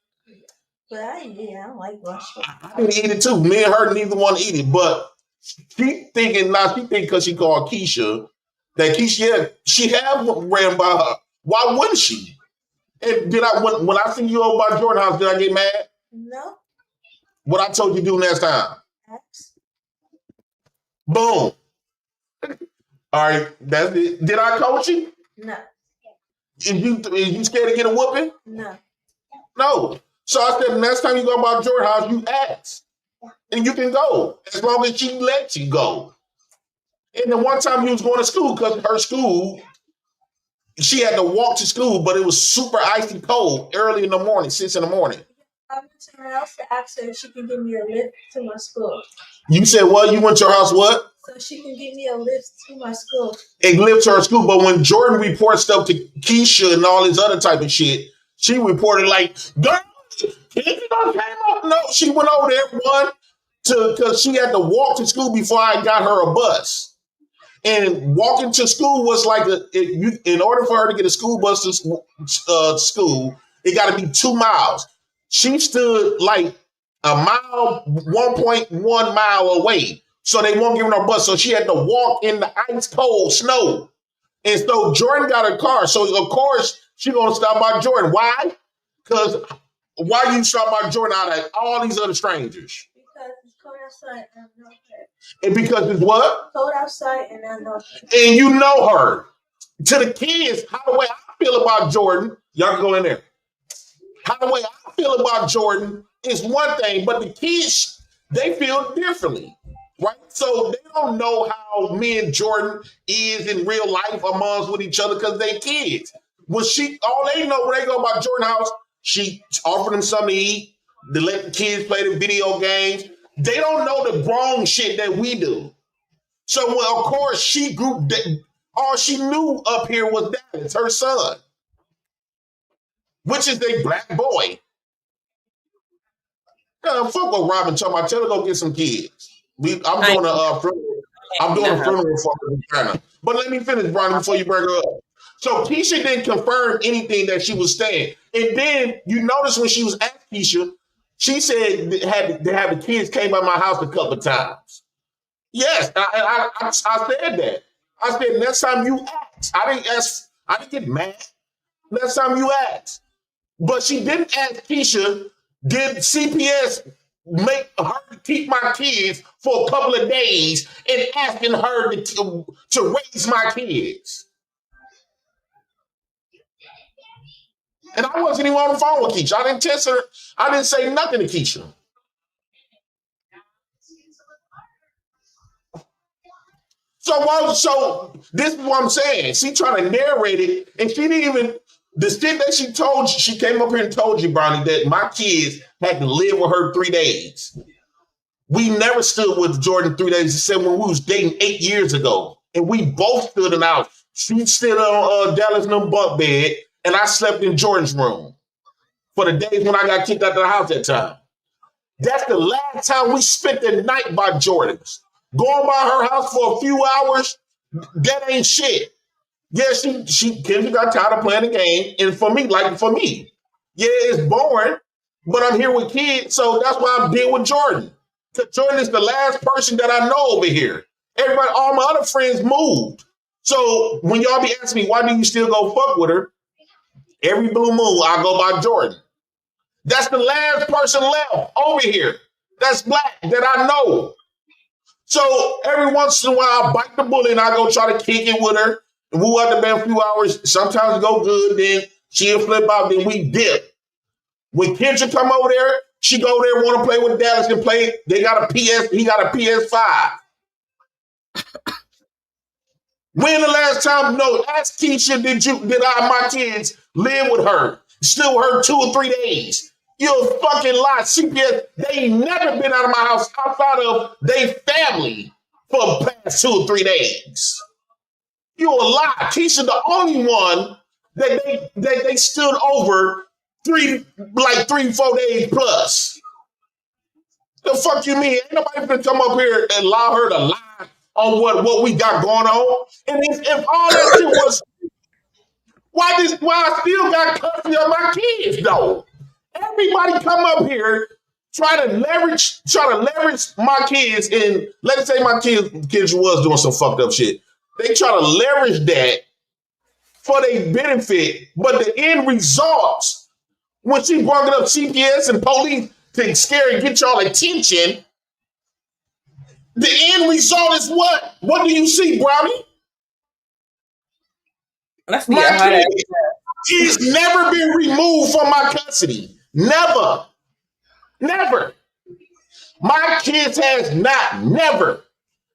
Speaker 1: But I don't like mushroom.
Speaker 6: I didn't eat it too. Me and her neither want to eat it, but she thinking because she called Keisha that Keisha, she had ran by her. Why wouldn't she? And when I see you over by Jordan House, did I get mad?
Speaker 1: No.
Speaker 6: What I told you to do next time?
Speaker 1: X.
Speaker 6: Boom. All right, that's it. Did I coach you?
Speaker 1: No.
Speaker 6: Is you scared to get a whooping?
Speaker 1: No.
Speaker 6: No. So I said, next time you go by Jordan House, you ask. And you can go as long as she lets you go. And then one time you was going to school because her school, she had to walk to school, but it was super icy cold early in the morning, 6 in the morning.
Speaker 1: I went to her house to ask her if she could give me a lift to my school.
Speaker 6: You said what? You went to her house what?
Speaker 1: So she can give me a lift to my school.
Speaker 6: A lift to her school, but when Jordan reports stuff to Keisha and all this other type of shit, she reported like, girl, Keisha came up. No, she went over there because she had to walk to school before I got her a bus. And walking to school was like in order for her to get a school bus to school, it got to be 2 miles. She stood like a mile, 1.1 mile away. So they won't give her no bus. So she had to walk in the ice cold snow. And so Jordan got her car. So of course she gonna stop by Jordan. Why? Because why you stop by Jordan out of all these other strangers?
Speaker 1: Because it's cold outside and I know her.
Speaker 6: And because it's what?
Speaker 1: Cold outside and I know her.
Speaker 6: And you know her. To the kids, how the way I feel about Jordan, y'all can go in there. How the way I feel about Jordan is one thing, but the kids
Speaker 2: they feel differently, right? So they don't know how me and Jordan is in real life amongst with each other because they kids. All they know when they go by Jordan house, she offered them something to eat, to let the kids play the video games. They don't know the grown shit that we do. So, well, of course, all she knew up here was that it's her son, which is a black boy. Fuck what Robin talking about. Tell her to go get some kids. I'm doing a funeral. I'm doing a funeral for her. But let me finish, Brian, before you bring her up. So Keisha didn't confirm anything that she was saying. And then you notice when she was at Keisha, she said had the kids came by my house a couple of times. Yes, I said that. I said next time you ask. I didn't get mad. Next time you ask. But she didn't ask Keisha, did CPS make her keep my kids for a couple of days and asking her to raise my kids? And I wasn't even on the phone with Keisha. I didn't test her. I didn't say nothing to Keisha. So this is what I'm saying. She trying to narrate it, and she didn't even, the shit that she told you, she came up here and told you, Brownie, that my kids had to live with her 3 days. We never stood with Jordan 3 days, except when we was dating 8 years ago. And we both stood in our, she stood on Dallas' bunk bed, and I slept in Jordan's room for the days when I got kicked out of the house that time. That's the last time we spent the night by Jordan's. Going by her house for a few hours, that ain't shit. Yeah, Kendra got tired of playing the game. And for me, yeah, it's boring, but I'm here with kids, so that's why I'm dealing with Jordan. Because Jordan is the last person that I know over here. Everybody, all my other friends moved. So when y'all be asking me, why do you still go fuck with her? Every blue moon, I go by Jordan. That's the last person left over here that's black that I know. So every once in a while, I bite the bullet and I go try to kick it with her. And we have to be a few hours. Sometimes it go good, then she'll flip out, then we dip. When Kendra come over there, she go there, want to play with Dallas and play. He got a PS5. When the last time, no, ask Keisha, did my kids live with her? Still with her 2 or 3 days. You a fucking lie. CPS, they ain't never been out of my house outside of their family for the past 2 or 3 days. You a lie. Keisha the only one that they stood over 3, 4 days plus. The fuck you mean? Ain't nobody gonna come up here and allow her to lie on what we got going on. And if all that shit was, why I still got custody of my kids though? Everybody come up here try to leverage my kids, and let's say my kids was doing some fucked up shit. They try to leverage that for their benefit, but the end results, when she brought up CPS and police to scare and get y'all attention, the end result is what? What do you see, Brownie? My kid, he's never been removed from my custody. Never. My kids has never.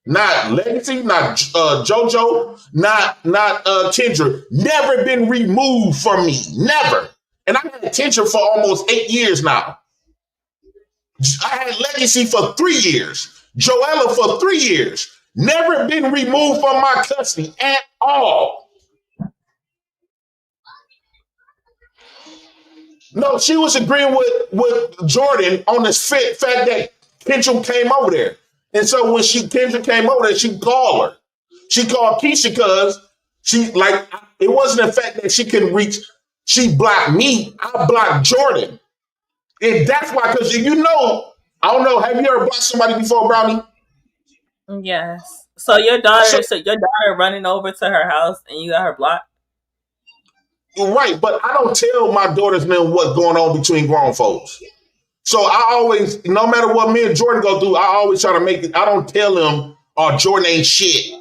Speaker 2: Not Legacy, not JoJo, not Kendra, never been removed from me. Never. And I had Kendra for almost 8 years now. I had Legacy for 3 years. Joella for 3 years. Never been removed from my custody at all. No, she was agreeing with Jordan on this fact that Kendra came over there. And so when Kendra came over there, she called her. She called Keisha because it wasn't the fact that she couldn't reach. She blocked me. I blocked Jordan. And that's why, because I don't know, have you ever blocked somebody before, Brownie?
Speaker 1: Yes. So your daughter running over to her house and you got her blocked?
Speaker 2: Right, but I don't tell my daughters what's going on between grown folks. So I always, no matter what me and Jordan go through, I always try to make it. I don't tell them, "Oh, Jordan ain't shit.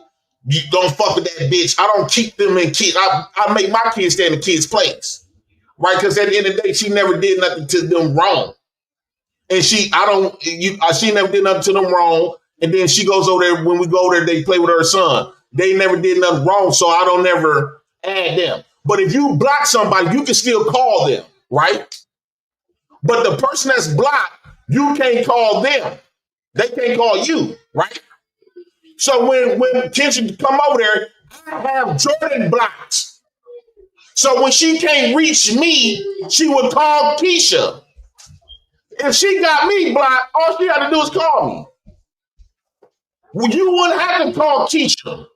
Speaker 2: You don't fuck with that bitch." I don't keep them in kids. I make my kids stay in the kids' place, right? Because at the end of the day, she never did nothing to them wrong. and she never did nothing to them wrong. And then she goes over there. When we go there, they play with her son. They never did nothing wrong, so I don't ever add them. But if you block somebody, you can still call them, right? But the person that's blocked, you can't call them. They can't call you, right? So when Kendra come over there, I have Jordan blocked. So when she can't reach me, she would call Keisha. If she got me blocked, all she had to do is call me. Well, you wouldn't have to call Keisha.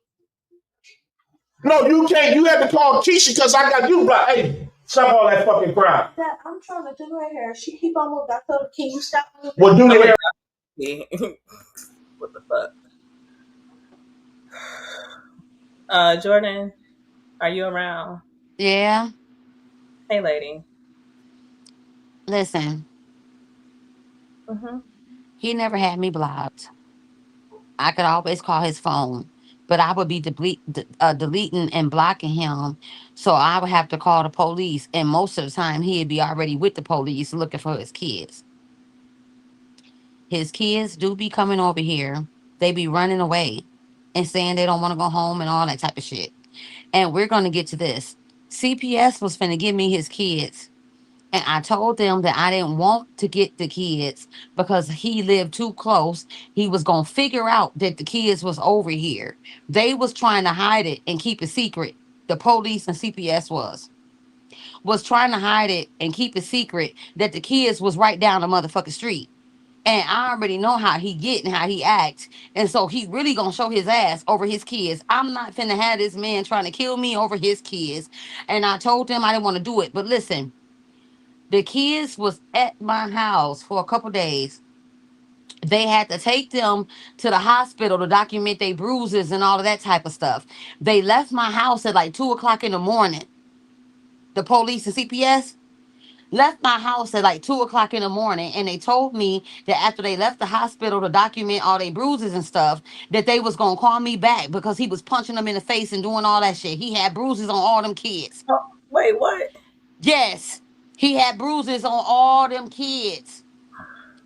Speaker 2: No, you can't. You have to call Keisha because I got you blocked. Hey, stop all that fucking crap.
Speaker 18: Dad, I'm trying to do her hair. She keep on moving. I told her, can you stop moving?
Speaker 2: Well, do the hair.
Speaker 1: What the fuck? Jordan, are you around?
Speaker 4: Yeah.
Speaker 1: Hey, lady.
Speaker 4: Listen.
Speaker 1: Mm-hmm.
Speaker 4: He never had me blocked. I could always call his phone, but I would be deleting and blocking him. So I would have to call the police. And most of the time, he'd be already with the police looking for his kids. His kids do be coming over here. They be running away and saying they don't want to go home and all that type of shit. And we're going to get to this. CPS was finna give me his kids. And I told them that I didn't want to get the kids because he lived too close. He was going to figure out that the kids was over here. They was trying to hide it and keep it secret. The police and CPS was trying to hide it and keep it secret that the kids was right down the motherfucking street. And I already know how he get and how he acts. And so he really gonna show his ass over his kids. I'm not finna have this man trying to kill me over his kids. And I told him I didn't want to do it. But listen, the kids was at my house for a couple days. They had to take them to the hospital to document their bruises and all of that type of stuff. They left my house at like 2 o'clock in the morning. The police and CPS left my house at like 2 o'clock in the morning, and they told me that after they left the hospital to document all their bruises and stuff, that they was gonna call me back because he was punching them in the face and doing all that shit. He had bruises on all them kids.
Speaker 1: Oh, wait, what?
Speaker 4: Yes, he had bruises on all them kids.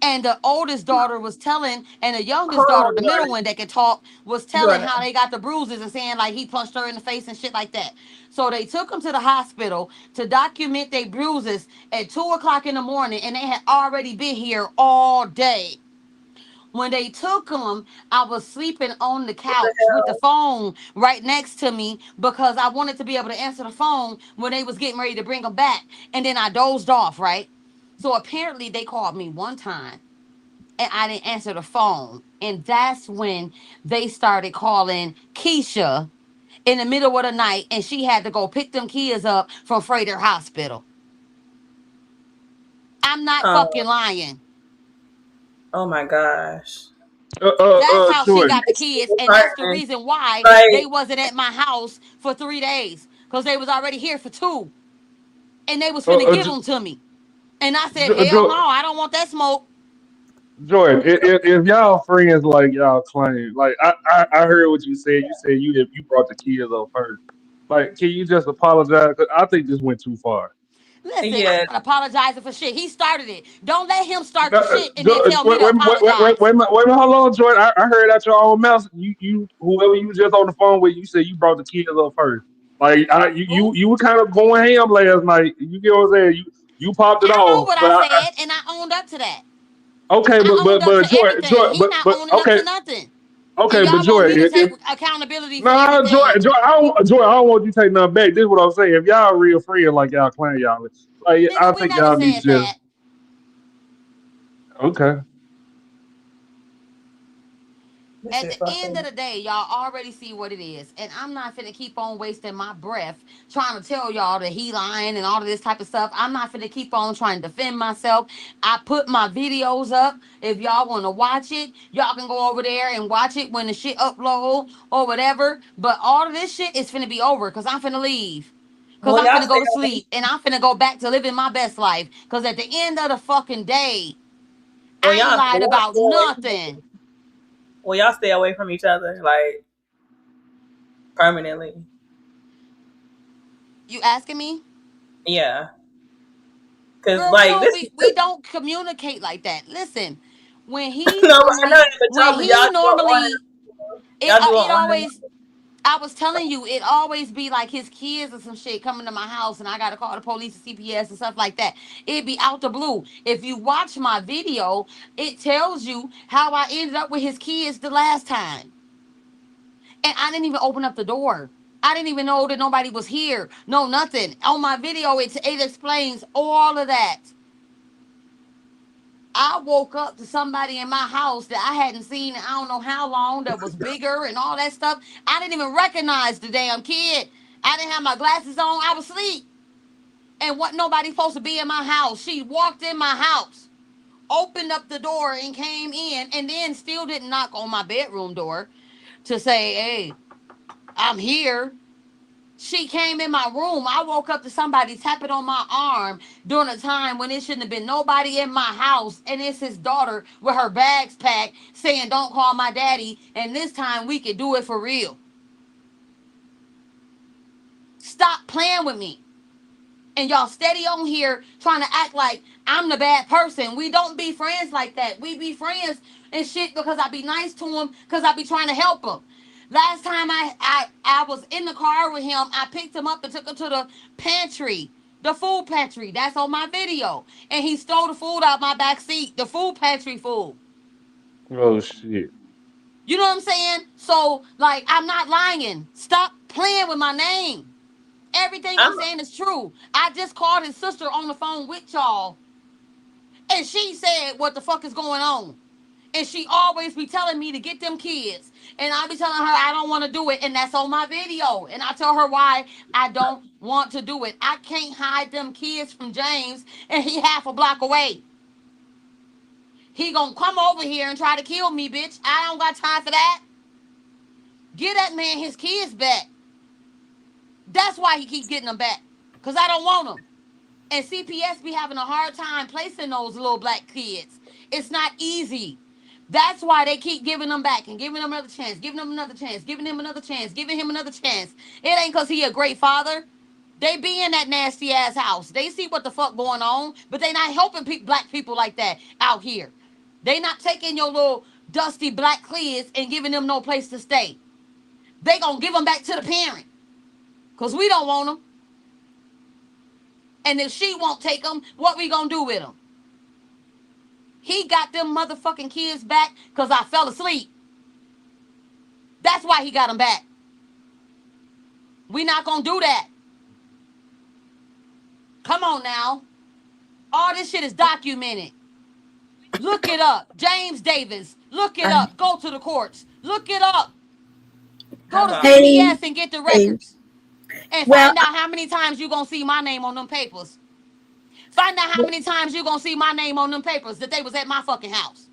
Speaker 4: And the oldest daughter was telling, and the youngest daughter, the middle one that could talk, was telling how they got the bruises and saying like he punched her in the face and shit like that. So they took him to the hospital to document their bruises at 2 o'clock in the morning, and they had already been here all day. When they took him, I was sleeping on the couch with the phone right next to me because I wanted to be able to answer the phone when they was getting ready to bring him back. And then I dozed off, right? So apparently they called me one time and I didn't answer the phone. And that's when they started calling Keisha in the middle of the night, and she had to go pick them kids up from Freighter Hospital. I'm not fucking lying.
Speaker 1: Oh my gosh.
Speaker 4: That's how she
Speaker 3: Jordan.
Speaker 4: got the kids, and that's the reason why they wasn't at my house for 3 days, because they was already here for 2, and they was finna give them to me. And I said, hell no, I don't want that smoke.
Speaker 3: Jordan, if y'all friends like y'all claim, like I heard what you said. You said you brought the kids up first. Like, can you just apologize? 'Cause I think this went too far.
Speaker 4: Listen, I'm not apologizing for shit. He started it. Don't let him start the shit and then tell me
Speaker 3: Wait,
Speaker 4: to apologize.
Speaker 3: wait, hold on, Jordan. I heard out your own mouth. You, whoever you was just on the phone with, you said you brought the kids up first. Like, you were kind of going ham last night. You get what I'm saying? You popped it
Speaker 4: I know
Speaker 3: off,
Speaker 4: what
Speaker 3: but
Speaker 4: I said, and I owned up to that.
Speaker 3: okay,
Speaker 4: I owned up to
Speaker 3: Jordan,
Speaker 4: everything. He not
Speaker 3: but
Speaker 4: owning up
Speaker 3: okay,
Speaker 4: to nothing.
Speaker 3: okay,
Speaker 4: And
Speaker 3: but
Speaker 4: y'all want me to
Speaker 3: Jordan,
Speaker 4: take accountability for
Speaker 3: nah,
Speaker 4: everything.
Speaker 3: Jordan, I don't want you to take nothing back. This is what I'm saying. If y'all real friends like y'all claim y'all, like I
Speaker 4: Nigga, we
Speaker 3: think
Speaker 4: never
Speaker 3: y'all need to
Speaker 4: said
Speaker 3: just
Speaker 4: that.
Speaker 3: okay.
Speaker 4: At the end of the day, y'all already see what it is. And I'm not finna keep on wasting my breath trying to tell y'all that he lying and all of this type of stuff. I'm not finna keep on trying to defend myself. I put my videos up. If y'all want to watch it, y'all can go over there and watch it when the shit upload or whatever. But all of this shit is finna be over because I'm finna leave. Because I'm finna go to sleep and I'm finna go back to living my best life. Because at the end of the fucking day, I ain't lied about nothing.
Speaker 1: Well, y'all stay away from each other, like, permanently.
Speaker 4: You asking me?
Speaker 1: Yeah. Because
Speaker 4: Girl,
Speaker 1: like this.
Speaker 4: we don't communicate like that. Listen, when he
Speaker 1: No, I know
Speaker 4: normally
Speaker 1: that, but y'all do
Speaker 4: it
Speaker 1: it on.
Speaker 4: always, I was telling you, it always be like his kids or some shit coming to my house and I gotta call the police and CPS and stuff like that. It'd be out the blue. If you watch my video, it tells you how I ended up with his kids the last time. And I didn't even open up the door. I didn't even know that nobody was here. No, nothing. On my video, it explains all of that. I woke up to somebody in my house that I hadn't seen in I don't know how long, that was bigger and all that stuff. I didn't even recognize the damn kid. I didn't have my glasses on. I was asleep. And wasn't nobody supposed to be in my house. She walked in my house, opened up the door and came in, and then still didn't knock on my bedroom door to say, hey, I'm here. She came in my room. I woke up to somebody tapping on my arm during a time when it shouldn't have been nobody in my house. And it's his daughter with her bags packed saying, don't call my daddy. And this time we could do it for real. Stop playing with me. And y'all steady on here trying to act like I'm the bad person. We don't be friends like that. We be friends and shit because I be nice to him because I be trying to help him. Last time I was in the car with him, I picked him up and took him to the pantry, the food pantry. That's on my video. And he stole the food out my back seat, the food pantry food.
Speaker 3: Oh shit.
Speaker 4: You know what I'm saying? So, like, I'm not lying. Stop playing with my name. Everything I'm saying is true. I just called his sister on the phone with y'all, and she said, what the fuck is going on? And she always be telling me to get them kids. And I be telling her I don't want to do it. And that's on my video. And I tell her why I don't want to do it. I can't hide them kids from James, and he half a block away. He gonna come over here and try to kill me, bitch. I don't got time for that. Get that man his kids back. That's why he keep getting them back. Because I don't want them. And CPS be having a hard time placing those little black kids. It's not easy. That's why they keep giving them back and giving them another chance, giving them another chance, giving him another chance, giving him another chance. It ain't because he a great father. They be in that nasty ass house. They see what the fuck going on, but they not helping black people like that out here. They not taking your little dusty black kids and giving them no place to stay. They gonna give them back to the parent because we don't want them. And if she won't take them, what we gonna do with them? He got them motherfucking kids back because I fell asleep. That's why he got them back. We not gonna do that. Come on now. All this shit is documented. Look it up. James Davis. Look it up. Go to the courts. Look it up. Go to CPS and get the records. And find out how many times you gonna see my name on them papers. Find out how many times you gonna see my name on them papers that they was at my fucking house.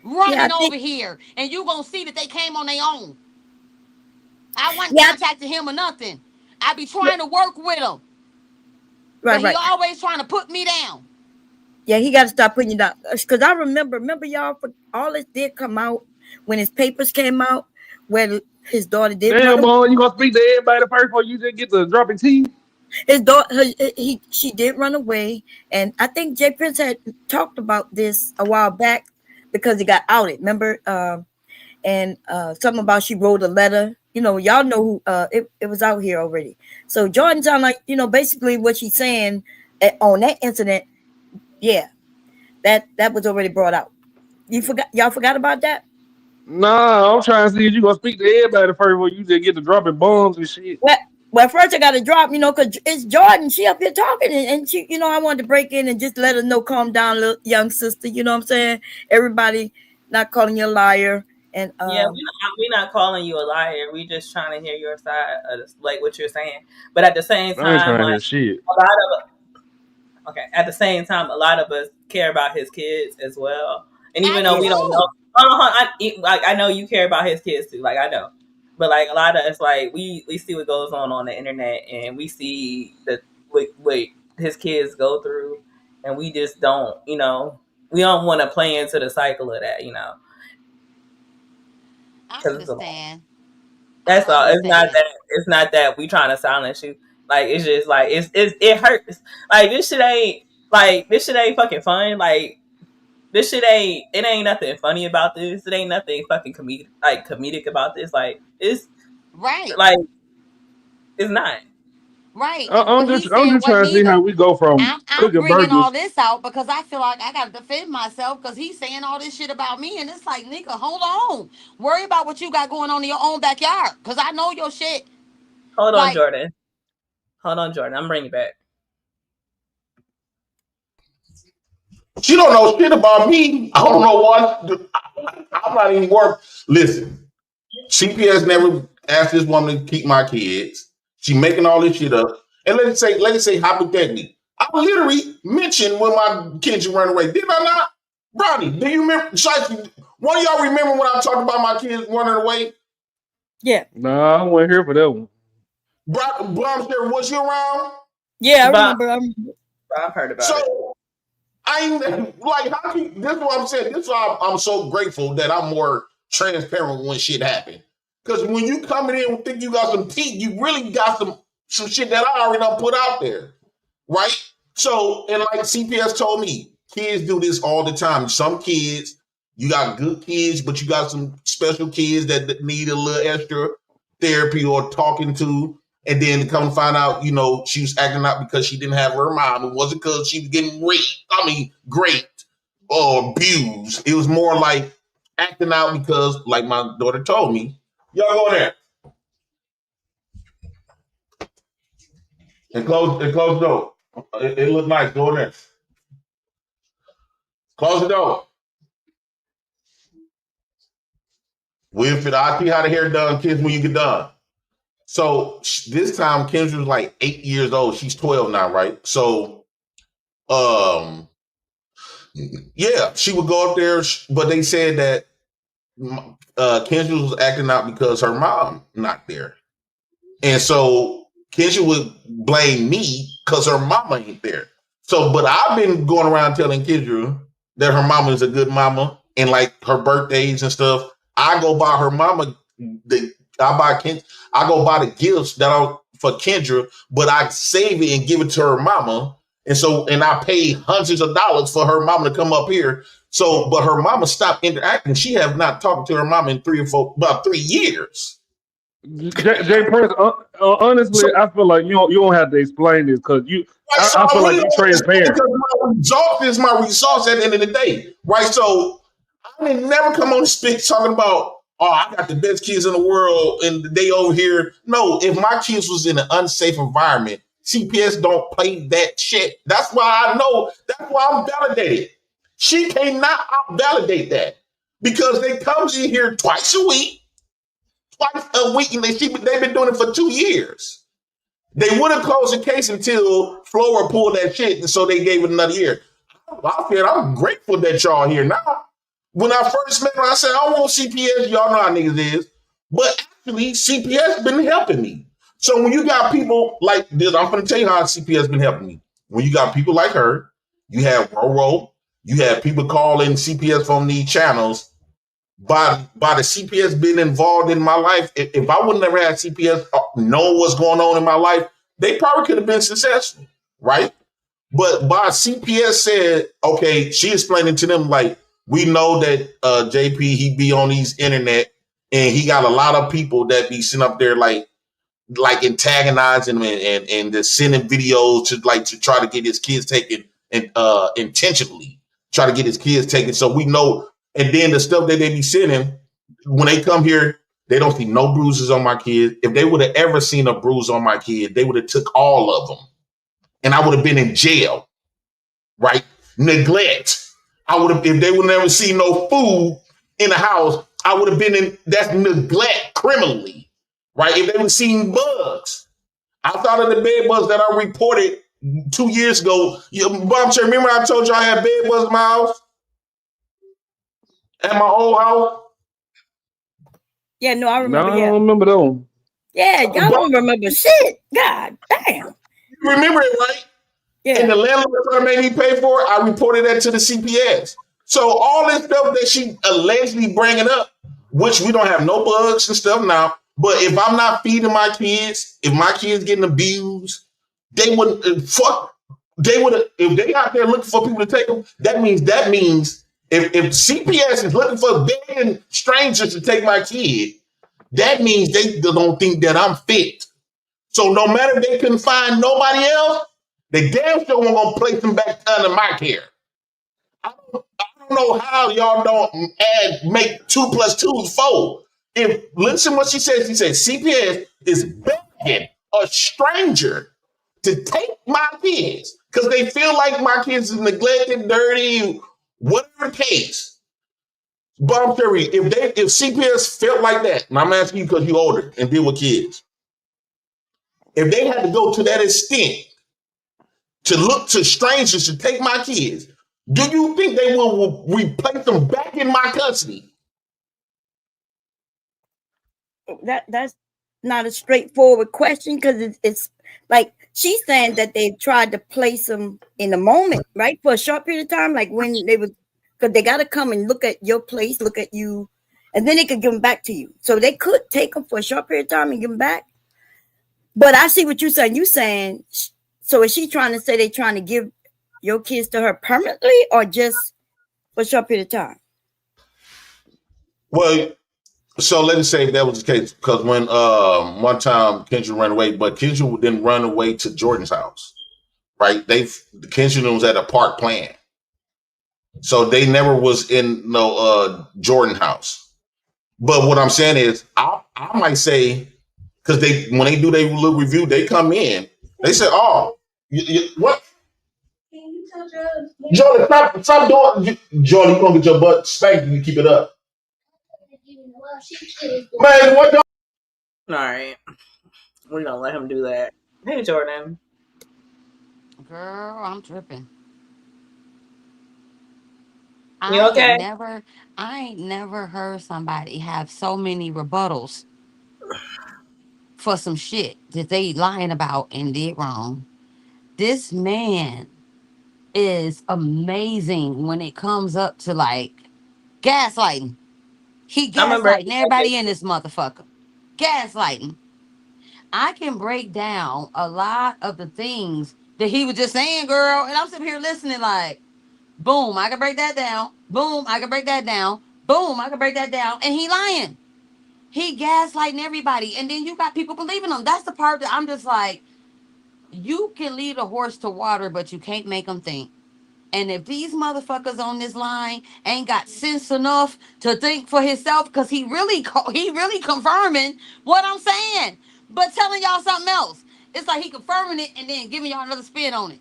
Speaker 4: Running over here. And you gonna see that they came on their own. I wasn't contacting him or nothing. I be trying to work with him. But he always trying to put me down.
Speaker 20: Yeah, he got to stop putting you down. Because I remember y'all, all this did come out when his papers came out, where his daughter did.
Speaker 3: Damn, boy, you gonna speak to everybody first before you just get to dropping tea?
Speaker 20: His daughter, she did run away, and I think Jay Prince had talked about this a while back because he got outed. Remember, and something about she wrote a letter. You know, y'all know who. It was out here already. So Jordan sound like, you know, basically what she's saying on that incident. Yeah, that was already brought out. Y'all forgot about that?
Speaker 3: Nah, I'm trying to see if you gonna speak to everybody first before you just get to dropping bombs and shit.
Speaker 20: Well, first I got to drop, you know, because it's Jordan. She up here talking, and she, you know, I wanted to break in and just let her know, calm down, little young sister. You know what I'm saying? Everybody not calling you a liar. And
Speaker 1: yeah, we're not calling you a liar. We just trying to hear your side of like what you're saying. But at the same time, like
Speaker 3: shit.
Speaker 1: a lot of at the same time, a lot of us care about his kids as well. And even though we don't know, I know you care about his kids too. Like I know, but like a lot of us, like we see what goes on the internet, and we see that what his kids go through, and we just don't, you know, we don't want to play into the cycle of that, you know.
Speaker 4: I understand.
Speaker 1: That's all. It's not that we trying to silence you. Like it's just like it hurts. Like this shit ain't. Like, this shit ain't fucking fun. Like, this shit ain't nothing funny about this. It ain't nothing fucking comedic about this. Like, it's
Speaker 4: right.
Speaker 1: like, it's not.
Speaker 4: Right. And
Speaker 3: I'm
Speaker 4: what
Speaker 3: just
Speaker 4: he said wasn't
Speaker 3: trying to see
Speaker 4: either.
Speaker 3: how we go from
Speaker 4: I'm
Speaker 3: cooking
Speaker 4: bringing all
Speaker 3: burgers.
Speaker 4: this out because I feel like I got to defend myself because he's saying all this shit about me. And it's like, nigga, hold on. Worry about what you got going on in your own backyard because I know your shit.
Speaker 1: Hold on,
Speaker 4: Like,
Speaker 1: Jordan. I'm bringing it back.
Speaker 6: She don't know shit about me. I don't know what. I'm not even worth. Listen, CPS never asked this woman to keep my kids. She making all this shit up. And let's say hypothetically, I literally mentioned when my kids ran away. Did I not? Brownie, do you remember? One of y'all remember when I talked about my kids running away?
Speaker 20: Yeah.
Speaker 3: Nah, I wasn't here for that one.
Speaker 6: Brown, was you around?
Speaker 20: Yeah, I remember.
Speaker 1: I've heard about it.
Speaker 6: So I ain't like how can this is what I'm saying. This is why I'm so grateful that I'm more transparent when shit happens. Because when you coming in and think you got some teeth, you really got some shit that I already done put out there. Right? So, and like CPS told me, kids do this all the time. Some kids, you got good kids, but you got some special kids that need a little extra therapy or talking to. And then to come and find out, you know, she was acting out because she didn't have her mom. It wasn't because she was getting raped or abused. It was more like acting out because, like my daughter told me, y'all go in there and close the door. It looked nice. Go in there. Close the door. I'll see how the hair done, kids, when you get done. So this time, Kendra was like 8 years old. She's 12 now, right? So, yeah, she would go up there, but they said that Kendra was acting out because her mom not there. And so Kendra would blame me because her mama ain't there. So, but I've been going around telling Kendra that her mama is a good mama, and like her birthdays and stuff, I go buy her mama I go buy the gifts for Kendra, but I save it and give it to her mama. And I pay hundreds of dollars for her mama to come up here. So, but her mama stopped interacting. She have not talked to her mama in about 3 years.
Speaker 3: Jay Prince, honestly, I feel like you don't have to explain this because I feel like you're transparent.
Speaker 6: Because my results at the end of the day, right? So I didn't never come on the speech talking about, oh, I got the best kids in the world and they over here. No, if my kids was in an unsafe environment, CPS don't play that shit. That's why I know. That's why I'm validated. She cannot validate that because they comes in here twice a week, and they've been doing it for 2 years. They would have closed the case until Flora pulled that shit, and so they gave it another year. I'm grateful that y'all here now. When I first met her, I said, I want CPS. Y'all know how niggas is. But actually, CPS been helping me. So when you got people like this, I'm going to tell you how CPS been helping me. When you got people like her, you have Roro, you have people calling CPS from these channels. By the CPS being involved in my life, if I would never had CPS know what's going on in my life, they probably could have been successful, right? But by CPS said, okay, she explaining to them like, we know that JP, he be on these internet and he got a lot of people that be sitting up there like antagonizing him and just sending videos to try to get his kids taken and intentionally try to get his kids taken. So we know, and then the stuff that they be sending, when they come here, they don't see no bruises on my kid. If they would have ever seen a bruise on my kid, they would have took all of them. And I would have been in jail, right? Neglect. If they would never see no food in the house, I would have been that's neglect criminally, right? If they would have seen bugs. I thought of the bed bugs that I reported 2 years ago. Remember I told you I had bed bugs in my house? At my old house?
Speaker 20: Yeah, no, I remember.
Speaker 3: No, I don't remember that one.
Speaker 20: Yeah, y'all don't remember shit. God damn.
Speaker 6: You remember it, right?
Speaker 20: Yeah.
Speaker 6: And the landlord trying to make me pay for it, I reported that to the CPS. So all this stuff that she allegedly bringing up, which we don't have no bugs and stuff now, but if I'm not feeding my kids, if my kids getting abused, they wouldn't fuck they would have, if they out there looking for people to take them, that means if CPS is looking for begging strangers to take my kid, that means they don't think that I'm fit. So no matter if they couldn't find nobody else, they damn sure won't gonna place them back under my care. I don't know how y'all don't make 2 + 2 is 4. If listen what she said CPS is begging a stranger to take my kids because they feel like my kids is neglected, dirty, whatever the case. But I'm curious, if CPS felt like that, and I'm asking you because you're older and deal with kids, if they had to go to that extent to look to strangers to take my kids, do you think they will replace them back in my custody?
Speaker 20: That's not a straightforward question because it's like she's saying that they tried to place them in a moment, right, for a short period of time, like when they would, because they got to come and look at your place, look at you, and then they could give them back to you. So they could take them for a short period of time and give them back. But I see what you're saying. You saying, so is she trying to say they're trying to give your kids to her permanently or just for a short period of time?
Speaker 6: Well, so let's say that was the case because when one time Kendra ran away, but Kendra didn't run away to Jordan's house, right? Kendra was at a park playing, so they never was in Jordan house. But what I'm saying is, I might say because when they do their little review, they come in, they say, "Oh, what?" Jordan, stop doing. Jordan, you gonna get your butt spanked if you keep it up. Man, what?
Speaker 1: All right, we're gonna let him do that. Hey, Jordan.
Speaker 4: Girl, I'm tripping.
Speaker 1: You okay?
Speaker 4: I ain't never heard somebody have so many rebuttals for some shit that they lying about and did wrong. This man is amazing when it comes up to like gaslighting. He
Speaker 1: I remember.
Speaker 4: gaslighting everybody in this motherfucker. Gaslighting. I can break down a lot of the things that he was just saying, girl, and I'm sitting here listening like, boom, I can break that down. Boom, I can break that down. Boom, I can break that down. And he lying. He gaslighting everybody. And then you got people believing him. That's the part that I'm just like, you can lead a horse to water, but you can't make them think. And if these motherfuckers on this line ain't got sense enough to think for himself, because he really confirming what I'm saying, but telling y'all something else. It's like he confirming it and then giving y'all another spin on it.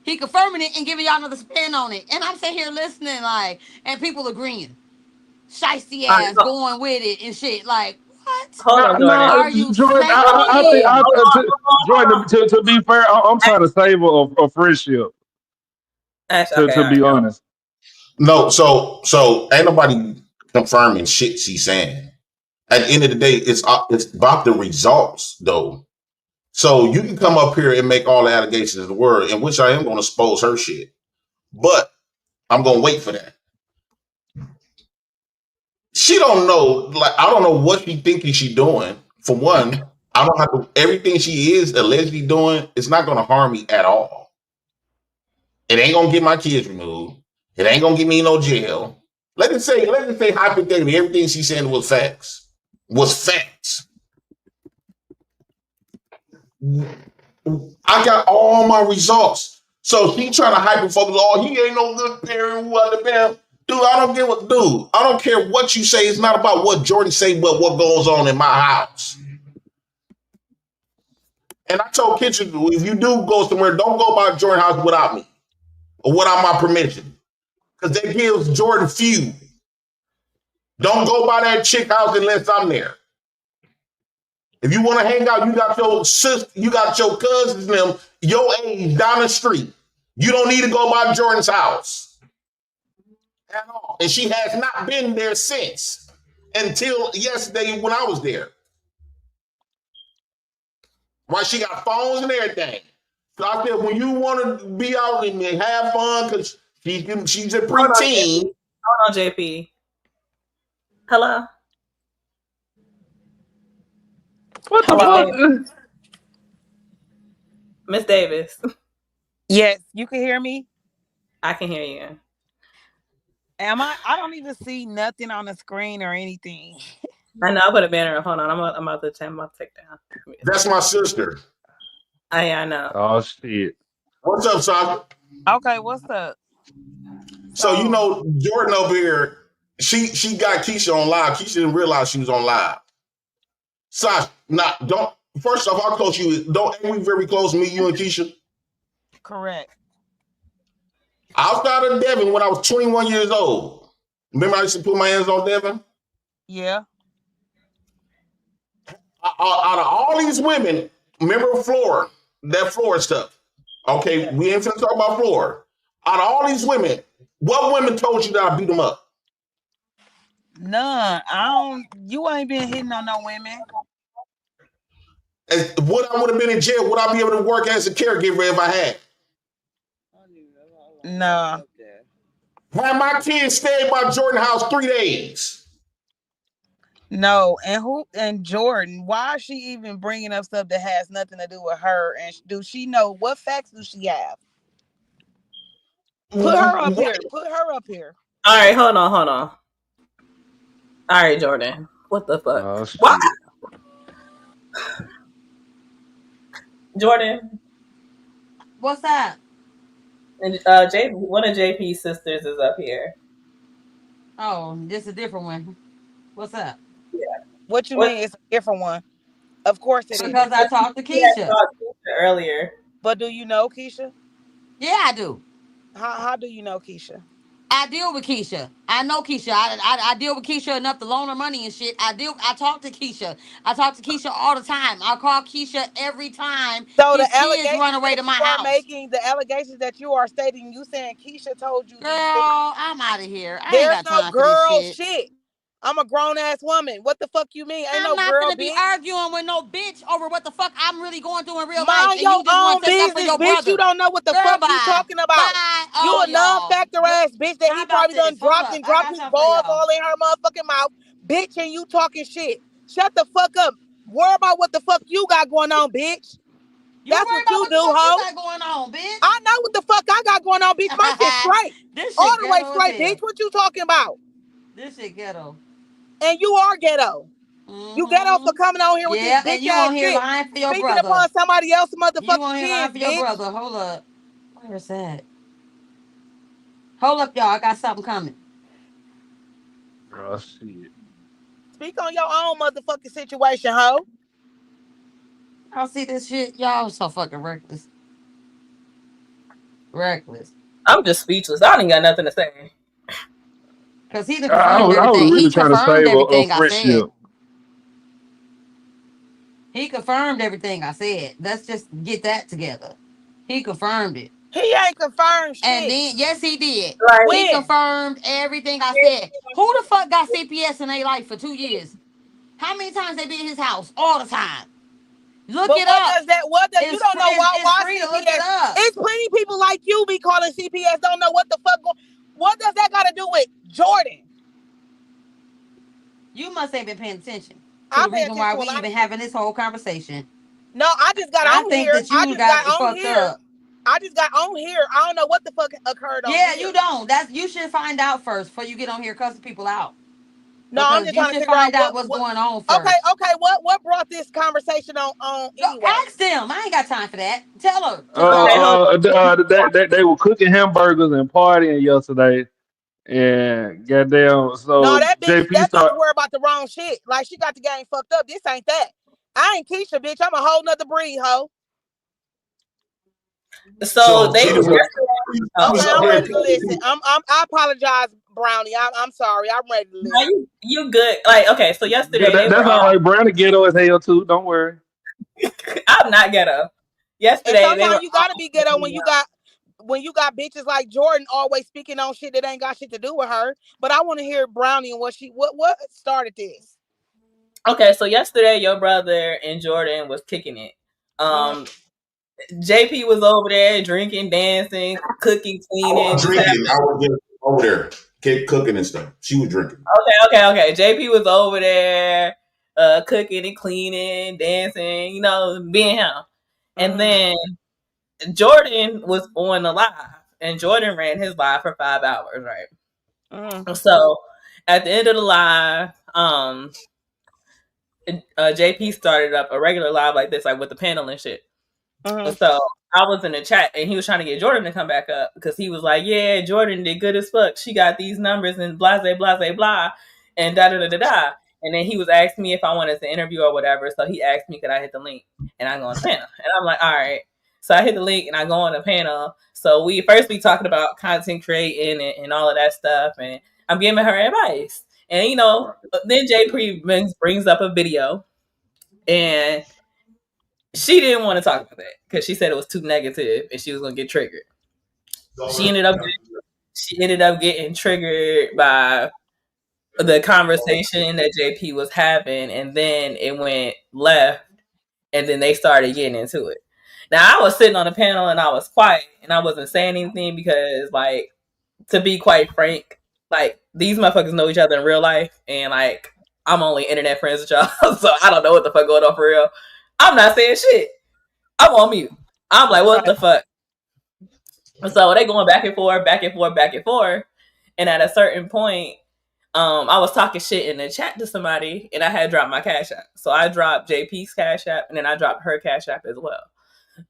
Speaker 4: He confirming it and giving y'all another spin on it. And I'm sitting here listening like, and people agreeing. Shiesty
Speaker 1: All right,
Speaker 4: ass going with it and shit. Like, what?
Speaker 1: hold on, Jordan.
Speaker 4: Are you
Speaker 3: Jordan, I think
Speaker 4: saying?
Speaker 3: Jordan. To be fair, I'm trying to save a friendship.
Speaker 1: Okay,
Speaker 3: To be honest,
Speaker 6: no. So ain't nobody confirming shit she's saying. At the end of the day, it's about the results, though. So you can come up here and make all the allegations in the world, in which I am going to expose her shit, but I'm going to wait for that. She don't know, like I don't know what she thinking she doing. For one, I don't have to. Everything she is allegedly doing is not going to harm me at all. It ain't going to get my kids removed. It ain't going to get me no jail. Let us say hypothetically, everything she's saying was facts. I got all my results. So she trying to hyper focus. Oh, he ain't no good parent. Dude, I don't care what you say. It's not about what Jordan say, but what goes on in my house. And I told Kitchen, if you do go somewhere, don't go by Jordan house without me or without my permission, because that gives Jordan feud. Don't go by that chick house unless I'm there. If you want to hang out, you got your sister, you got your cousins, them your age down the street. You don't need to go by Jordan's house at all. And she has not been there since until yesterday when I was there. Right? She got phones and everything. So I said, when you want to be out and have fun, because she's a preteen.
Speaker 1: Hold on, JP. Hello.
Speaker 3: What the fuck?
Speaker 1: Miss Davis.
Speaker 21: Yes, you can hear me.
Speaker 1: I can hear you.
Speaker 21: Am I? I don't even see nothing on the screen or anything.
Speaker 1: I know. I put a banner up. Hold on. I'm about to take down.
Speaker 2: That's my sister.
Speaker 1: I know.
Speaker 3: Oh shit.
Speaker 2: What's up, Sasha?
Speaker 21: Okay, what's up?
Speaker 2: So you know Jordan over here, she got Keisha on live. Keisha didn't realize she was on live. Sasha, don't. First off, how close you? Ain't we very close? Me, you, and Keisha.
Speaker 21: Correct.
Speaker 2: Outside of Devin, when I was 21 years old, remember I used to put my hands on Devin.
Speaker 21: Yeah.
Speaker 2: Out of all these women, remember Flora, that Flora stuff. Okay, we ain't finna talk about Flora. Out of all these women, what women told you that I beat them up?
Speaker 21: None. I don't. You ain't been hitting on no women.
Speaker 2: Would I would have been in jail? Would I be able to work as a caregiver if I had?
Speaker 21: No.
Speaker 2: Had my kids stayed by Jordan house 3 days?
Speaker 21: No. And Jordan? Why is she even bringing up stuff that has nothing to do with her? And do she know what facts do she have? Put her up here. Put her up here.
Speaker 1: All right, hold on. All right, Jordan. What the fuck?
Speaker 3: Oh shit.
Speaker 1: What? Jordan.
Speaker 4: What's that?
Speaker 1: And one of JP's sisters is up here.
Speaker 4: Oh, this is a different one. What's up?
Speaker 1: Yeah.
Speaker 21: What you mean? It's a different one. Of course it is.
Speaker 4: Because I talked to
Speaker 1: We had
Speaker 4: Keisha
Speaker 1: talked to Keisha earlier.
Speaker 21: But do you know Keisha?
Speaker 4: Yeah, I do.
Speaker 21: How do you know Keisha?
Speaker 4: I deal with Keisha. I know Keisha. I deal with Keisha enough to loan her money and shit. I talk to Keisha. I talk to Keisha all the time. I call Keisha every time
Speaker 21: So
Speaker 4: his
Speaker 21: the
Speaker 4: kids
Speaker 21: allegations
Speaker 4: run away
Speaker 21: that
Speaker 4: to my
Speaker 21: you are
Speaker 4: house.
Speaker 21: making, the allegations that you are stating, you saying Keisha told you
Speaker 4: Girl,
Speaker 21: these things.
Speaker 4: I'm out of here. I ain't
Speaker 21: There's
Speaker 4: got
Speaker 21: no
Speaker 4: time for this
Speaker 21: girl
Speaker 4: shit.
Speaker 21: I'm a grown ass woman. What the fuck you mean? Ain't
Speaker 4: I'm
Speaker 21: no
Speaker 4: not
Speaker 21: girl,
Speaker 4: gonna be
Speaker 21: bitch.
Speaker 4: arguing with no bitch over what the fuck I'm really going through in real life.
Speaker 21: Mind
Speaker 4: And
Speaker 21: your
Speaker 4: you just want
Speaker 21: own
Speaker 4: to take that for
Speaker 21: business,
Speaker 4: your
Speaker 21: bitch. You
Speaker 4: brother.
Speaker 21: don't know what the
Speaker 4: Girl,
Speaker 21: fuck you
Speaker 4: bye.
Speaker 21: talking about.
Speaker 4: Bye.
Speaker 21: You
Speaker 4: All
Speaker 21: a
Speaker 4: y'all.
Speaker 21: non-factor ass bitch that
Speaker 4: How
Speaker 21: he
Speaker 4: about
Speaker 21: probably done
Speaker 4: this? Hold
Speaker 21: dropped
Speaker 4: up.
Speaker 21: and
Speaker 4: I
Speaker 21: dropped
Speaker 4: got
Speaker 21: his
Speaker 4: something for
Speaker 21: balls
Speaker 4: y'all.
Speaker 21: all in her motherfucking mouth. Bitch, and you talking shit. Shut the fuck up. Worry about what the fuck you got going on, bitch.
Speaker 4: That's
Speaker 21: what
Speaker 4: you
Speaker 21: you do,
Speaker 4: what
Speaker 21: ho.
Speaker 4: you got going on, bitch.
Speaker 21: I know what the fuck I got going on, bitch. My shit straight.
Speaker 4: This
Speaker 21: All
Speaker 4: shit
Speaker 21: the way
Speaker 4: ghetto
Speaker 21: straight,
Speaker 4: as hell.
Speaker 21: bitch. What you talking about?
Speaker 4: This shit ghetto.
Speaker 21: And you are ghetto. You ghetto for coming on here with this bitch
Speaker 4: And you
Speaker 21: ass
Speaker 4: on here
Speaker 21: shit.
Speaker 4: lying for your
Speaker 21: Speaking
Speaker 4: brother.
Speaker 21: upon somebody else's
Speaker 4: You
Speaker 21: motherfucking
Speaker 4: on here lying
Speaker 21: kids,
Speaker 4: for your
Speaker 21: bitch.
Speaker 4: brother. Hold up. Where's that? Hold up, y'all. I got something coming.
Speaker 3: Oh shit.
Speaker 21: Speak on your own motherfucking situation, ho.
Speaker 4: Y'all see this shit? Y'all so fucking reckless. Reckless.
Speaker 1: I'm just speechless. I don't even got nothing to say.
Speaker 4: Because he done
Speaker 3: I
Speaker 4: confirmed
Speaker 3: was
Speaker 4: everything.
Speaker 3: really
Speaker 4: He
Speaker 3: trying to
Speaker 4: confirmed
Speaker 3: save a
Speaker 4: everything I
Speaker 3: friendship.
Speaker 4: said. He confirmed everything I said. Let's just get that together. He confirmed it.
Speaker 21: He ain't confirmed shit.
Speaker 4: And then, yes, he did.
Speaker 21: Right.
Speaker 4: He confirmed everything I said. Who the fuck got CPS in their life for 2 years? How many times they been in his house? All the time. Look
Speaker 21: But
Speaker 4: it
Speaker 21: what
Speaker 4: up.
Speaker 21: does that? What does you don't know why?
Speaker 4: It's
Speaker 21: Why
Speaker 4: free to
Speaker 21: CPS?
Speaker 4: look it up.
Speaker 21: It's plenty people like you be calling CPS. Don't know what the fuck. What does that got to do with Jordan?
Speaker 4: You must ain't been paying attention to
Speaker 21: I
Speaker 4: the
Speaker 21: pay
Speaker 4: reason why
Speaker 21: attention
Speaker 4: we
Speaker 21: to a lot
Speaker 4: even
Speaker 21: of
Speaker 4: having this whole conversation.
Speaker 21: No, I just got
Speaker 4: I
Speaker 21: on
Speaker 4: think
Speaker 21: here.
Speaker 4: that you
Speaker 21: I just
Speaker 4: got
Speaker 21: got on
Speaker 4: fucked
Speaker 21: here.
Speaker 4: up.
Speaker 21: I just got on here. I don't know what the fuck occurred on
Speaker 4: Yeah,
Speaker 21: here.
Speaker 4: you don't. You should find out first before you get on here cussing people out.
Speaker 21: No, I'm just trying to figure out
Speaker 4: what's going on first.
Speaker 21: Okay. What brought this conversation on anyway?
Speaker 4: Ask them. I ain't got time for that. Tell her.
Speaker 3: They were cooking hamburgers and partying yesterday, and goddamn. So
Speaker 21: No, that bitch
Speaker 3: JP
Speaker 21: worry about the wrong shit. Like she got the game fucked up. This ain't that. I ain't Keisha, bitch. I'm a whole nother breed, ho.
Speaker 1: So they.
Speaker 21: Okay, I'm ready to listen. I apologize, Brownie. I'm sorry. I'm ready to listen.
Speaker 1: No, you good? Like okay. So yesterday
Speaker 3: that's all right. Brownie ghetto as hell too. Don't worry.
Speaker 1: I'm not ghetto. Yesterday
Speaker 21: and sometimes you gotta be ghetto when you got bitches like Jordan always speaking on shit that ain't got shit to do with her. But I want to hear Brownie and what started this.
Speaker 1: Okay, so yesterday your brother and Jordan was kicking it. JP was over there drinking, dancing, cooking, cleaning.
Speaker 2: I was drinking. I was just over there, cooking and stuff. She was drinking.
Speaker 1: Okay. JP was over there cooking and cleaning, dancing, being him. And then Jordan was on the live, and Jordan ran his live for 5 hours, right? So at the end of the live, JP started up a regular live like this, like with the panel and shit. So I was in the chat, and he was trying to get Jordan to come back up because he was like, "Yeah, Jordan did good as fuck. She got these numbers and blah blah blah blah, and da da da da da." And then he was asking me if I wanted to interview or whatever. So he asked me could I hit the link, and I go on the panel, and I'm like, "All right." So I hit the link and I go on the panel. So we talking about content creating and all of that stuff, and I'm giving her advice. And you know, then Jay brings up a video, and she didn't want to talk about that because she said it was too negative and she was gonna get triggered. She ended up getting triggered by the conversation that JP was having, and then it went left, and then they started getting into it. Now I was sitting on the panel and I was quiet and I wasn't saying anything because, like, to be quite frank, like these motherfuckers know each other in real life, and like I'm only internet friends with y'all, so I don't know what the fuck going on for real. I'm not saying shit. I'm on mute. I'm like, what the fuck? So they going back and forth, back and forth, back and forth. And at a certain point, I was talking shit in the chat to somebody, and I had dropped my Cash App. So I dropped JP's Cash App, and then I dropped her Cash App as well.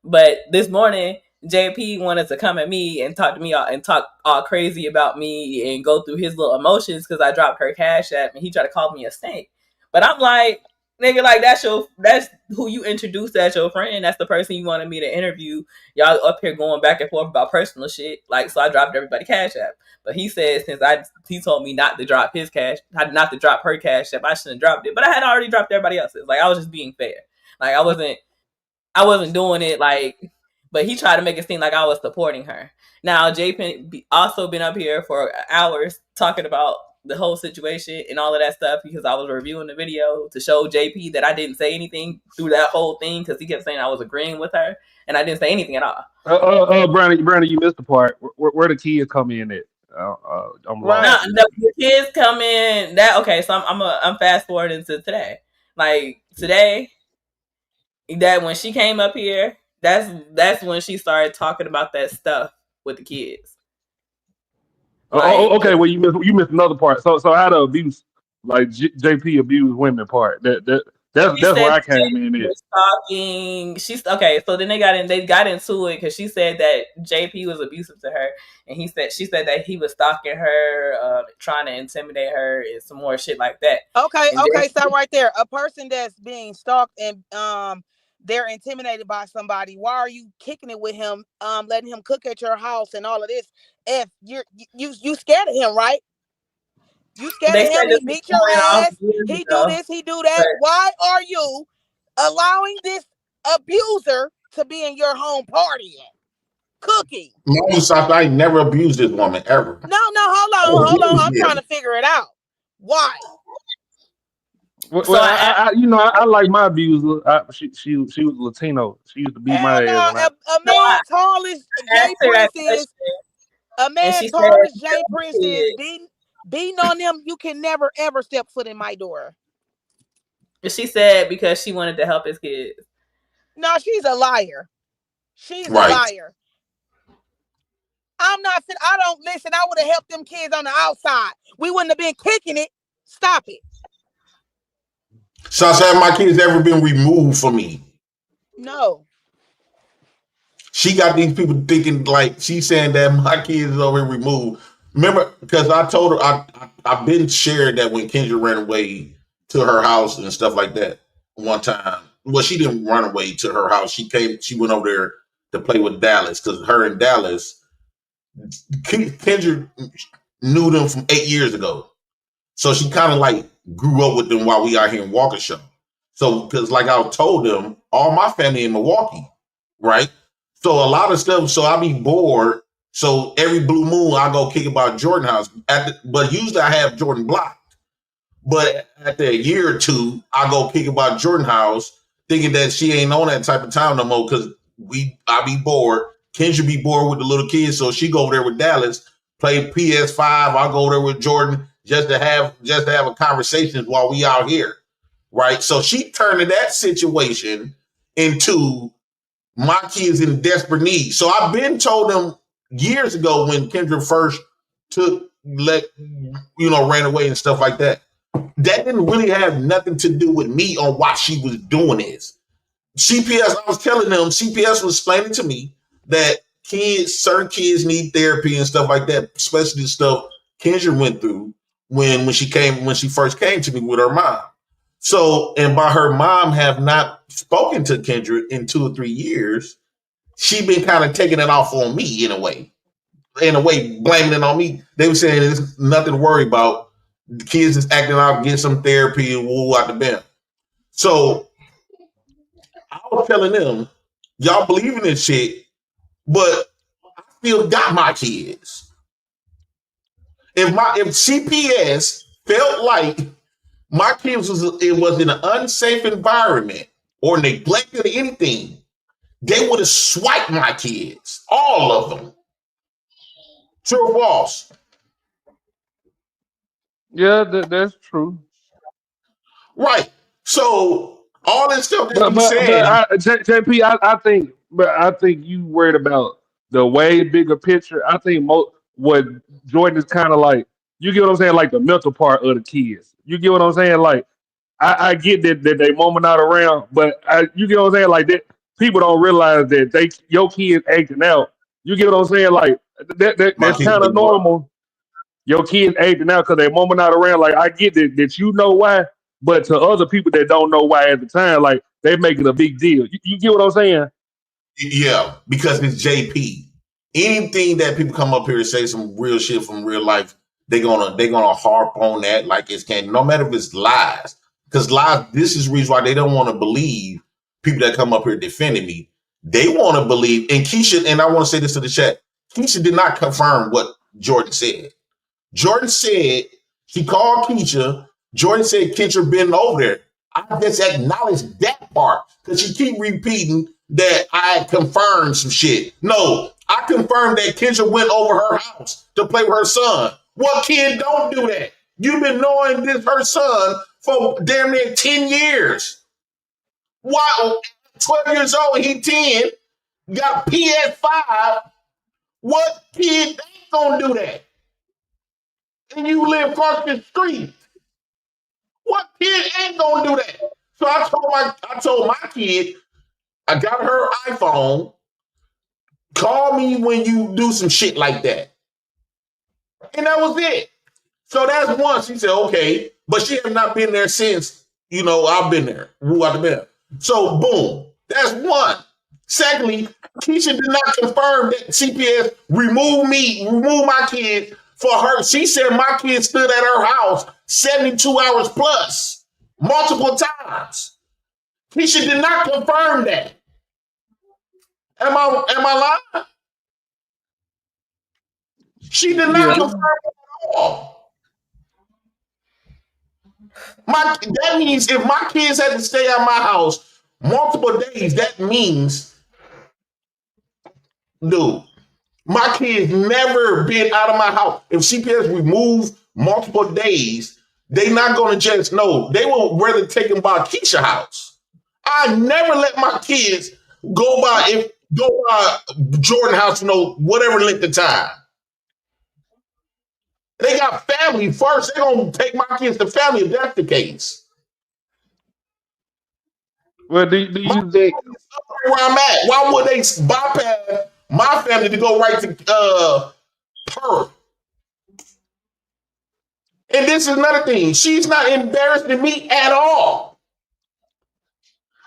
Speaker 1: But this morning, JP wanted to come at me and talk to me and talk all crazy about me and go through his little emotions because I dropped her Cash App, and he tried to call me a snake. But I'm like, nigga, like that's who you introduced as your friend. That's the person you wanted me to interview. Y'all up here going back and forth about personal shit. Like, so I dropped everybody Cash App. But he said he told me not to drop his not to drop her Cash App, I shouldn't have dropped it. But I had already dropped everybody else's. Like, I was just being fair. Like, I wasn't doing it like, but he tried to make it seem like I was supporting her. Now, JP also been up here for hours talking about the whole situation and all of that stuff because I was reviewing the video to show JP that I didn't say anything through that whole thing because he kept saying I was agreeing with her and I didn't say anything at all.
Speaker 3: Brownie, you missed the part. Where the kids come in at? I'm lost.
Speaker 1: No, the kids come in that okay. So I'm fast forwarding to today. Like today, that when she came up here, that's when she started talking about that stuff with the kids.
Speaker 3: Okay. Well, you missed another part. So how the abuse, like JP abused women part. That's where I came in.
Speaker 1: Talking. She's okay. So then they got into it because she said that JP was abusive to her, and she said that he was stalking her, trying to intimidate her, and some more shit like that.
Speaker 21: Okay.
Speaker 1: And
Speaker 21: So right there, a person that's being stalked and they're intimidated by somebody. Why are you kicking it with him? Letting him cook at your house and all of this. If you scared of him, right? You scared of him? He beat your ass. He do this. He do that. Right. Why are you allowing this abuser to be in your home partying, cooking?
Speaker 6: No, I never abused this woman ever.
Speaker 21: No, hold on. I'm trying to figure it out. Why?
Speaker 3: Well, so I like my abuser. She was Latino. She used to beat my ass.
Speaker 21: A man tall as Jay Prince is. A man tall as Jay Prince is beating on them. You can never ever step foot in my door.
Speaker 1: She said because she wanted to help his kids.
Speaker 21: No, she's a liar. She's a liar. I'm not. I don't listen. I would have helped them kids on the outside. We wouldn't have been kicking it. Stop it.
Speaker 6: Sasha, have my kids ever been removed from me?
Speaker 21: No.
Speaker 6: She got these people thinking like she's saying that my kids is already removed. Remember, because I told her I've been shared that when Kendra ran away to her house and stuff like that one time. Well, she didn't run away to her house. She went over there to play with Dallas because her and Dallas, Kendra knew them from 8 years ago. So she kind of like grew up with them while we out here in Waukesha. So, because like I told them, all my family in Milwaukee, right? So a lot of stuff, so I be bored. So every blue moon, I go kick about Jordan house. But usually I have Jordan blocked. But after a year or two, I go kick about Jordan house, thinking that she ain't on that type of time no more because I be bored. Kendra be bored with the little kids, so she go over there with Dallas, play PS5. I go over there with Jordan just to have a conversation while we out here, right? So she turned that situation into
Speaker 2: my kid's in desperate need. So I've been told them years ago when Kendra first ran away and stuff like that. That didn't really have nothing to do with me on why she was doing this. CPS, I was telling them, CPS was explaining to me that certain kids need therapy and stuff like that, especially the stuff Kendra went through when she first came to me with her mom. So, and by her mom have not spoken to Kendra in 2 or 3 years, she been kind of taking it off on me in a way, blaming it on me. They were saying there's nothing to worry about. The kids is acting out, get some therapy and woo out the bed. So I was telling them, y'all believe in this shit, but I still got my kids. If CPS felt like my kids was in an unsafe environment or neglected or anything, they would have swiped my kids, all of them. True or false?
Speaker 3: Yeah, that's true.
Speaker 2: Right. So all this stuff that you
Speaker 3: But
Speaker 2: saying,
Speaker 3: JP, I think you worried about the way bigger picture. I think what Jordan is kind of like. You get what I'm saying, like the mental part of the kids. You get what I'm saying, like I get that they moment not around, but you get what I'm saying, like that people don't realize that your kids acting out. You get what I'm saying, like
Speaker 2: my
Speaker 3: that's
Speaker 2: kids
Speaker 3: kind of
Speaker 2: like what?
Speaker 3: normal. Your kids acting out because they moment not around. Like I get that you know why, but to other people that don't know why at the time, like they make it a big deal. You get what I'm saying?
Speaker 2: Yeah, because it's JP. Anything that people come up here and say some real shit from real life, they're gonna harp on that like it's candy. No matter if it's lies, because lies. This is the reason why they don't want to believe people that come up here defending me. They want to believe. And Keisha, and I want to say this to the chat. Keisha did not confirm what Jordan said. Jordan said she called Keisha. Jordan said Kendra been over there. I just acknowledged that part because she keep repeating that I confirmed some shit. No, I confirmed that Kendra went over her house to play with her son. What kid don't do that? You've been knowing this her son for damn near 10 years. Why 12 years old, he 10, got PS5. What kid ain't gonna do that? And you live across the street. What kid ain't gonna do that? So I told my kid, I got her iPhone. Call me when you do some shit like that. And that was it. So that's one. She said, okay. But she has not been there since, I've been there. Woo out the bed. So boom. That's one. Secondly, Keisha did not confirm that CPS removed my kid for her. She said my kid stood at her house 72 hours plus, multiple times. Keisha did not confirm that. Am I lying? She did not confirm it at all. That means if my kids had to stay at my house multiple days, that means, dude, my kids never been out of my house. If CPS removed multiple days, they not going to just know. They will rather take them by Keisha house. I never let my kids go by Jordan house, whatever length of time. They got family first. They're going to take my kids to family if that's the case.
Speaker 3: Well, do you think
Speaker 2: where I'm at? Why would they bypass my family to go right to her? And this is another thing. She's not embarrassing me at all.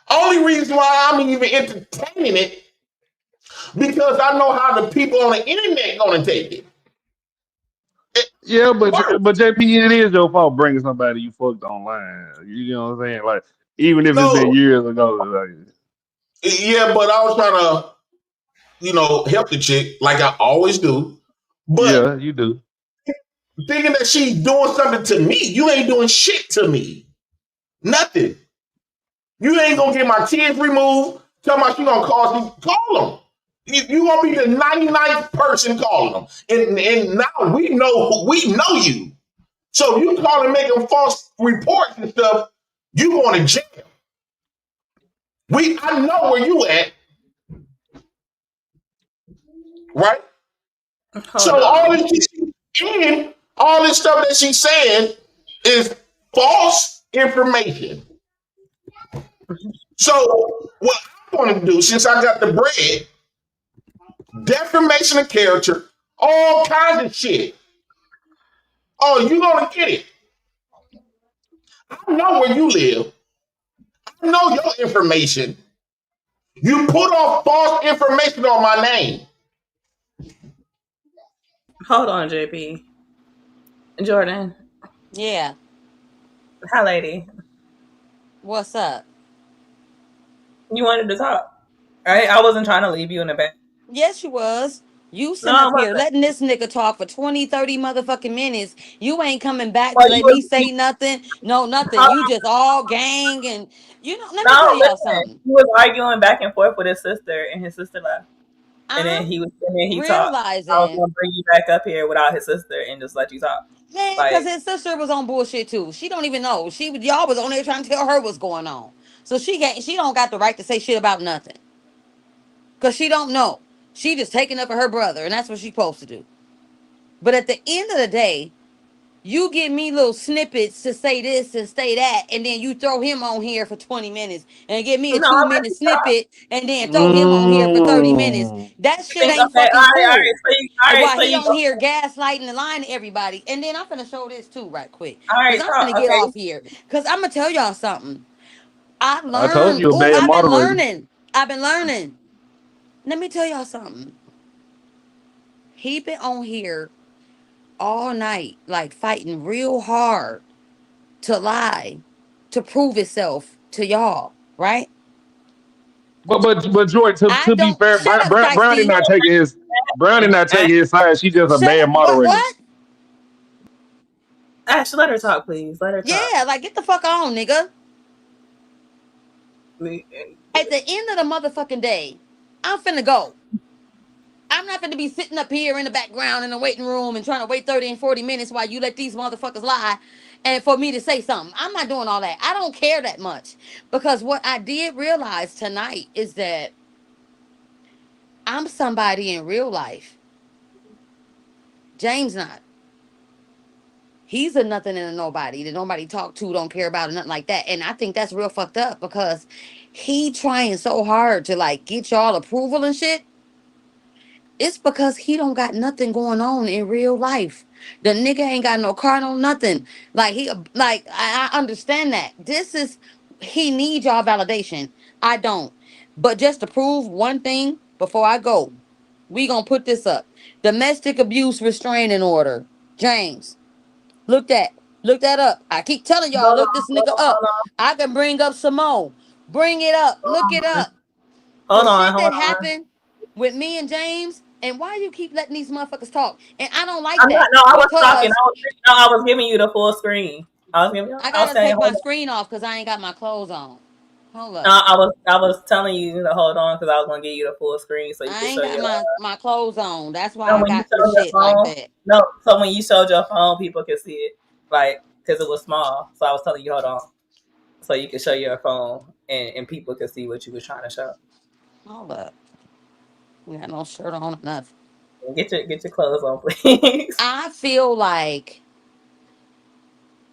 Speaker 2: Only reason why I'm even entertaining it because I know how the people on the internet gonna take it.
Speaker 3: Yeah, but JP, it is your fault bringing somebody you fucked online. You know what I'm saying? Like, even if it's been years ago. Like,
Speaker 2: yeah, but I was trying to, help the chick like I always do. But
Speaker 3: yeah, you do.
Speaker 2: Thinking that she's doing something to me, you ain't doing shit to me. Nothing. You ain't gonna get my kids removed. Tell me she gonna call them. You gonna be the 99th person calling them. And now we know you. So you call and making false reports and stuff, you going to jail. I know where you at.
Speaker 6: right? So all this stuff that she's saying is false information. So what I want to do, since I got the bread, defamation of character, all kinds of shit. Oh, you gonna get it? I know where you live. I know your information. You put off false information on my name.
Speaker 1: Hold on, JP. Jordan.
Speaker 4: Yeah.
Speaker 1: Hi, lady.
Speaker 4: What's up?
Speaker 1: You wanted to talk, right? I wasn't trying to leave you in the back.
Speaker 4: Yes, you was. You
Speaker 1: No,
Speaker 4: sitting
Speaker 1: I
Speaker 4: up here
Speaker 1: wasn't.
Speaker 4: letting this nigga talk for 20, 30 motherfucking minutes. You ain't coming back
Speaker 1: Well,
Speaker 4: to let me say nothing. No, nothing. You just all gang and you know, let me tell
Speaker 1: No,
Speaker 4: y'all
Speaker 1: listen.
Speaker 4: something.
Speaker 1: He was arguing back and forth with his sister, and his sister left. And then
Speaker 4: I'm
Speaker 1: he talked. I was
Speaker 4: realizing,
Speaker 1: gonna bring you back up here without his sister and just let you talk.
Speaker 4: man, because
Speaker 1: Like,
Speaker 4: his sister was on bullshit too. She don't even know. Y'all was on there trying to tell her what's going on. So she don't got the right to say shit about nothing. Cause she don't know. She just taking up for her brother, and that's what she supposed to do. But at the end of the day, you give me little snippets to say this and say that, and then you throw him on here for 20 minutes and give me a
Speaker 1: no, I let
Speaker 4: 2-minute
Speaker 1: you talk.
Speaker 4: snippet and then throw him on here for 30 minutes. That shit
Speaker 1: Okay,
Speaker 4: ain't
Speaker 1: all
Speaker 4: fucking
Speaker 1: right.
Speaker 4: cool.
Speaker 1: So you, all
Speaker 4: And
Speaker 1: right,
Speaker 4: while
Speaker 1: so
Speaker 4: he
Speaker 1: you
Speaker 4: on
Speaker 1: go.
Speaker 4: here gaslighting and lying to everybody. And then I'm finna show this too right quick.
Speaker 1: All
Speaker 4: Cause
Speaker 1: right,
Speaker 4: I'm
Speaker 1: talk.
Speaker 4: finna get
Speaker 1: Okay,
Speaker 4: off here. Cause I'm gonna tell y'all something. I
Speaker 3: I told
Speaker 4: learned.
Speaker 3: you a
Speaker 4: Oh,
Speaker 3: bad
Speaker 4: I've been
Speaker 3: moderator.
Speaker 4: learning. I've been learning. Let me tell y'all something. He been on here all night, like fighting real hard to lie, to prove itself to y'all, right?
Speaker 3: But Joy,
Speaker 4: I
Speaker 3: to be
Speaker 4: don't
Speaker 3: fair,
Speaker 4: shut up,
Speaker 3: Brownie
Speaker 4: Shiesty.
Speaker 3: not taking his side. She just a
Speaker 4: Shut
Speaker 3: bad
Speaker 4: up. What?
Speaker 3: moderator.
Speaker 4: What?
Speaker 1: Ash, let her talk, please. Let her talk.
Speaker 4: Yeah, like get the fuck on, nigga.
Speaker 1: Me-
Speaker 4: At the end of the motherfucking day, I'm finna go. I'm not gonna be sitting up here in the background in the waiting room and trying to wait 30 and 40 minutes while you let these motherfuckers lie and for me to say something. I'm not doing all that. I don't care that much. Because what I did realize tonight is that I'm somebody in real life. James not. He's a nothing and a nobody that nobody talk to, don't care about, or nothing like that. And I think that's real fucked up because he trying so hard to like get y'all approval and shit. It's because he don't got nothing going on in real life. The nigga ain't got no car, no nothing. Like I understand that. He needs y'all validation. I don't. But just to prove one thing before I go, we gonna put this up. Domestic abuse restraining order. James, look that. Look that up. I keep telling y'all,
Speaker 1: Hold
Speaker 4: look
Speaker 1: on,
Speaker 4: this nigga up. I can bring up Simone. Bring it up. Look it up. The
Speaker 1: hold on,
Speaker 4: shit
Speaker 1: hold
Speaker 4: that
Speaker 1: on.
Speaker 4: happened with me and James, and why you keep letting these motherfuckers talk? And I don't like
Speaker 1: I'm not.
Speaker 4: that
Speaker 1: No, I was talking.
Speaker 4: because
Speaker 1: I was giving you the full screen.
Speaker 4: I
Speaker 1: I was
Speaker 4: gotta
Speaker 1: saying,
Speaker 4: take
Speaker 1: hold
Speaker 4: my
Speaker 1: on.
Speaker 4: screen off because I ain't got my clothes on. Hold
Speaker 1: No,
Speaker 4: up.
Speaker 1: I was telling you to hold on because I was gonna give you the full screen so you
Speaker 4: I
Speaker 1: could
Speaker 4: ain't
Speaker 1: show
Speaker 4: got
Speaker 1: your.
Speaker 4: my clothes on. That's why
Speaker 1: No,
Speaker 4: I
Speaker 1: when you
Speaker 4: got the
Speaker 1: showed your
Speaker 4: shit like
Speaker 1: phone.
Speaker 4: that.
Speaker 1: No, so when you showed your phone, people could see it, like because it was small. So I was telling you, hold on, so you could show your phone and people could see what you was trying to show.
Speaker 4: Hold up. We got no shirt on or nothing.
Speaker 1: Get your clothes on, please.
Speaker 4: I feel like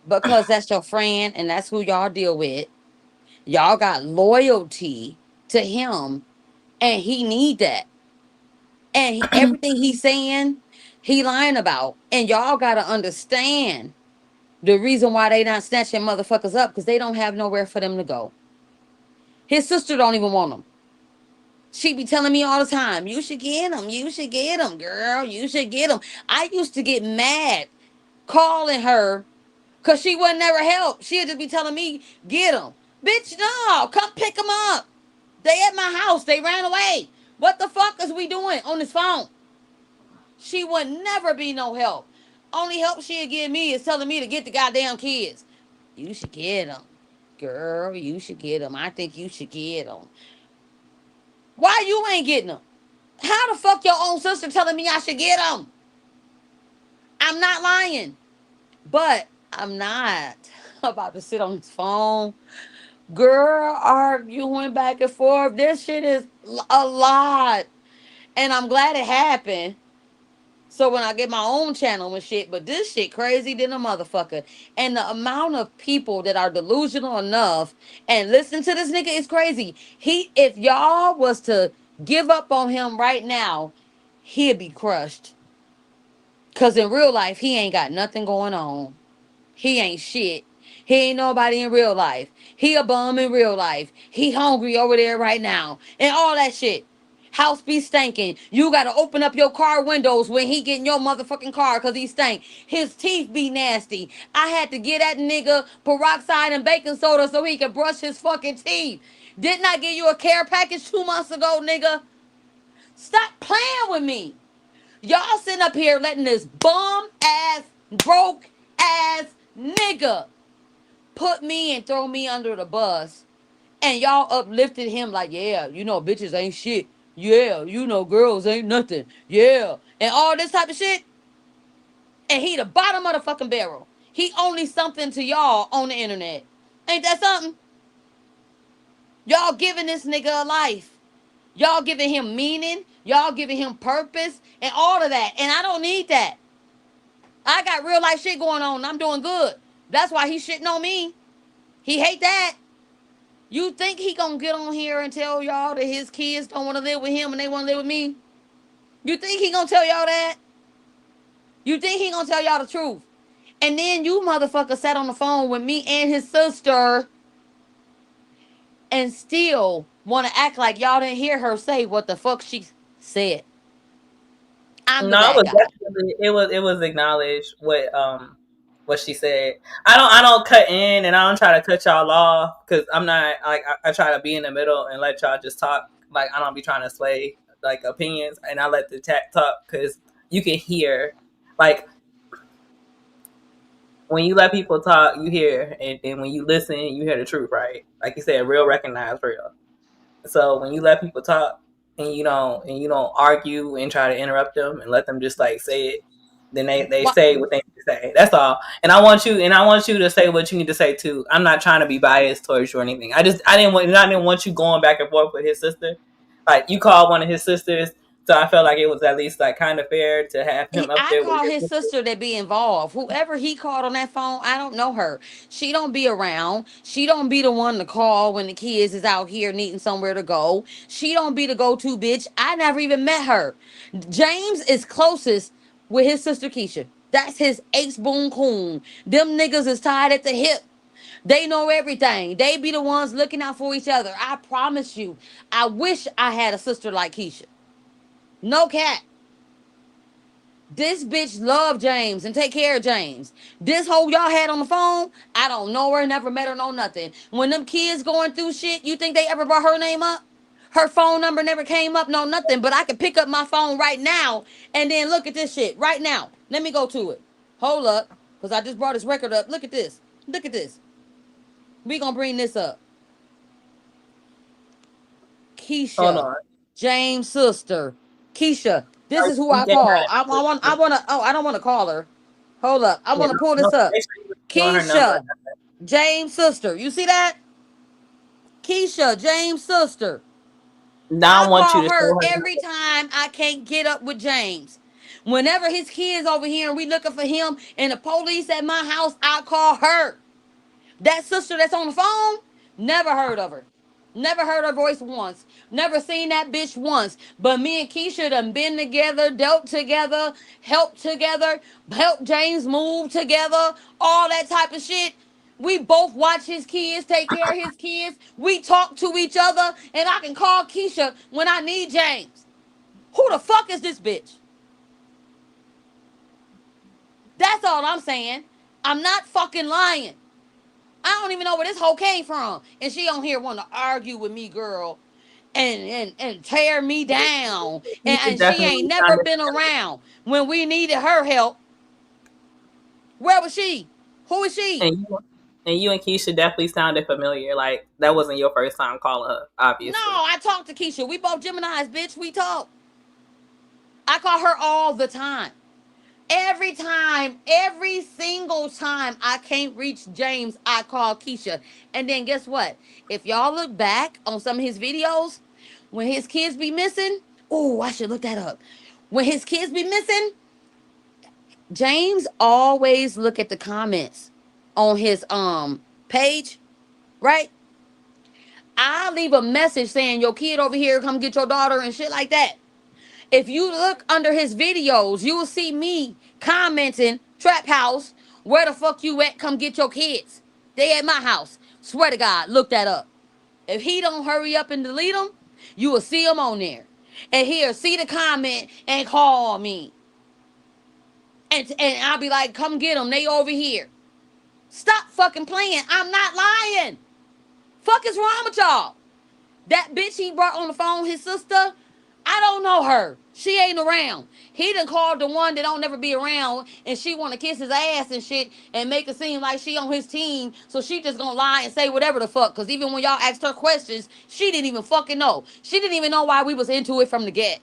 Speaker 4: because that's your friend and that's who y'all deal with, y'all got loyalty to him and he need that. And everything he's saying, he lying about. And y'all gotta understand the reason why they not snatching motherfuckers up because they don't have nowhere for them to go. His sister don't even want him. She be telling me all the time, you should get him. You should get him, girl. You should get him. I used to get mad calling her because she would never help. She'd just be telling me, get him. Bitch, no, come pick him up. They at my house. They ran away. What the fuck is we doing on this phone? She would never be no help. Only help she'd give me is telling me to get the goddamn kids. You should get them. Girl, you should get them. I think you should get them. Why you ain't getting them? How the fuck your own sister telling me I should get them? I'm not lying. But I'm not about to sit on this phone. Girl, arguing back and forth. This shit is a lot. And I'm glad it happened. So when I get my own channel and shit, but this shit crazy than a motherfucker. And the amount of people that are delusional enough and listen to this nigga is crazy. If y'all was to give up on him right now, he'd be crushed. Cause in real life, he ain't got nothing going on. He ain't shit. He ain't nobody in real life. He a bum in real life. He hungry over there right now. And all that shit. House be stinking. You gotta open up your car windows when he get in your motherfucking car because he stank. His teeth be nasty. I had to get that nigga peroxide and baking soda so he could brush his fucking teeth. Didn't I give you a care package 2 months ago, nigga? Stop playing with me. Y'all sitting up here letting this bum ass, broke ass nigga put me and throw me under the bus. And y'all uplifted him like, yeah, you know, bitches ain't shit. Yeah, you know, girls ain't nothing. Yeah. And all this type of shit. And he the bottom of the fucking barrel. He only something to y'all on the internet. Ain't that something? Y'all giving this nigga a life. Y'all giving him meaning. Y'all giving him purpose and all of that. And I don't need that. I got real life shit going on. I'm doing good. That's why he shitting on me. He hate that. You think he gonna get on here and tell y'all that his kids don't want to live with him and they want to live with me? You think he gonna tell y'all that? You think he gonna tell y'all the truth? And then you motherfucker sat on the phone with me and his sister and still want to act like y'all didn't hear her say what the fuck she said. I'm the
Speaker 1: No, it
Speaker 4: bad
Speaker 1: was
Speaker 4: guy.
Speaker 1: definitely it was acknowledged what she said. I don't cut in and I don't try to cut y'all off because I'm not like I try to be in the middle and let y'all just talk. Like I don't be trying to sway like opinions and I let the chat talk because you can hear like when you let people talk, you hear and when you listen, you hear the truth, right? Like you said, real recognize real. So when you let people talk and you don't argue and try to interrupt them and let them just like say it, then they
Speaker 4: What?
Speaker 1: say what they need to say. That's all. And I want you to say what you need to say too. I'm not trying to be biased towards you or anything. I didn't want you going back and forth with his sister. Like you called one of his sisters, so I felt like it was at least like kind of fair to have him up
Speaker 4: I
Speaker 1: there with
Speaker 4: call
Speaker 1: his
Speaker 4: his
Speaker 1: sister.
Speaker 4: sister that be involved. Whoever he called on that phone, I don't know her. She don't be around. She don't be the one to call when the kids is out here needing somewhere to go. She don't be the go-to bitch. I never even met her. James is closest with his sister Keisha. That's his ace boon coon. Them niggas is tied at the hip. They know everything. They be the ones looking out for each other. I promise you. I wish I had a sister like Keisha. No cat. This bitch love James and take care of James. This hoe y'all had on the phone, I don't know her, never met her, no nothing. When them kids going through shit, you think they ever brought her name up? Her phone number never came up, no nothing. But I can pick up my phone right now and then look at this shit right now. Let me go to it. Hold up, because I just brought this record up. Look at this. Look at this. We gonna bring this up.
Speaker 1: Hold
Speaker 4: Keisha,
Speaker 1: on.
Speaker 4: James' sister. Keisha, this is who
Speaker 1: You
Speaker 4: I
Speaker 1: gave her
Speaker 4: call. I
Speaker 1: the
Speaker 4: want. I
Speaker 1: number.
Speaker 4: want to. Oh, I don't want to call her. Hold up. I
Speaker 1: Yeah,
Speaker 4: want to pull
Speaker 1: no,
Speaker 4: this up.
Speaker 1: make sure you on her number.
Speaker 4: Keisha, James' sister. You see that? Keisha, James' sister.
Speaker 1: Now
Speaker 4: I
Speaker 1: I want you
Speaker 4: call
Speaker 1: to
Speaker 4: her
Speaker 1: show her
Speaker 4: every
Speaker 1: number.
Speaker 4: time I can't get up with James. Whenever his kids over here and we looking for him and the police at my house, I call her. That sister that's on the phone, never heard of her. Never heard her voice once. Never seen that bitch once. But me and Keisha done been together, dealt together, helped James move together, all that type of shit. We both watch his kids, take care of his kids. We talk to each other, and I can call Keisha when I need James. Who the fuck is this bitch? That's all I'm saying. I'm not fucking lying. I don't even know where this hoe came from. And she on here want to argue with me, girl, and tear me down.
Speaker 1: You
Speaker 4: And
Speaker 1: should
Speaker 4: she ain't
Speaker 1: definitely
Speaker 4: never
Speaker 1: sound
Speaker 4: been around when we needed her help. Where was she? Who is she?
Speaker 1: and you and Keisha definitely sounded familiar. Like that wasn't your first time calling her,
Speaker 4: No,
Speaker 1: obviously.
Speaker 4: I talked to Keisha. We both Geminis, bitch. We talk. I call her all the time. Every time, every single time I can't reach James, I call Keisha. And then guess what? If y'all look back on some of his videos, when his kids be missing, Oh, I should look that up. When his kids be missing, James always look at the comments on his page, right? I'll leave a message saying your kid over here, come get your daughter and shit like that. If you look under his videos, you will see me commenting, Trap House, where the fuck you at? Come get your kids. They at my house. Swear to God, look that up. If he don't hurry up and delete them, you will see them on there. And he'll see the comment and call me. And I'll be like, come get them. They over here. Stop fucking playing. I'm not lying. Fuck is wrong with y'all? That bitch he brought on the phone, his sister, I don't know her. She ain't around. He done called the one that don't never be around and she want to kiss his ass and shit and make it seem like she on his team. So she just gonna lie and say whatever the fuck. Because even when y'all asked her questions, she didn't even fucking know. She didn't even know why we was into it from the get.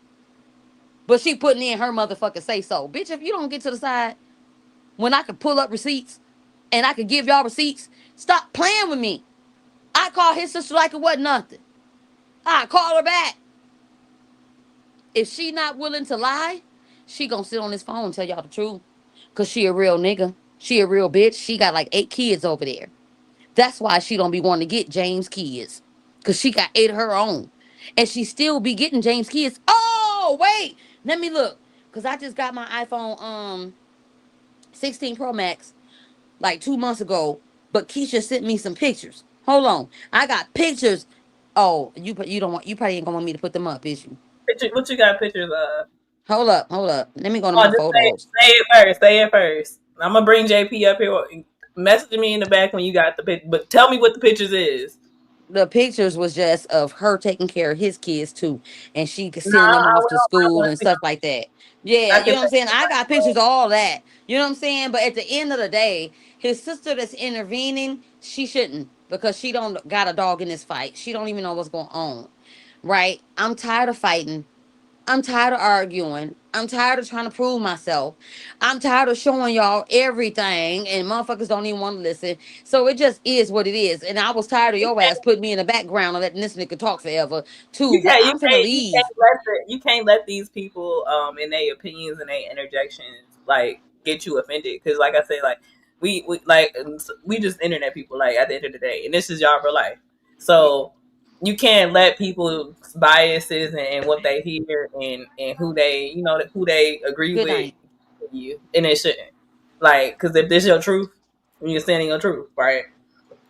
Speaker 4: But she putting in her motherfucking say so. Bitch, if you don't get to the side when I could pull up receipts and I could give y'all receipts, stop playing with me. I call his sister like it wasn't nothing. I call her back. If she not willing to lie, she gonna sit on this phone and tell y'all the truth. Cause she a real nigga. She a real bitch. She got like 8 kids over there. That's why she don't be wanting to get James kids. Cause she got 8 of her own. And she still be getting James kids. Oh, wait. Let me look. Cause I just got my iPhone 16 Pro Max like 2 months ago. But Keisha sent me some pictures. Hold on. I got pictures. Oh, you probably ain't gonna want me to put them up, is you?
Speaker 1: What you got pictures of?
Speaker 4: Hold up. Let me go to
Speaker 1: Oh,
Speaker 4: my
Speaker 1: just
Speaker 4: photos.
Speaker 1: say it first. Say it first. I'm gonna bring JP up here. Message me in the back when you got the pic, but tell me what the pictures is.
Speaker 4: The pictures was just of her taking care of his kids too, and she
Speaker 1: No,
Speaker 4: sending them off to
Speaker 1: I
Speaker 4: school
Speaker 1: want
Speaker 4: and
Speaker 1: to see.
Speaker 4: stuff like that. Yeah,
Speaker 1: I
Speaker 4: you
Speaker 1: can.
Speaker 4: know what I'm saying? I got pictures of all that. You know what I'm saying? But at the end of the day, his sister that's intervening, she shouldn't because she don't got a dog in this fight. She don't even know what's going on. Right? I'm tired of fighting. I'm tired of arguing. I'm tired of trying to prove myself. I'm tired of showing y'all everything, and motherfuckers don't even want to listen. So it just is what it is. And I was tired of your ass putting me in the background and letting this nigga talk forever, too.
Speaker 1: You
Speaker 4: But
Speaker 1: can't.
Speaker 4: I'm finna leave.
Speaker 1: You can't let these people in their opinions and their interjections like get you offended. Because like I said, like we just internet people. Like at the end of the day, and this is y'all real life. So you can't let people's biases and what they hear and who they who they agree
Speaker 4: Good
Speaker 1: with
Speaker 4: night.
Speaker 1: you, and it shouldn't. Like, because if this your truth, you're standing your truth, right?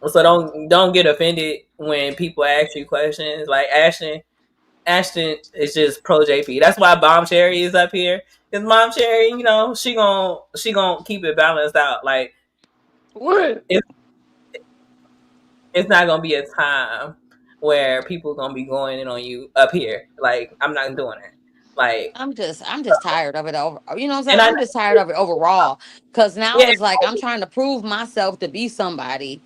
Speaker 1: So don't get offended when people ask you questions. Like Ashton is just pro JP. That's why Bomb Cherry is up here. Because Mom Cherry, she gonna keep it balanced out. Like
Speaker 3: What?
Speaker 1: It's not gonna be a time where people gonna be going in on you up here. Like I'm not doing it. Like
Speaker 4: I'm just tired of it over. You know what I'm saying?
Speaker 1: and I
Speaker 4: I'm just tired of it overall. Cause now
Speaker 1: yeah,
Speaker 4: it's like I'm trying to prove myself to be somebody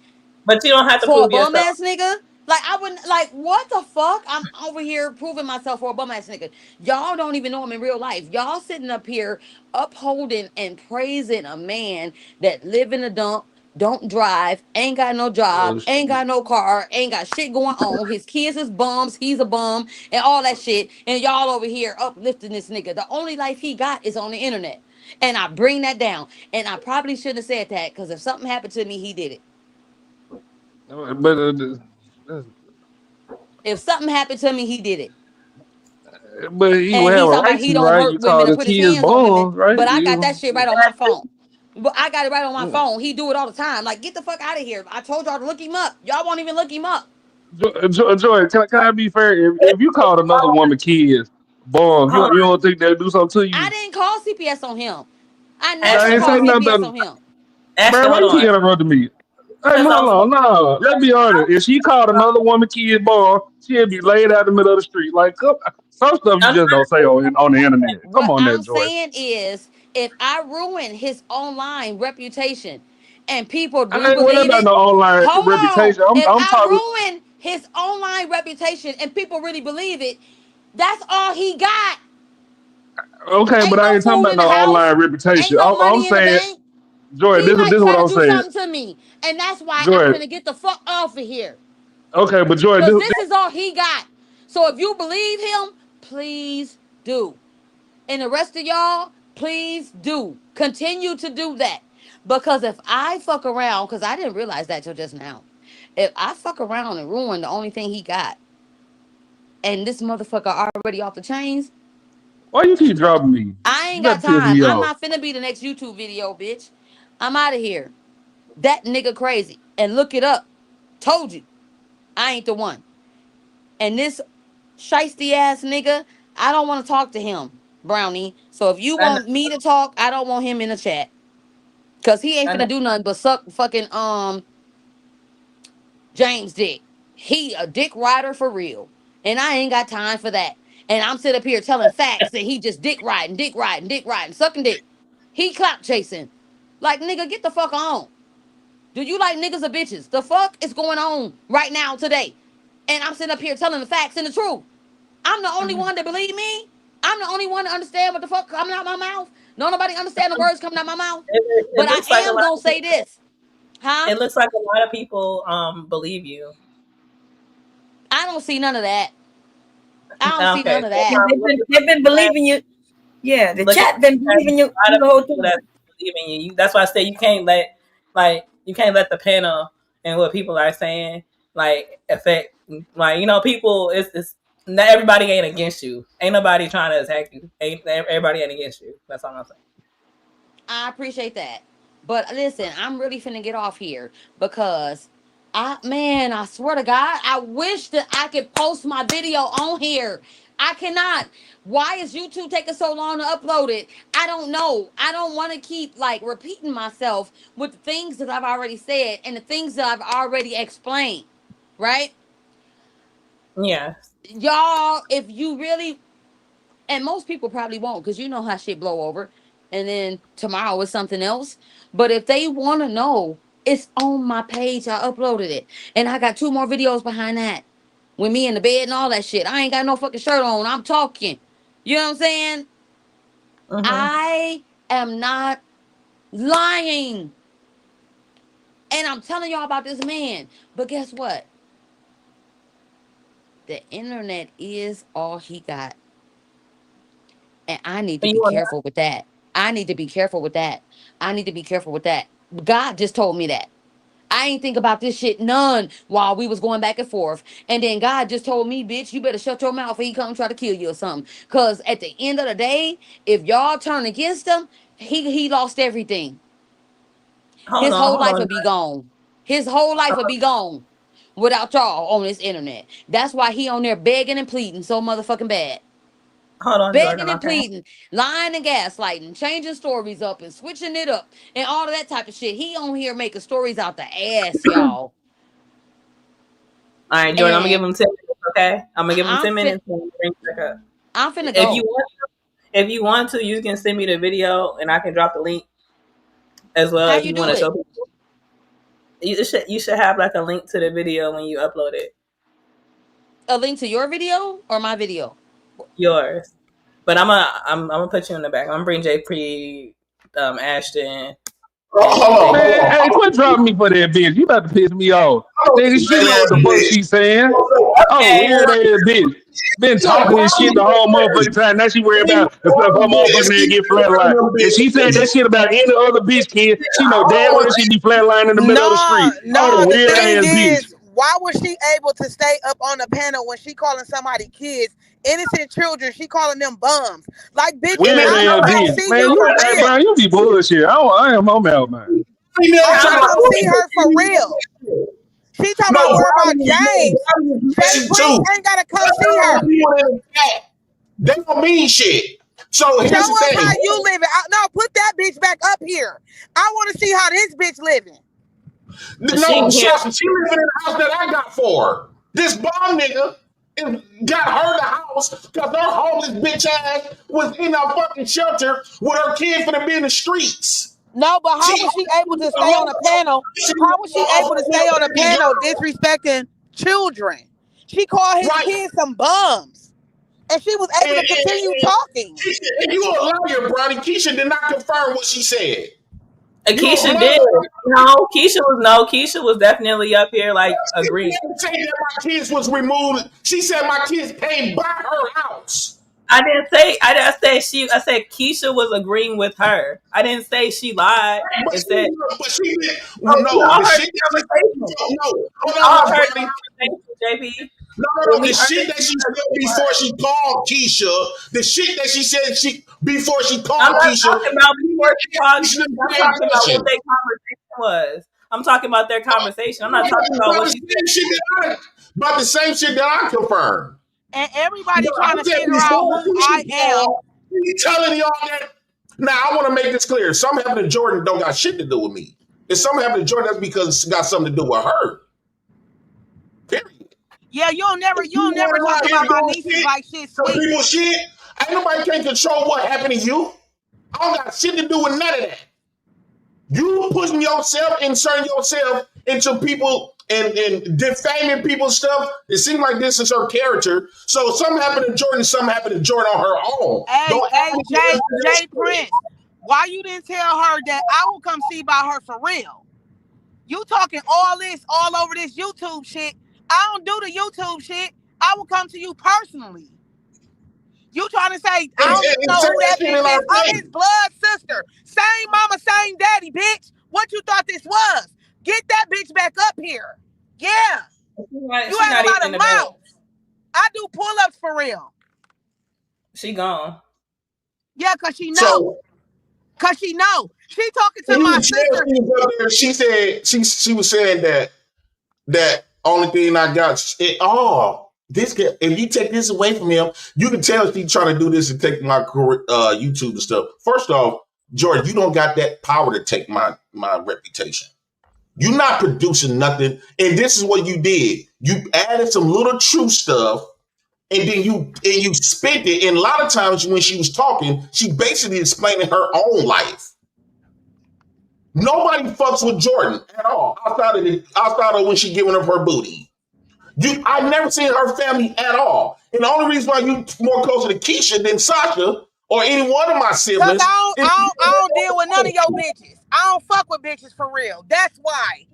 Speaker 1: but you don't have to
Speaker 4: for a
Speaker 1: prove
Speaker 4: bum
Speaker 1: yourself.
Speaker 4: ass nigga. Like I wouldn't like what the fuck? I'm over here proving myself for a bum ass nigga. Y'all don't even know him in real life. Y'all sitting up here upholding and praising a man that live in a dump, don't drive, ain't got no job,
Speaker 3: Oh,
Speaker 4: ain't got no car, ain't got shit going on. His kids is bums, he's a bum, and all that shit. And y'all over here uplifting this nigga. The only life he got is on the internet. And I bring that down. And I probably shouldn't have said that because if something happened to me, he did it.
Speaker 3: but
Speaker 4: If something happened to me, he did it.
Speaker 3: he would
Speaker 4: And
Speaker 3: have
Speaker 4: he's
Speaker 3: a
Speaker 4: talking about
Speaker 3: right
Speaker 4: he
Speaker 3: to,
Speaker 4: don't
Speaker 3: right?
Speaker 4: hurt
Speaker 3: You
Speaker 4: women
Speaker 3: call
Speaker 4: and
Speaker 3: the
Speaker 4: put his
Speaker 3: kids
Speaker 4: hands on women.
Speaker 3: born, right?
Speaker 4: But I got that
Speaker 3: You,
Speaker 4: shit right on my phone. But I got it right on my phone. He do it all the time. Like, get the fuck out of here. I told y'all to look him up. Y'all won't even look him up.
Speaker 3: Joy, can I be fair? If you called another woman kids born,
Speaker 1: Hold
Speaker 3: you
Speaker 1: on,
Speaker 3: don't think they'll do something to
Speaker 4: I
Speaker 3: you?
Speaker 4: didn't call CPS on him. I
Speaker 3: I
Speaker 4: never
Speaker 3: ain't
Speaker 1: Ashton,
Speaker 4: called
Speaker 3: saying
Speaker 4: CPS
Speaker 3: nothing.
Speaker 4: on him.
Speaker 1: Ashton,
Speaker 3: Bro, why
Speaker 1: hold
Speaker 3: you keep
Speaker 1: on.
Speaker 3: interrupting me? Hey,
Speaker 1: Because I'm
Speaker 3: no,
Speaker 1: smoking.
Speaker 3: no. Let's be honest. If she called another woman kid born, she'd be laid out in the middle of the street. Like, some stuff you
Speaker 1: I'm
Speaker 3: just don't say on the internet. Come
Speaker 4: What
Speaker 3: on, there,
Speaker 4: I'm
Speaker 3: Joy.
Speaker 4: saying is, if I ruin his online reputation and people do
Speaker 3: I ain't worried
Speaker 4: believe
Speaker 3: about
Speaker 4: it,
Speaker 3: no online
Speaker 4: hold on.
Speaker 3: reputation.
Speaker 4: If
Speaker 3: I'm
Speaker 4: I
Speaker 3: talking.
Speaker 4: ruin his online reputation and people really believe it, that's all he got.
Speaker 3: Okay, but
Speaker 4: Ain't
Speaker 3: I
Speaker 4: no
Speaker 3: ain't talking
Speaker 4: food
Speaker 3: about
Speaker 4: in the
Speaker 3: no
Speaker 4: house.
Speaker 3: online reputation.
Speaker 4: Ain't no
Speaker 3: I'm
Speaker 4: money in the
Speaker 3: saying,
Speaker 4: bank.
Speaker 3: Joy,
Speaker 4: He
Speaker 3: this
Speaker 4: might
Speaker 3: is what
Speaker 4: try to
Speaker 3: I'm
Speaker 4: do
Speaker 3: saying.
Speaker 4: something to me. And that's why I'm
Speaker 3: Joy,
Speaker 4: finna get the fuck off of here.
Speaker 3: okay, but Joy,
Speaker 4: Because this is all he got. So if you believe him, please do. And the rest of y'all, please do. Continue to do that. Because if I fuck around, because I didn't realize that till just now. If I fuck around and ruin the only thing he got, and this motherfucker already off the chains,
Speaker 3: Why you keep dropping me?
Speaker 4: I
Speaker 3: You
Speaker 4: ain't
Speaker 3: about
Speaker 4: got
Speaker 3: to piss
Speaker 4: time.
Speaker 3: me
Speaker 4: I'm
Speaker 3: off.
Speaker 4: not finna be the next YouTube video, bitch. I'm out of here. That nigga crazy. And look it up. Told you. I ain't the one. And this shiesty ass nigga, I don't want to talk to him, Brownie. So if you
Speaker 11: And
Speaker 4: want me to talk, I don't want him in the chat. Cause he ain't
Speaker 11: and
Speaker 4: finna do nothing but suck fucking James dick. He a dick rider for real. And I ain't got time for that. And I'm sitting up here telling facts that he just dick riding, sucking dick. He clout chasing. Like, nigga, get the fuck on. Do you like niggas or bitches? The fuck is going on right now today? And I'm sitting up here telling the facts and the truth. I'm the only one that believe me. I'm the only one to understand what the fuck coming out my mouth. No, nobody understand the words coming out my mouth.
Speaker 1: It
Speaker 4: But I
Speaker 1: looks like a
Speaker 4: am
Speaker 1: lot
Speaker 4: gonna
Speaker 1: of
Speaker 4: say
Speaker 1: people.
Speaker 4: this, huh?
Speaker 1: It looks like a lot of people believe you.
Speaker 4: I don't see none of that. I don't see
Speaker 1: Okay,
Speaker 4: none of
Speaker 1: so
Speaker 4: that.
Speaker 20: They've been believing you. Yeah, the
Speaker 1: look at
Speaker 20: chat been believing you
Speaker 1: a lot
Speaker 20: through
Speaker 1: of
Speaker 20: the whole
Speaker 1: people
Speaker 20: thing.
Speaker 1: that believe in you. That's why I say you can't let the panel and what people are saying affect people. It's not everybody ain't against you. Ain't nobody trying to attack you. Ain't everybody ain't against you. That's all I'm saying.
Speaker 4: I appreciate that. But listen, I'm really finna get off here because I swear to God, I wish that I could post my video on here. I cannot. Why is YouTube taking so long to upload it? I don't know. I don't want to keep like repeating myself with the things that I've already said and the things that I've already explained. Right?
Speaker 1: Yeah.
Speaker 4: Y'all, if you really, and most people probably won't, because you know how shit blow over and then tomorrow is something else. But if they want to know, it's on my page. I uploaded it, and I got 2 more videos behind that with me in the bed and all that shit. I ain't got no fucking shirt on. I'm talking. You know what I'm saying? I am not lying. And I'm telling y'all about this man. But guess what? The internet is all he got. And I need to
Speaker 1: And
Speaker 4: be
Speaker 1: you want
Speaker 4: careful with that. I need to be careful with that. I need to be careful with that. God just told me that. I ain't think about this shit none while we was going back and forth. And then God just told me, bitch, you better shut your mouth or he come try to kill you or something. Cause at the end of the day, if y'all turn against him, he lost everything. His whole
Speaker 1: hold
Speaker 4: life
Speaker 1: on,
Speaker 4: would be gone. His whole life would be gone without y'all on this internet. That's why he on there begging and pleading so motherfucking bad.
Speaker 1: hold on,
Speaker 4: Begging
Speaker 1: Jordan.
Speaker 4: and
Speaker 1: Okay.
Speaker 4: pleading, lying and gaslighting, changing stories up and switching it up and all of that type of shit. He on here making stories out the ass, y'all.
Speaker 1: All right, Jordan. I'm gonna give
Speaker 4: And
Speaker 1: him 10 minutes. Okay. I'm gonna give him
Speaker 4: I'm
Speaker 1: 10
Speaker 4: fin
Speaker 1: minutes and bring it back up.
Speaker 4: I'm finna
Speaker 1: If you
Speaker 4: go.
Speaker 1: want, if you want to, you can send me the video and I can drop the link as well
Speaker 4: How
Speaker 1: if
Speaker 4: you
Speaker 1: you
Speaker 4: do
Speaker 1: want to
Speaker 4: it?
Speaker 1: show people. You should have like a link to the video when you upload it.
Speaker 4: A link to your video or my video?
Speaker 1: Yours. But I'm gonna put you in the back. I'm gonna bring J Pre, Ashton, and
Speaker 6: Hold
Speaker 1: Jay.
Speaker 3: Man, hey, quit dropping me for that bitch. You about to piss me off. Nigga, she know what the fuck
Speaker 6: on.
Speaker 3: she saying. Oh,
Speaker 1: Okay.
Speaker 3: weird ass bitch. Been
Speaker 6: Yo,
Speaker 3: talking and shit
Speaker 6: Brownie,
Speaker 3: the whole motherfucking time. Now she worried about if her motherfucking ass get flatlined. If she said that shit about any other bitch kid, she know damn well she be flatlined in the middle of the
Speaker 21: No,
Speaker 3: street. Oh,
Speaker 21: no. The
Speaker 3: weird
Speaker 21: thing
Speaker 3: ass bitch.
Speaker 21: is, why was she able to stay up on the panel when she calling somebody kids, innocent children? She calling them bums. Like, bitch,
Speaker 3: Weird
Speaker 21: I
Speaker 3: ass
Speaker 21: want to come
Speaker 3: bitch.
Speaker 21: see
Speaker 3: Man,
Speaker 21: you
Speaker 3: you,
Speaker 21: for
Speaker 3: hey,
Speaker 21: real.
Speaker 3: bro, you be bullshit. I'm out, man.
Speaker 21: I want to
Speaker 1: How
Speaker 21: come see her for real. She talking
Speaker 6: No,
Speaker 21: about worry about
Speaker 6: Brownie
Speaker 21: James.
Speaker 6: is
Speaker 21: Jay
Speaker 6: messy
Speaker 21: Prince
Speaker 6: too.
Speaker 21: ain't gotta come
Speaker 6: That's
Speaker 21: see
Speaker 6: all
Speaker 21: her.
Speaker 6: the people in the chat. They don't mean shit. So
Speaker 21: Show
Speaker 6: here's the
Speaker 21: us how
Speaker 6: thing.
Speaker 21: you living. No, put that bitch back up here. I want to see how this bitch living.
Speaker 1: she
Speaker 6: No,
Speaker 1: here?
Speaker 6: she lives in the house that I got for her. This bomb nigga got her the house because her homeless bitch ass was in a fucking shelter with her kid finna be in the streets.
Speaker 21: No, but how
Speaker 6: She
Speaker 21: was she able to stay on a panel? How was she able to stay on a
Speaker 6: baby
Speaker 21: panel
Speaker 6: girl.
Speaker 21: disrespecting children? She called his
Speaker 6: Right.
Speaker 21: kids some bums, and she was able to continue talking.
Speaker 6: And you a liar, Brownie. Keisha did not confirm what she said. You a
Speaker 1: Keisha did.
Speaker 6: mother.
Speaker 1: Keisha was definitely up here like
Speaker 6: She
Speaker 1: agreeing.
Speaker 6: didn't say that my kids was removed. She said my kids came by her house.
Speaker 1: I didn't say. I didn't say she. I said Keisha was agreeing with her. I didn't say she lied.
Speaker 6: But
Speaker 1: It said.
Speaker 6: she did.
Speaker 1: Oh, we
Speaker 6: No,
Speaker 1: all
Speaker 6: the
Speaker 1: heard
Speaker 6: shit
Speaker 1: the
Speaker 6: that she
Speaker 1: conversation.
Speaker 6: no,
Speaker 1: We
Speaker 6: hold
Speaker 1: all
Speaker 6: on,
Speaker 1: heard the
Speaker 6: Brownie.
Speaker 1: conversation, JP.
Speaker 6: No,
Speaker 1: We
Speaker 6: the
Speaker 1: heard
Speaker 6: shit that she said before she called Keisha, the shit that she said before she
Speaker 1: I'm
Speaker 6: called
Speaker 1: not
Speaker 6: Keisha,
Speaker 1: talking about before she called
Speaker 6: Keisha
Speaker 1: Keisha.
Speaker 6: the
Speaker 1: I'm
Speaker 6: same
Speaker 1: talking about what
Speaker 6: question.
Speaker 1: their conversation was. I'm talking about their conversation. I'm not talking about
Speaker 6: About
Speaker 1: what
Speaker 6: the
Speaker 1: she said.
Speaker 6: same shit about the same shit that I confirmed.
Speaker 21: And everybody
Speaker 6: But I
Speaker 21: trying to
Speaker 6: said
Speaker 21: figure out
Speaker 6: before
Speaker 21: who
Speaker 6: Keisha
Speaker 21: I am.
Speaker 6: called, he telling y'all that. Now I want to make this clear. Something happened to Jordan don't got shit to do with me. If something happened to Jordan, that's because it's got something to do with her. Period.
Speaker 21: Yeah, you'll never talk
Speaker 6: Out here
Speaker 21: about my
Speaker 6: doing
Speaker 21: nieces
Speaker 6: shit,
Speaker 21: like shit
Speaker 6: some
Speaker 21: sweet.
Speaker 6: people shit. Ain't nobody can control what happened to you. I don't got shit to do with none of that. You pushing yourself, inserting yourself into people and defaming people's stuff. It seems like this is her character. So something happened to Jordan, something happened to Jordan on her own. Don't
Speaker 21: Hey, Jay
Speaker 6: act
Speaker 21: Prince, why you didn't tell her that I will come see about her for real? You talking all this all over this YouTube shit. I don't do the YouTube shit. I will come to you personally. You trying to say I don't even know who that bitch is? I'm his blood sister. Same mama, same daddy, bitch. What you thought this was? Get that bitch back up here. Yeah. You had a lot of mouth. I do pull-ups for real.
Speaker 1: She gone.
Speaker 21: Yeah, cause she know. Cause she know. She talking to my sister.
Speaker 6: She said she was saying that only thing I got. This guy, if you take this away from him, you can tell she's trying to do this and take my YouTube and stuff. First off, Jordan, you don't got that power to take my reputation. You're not producing nothing, and this is what you did. You added some little true stuff, and then you spent it. And a lot of times when she was talking, she basically explaining her own life. Nobody fucks with Jordan at all outside of when she giving up her booty. I never seen her family at all. And the only reason why you more closer to Keisha than Sasha or any one of my siblings.
Speaker 21: I don't deal with none of your bitches. I don't fuck with bitches for real. That's why.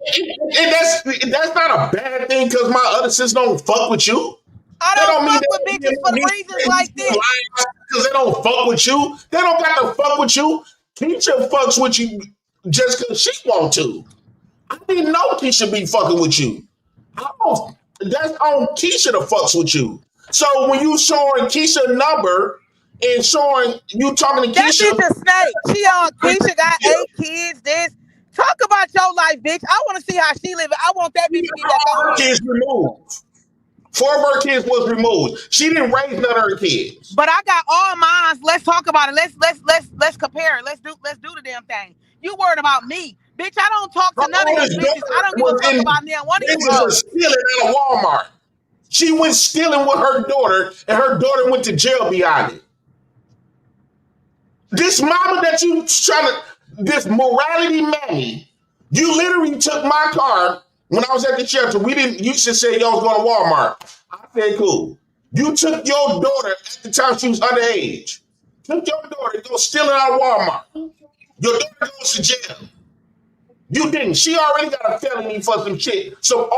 Speaker 6: And that's not a bad thing because my other sisters don't fuck with you.
Speaker 21: I don't fuck with bitches for reasons like this.
Speaker 6: Because they don't fuck with you. They don't got to fuck with you. Keisha fucks with you just because she want to. I didn't know Keisha be fucking with you. That's on Keisha that fucks with you. So when you showing Keisha number and showing you talking to Keisha.
Speaker 21: That bitch a snake. She on Keisha got 8 kids. This. Talk about your life, bitch. I want to see how she living. I want that bitch to get back on here.
Speaker 6: Kids removed. 4 of her kids was removed. She didn't raise none of her kids.
Speaker 21: But I got all mine. Let's talk about it. Let's compare it. Let's do the damn thing. You worried about me, bitch? I don't talk to none of these bitches. I don't give a fuck about them. One of you
Speaker 6: was stealing at a Walmart. She went stealing with her daughter, and her daughter went to jail behind it. This mama that you trying to, this morality mammy, you literally took my car when I was at the shelter. You should say y'all was going to Walmart. I said, cool. You took your daughter at the time she was underage. Took your daughter to go stealing out of Walmart. Your daughter goes to jail. You didn't. She already got a felony for some shit, some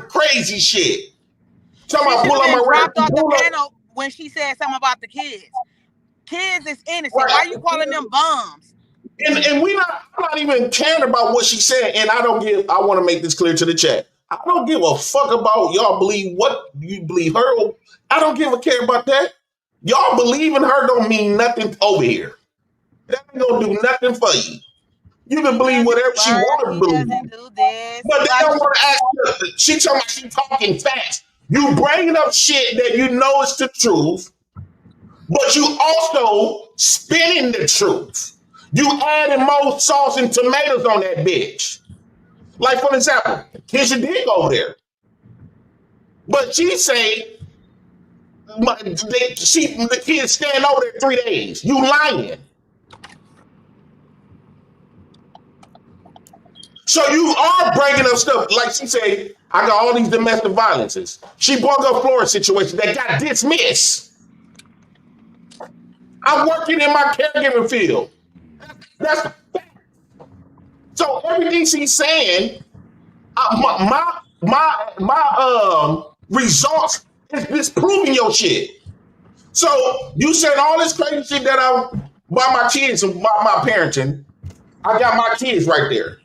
Speaker 6: crazy shit.
Speaker 21: Somebody pull up my dropped off the panel when she said something about the kids. Kids is innocent. Why are you calling them bums?
Speaker 6: And I'm not even caring about what she said. And I want to make this clear to the chat. I don't give a fuck about y'all believe what you believe her. I don't give a care about that. Y'all believe in her don't mean nothing over here. That ain't gonna do nothing for you. You can believe whatever she want to believe. But they don't want to ask her. She talking about she talking fast. You bringing up shit that you know is the truth, but you also spinning the truth. You adding more sauce and tomatoes on that bitch. Like, for example, Keisha did go there. But she say, the kids stand over there 3 days. You lying. So you are bringing up stuff. Like she said, I got all these domestic violences. She brought up Florida situation that got dismissed. I'm working in my caregiving field. That's fact. So everything she's saying, my results is disproving your shit. So you said all this crazy shit that I by my kids and my parenting. I got my kids right there.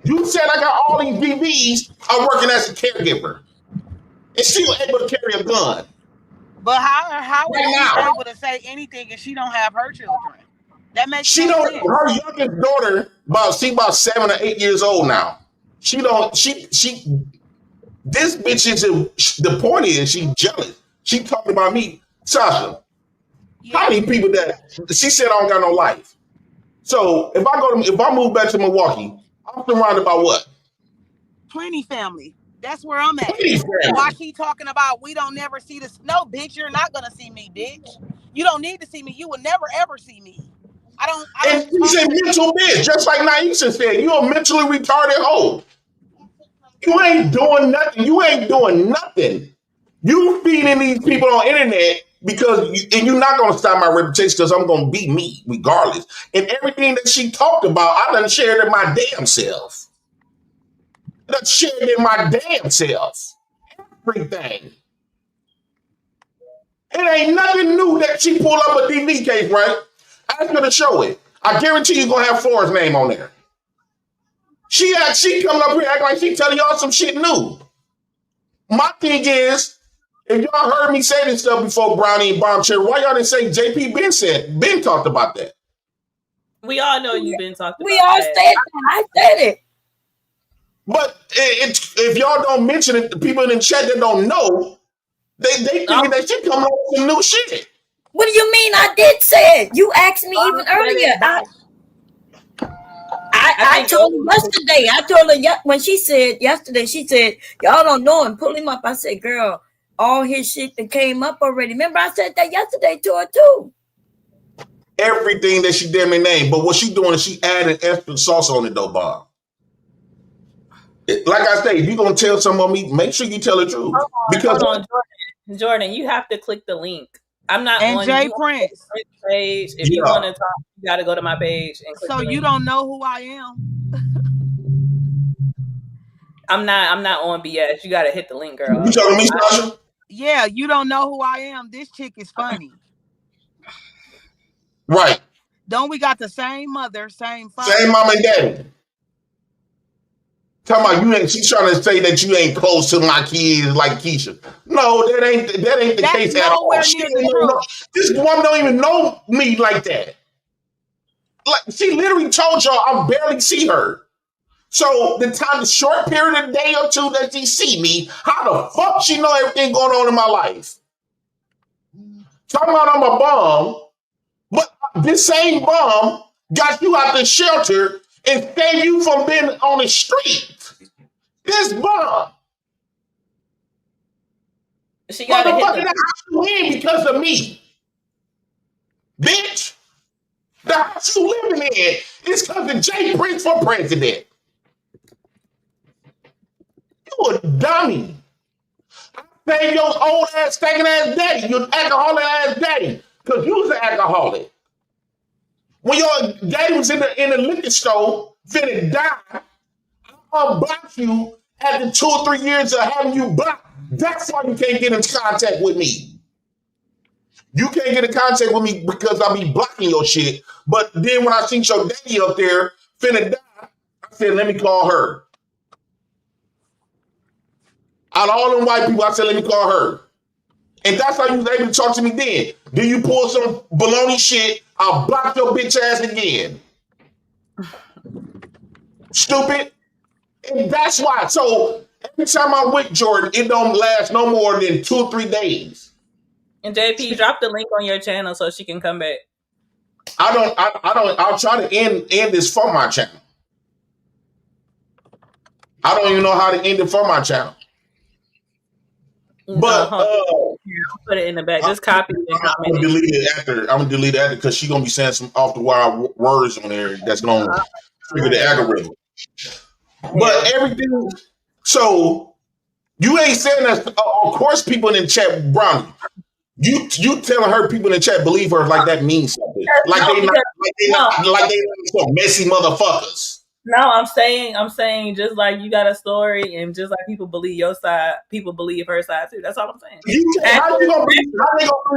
Speaker 6: You said I got all these BBs. I'm working as a caregiver, and still able to carry a gun.
Speaker 21: But how
Speaker 6: Right
Speaker 21: is she
Speaker 6: now.
Speaker 21: able to say anything if she don't have her children? That makes
Speaker 6: She
Speaker 21: no
Speaker 6: don't.
Speaker 21: sense.
Speaker 6: Her youngest daughter, about 7 or 8 years old now. She don't. She. This bitch is the point is she's jealous. She talking about me, Sasha. How many people that she said I don't got no life? So if I move back to Milwaukee, I'm surrounded by what?
Speaker 21: Plenty family. That's where I'm at.
Speaker 6: Plenty family.
Speaker 21: Why she talking about we don't never see this? No, bitch, you're not gonna see me, bitch. You don't need to see me. You will never ever see me. I don't.
Speaker 6: And she's a mental bitch, just like Naisha said. You a mentally retarded hoe. You ain't doing nothing. You ain't doing nothing. You feeding these people on internet because you're not gonna stop my reputation because I'm gonna be me regardless. And everything that she talked about, I done shared in my damn self. I done shared in my damn self. Everything. It ain't nothing new that she pulled up a DV case, right? Ask her to show it. I guarantee you're gonna have Flora's name on there. She coming up here acting like she telling y'all some shit new. My thing is, if y'all heard me say this stuff before, Brownie and Bombshell, why y'all didn't say JP Ben talked about that?
Speaker 1: We all know you've been talking about
Speaker 20: We all
Speaker 1: that.
Speaker 20: said I said it.
Speaker 6: But if y'all don't mention it, the people in the chat that don't know, they thinking that she coming up with some new shit.
Speaker 20: What do you mean? I did say it. You asked me even earlier. I told her yesterday. I told her when she said yesterday. She said y'all don't know him. Pull him up. I said, girl, all his shit that came up already. Remember, I said that yesterday to her too.
Speaker 6: Everything that she damn name, but what she doing is she adding extra sauce on it though, Bob. Like I say, if you're gonna tell someone me, make sure you tell the truth.
Speaker 1: Hold on, Jordan, you have to click the link. I'm not
Speaker 21: and
Speaker 1: on
Speaker 21: Jay Prince
Speaker 1: page. If you want to talk, you got to go to my page and click
Speaker 21: so
Speaker 1: the link.
Speaker 21: you don't know who I am.
Speaker 1: I'm not on BS. You got to hit the link, girl.
Speaker 6: You telling me, Sasha?
Speaker 21: Yeah, you don't know who I am. This chick is funny.
Speaker 6: Right.
Speaker 21: Don't we got the same mother, same father?
Speaker 6: Same mom and daddy. Talking about you ain't. She's trying to say that you ain't close to my kids like Keisha. No, that ain't the case at all. This woman don't even know me like that. Like she literally told y'all I barely see her. So the short period of day or two that she see me, how the fuck she know everything going on in my life? Talking about I'm a bum, but this same bum got you out the shelter and saved you from being on the street. This bum.
Speaker 1: She got to hit the
Speaker 6: house you in because of me. Bitch. The house you living in is because of Jay Prince for president. You a dummy. Save your old ass, stinking ass daddy, your alcoholic ass daddy, because you was an alcoholic. When your daddy was in the liquor store, finna die, I unblocked you after 2 or 3 years of having you blocked. That's why you can't get in contact with me. You can't get in contact with me because I be blocking your shit. But then when I seen your daddy up there finna die, I said, let me call her. Out of all them white people, I said, let me call her. And that's how you was able to talk to me then. Then you pull some baloney shit, I'll block your bitch ass again. Stupid. And that's why. So every time I'm with Jordan, it don't last no more than 2 or 3 days.
Speaker 1: And JP, drop the link on your channel so she can come back.
Speaker 6: I'll try to end this for my channel. I don't even know how to end it for my channel. But
Speaker 1: I'll put it in the back. Just copy it and
Speaker 6: I'm gonna delete it after. I'm gonna delete it after because she's gonna be saying some off the wire words on there that's gonna trigger the algorithm. But everything. So you ain't saying that. Of course, people in the chat, Brownie. You telling her people in the chat believe her like that means something. Like they not some messy motherfuckers.
Speaker 1: No, I'm saying just like you got a story, and just like people believe your side, people believe her side too. That's all I'm saying.
Speaker 6: How you gonna believe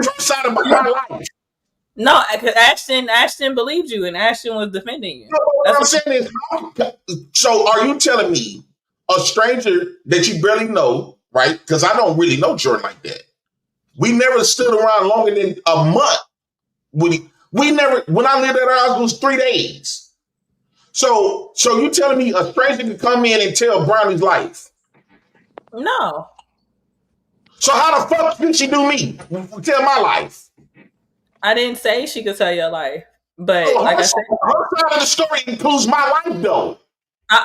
Speaker 6: her side about my life?
Speaker 1: No, because Ashton believed you, and Ashton was defending you.
Speaker 6: No, what I'm saying is, so are you telling me a stranger that you barely know, right? Because I don't really know Jordan like that. We never stood around longer than a month. We never. When I lived at her house, it was 3 days. So you telling me a stranger could come in and tell Brownie's life?
Speaker 1: No.
Speaker 6: So how the fuck did she do me? Tell my life.
Speaker 1: I didn't say she could tell your life, but like I said,
Speaker 6: her side of the story includes my life, though.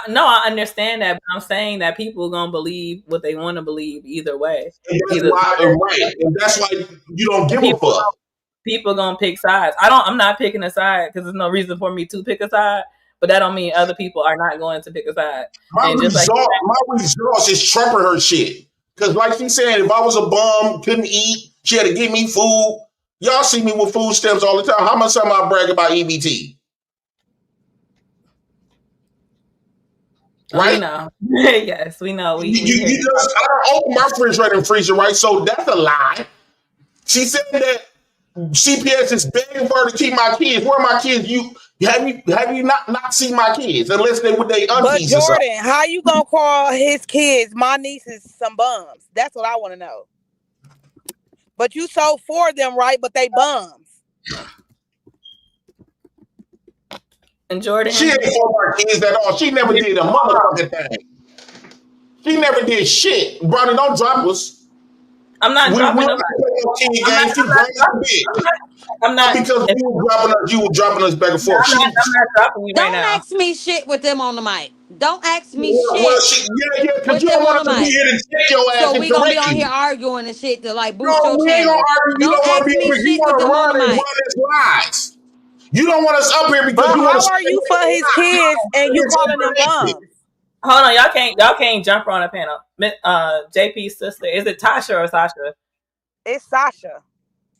Speaker 1: No, I understand that, but I'm saying that people are gonna believe what they want to believe either way.
Speaker 6: Right, and that's why you don't give a fuck.
Speaker 1: People gonna pick sides. I'm not picking a side because there's no reason for me to pick a side. But that don't mean other people are not going to pick a side.
Speaker 6: My results is trumping her shit. Cause like she said, if I was a bum, couldn't eat, she had to give me food. Y'all see me with food stamps all the time. How much time I brag about EBT? Right?
Speaker 1: We know. Yes, we know. I
Speaker 6: don't open my refrigerator and freezer, right? So that's a lie. She said that CPS is begging for her to keep my kids. Where are my kids? Have you not seen my kids unless they with their aunties?
Speaker 21: But Jordan, how you gonna call his kids, my nieces, some bums? That's what I want to know. But you so for them, right? But they bums.
Speaker 1: And Jordan,
Speaker 6: she ain't for my kids at all. She never did a motherfucking thing. She never did shit. Brownie, don't drop us.
Speaker 1: I'm not dropping them. I'm not
Speaker 6: because you were dropping us back and forth.
Speaker 1: I'm not dropping you right now.
Speaker 4: Don't ask me shit with them on the mic. Don't ask me
Speaker 6: Well,
Speaker 4: shit.
Speaker 6: Because you don't want us to be here to check your ass.
Speaker 4: So we gonna be on here arguing and shit to like boost your
Speaker 6: we ain't
Speaker 4: channel.
Speaker 6: gonna argue. You don't want to be here. You want to run and run this lies. You don't want us up here because you want to.
Speaker 21: How are you for his kids and you calling them bums?
Speaker 1: Hold on, y'all can't jump on a panel. JP's sister, is it Tasha or Sasha?
Speaker 21: It's Sasha.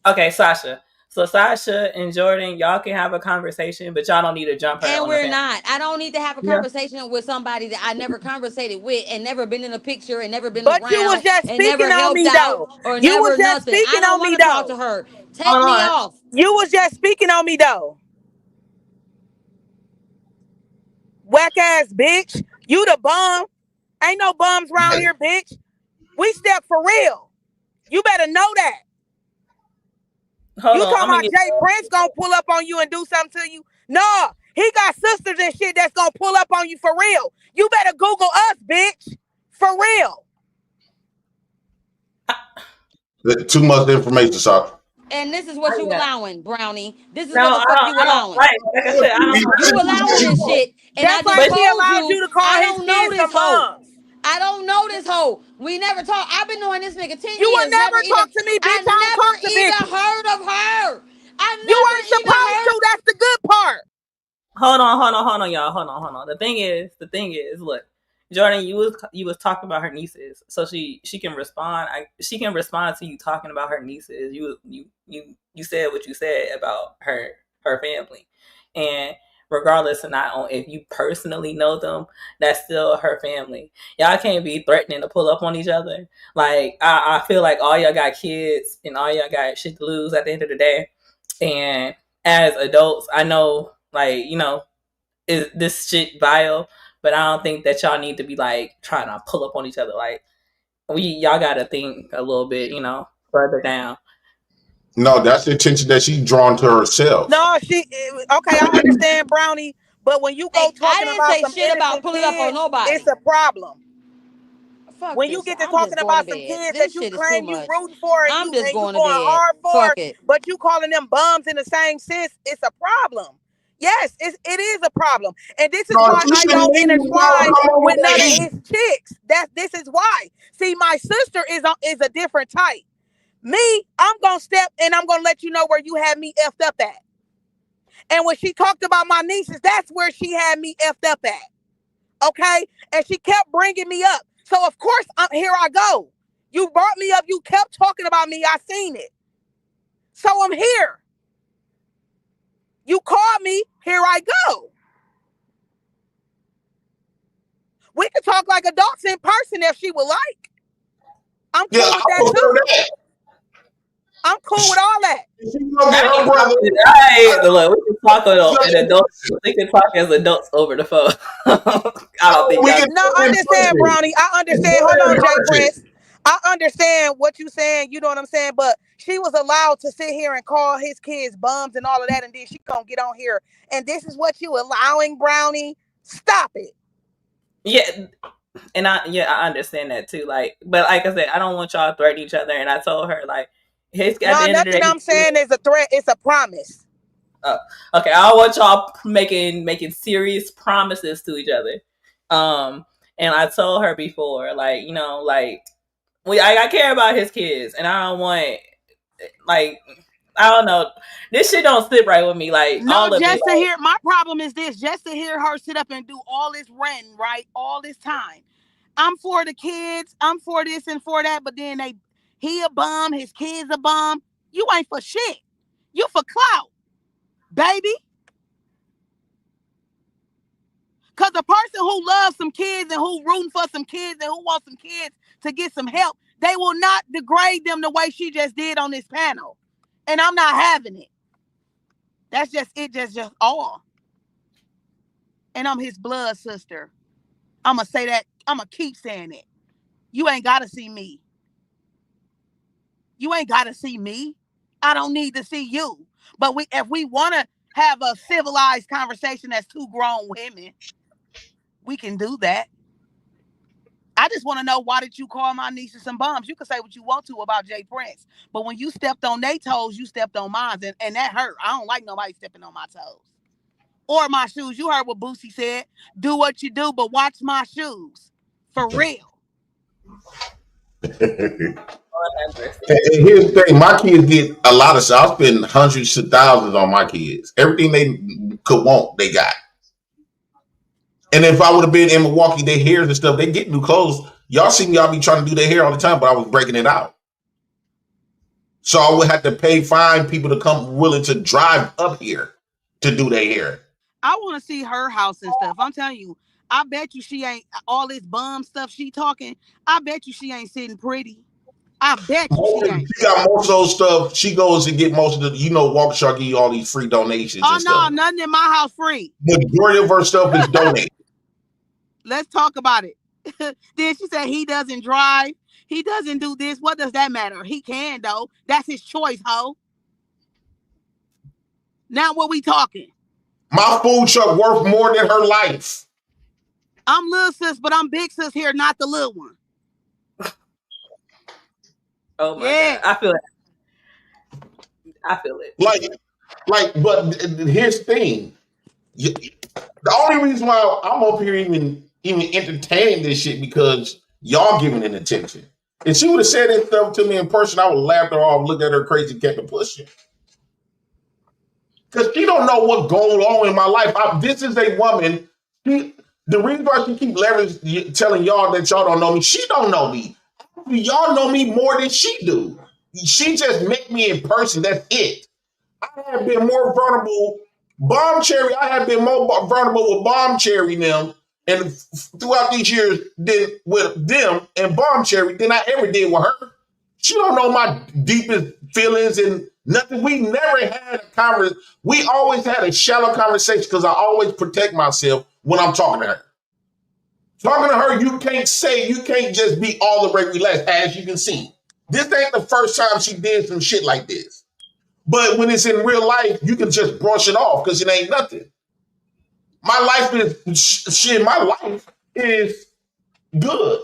Speaker 1: Okay, Sasha. So Sasha and Jordan, y'all can have a conversation, but y'all don't need to jump her.
Speaker 4: And
Speaker 1: on
Speaker 4: we're
Speaker 1: the
Speaker 4: not. I don't need to have a conversation with somebody that I never conversated with and never been in a picture and never been around.
Speaker 21: You was just
Speaker 4: and never
Speaker 21: speaking on
Speaker 4: helped
Speaker 21: me
Speaker 4: out
Speaker 21: though.
Speaker 4: or
Speaker 21: You
Speaker 4: never
Speaker 21: was just
Speaker 4: nothing.
Speaker 21: speaking
Speaker 4: I don't
Speaker 21: on me
Speaker 4: want to talk
Speaker 21: though.
Speaker 4: to her. Take me off.
Speaker 21: You was just speaking on me though. Whack ass bitch. You the bum. Ain't no bums around here, bitch. We step for real. You better know that.
Speaker 1: Hold
Speaker 21: you
Speaker 1: on,
Speaker 21: talking about Jay Prince gonna pull up on you and do something to you? No, he got sisters and shit that's gonna pull up on you for real. You better Google us, bitch. For real.
Speaker 6: Too much information, sir.
Speaker 4: And this is what you allowing, Brownie. This is
Speaker 1: No,
Speaker 4: what the fuck you allowing.
Speaker 1: Like I said, I don't.
Speaker 4: You allowing this shit. And
Speaker 21: That's
Speaker 4: I
Speaker 21: why
Speaker 4: just
Speaker 21: she
Speaker 4: told
Speaker 21: allowed you to call
Speaker 4: I
Speaker 21: his
Speaker 4: don't know
Speaker 21: kids
Speaker 4: this
Speaker 21: some
Speaker 4: hoe.
Speaker 21: bums.
Speaker 4: I don't know this hoe. We never talk. I've been knowing this nigga 10
Speaker 21: You
Speaker 4: years.
Speaker 21: would never talk to me, bitch. I don't talk to
Speaker 4: even
Speaker 21: bitches.
Speaker 4: heard of her.
Speaker 21: You ain't supposed to. That's the good part.
Speaker 1: Hold on, y'all. Hold on. The thing is, look, Jordan, you was talking about her nieces, so she can respond. She can respond to you talking about her nieces. You said what you said about her family, and regardless of not if you personally know them, that's still her family. Y'all can't be threatening to pull up on each other. Like I feel like all y'all got kids and all y'all got shit to lose at the end of the day, and as adults, I know, like, is this shit vile, but I don't think that y'all need to be like trying to pull up on each other. Like, y'all gotta think a little bit, further down.
Speaker 6: No, that's the attention that she's drawn to herself.
Speaker 21: No, okay, I understand, Brownie, but when you go talking about some
Speaker 4: shit about
Speaker 21: innocent
Speaker 4: pulling up on
Speaker 21: kids,
Speaker 4: nobody.
Speaker 21: it's a problem.
Speaker 4: Fuck
Speaker 21: when
Speaker 4: this.
Speaker 21: you get to
Speaker 4: I'm
Speaker 21: talking
Speaker 4: just going
Speaker 21: about
Speaker 4: to
Speaker 21: some
Speaker 4: bed.
Speaker 21: kids
Speaker 4: This
Speaker 21: that you
Speaker 4: shit is
Speaker 21: claim
Speaker 4: too
Speaker 21: you
Speaker 4: much.
Speaker 21: rooting for and
Speaker 4: I'm
Speaker 21: you
Speaker 4: just
Speaker 21: going
Speaker 4: going to
Speaker 21: going
Speaker 4: bed.
Speaker 21: hard for,
Speaker 4: Fuck it.
Speaker 21: but you calling them bums in the same sense, it's a problem. Yes, it is a problem. And this is why I don't intertwine with none of his chicks. This is why. See, my sister is a different type. Me, I'm gonna step and I'm gonna let you know where you had me effed up at. And when she talked about my nieces, that's where she had me effed up at. Okay? And she kept bringing me up. So of course, here I go. You brought me up. You kept talking about me. I seen it. So I'm here. You called me. Here I go. talk like adults in person if she would like. I'm cool with that too. I'm cool with all that.
Speaker 1: Look, we can talk they can talk as adults over the phone. I don't think y'all.
Speaker 21: No, understand, Brownie. I understand. Hold on, Jay Prince. I understand what you're saying. You know what I'm saying? But she was allowed to sit here and call his kids bums and all of that, and then she gonna get on here. And this is what you allowing, Brownie? Stop it.
Speaker 1: Yeah. And I understand that too. Like, but like I said, I don't want y'all to threaten each other. And I told her like,
Speaker 21: nothing I'm saying is a threat. It's a promise.
Speaker 1: Okay, I don't want y'all making serious promises to each other. And I told her before, like, you know, like I care about his kids, and I don't want like. I don't know. This shit don't sit right with me. Like,
Speaker 21: no,
Speaker 1: all of
Speaker 21: just
Speaker 1: it.
Speaker 21: To hear my problem is this: just to hear her sit up and do all this ranting, right, all this time. I'm for the kids. I'm for this and for that. But then he a bum. His kids a bum. You ain't for shit. You for clout, baby. Cause a person who loves some kids and who rooting for some kids and who wants some kids to get some help, they will not degrade them the way she just did on this panel. And I'm not having it. That's just it, just all. And I'm his blood sister. I'ma say that. I'ma keep saying it. You ain't gotta see me. You ain't gotta see me. I don't need to see you. But if we wanna have a civilized conversation as two grown women, we can do that. I just want to know, why did you call my nieces some bums? You can say what you want to about Jay Prince, but when you stepped on their toes, you stepped on mine, and that hurt. I don't like nobody stepping on my toes or my shoes. You heard what Boosie said. Do what you do, but watch my shoes. For real.
Speaker 6: And here's the thing, my kids get a lot of stuff. I spend hundreds of thousands on my kids. Everything they could want, they got. And if I would have been in Milwaukee, their hairs and stuff, they get new clothes. Y'all see me, I'll be trying to do their hair all the time, but I was breaking it out. So I would have to find people to come willing to drive up here to do their hair.
Speaker 21: I want to see her house and stuff. I'm telling you, I bet you she ain't, all this bum stuff she talking, I bet you she ain't sitting pretty. I bet you she ain't.
Speaker 6: She got most of those stuff. She goes and get most of the, Walker Shark give you all these free donations and stuff.
Speaker 21: Oh, no, nothing in my house free.
Speaker 6: Majority of her stuff is donated.
Speaker 21: Let's talk about it. Then she said he doesn't drive. He doesn't do this. What does that matter? He can, though. That's his choice, ho. Now what we talking?
Speaker 6: My food truck worth more than her life.
Speaker 21: I'm little sis, but I'm big sis here, not the little one.
Speaker 1: Oh my God. I feel it.
Speaker 6: But here's the thing. The only reason why I'm up here even entertaining this shit because y'all giving it attention. If she would have said that stuff to me in person, I would have laughed her off, looked at her crazy, kept it pushing. Because she don't know what's going on in my life. This is a woman. The reason why she keep telling y'all that y'all don't know me, she don't know me. Y'all know me more than she do. She just met me in person. That's it. I have been more vulnerable. Bomb Cherry, I have been more vulnerable with Bomb Cherry them and throughout these years with them and Bomb Cherry than I ever did with her. She don't know my deepest feelings and nothing. We never had a conversation. We always had a shallow conversation because I always protect myself when I'm talking to her. Talking to her, you can't just be all the way relaxed, as you can see. This ain't the first time she did some shit like this. But when it's in real life, you can just brush it off because it ain't nothing. My life is good.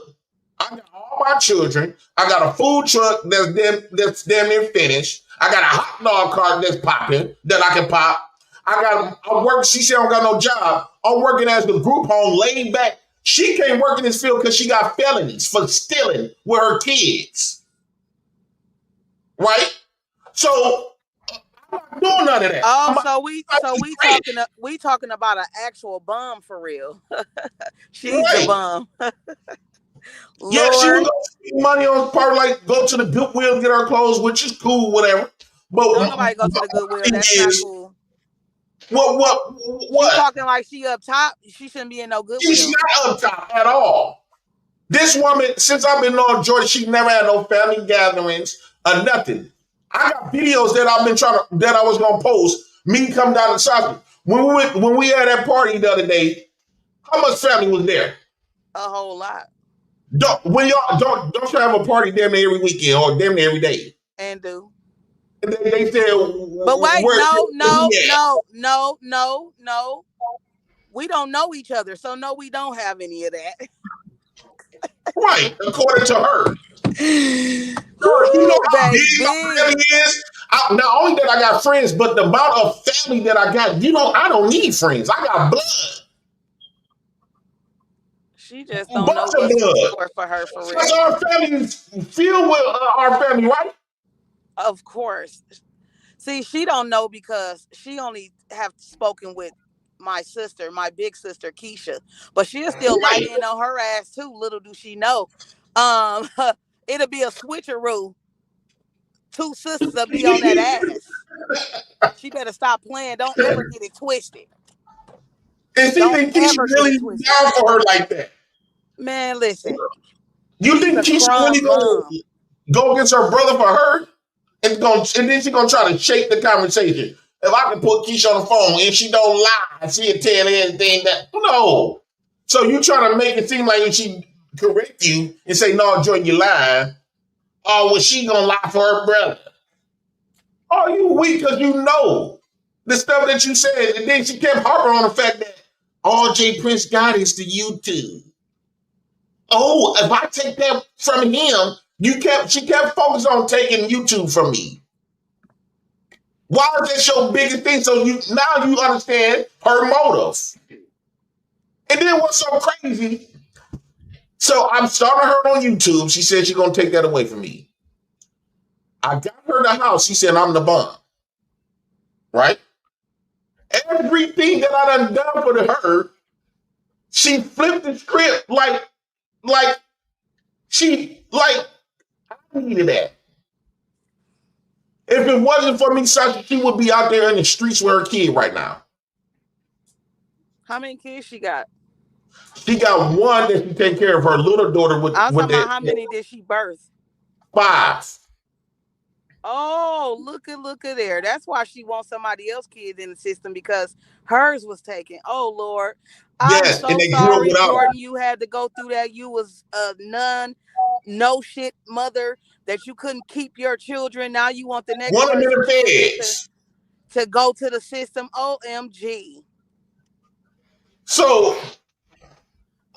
Speaker 6: I got all my children. I got a food truck that's damn near finished. I got a hot dog cart that's popping that I can pop. I work. She said I don't got no job. I'm working as the group home, laid back. She can't work in this field because she got felonies for stealing with her kids. Right? So I'm not doing none of that.
Speaker 21: Oh, we talking about an actual bum for real. She's the bum.
Speaker 6: Yeah, she would go spend money on part, like go to the Goodwill, get her clothes, which is cool, whatever. But
Speaker 21: don't nobody go to the Goodwill. That's not cool.
Speaker 6: What?
Speaker 21: She talking like she up top. She shouldn't be in no Goodwill.
Speaker 6: She's not up top at all.
Speaker 2: This woman, since I've been on Jordan, she never had no family gatherings or nothing. I got videos that I've been that I was gonna post. Me come down to South. When we had that party the other day, how much family was there?
Speaker 21: A whole lot.
Speaker 2: Don't you have a party damn near every weekend or damn near every day?
Speaker 21: And do.
Speaker 2: And they said,
Speaker 21: but wait, no. We don't know each other, so no, we don't have any of that.
Speaker 2: Right, according to her.
Speaker 21: Ooh,
Speaker 2: you know how
Speaker 21: baby.
Speaker 2: big my family is? Not only that I got friends, but the amount of family that I got, I don't need friends. I got blood.
Speaker 21: She just don't know what's in store for her, for real.
Speaker 2: That's our family filled with our family, right?
Speaker 21: Of course. See, she don't know because she only have spoken with my sister, my big sister Keisha, but she'll still light in on her ass too. Little do she know, it'll be a switcheroo. Two sisters will be on that ass. She better stop playing. Don't ever get it twisted.
Speaker 2: And she think Keisha really down for her like that.
Speaker 21: Man, listen.
Speaker 2: You think Keisha really gonna go against her brother for her? And then she's gonna try to shape the conversation. If I can put Keisha on the phone and she don't lie, she'll tell anything that no. So you trying to make it seem like she correct you and say, no, Jordan, you lying. Oh, well, she gonna lie for her brother. Oh, you weak because you know the stuff that you said. And then she kept harping on the fact that all J Prince got is the YouTube. Oh, if I take that from him, she kept focused on taking YouTube from me. Why is that your biggest thing? So now you understand her motive. And then what's so crazy? So I'm starting her on YouTube. She said she's gonna take that away from me. I got her the house. She said I'm the bum. Right? Everything that I done for her, she flipped the script like I needed that. If it wasn't for me, Sasha, she would be out there in the streets with her kid right now.
Speaker 21: How many kids she got?
Speaker 2: She got one that she take care of her little daughter with.
Speaker 21: I was talking about how many did she birth?
Speaker 2: 5.
Speaker 21: Oh, look at there. That's why she wants somebody else's kids in the system because hers was taken. Oh Lord.
Speaker 2: Yes,
Speaker 21: I'm so sorry, Jordan, you had to go through that. You was a no shit mother that you couldn't keep your children. Now you want the next person to go to the system. OMG.
Speaker 2: So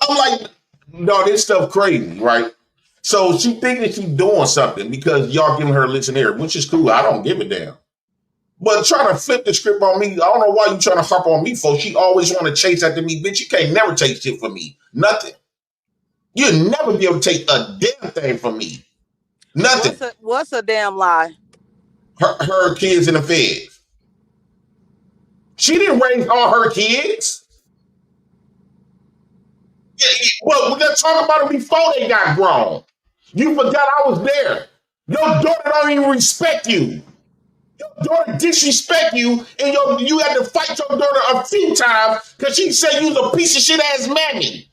Speaker 2: I'm like, no, this stuff crazy, right? So she thinking she's doing something because y'all giving her a listener, which is cool. I don't give a damn. But trying to flip the script on me, I don't know why you trying to harp on me, folks. She always want to chase after me, bitch. You can't never take shit from me. Nothing. You'll never be able to take a damn thing from me. Nothing.
Speaker 21: What's a damn lie?
Speaker 2: Her kids in the feds. She didn't raise all her kids. Yeah, well, we're gonna talk about it before they got grown. You forgot I was there. Your daughter don't even respect you. Your daughter disrespect you, and you had to fight your daughter a few times because she said you was a piece of shit ass mammy.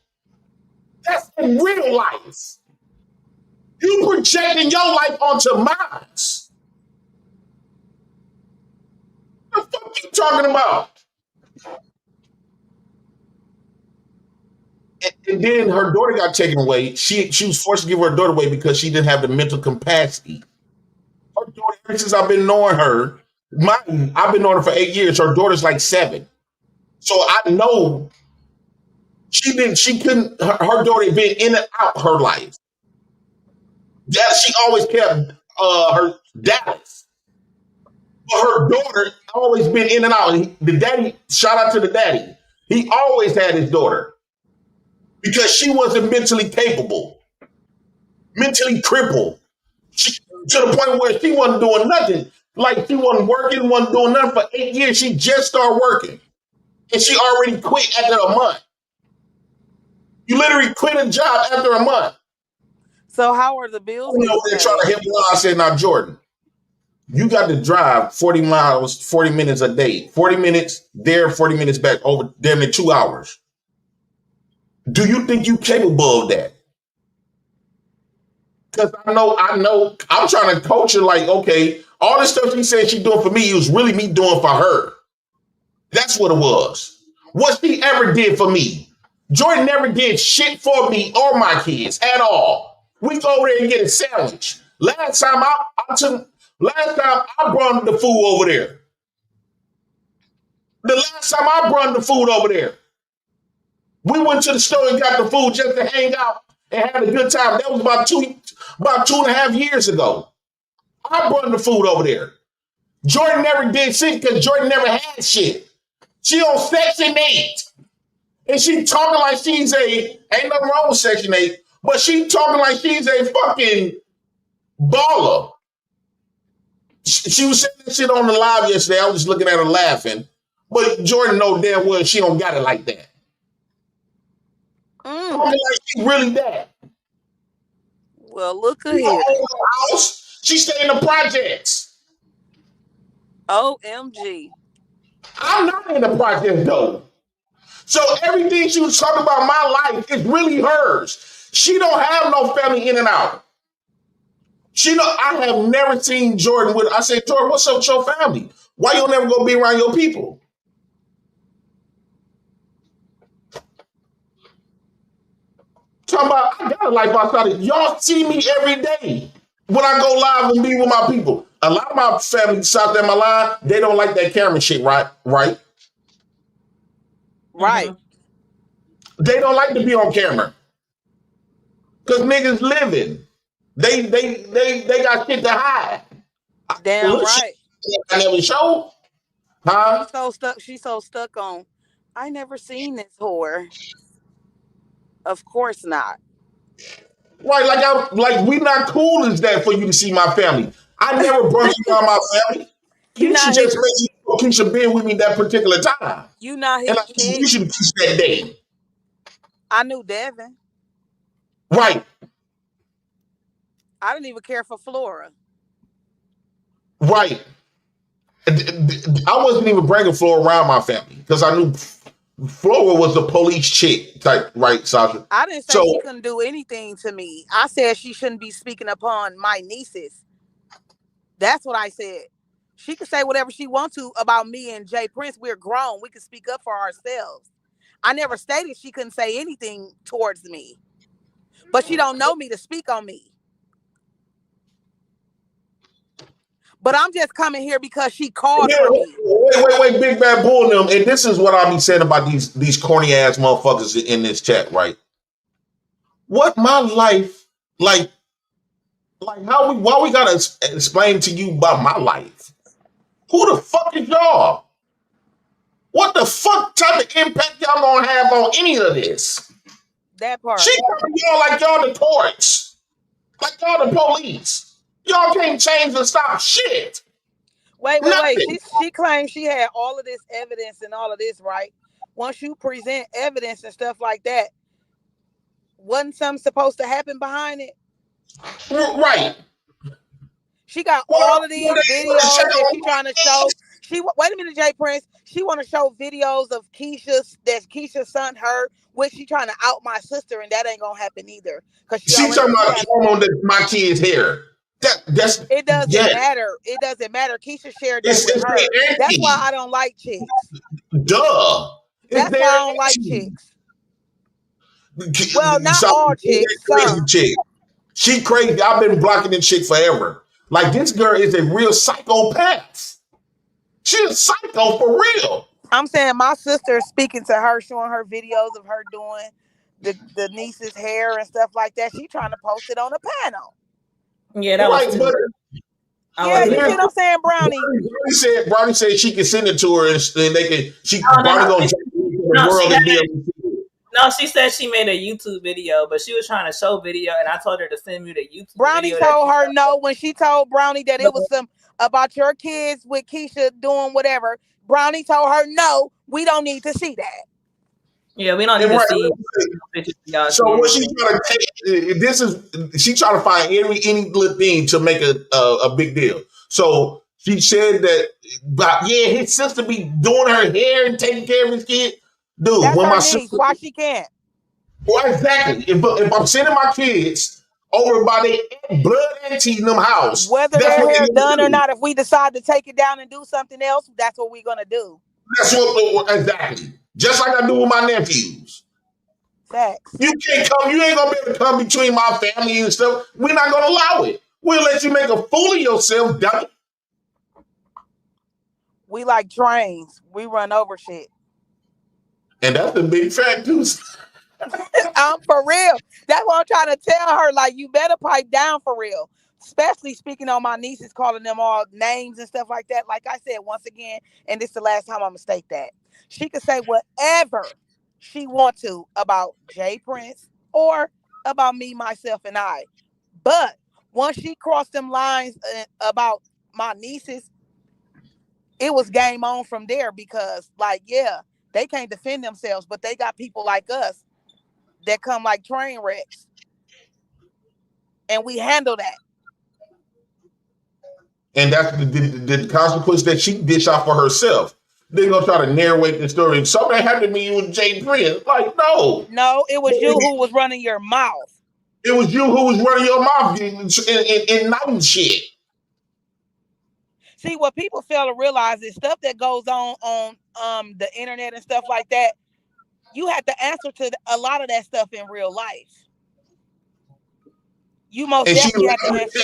Speaker 2: That's in real life. You projecting your life onto mine. What the fuck are you talking about? And then her daughter got taken away. She was forced to give her daughter away because she didn't have the mental capacity. Her daughter, ever since I've been knowing her, I've been knowing her for 8 years. Her daughter's like 7. So I know her daughter had been in and out her life. Yeah, she always kept her Dallas. But her daughter always been in and out. The daddy, shout out to the daddy. He always had his daughter. Because she wasn't mentally capable, mentally crippled, to the point where she wasn't doing nothing. Like she wasn't working, wasn't doing nothing for 8 years. She just started working. And she already quit after a month. You literally quit a job after a month.
Speaker 21: So how are the bills?
Speaker 2: They're trying to help you out. I said, now, Jordan, you got to drive 40 miles, 40 minutes a day. 40 minutes there, 40 minutes back, over damn near 2 hours. Do you think you're capable of that?
Speaker 6: Because I know, I'm trying to coach her like, okay, all this stuff she said she doing for me, it was really me doing for her. That's what it was. What she ever did for me. Jordan never did shit for me or my kids at all. We go over there and get a sandwich. Last time I brought the food over there. The last time I brought the food over there. We went to the store and got the food just to hang out and have a good time. That was about 2.5 years ago. I brought the food over there. Jordan never did shit because Jordan never had shit. She on Section 8. And she talking like she's ain't nothing wrong with Section 8, but she talking like she's a fucking baller. She was saying that shit on the live yesterday. I was just looking at her laughing. But Jordan know damn well she don't got it like that. Talking like she really that.
Speaker 21: Well, look at
Speaker 6: She
Speaker 21: here.
Speaker 6: don't own her house. She stay in the projects.
Speaker 21: OMG.
Speaker 6: I'm not in the projects though. So everything she was talking about my life is really hers. She don't have no family in and out. I have never seen Jordan with. I said, Jordan, what's up with your family? Why you never go be around your people? Talking about, I got a life outside of y'all. See me every day when I go live and be with my people. A lot of my family south of my line, they don't like that camera shit, right?
Speaker 21: Right.
Speaker 6: They don't like to be on camera. Because niggas living. They got shit to hide.
Speaker 21: Damn right.
Speaker 6: I never show. Huh?
Speaker 21: She's so stuck on, I never seen this whore. Of course not.
Speaker 6: Right, like we not cool as that for you to see my family. I never brought you around my family. You should just make Keisha been with me that particular time.
Speaker 21: You not his shit.
Speaker 6: You should have kissed that day.
Speaker 21: I knew Devin.
Speaker 6: Right.
Speaker 21: I didn't even care for Flora.
Speaker 6: Right. I wasn't even bringing Flora around my family because I knew Flora was the police chick type, right, Sasha?
Speaker 21: I didn't say she couldn't do anything to me. I said she shouldn't be speaking upon my nieces. That's what I said. She could say whatever she wants to about me and Jay Prince. We're grown. We can speak up for ourselves. I never stated she couldn't say anything towards me. But she don't know me to speak on me. But I'm just coming here because she called for me.
Speaker 6: Wait, Big Bad Bull them. And this is what I be saying about these corny ass motherfuckers in this chat, right? What my life, like why we gotta explain to you about my life? Who the fuck is y'all? What the fuck type of impact y'all gonna have on any of this?
Speaker 21: That part.
Speaker 6: She coming y'all like y'all the courts. Like y'all the police. Y'all can't change or stop shit.
Speaker 21: Wait. She claims she had all of this evidence and all of this, right? Once you present evidence and stuff like that, wasn't something supposed to happen behind it?
Speaker 6: Right.
Speaker 21: She got all of these videos that she trying to show. Wait a minute, Jay Prince. She want to show videos of Keisha's son her, which she trying to out my sister, and that ain't gonna happen either. Cause she
Speaker 6: talking about the hormone that my kid's hair.
Speaker 21: It doesn't matter. It doesn't matter. Keisha shared that with her. That's why I don't like chicks.
Speaker 6: Duh.
Speaker 21: That's why I don't like chicks. Well, not all chicks.
Speaker 6: Crazy chick. She crazy. I've been blocking this chick forever. Like, this girl is a real psychopath. She's a psycho for real.
Speaker 21: I'm saying my sister speaking to her, showing her videos of her doing the niece's hair and stuff like that. She trying to post it on the panel.
Speaker 1: Yeah, that was too.
Speaker 21: Yeah, you see what I'm saying, Brownie?
Speaker 6: Brownie said she can send it to her and they can. Brownie gonna take it to the world and be able to see it.
Speaker 1: No, she said she made a YouTube video, but she was trying to show video, and I told her to send me the YouTube
Speaker 21: Brownie
Speaker 1: video.
Speaker 21: Told her no when she told Brownie that it was some about your kids with Keisha doing whatever. Brownie told her no, we don't need to see that.
Speaker 1: Yeah, we don't need to see.
Speaker 6: So what she's trying to take, she trying to find any little thing to make a big deal. So she said that, his sister be doing her hair and taking care of his kid. Dude,
Speaker 21: that's
Speaker 6: when
Speaker 21: her
Speaker 6: my
Speaker 21: niece.
Speaker 6: sister,
Speaker 21: why she can't?
Speaker 6: well, exactly. If I'm sending my kids
Speaker 2: over by their blood auntie in them house.
Speaker 21: Whether
Speaker 2: That's
Speaker 21: their
Speaker 2: what
Speaker 21: hair
Speaker 2: they gonna
Speaker 21: done or
Speaker 2: do.
Speaker 21: not, if we decide to take it down and do something else, that's what we're gonna do.
Speaker 2: That's what exactly. Just like I do with my nephews.
Speaker 21: Facts.
Speaker 2: You can't come. You ain't gonna be able to come between my family and stuff. We're not gonna allow it. We'll let you make a fool of yourself, dummy.
Speaker 21: We like trains. We run over shit.
Speaker 2: And that's the big fact too.
Speaker 21: I'm for real. That's what I'm trying to tell her. Like, you better pipe down for real. Especially speaking on my nieces, calling them all names and stuff like that. Like I said, once again, and this is the last time I'm gonna state that. She could say whatever she want to about Jay Prince or about me, myself, and I. But once she crossed them lines about my nieces, it was game on from there because, like, yeah, they can't defend themselves, but they got people like us that come like train wrecks, and we handle that.
Speaker 2: And that's the consequence that she dish out for herself. They're gonna try to narrate the story. Something happened to me with Jay Prince. Like,
Speaker 21: no, it was you who was running your mouth.
Speaker 2: It was you who was running your mouth and night shit.
Speaker 21: See, what people fail to realize is stuff that goes on the internet and stuff like that. You have to answer to a lot of that stuff in real life. You most
Speaker 2: And
Speaker 21: definitely have to answer.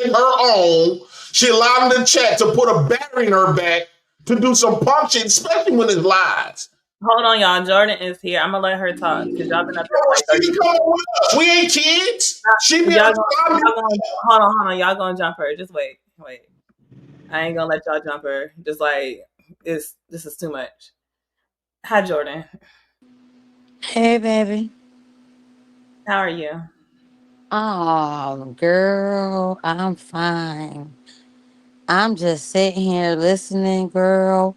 Speaker 2: in her own, she allowed the chat to put a battery in her back to do some punk shit, especially when it's lies.
Speaker 1: Hold on, y'all. Jordan is here. I'm gonna let her talk because y'all been up here for like 30 minutes.
Speaker 2: We ain't kids. She be
Speaker 1: hold on. Y'all gonna jump her. Just wait. I ain't gonna let y'all jump her. Just like this is too much. Hi, Jordan.
Speaker 4: Hey, baby.
Speaker 1: How are you?
Speaker 4: Oh, girl, I'm fine. I'm just sitting here listening, girl,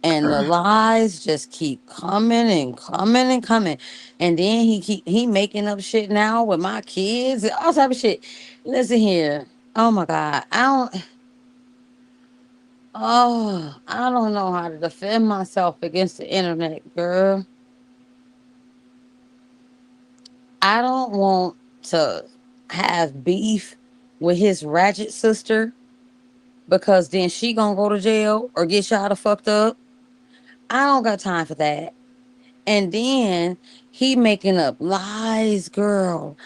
Speaker 4: and the lies just keep coming and coming and coming. And then he making up shit now with my kids, all type of shit. Listen here. Oh my God. I don't know how to defend myself against the internet, girl. I don't want to have beef with his ratchet sister because then she gonna go to jail or get shot or fucked up. I don't got time for that. And then he making up lies, girl.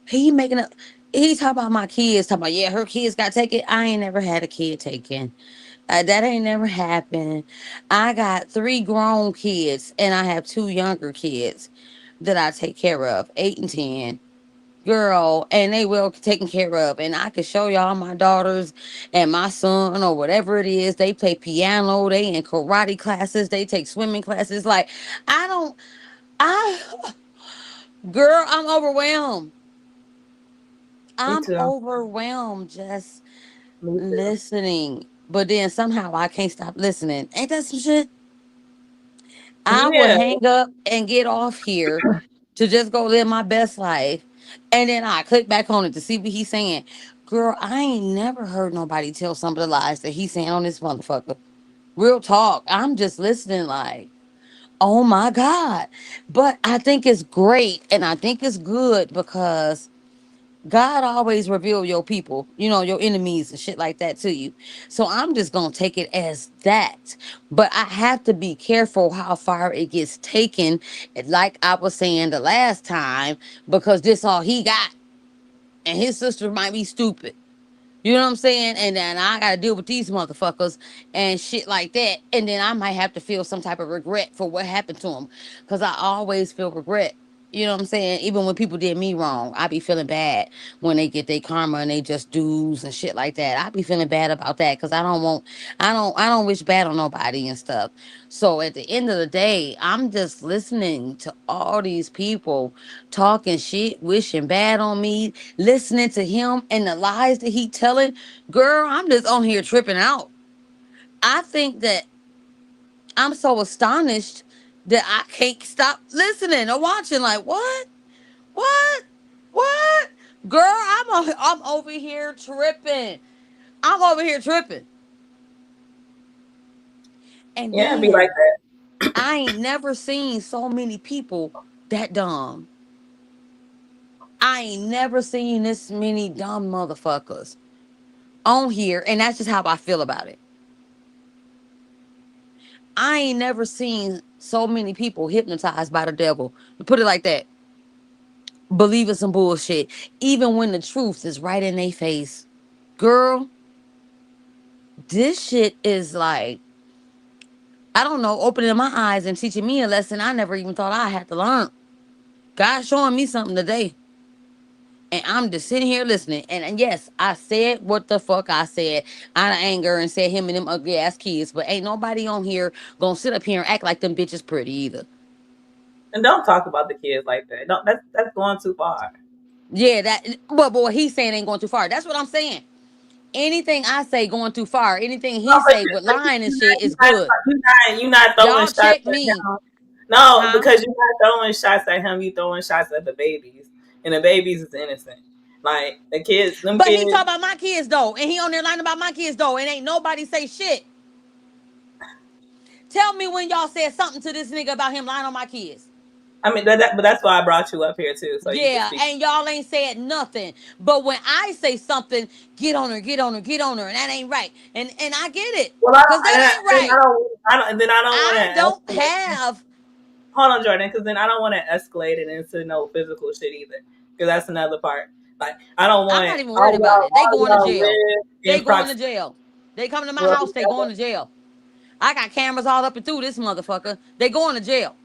Speaker 4: He making up. He talk about my kids. Talk about, yeah, her kids got taken. I ain't never had a kid taken. That ain't never happened. I got 3 grown kids and I have 2 younger kids that I take care of, 8 and 10. Girl, and they well taken care of. And I can show y'all my daughters and my son or whatever it is. They play piano, they in karate classes, they take swimming classes. Like, I girl, I'm overwhelmed.
Speaker 1: Me
Speaker 4: I'm
Speaker 1: too.
Speaker 4: overwhelmed just
Speaker 1: Me too.
Speaker 4: listening. But then somehow I can't stop listening. Ain't that some shit? I will
Speaker 1: Yeah.
Speaker 4: hang up and get off here to just go live my best life. And then I click back on it to see what he's saying. Girl, I ain't never heard nobody tell some of the lies that he's saying on this motherfucker. Real talk. I'm just listening like, oh my God. But I think it's great and I think it's good because God always reveal your people, your enemies and shit like that to you. So I'm just gonna take it as that. But I have to be careful how far it gets taken, like I was saying the last time, because this all he got. And his sister might be stupid. You know what I'm saying? And then I gotta deal with these motherfuckers and shit like that. And then I might have to feel some type of regret for what happened to him. Cause I always feel regret. You know what I'm saying? Even when people did me wrong, I be feeling bad when they get their karma and they just dues and shit like that. I be feeling bad about that because I don't wish bad on nobody and stuff. So at the end of the day, I'm just listening to all these people talking shit, wishing bad on me, listening to him and the lies that he telling. Girl, I'm just on here tripping out. I think that I'm so astonished that I can't stop listening or watching. Like, what? What? What? Girl, I'm over here tripping. I'm over here tripping. And
Speaker 1: Yeah, it'd be like
Speaker 4: then
Speaker 1: that.
Speaker 4: I ain't never seen so many people that dumb. I ain't never seen this many dumb motherfuckers on here, and that's just how I feel about it. I ain't never seen so many people hypnotized by the devil. Put it like that. Believing some bullshit, even when the truth is right in their face. Girl, this shit is like, I don't know, opening my eyes and teaching me a lesson I never even thought I had to learn. God showing me something today. And I'm just sitting here listening. And yes, I said what the fuck I said out of anger and said him and them ugly ass kids. But ain't nobody on here gonna sit up here and act like them bitches pretty either.
Speaker 1: And don't talk about the kids like that. Don't. That's going too far.
Speaker 4: Yeah, that. But boy, he's saying ain't going too far. That's what I'm saying. Anything I say going too far. Anything
Speaker 1: No,
Speaker 4: he say with lying and shit is good.
Speaker 1: you not throwing
Speaker 4: Y'all
Speaker 1: shots at
Speaker 4: check me,
Speaker 1: him. No,
Speaker 4: huh?
Speaker 1: because you're not throwing shots at him. You throwing shots at the babies, and the babies is innocent. Like the kids, them
Speaker 4: But he
Speaker 1: kids.
Speaker 4: talk about my kids though, and he on there lying about my kids though, and ain't nobody say shit. Tell me when y'all said something to this nigga about him lying on my kids.
Speaker 1: I mean, but that's why I brought you up here too, so you can
Speaker 4: Yeah,
Speaker 1: speak.
Speaker 4: and y'all ain't said nothing. But when I say something, get on her, get on her, get on her, and that ain't right. And I get it,
Speaker 1: Well,
Speaker 4: cause that ain't right.
Speaker 1: then I don't want
Speaker 4: I don't
Speaker 1: to.
Speaker 4: have.
Speaker 1: Hold on, Jordan, because then I don't want to escalate it into no physical shit either, because that's another part. Like I don't
Speaker 4: I'm
Speaker 1: want
Speaker 4: not even worried about it. They
Speaker 1: all
Speaker 4: going to
Speaker 1: y'all
Speaker 4: jail.
Speaker 1: live
Speaker 4: They
Speaker 1: in
Speaker 4: going to
Speaker 1: proximity.
Speaker 4: jail. They coming to my
Speaker 1: Well,
Speaker 4: house. They going to jail. I got cameras all up and through this motherfucker. They going to jail.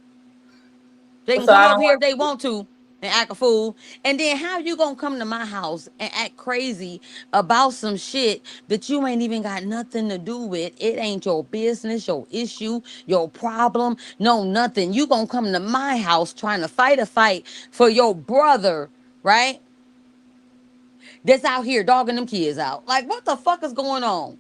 Speaker 4: They can
Speaker 1: so
Speaker 4: come
Speaker 1: I don't
Speaker 4: over here
Speaker 1: want.
Speaker 4: if they want to and act a fool. And then how you gonna come to my house and act crazy about some shit that you ain't even got nothing to do with? It ain't your business, your issue, your problem. No, nothing. You gonna come to my house trying to fight a fight for your brother, right? That's out here dogging them kids out. Like, what the fuck is going on?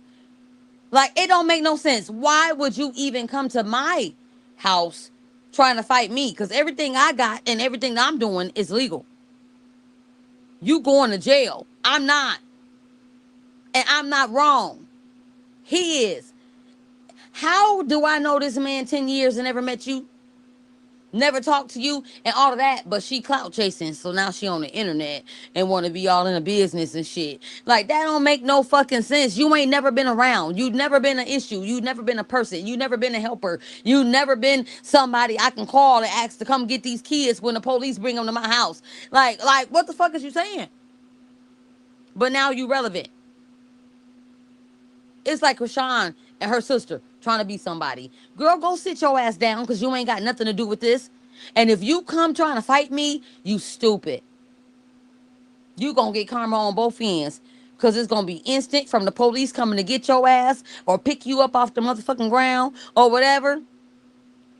Speaker 4: Like, it don't make no sense. Why would you even come to my house trying to fight me? Because everything I got and everything I'm doing is legal. You going to jail. I'm not. And I'm not wrong. He is. How do I know this man 10 years and never met you? Never talked to you and all of that, but she clout chasing, so now she on the internet and want to be all in the business and shit. Like, that don't make no fucking sense. You ain't never been around. You never been an issue. You never been a person. You never been a helper. You never been somebody I can call and ask to come get these kids when the police bring them to my house. Like what the fuck is you saying? But now you relevant. It's like Rashawn and her sister trying to be somebody. Girl, go sit your ass down because you ain't got nothing to do with this. And if you come trying to fight me, you stupid. You gonna get karma on both ends. Cause it's gonna be instant from the police coming to get your ass or pick you up off the motherfucking ground or whatever.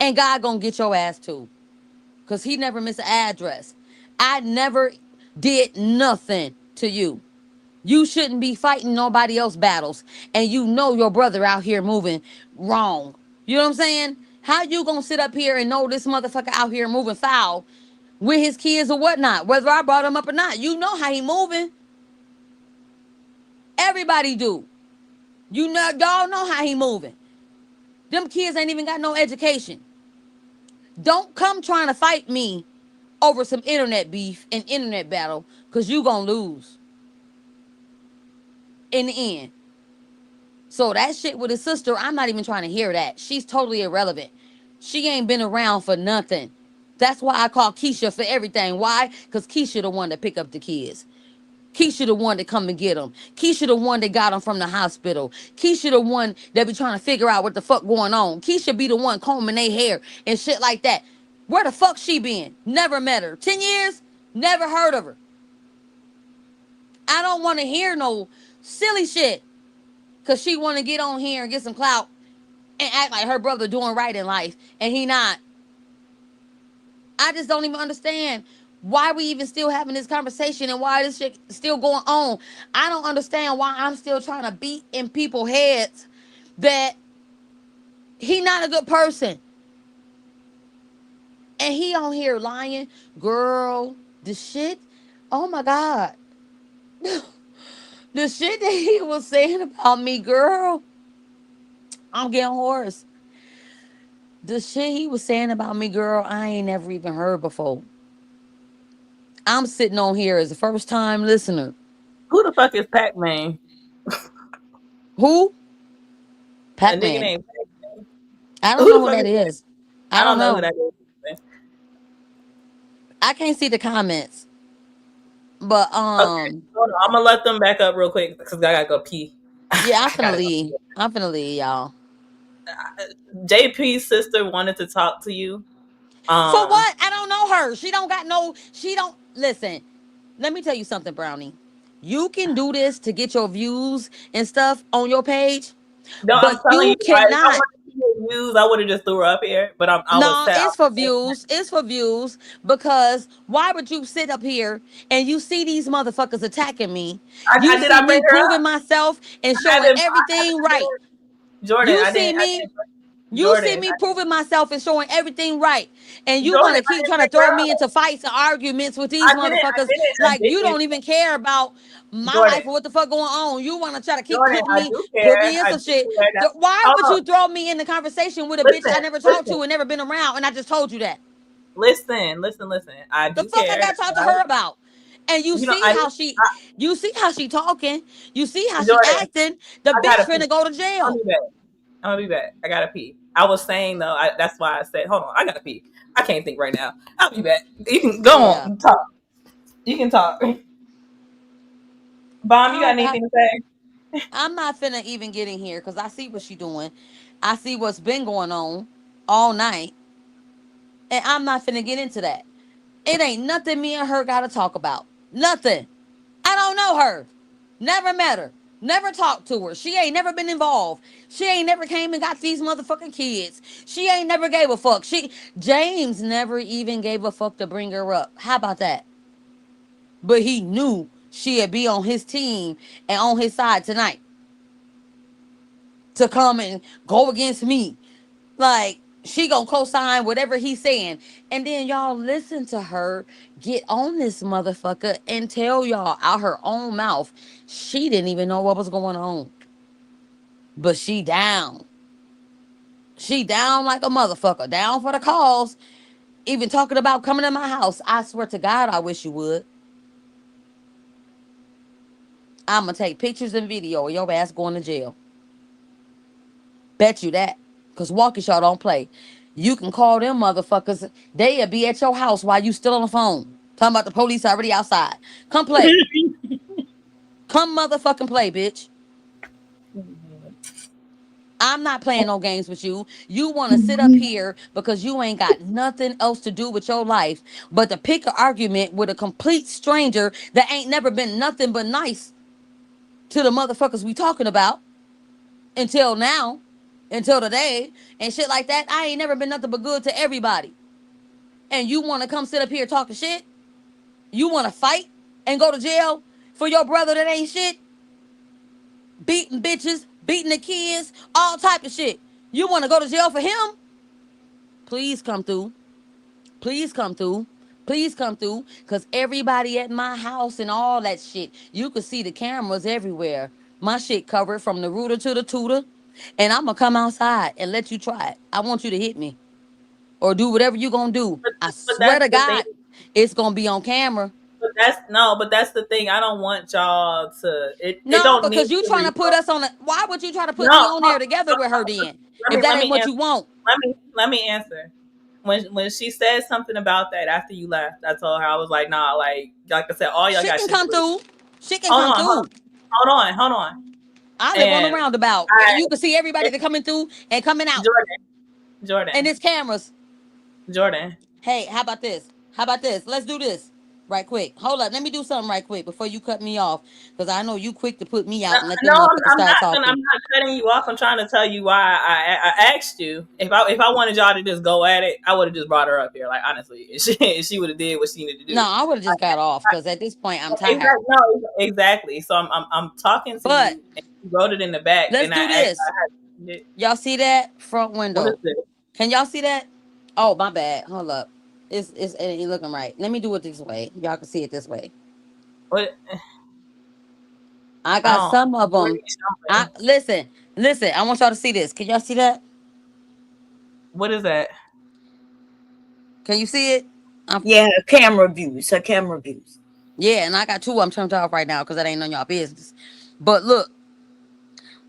Speaker 4: And God gonna get your ass too. Cause he never missed an address. I never did nothing to you. You shouldn't be fighting nobody else battles. And you know your brother out here moving wrong. You know what I'm saying? How you gonna sit up here and know this motherfucker out here moving foul with his kids or whatnot, whether I brought him up or not? You know how he moving. Everybody do. You know, y'all know how he moving. Them kids ain't even got no education. Don't come trying to fight me over some internet beef and internet battle, because you gonna lose in the end. So that shit with his sister, I'm not even trying to hear that. She's totally irrelevant. She ain't been around for nothing. That's why I call Keisha for everything. Why? Because Keisha the one that pick up the kids. Keisha the one that come and get them. Keisha the one that got them from the hospital. Keisha the one that be trying to figure out what the fuck going on. Keisha be the one combing their hair and shit like that. Where the fuck she been? Never met her. 10 years? Never heard of her. I don't want to hear no silly shit. Because she want to get on here and get some clout and act like her brother doing right in life. And he not. I just don't even understand why we even still having this conversation and why this shit still going on. I don't understand why I'm still trying to beat in people's heads that he not a good person. And he on here lying. Girl, the shit, oh my God. The shit that he was saying about me, girl, I'm getting hoarse. The shit he was saying about me, girl, I ain't never even heard before. I'm sitting on here as a first time listener.
Speaker 1: Who the fuck is Pac-Man?
Speaker 4: Who?
Speaker 1: A nigga
Speaker 4: Pac-Man.
Speaker 1: named Pac-Man.
Speaker 4: I don't
Speaker 1: Who
Speaker 4: know
Speaker 1: the
Speaker 4: who
Speaker 1: fuck
Speaker 4: that
Speaker 1: is that?
Speaker 4: is. I
Speaker 1: I
Speaker 4: don't
Speaker 1: don't know who
Speaker 4: know.
Speaker 1: that is.
Speaker 4: I can't see the comments. But
Speaker 1: Okay, hold on. I'm gonna let them back up real quick because I gotta go pee.
Speaker 4: yeah, I'm
Speaker 1: I
Speaker 4: finna
Speaker 1: gotta go.
Speaker 4: leave. I'm finna leave, y'all.
Speaker 1: JP's sister wanted to talk to you.
Speaker 4: For what? I don't know her. She don't listen. Let me tell you something, Brownie. You can do this to get your views and stuff on your page,
Speaker 1: No, I'm
Speaker 4: but
Speaker 1: telling you,
Speaker 4: you
Speaker 1: if I
Speaker 4: cannot.
Speaker 1: wanted to see views, I would have just threw her up here. But I was
Speaker 4: No,
Speaker 1: sad.
Speaker 4: it's for views. It's for views because why would you sit up here and you see these motherfuckers attacking me? You
Speaker 1: Did
Speaker 4: see
Speaker 1: I bring
Speaker 4: me
Speaker 1: her
Speaker 4: proving
Speaker 1: up?
Speaker 4: myself and
Speaker 1: I
Speaker 4: showing
Speaker 1: haven't.
Speaker 4: everything right.
Speaker 1: Jordan,
Speaker 4: You
Speaker 1: I
Speaker 4: see
Speaker 1: didn't. I
Speaker 4: me,
Speaker 1: didn't.
Speaker 4: you see
Speaker 1: Jordan,
Speaker 4: me proving myself and showing everything right. And you want
Speaker 1: Jordan,
Speaker 4: to
Speaker 1: I
Speaker 4: keep
Speaker 1: didn't
Speaker 4: trying to
Speaker 1: bring her
Speaker 4: throw me
Speaker 1: up.
Speaker 4: into fights and arguments with these
Speaker 1: I didn't.
Speaker 4: motherfuckers like you don't even care about my
Speaker 1: Jordan,
Speaker 4: life or what the fuck going on. You want to try to keep
Speaker 1: Jordan,
Speaker 4: putting
Speaker 1: I
Speaker 4: me,
Speaker 1: do
Speaker 4: put
Speaker 1: care.
Speaker 4: me in
Speaker 1: I
Speaker 4: some
Speaker 1: do
Speaker 4: shit.
Speaker 1: care. Now,
Speaker 4: Why
Speaker 1: hold
Speaker 4: would
Speaker 1: on.
Speaker 4: you throw me in the conversation with a bitch I
Speaker 1: Listen,
Speaker 4: never talked
Speaker 1: listen,
Speaker 4: to and never been around? And I just told you that.
Speaker 1: listen. I
Speaker 4: The
Speaker 1: do
Speaker 4: fuck I
Speaker 1: care.
Speaker 4: got to talk to her about? And
Speaker 1: You know, I do.
Speaker 4: you see how she talking, you see how she
Speaker 1: Jordan,
Speaker 4: acting. The
Speaker 1: I
Speaker 4: bitch
Speaker 1: gotta pee.
Speaker 4: finna go to
Speaker 1: I'll
Speaker 4: jail.
Speaker 1: be back. I'm gonna be back. I gotta pee. I was saying though, that's why I said, hold on, I gotta pee. I can't think right now. I'll be back. You can go
Speaker 4: Yeah.
Speaker 1: on, talk. You can talk. Bomb, you got
Speaker 4: I,
Speaker 1: anything to say?
Speaker 4: I'm not finna even get in here because I see what she doing. I see what's been going on all night. And I'm not finna get into that. It ain't nothing me and her gotta talk about. Nothing. I don't know her. Never met her. Never talked to her. She ain't never been involved. She ain't never came and got these motherfucking kids. She ain't never gave a fuck. James never even gave a fuck to bring her up. How about that? But he knew she'd be on his team and on his side tonight to come and go against me. Like, she gonna co-sign whatever he's saying. And then y'all listen to her get on this motherfucker and tell y'all out her own mouth she didn't even know what was going on. But she down. She down like a motherfucker. Down for the cause. Even talking about coming to my house. I swear to God, I wish you would. I'm gonna take pictures and video of your ass going to jail. Bet you that. Because Waukesha don't play. You can call them motherfuckers. They'll be at your house while you still on the phone. Talking about the police already outside. Come play. Come motherfucking play, bitch. I'm not playing no games with you. You want to sit up here because you ain't got nothing else to do with your life but to pick an argument with a complete stranger that ain't never been nothing but nice to the motherfuckers we talking about until now, until today, and shit like that. I ain't never been nothing but good to everybody. And you want to come sit up here talking shit? You want to fight and go to jail for your brother that ain't shit? Beating bitches, beating the kids, all type of shit. You want to go to jail for him? Please come through. Please come through. Please come through. Because everybody at my house and all that shit, you could see the cameras everywhere. My shit covered from the rooter to the tutor. And I'm going to come outside and let you try it. I want you to hit me or do whatever you going to do. I
Speaker 1: But
Speaker 4: swear
Speaker 1: that's
Speaker 4: to
Speaker 1: the thing.
Speaker 4: God, it's going to be on camera.
Speaker 1: But that's the thing. I don't want y'all to. It
Speaker 4: No,
Speaker 1: don't need
Speaker 4: because you
Speaker 1: to
Speaker 4: trying to put
Speaker 1: result.
Speaker 4: us on a. Why would you try to put
Speaker 1: No,
Speaker 4: me on there together with her then? If that
Speaker 1: let
Speaker 4: ain't
Speaker 1: me
Speaker 4: what
Speaker 1: answer.
Speaker 4: you want.
Speaker 1: Let me answer. When she said something about that after you left, I told her I was like, nah, like I said, all y'all
Speaker 4: She
Speaker 1: got
Speaker 4: can
Speaker 1: shit to
Speaker 4: come
Speaker 1: lose.
Speaker 4: through. She can come through.
Speaker 1: Hold on.
Speaker 4: I live on the
Speaker 1: And
Speaker 4: roundabout. You can see everybody that coming through and coming out. And
Speaker 1: Jordan,
Speaker 4: it's cameras.
Speaker 1: Jordan.
Speaker 4: Hey, how about this? How about this? Let's do this right quick. Hold up. Let me do something right quick before you cut me off. Because I know you quick to put me out and let
Speaker 1: No,
Speaker 4: them motherfuckers
Speaker 1: I'm
Speaker 4: start
Speaker 1: not
Speaker 4: talking.
Speaker 1: I'm not cutting you off. I'm trying to tell you why I asked you if I wanted y'all to just go at it. I would have just brought her up here. Like honestly, she would have did what she needed to
Speaker 4: No,
Speaker 1: do.
Speaker 4: I would have just got off because at this point I'm tired.
Speaker 1: Exactly. No, exactly. So I'm talking to
Speaker 4: But
Speaker 1: you, and you wrote it in the back,
Speaker 4: let's
Speaker 1: and
Speaker 4: do this. Y'all see that front
Speaker 1: what is
Speaker 4: window?
Speaker 1: this?
Speaker 4: Can y'all see that? Oh, my bad. Hold up. It ain't looking right. Let me do it this way. Y'all can see it this way.
Speaker 1: What?
Speaker 4: I got some of
Speaker 1: What are
Speaker 4: them.
Speaker 1: you showing?
Speaker 4: Listen. I want y'all to see this. Can y'all see that?
Speaker 1: What is that?
Speaker 4: Can you see it?
Speaker 20: Yeah, camera views. Her camera views.
Speaker 4: Yeah, and I got 2 I'm turned off right now because that ain't none of y'all business. But look,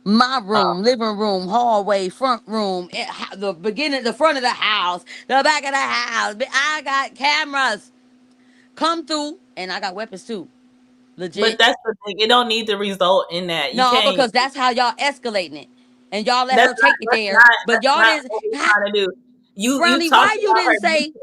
Speaker 4: my room, living room, hallway, front room, the beginning, the front of the house, the back of the house. I got cameras come through, and I got weapons too. Legit.
Speaker 1: But that's the thing. It don't need to result in that. You
Speaker 4: No,
Speaker 1: can't.
Speaker 4: because that's how y'all escalating it, and y'all let
Speaker 1: That's
Speaker 4: her take it
Speaker 1: not.
Speaker 4: there. But
Speaker 1: That's
Speaker 4: y'all
Speaker 1: not
Speaker 4: didn't.
Speaker 1: what we're trying to do. You
Speaker 4: Brownie,
Speaker 1: talked
Speaker 4: why you
Speaker 1: about
Speaker 4: didn't
Speaker 1: her.
Speaker 4: say?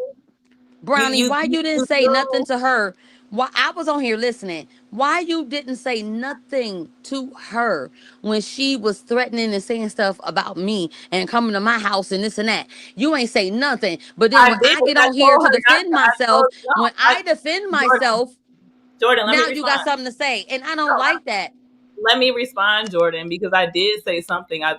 Speaker 4: Brownie, why you didn't
Speaker 1: You
Speaker 4: say nothing
Speaker 1: still.
Speaker 4: to her? Why I was on here listening. Why you didn't say nothing to her when she was threatening and saying stuff about me and coming to my house and this and that? You ain't say nothing. But then
Speaker 1: I
Speaker 4: when
Speaker 1: did.
Speaker 4: I get
Speaker 1: I
Speaker 4: on here
Speaker 1: told
Speaker 4: to
Speaker 1: her not
Speaker 4: defend
Speaker 1: to. I
Speaker 4: myself,
Speaker 1: told no.
Speaker 4: when I defend myself,
Speaker 1: Jordan, let me
Speaker 4: now you got
Speaker 1: respond.
Speaker 4: something to say. And I don't
Speaker 1: No,
Speaker 4: like that.
Speaker 1: let me respond, Jordan, because I did say something. I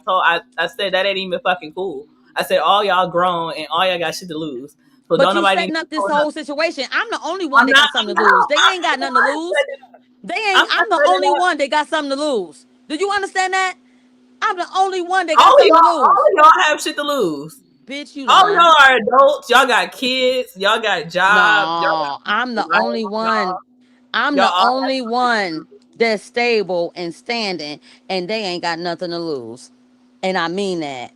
Speaker 1: said that ain't even fucking cool. I said all y'all grown and all y'all got shit to lose. So
Speaker 4: But
Speaker 1: don't
Speaker 4: you
Speaker 1: nobody
Speaker 4: setting
Speaker 1: need to
Speaker 4: up this
Speaker 1: pull
Speaker 4: whole
Speaker 1: up.
Speaker 4: situation. I'm the only one
Speaker 1: I'm
Speaker 4: that
Speaker 1: not.
Speaker 4: got something to
Speaker 1: No,
Speaker 4: lose. They ain't got
Speaker 1: I'm
Speaker 4: nothing to
Speaker 1: not
Speaker 4: lose.
Speaker 1: setting up.
Speaker 4: They
Speaker 1: I'm
Speaker 4: ain't.
Speaker 1: not
Speaker 4: I'm the
Speaker 1: setting
Speaker 4: only
Speaker 1: up.
Speaker 4: one that got something to lose. Do you understand that? I'm the only one that got
Speaker 1: All
Speaker 4: something to
Speaker 1: all
Speaker 4: lose.
Speaker 1: of y'all have shit to lose.
Speaker 4: Bitch, you
Speaker 1: All of
Speaker 4: lying.
Speaker 1: y'all are adults. Y'all got kids. Y'all got jobs. Y'all
Speaker 4: No, I'm
Speaker 1: got
Speaker 4: the
Speaker 1: life.
Speaker 4: only one. I'm
Speaker 1: Y'all
Speaker 4: the
Speaker 1: all have
Speaker 4: only one that's stable and standing, and they ain't got nothing to lose. And I mean that.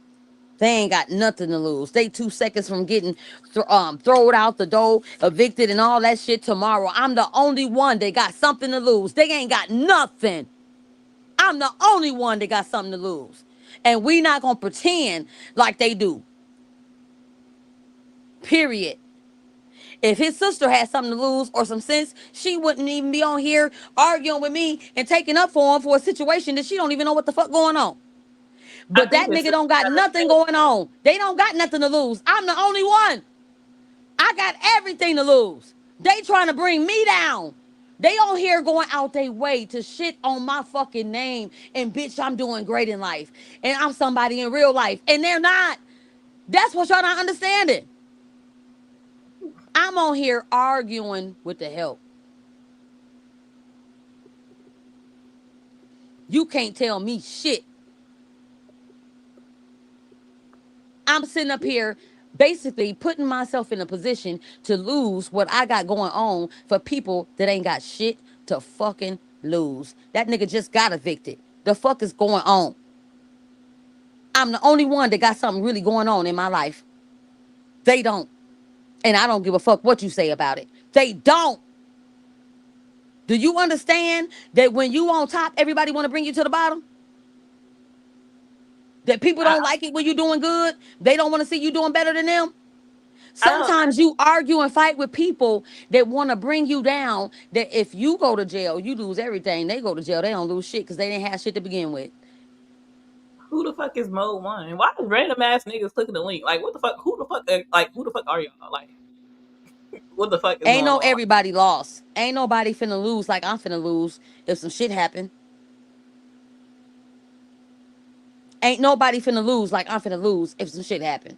Speaker 4: They ain't got nothing to lose. They 2 seconds from getting thrown out the door, evicted, and all that shit tomorrow. I'm the only one that got something to lose. They ain't got nothing. I'm the only one that got something to lose. And we not gonna pretend like they do. Period. If his sister had something to lose or some sense, she wouldn't even be on here arguing with me and taking up for him for a situation that she don't even know what the fuck going on.
Speaker 1: I
Speaker 4: But
Speaker 1: think
Speaker 4: that
Speaker 1: Miss
Speaker 4: nigga don't got nothing going on. They don't got nothing to lose. I'm the only one. I got everything to lose. They trying to bring me down. They on here going out their way to shit on my fucking name. And bitch, I'm doing great in life. And I'm somebody in real life. And they're not. That's what y'all not understanding. I'm on here arguing with the help. You can't tell me shit. I'm sitting up here basically putting myself in a position to lose what I got going on for people that ain't got shit to fucking lose. That nigga just got evicted. The fuck is going on? I'm the only one that got something really going on in my life. They don't. And I don't give a fuck what you say about it. They don't. Do you understand that when you on top, everybody want to bring you to the bottom? That people don't like it when you doing good? They don't want to see you doing better than them? Sometimes you argue and fight with people that want to bring you down. That if you go to jail, you lose everything. They go to jail, they don't lose shit because they didn't have shit to begin with.
Speaker 1: Who the fuck is Mode 1? Why is random ass niggas clicking the link? Like, what the fuck? Who the fuck? Like, who the fuck are y'all? Like, what the fuck is
Speaker 4: Ain't
Speaker 1: going
Speaker 4: no
Speaker 1: on?
Speaker 4: everybody lost. Ain't nobody finna lose like I'm finna lose if some shit happen. Ain't nobody finna lose like I'm finna lose if some shit happen.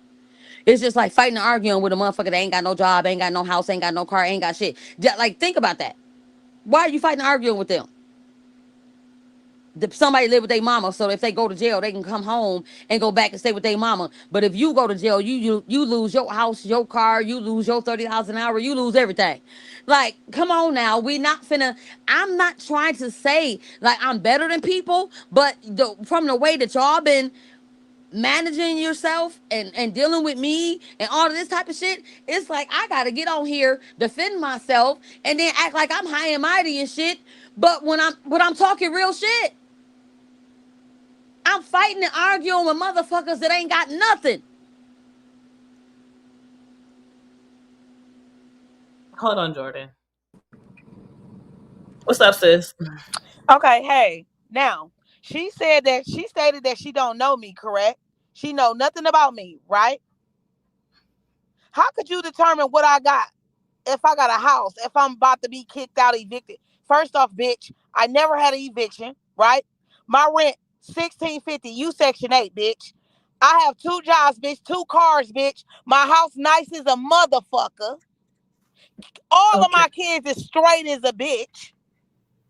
Speaker 4: It's just like fighting and arguing with a motherfucker that ain't got no job, ain't got no house, ain't got no car, ain't got shit. Like, think about that. Why are you fighting and arguing with them? Somebody live with their mama, so if they go to jail, they can come home and go back and stay with their mama. But if you go to jail, you lose your house, your car, you lose your $30 an hour, you lose everything. Like, come on now, we not finna. I'm not trying to say like I'm better than people, but from the way that y'all been managing yourself and dealing with me and all of this type of shit, it's like I gotta get on here, defend myself, and then act like I'm high and mighty and shit. But when I'm talking real shit. I'm fighting and arguing with motherfuckers that ain't got nothing.
Speaker 1: Hold on, Jordan. What's up, sis?
Speaker 21: Okay, hey, now she stated that she don't know me, correct? She know nothing about me, right? How could you determine what I got if I got a house, if I'm about to be kicked out, evicted? First off, bitch, I never had an eviction, right? My rent, $16.50, you Section 8, bitch. I have 2 jobs, bitch, 2 cars, bitch. My house nice as a motherfucker. All of my kids is straight as a bitch.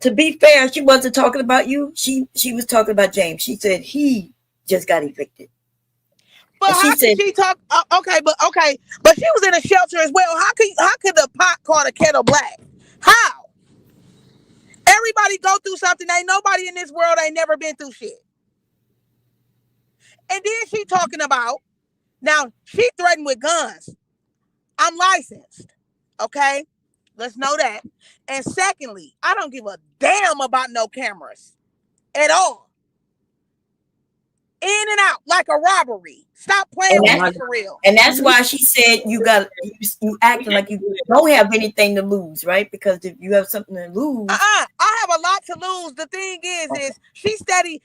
Speaker 20: To be fair, she wasn't talking about you. She was talking about James. She said he just got evicted.
Speaker 21: But how could she talk? Okay, but she was in a shelter as well. How could the pot call the kettle black? How? Everybody go through something. Ain't nobody in this world ain't never been through shit. And then she talking about, now she threatened with guns. I'm licensed. Okay? Let's know that. And secondly, I don't give a damn about no cameras at all. In and out like a robbery. Stop playing with me for real.
Speaker 20: And that's why she said you acting like you don't have anything to lose, right? Because if you have something to lose,
Speaker 21: I have a lot to lose. The thing is she steady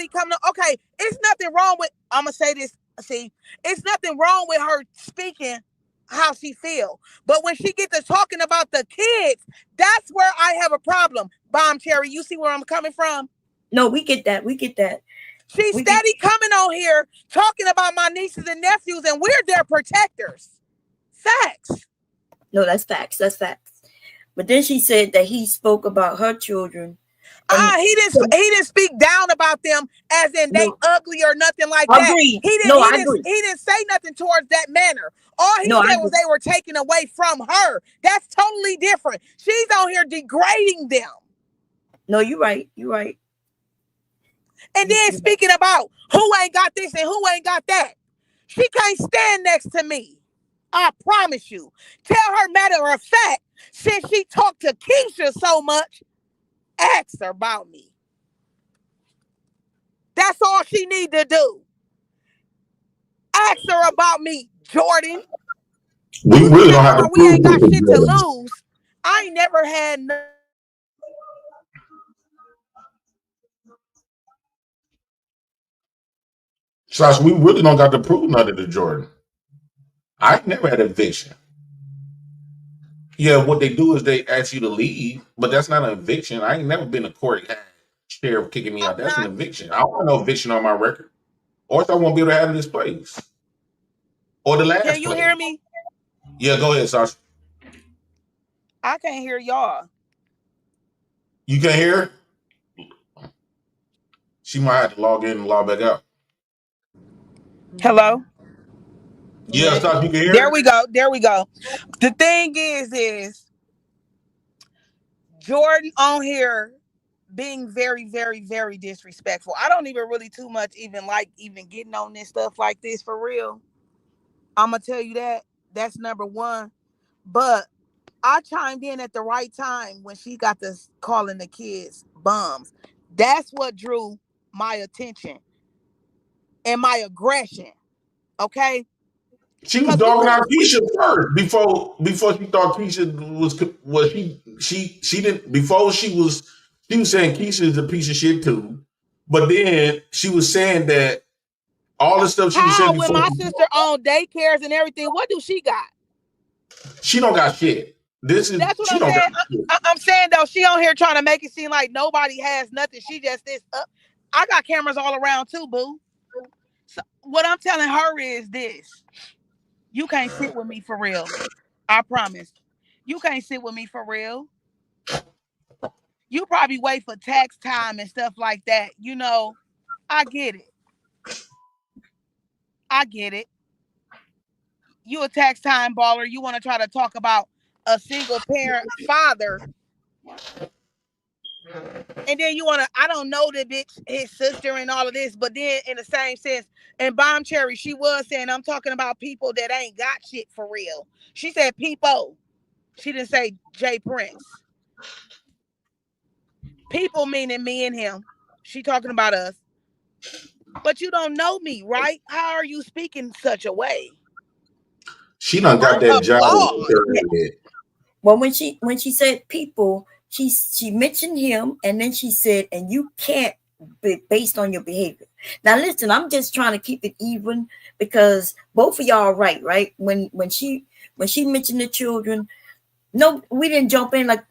Speaker 21: coming up. Okay, it's nothing wrong with, I'm gonna say this. See, it's nothing wrong with her speaking how she feel. But when she gets to talking about the kids, that's where I have a problem. Bomb Cherry, you see where I'm coming from?
Speaker 20: No, we get that.
Speaker 21: She's steady coming on here talking about my nieces and nephews, and we're their protectors. Facts.
Speaker 20: No, that's facts. But then she said that he spoke about her children.
Speaker 21: He didn't speak down about them as in they ugly or nothing like that.
Speaker 20: Agreed.
Speaker 21: He didn't say nothing towards that manner. All he said was they were taken away from her. That's totally different. She's on here degrading them.
Speaker 20: No, you're right.
Speaker 21: And then speaking about who ain't got this and who ain't got that. She can't stand next to me. I promise you. Tell her, matter of fact, since she talked to Keisha so much, ask her about me. That's all she need to do. Ask her about me, Jordan.
Speaker 6: We really don't have to
Speaker 21: we ain't got shit to lose. I ain't never had no.
Speaker 6: Sasha, we really don't got to prove nothing to Jordan. I never had eviction. Yeah, what they do is they ask you to leave, but that's not an eviction. I ain't never been to court sheriff kicking me out. That's an eviction. I don't want no eviction on my record. Or else I won't be able to have this place. Or the last place.
Speaker 21: Can you hear me?
Speaker 6: Yeah, go ahead, Sasha.
Speaker 21: I can't hear y'all.
Speaker 6: You can't hear? She might have to log in and log back out.
Speaker 21: Hello?
Speaker 6: Yeah, Sasha, you can hear?
Speaker 21: There we go. The thing is Jordan on here being very, very, very disrespectful. I don't even really too much even like getting on this stuff like this for real. I'm going to tell you that. That's number one. But I chimed in at the right time when she got this calling the kids bums. That's what drew my attention and my aggression. Okay?
Speaker 6: She was dogging out Keisha first before she thought Keisha was she didn't before she was saying Keisha is a piece of shit too, but then she was saying that all the stuff she was saying before.
Speaker 21: When my sister owned daycares and everything, what do she got?
Speaker 6: She don't got shit. That's what
Speaker 21: I'm saying. I'm saying though, she on here trying to make it seem like nobody has nothing. She just this up. I got cameras all around too, boo. So what I'm telling her is this. You can't sit with me for real. I promise. You can't sit with me for real. You probably wait for tax time and stuff like that. You know, I get it. You a tax time baller. You want to try to talk about a single parent father. And then you want to, I don't know the bitch, his sister and all of this, but then in the same sense, and Bomb Cherry, she was saying, I'm talking about people that ain't got shit for real. She said people. She didn't say Jay Prince. People meaning me and him. She talking about us. But you don't know me, right? How are you speaking such a way?
Speaker 6: She done got that job.
Speaker 20: Well, when she said people, she mentioned him, and then she said, and you can't be based on your behavior. Now listen, I'm just trying to keep it even because both of y'all are right? When she mentioned the children, no, we didn't jump in like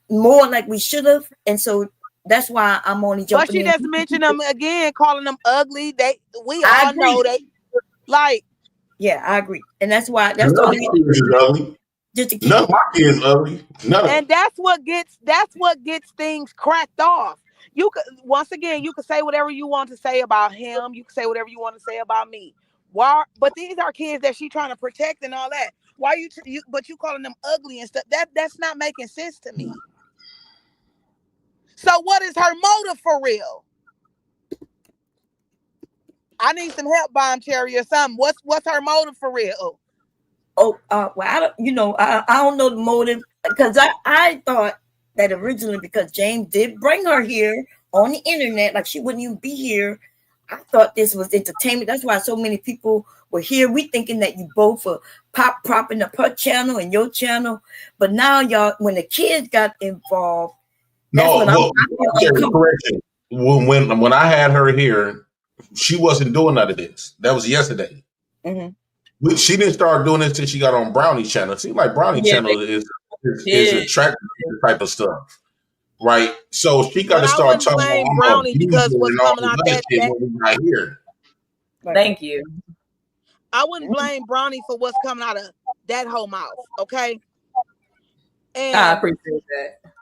Speaker 20: we should have, and so that's why I'm only jumping.
Speaker 21: But she just mentioned them again, calling them ugly. We
Speaker 20: all
Speaker 21: agree. Know they like.
Speaker 20: Yeah, I agree, and that's why the only reason.
Speaker 6: Ugly. Just to keep none of my kids ugly. None.
Speaker 21: And that's what gets things cracked off. You could once again, you could say whatever you want to say about him. You can say whatever you want to say about me. Why? But these are kids that she trying to protect and all that. Why but you calling them ugly and stuff? That's not making sense to me. So what is her motive for real? I need some help, Bomb Cherry, or something. What's her motive for real?
Speaker 20: Well, I don't, I don't know the motive, because I thought that originally, because James did bring her here on the internet, like she wouldn't even be here. I thought this was entertainment. That's why so many people were here. We thinking that you both were propping up her channel and your channel, but now y'all, when the kids got involved,
Speaker 6: correction. When I had her here, she wasn't doing none of this. That was yesterday.
Speaker 20: Mm-hmm.
Speaker 6: She didn't start doing this until she got on Brownieeeee channel. It seems like Brownieeeee channel is attractive to this type of stuff, right? So she got to start talking about
Speaker 21: Brownieeeee because what's coming out that
Speaker 6: when we got here.
Speaker 1: Thank you.
Speaker 21: I wouldn't blame Brownieeeee for what's coming out of that whole mouth, okay? And
Speaker 1: I appreciate that.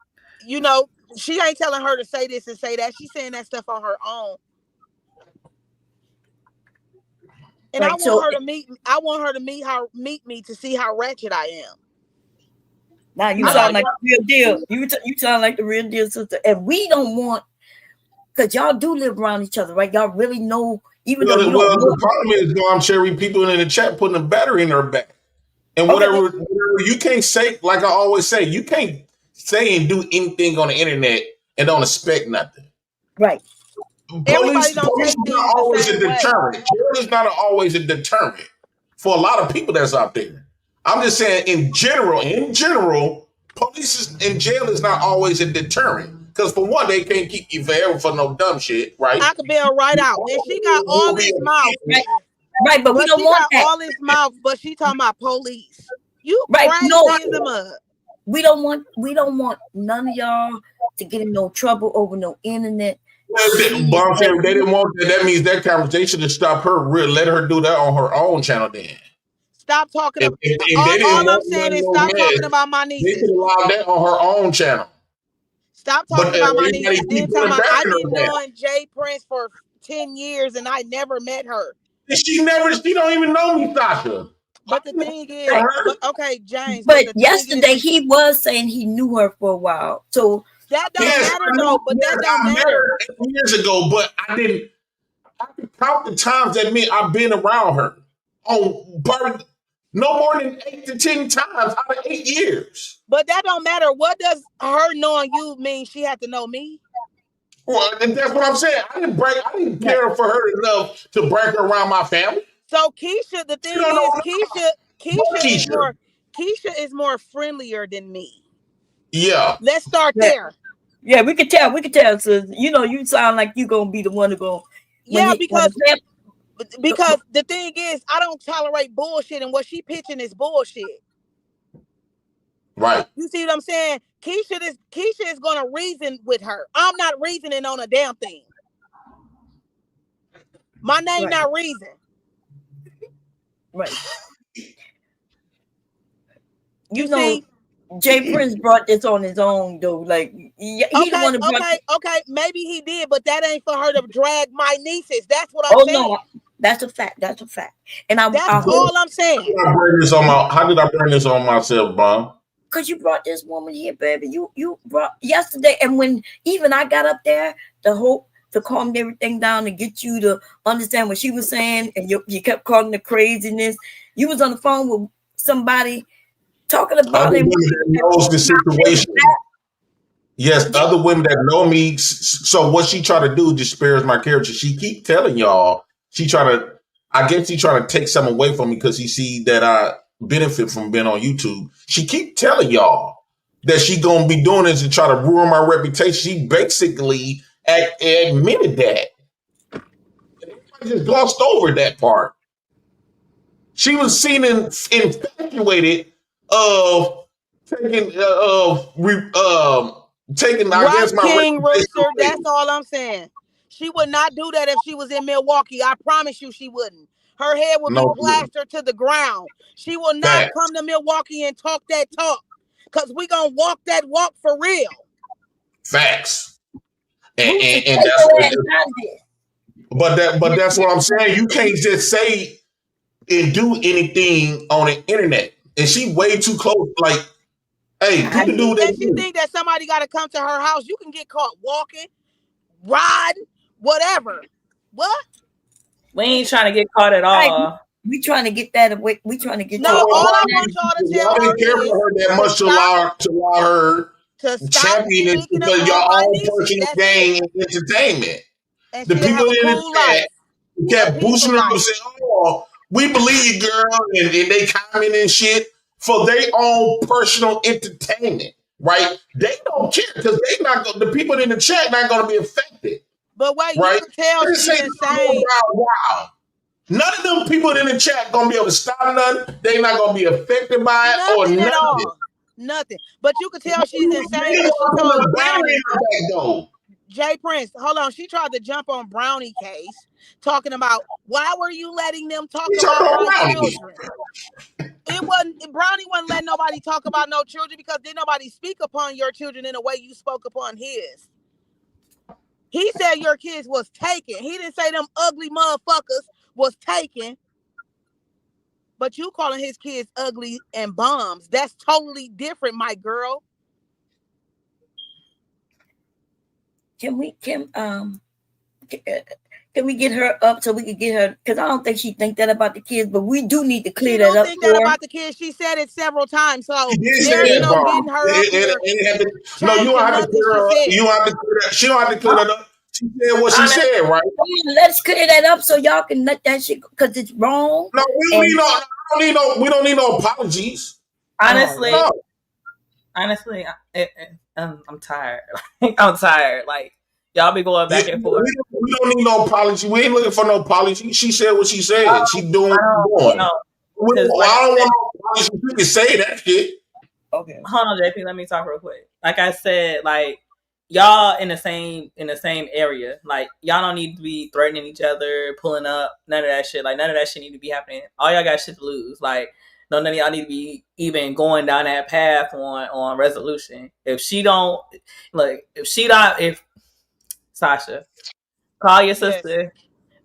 Speaker 21: You know, she ain't telling her to say this and say that. She's saying that stuff on her own. And right, I want her to meet me to see how ratchet I am.
Speaker 20: Now you sound like the real deal. You sound like the real deal, sister. And we don't want, because y'all do live around each other, right? Y'all really know, even though
Speaker 6: the problem is, I'm Cherry, people in the chat putting a battery in her back. And whatever you can't say, like I always say, you can't say and do anything on the internet and don't expect nothing.
Speaker 20: Right.
Speaker 6: Police is not always a deterrent. Jail is not always a deterrent for a lot of people that's out there. I'm just saying, in general, police in jail is not always a deterrent. Because for one, they can't keep you forever for no dumb shit, right?
Speaker 21: I could bail right out. And she got all this mouth.
Speaker 20: Right, but we don't want that.
Speaker 21: All this mouth, but she talking about police. You
Speaker 20: right? No,
Speaker 21: we
Speaker 20: don't want none of y'all to get in no trouble over no internet.
Speaker 6: They didn't want that. That means that conversation to stop her. Let her do that on her own channel. Then
Speaker 21: stop talking. All I'm saying is stop talking about my nieces.
Speaker 6: They could allow that on her own channel.
Speaker 21: Stop talking about my nieces. Then talking about I've been knowing Jay Prince for 10 years and I never met her.
Speaker 6: She don't even know me, Sasha.
Speaker 21: But the thing is, okay, James.
Speaker 20: But yesterday he was saying he knew her for a while. So
Speaker 21: that don't matter though. But that don't matter.
Speaker 6: Years ago, but I can count the times that I've been around her on no more than 8 to 10 times out of 8 years.
Speaker 21: But that don't matter. What does her knowing you mean? She had to know me.
Speaker 6: Well, and that's what I'm saying. I didn't care for her enough to bring her around my family.
Speaker 21: So Keisha, the thing is, Keisha is more friendlier than me.
Speaker 6: Yeah.
Speaker 21: Let's start there.
Speaker 20: Yeah, we could tell. So you sound like you gonna be the one to go.
Speaker 21: Yeah, because the thing is, I don't tolerate bullshit, and what she pitching is bullshit.
Speaker 6: Right.
Speaker 21: You see what I'm saying? Keisha is gonna reason with her. I'm not reasoning on a damn thing. My name not Reason.
Speaker 20: Right. You know, Jay Prince brought this on his own though. Like he the one that
Speaker 21: okay, maybe he did, but that ain't for her to drag my nieces. That's what I'm saying.
Speaker 20: No, that's a fact. And
Speaker 21: that's all I'm saying.
Speaker 6: How did I bring this on myself, Bob?
Speaker 20: Because you brought this woman here, baby. You brought yesterday, and when even I got up there to calm everything down and get you to understand what she was saying, and you kept calling the craziness. You was on the phone with somebody talking about
Speaker 6: other women that knows the situation. Yes, other women that know me. So what she try to do just spares my character. She keep telling y'all I guess she trying to take something away from me because he see that I benefit from being on YouTube. She keep telling y'all that she gonna be doing this and try to ruin my reputation. She basically admitted that. I just glossed over that part. She was seen infatuated of taking I guess my
Speaker 21: King Rooster. That's all I'm saying. She would not do that if she was in Milwaukee. I promise you she wouldn't. Her head would be plastered to the ground. She will not come to Milwaukee and talk that talk. Because we're going to walk that walk for real.
Speaker 6: Facts. And that's what but that's what I'm saying. You can't just say and do anything on the internet. And she way too close. Like, hey, do the dude
Speaker 21: And she think that somebody got to come to her house. You can get caught walking, riding, whatever. What?
Speaker 1: We ain't trying to get caught at all.
Speaker 20: We trying to get that away. We trying to get
Speaker 21: No, all I want y'all to tell
Speaker 6: y'all
Speaker 21: her
Speaker 6: didn't care
Speaker 21: is
Speaker 6: for her that much to allow her
Speaker 21: to stop
Speaker 6: champion it
Speaker 21: speaking
Speaker 6: because
Speaker 21: on
Speaker 6: your
Speaker 21: my
Speaker 6: own
Speaker 21: nieces.
Speaker 6: personal
Speaker 21: That's
Speaker 6: gain
Speaker 21: it.
Speaker 6: and entertainment.
Speaker 21: And
Speaker 6: The
Speaker 21: she'll
Speaker 6: people
Speaker 21: have a
Speaker 6: in the
Speaker 21: cool
Speaker 6: chat
Speaker 21: life,
Speaker 6: kept
Speaker 21: a
Speaker 6: boosting
Speaker 21: peaceful
Speaker 6: her up
Speaker 21: life.
Speaker 6: and saying, "Oh, we believe you, girl," and they comment and shit for their own personal entertainment, right? They don't care because they not the people in the chat not going to be affected,
Speaker 21: But wait,
Speaker 6: right?
Speaker 21: you can tell
Speaker 6: Let's
Speaker 21: she's
Speaker 6: say
Speaker 21: insane.
Speaker 6: wow. None of them people in the chat gonna be able to stop nothing. They not gonna be affected by it or
Speaker 21: Nothing
Speaker 6: none
Speaker 21: at
Speaker 6: of it.
Speaker 21: all. Nothing. But you can tell she's insane because she told Brownie. Jay Prince, hold on. She tried to jump on Brownie case, talking about why were you letting them talk about my children? It wasn't Brownie wasn't letting nobody talk about no children because didn't nobody speak upon your children in the way you spoke upon his. He said your kids was taken. He didn't say them ugly motherfuckers was taken. But you calling his kids ugly and bums. That's totally different, my girl.
Speaker 20: Can we get her up so we can get her? Because I don't think she think that about the kids, but we do need to clear that up.
Speaker 21: Think that about the kids. She said it several times. So
Speaker 6: There's
Speaker 21: no getting her up here.
Speaker 6: No, you don't have to clear her up. You don't have to clear that. She don't have to clear that up. She said what she said, right?
Speaker 20: Let's clear that up so y'all can let that shit because it's wrong.
Speaker 6: No, we don't need no apologies.
Speaker 1: Honestly,
Speaker 6: no.
Speaker 1: Honestly, I'm tired. I'm tired. Like y'all be going back and forth.
Speaker 6: We don't need no apology. We ain't looking for no apology. She said what she said. She doing what she's doing. I don't want no apology. You can say that shit.
Speaker 20: Okay.
Speaker 1: Hold on, JP. Let me talk real quick. Like I said, like y'all in the same area. Like y'all don't need to be threatening each other, pulling up. None of that shit. Like none of that shit need to be happening. All y'all got shit to lose. Like none of y'all need to be even going down that path on resolution. If Sasha, call your sister.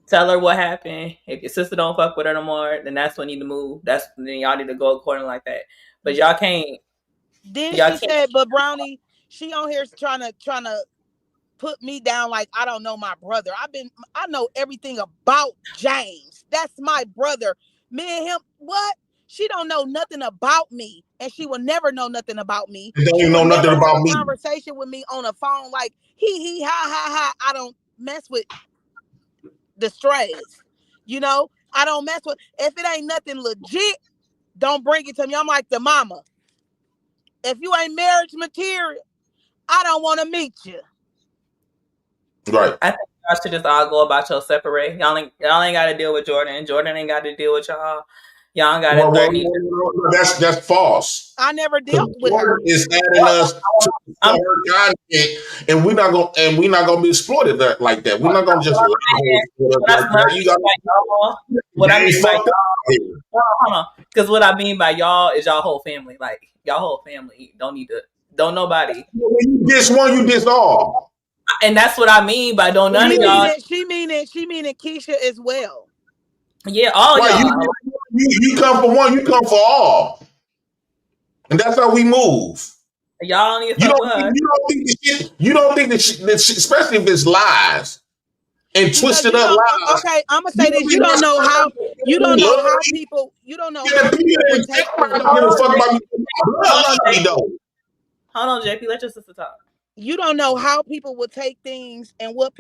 Speaker 1: Tell her what happened. If your sister don't fuck with her no more, then that's when you need to move. Then y'all need to go according like that. But y'all can't.
Speaker 21: Then she said, but Brownie, she on here trying to put me down like I don't know my brother. I know everything about James. That's my brother. Me and him, what? She don't know nothing about me, and she will never know nothing about me.
Speaker 6: She don't even know nothing about me.
Speaker 21: Conversation with me on a phone like he ha ha ha. I don't mess with the strays. You know, I don't mess with if it ain't nothing legit. Don't bring it to me. I'm like the mama. If you ain't marriage material, I don't want to meet you.
Speaker 6: Right.
Speaker 1: I think y'all should just all go about your separate. Y'all ain't got to deal with Jordan. Jordan ain't got to deal with y'all. Y'all got to threaten each other.
Speaker 6: That's false.
Speaker 21: I never dealt with her.
Speaker 6: Is adding us to her content, and we're not gonna be exploited like that. We're not gonna just lie like that. You got
Speaker 1: what I mean by y'all. Hold on, because what I mean by y'all is y'all whole family. Like y'all whole family don't nobody.
Speaker 6: You diss one, you diss all.
Speaker 1: And that's what I mean by don't none of y'all.
Speaker 21: She mean it Keisha as well.
Speaker 1: Yeah, all y'all.
Speaker 6: You come for one, you come for all, and that's how we move.
Speaker 1: Y'all need to
Speaker 6: you don't think that shit, especially if it's lies and twisted up lies.
Speaker 21: Okay, I'm gonna say this. You don't know how people would take
Speaker 1: Hold on, JP. Let your sister talk.
Speaker 21: You don't know how people would take things and what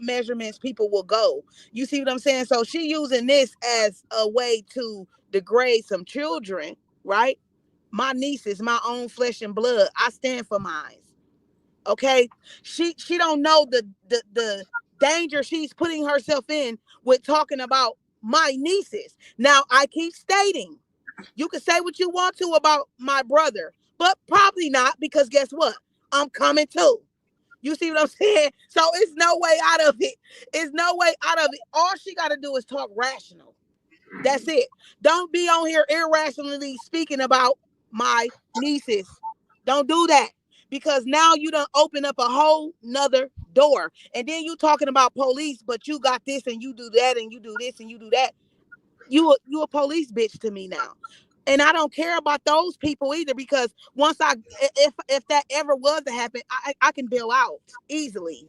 Speaker 21: measurements people will go. You see what I'm saying? So she using this as a way to degrade some children, right? My nieces, my own flesh and blood. I stand for mine. Okay? She don't know the danger she's putting herself in with talking about my nieces. Now, I keep stating, you can say what you want to about my brother, but probably not because guess what? I'm coming too. You see what I'm saying? So it's no way out of it. It's no way out of it. All she got to do is talk rational. That's it. Don't be on here irrationally speaking about my nieces. Don't do that. Because now you done open up a whole nother door. And then you talking about police, but you got this and you do that and you do this and you do that. you a police bitch to me now. And I don't care about those people either, because once if that ever was to happen, I can bail out easily.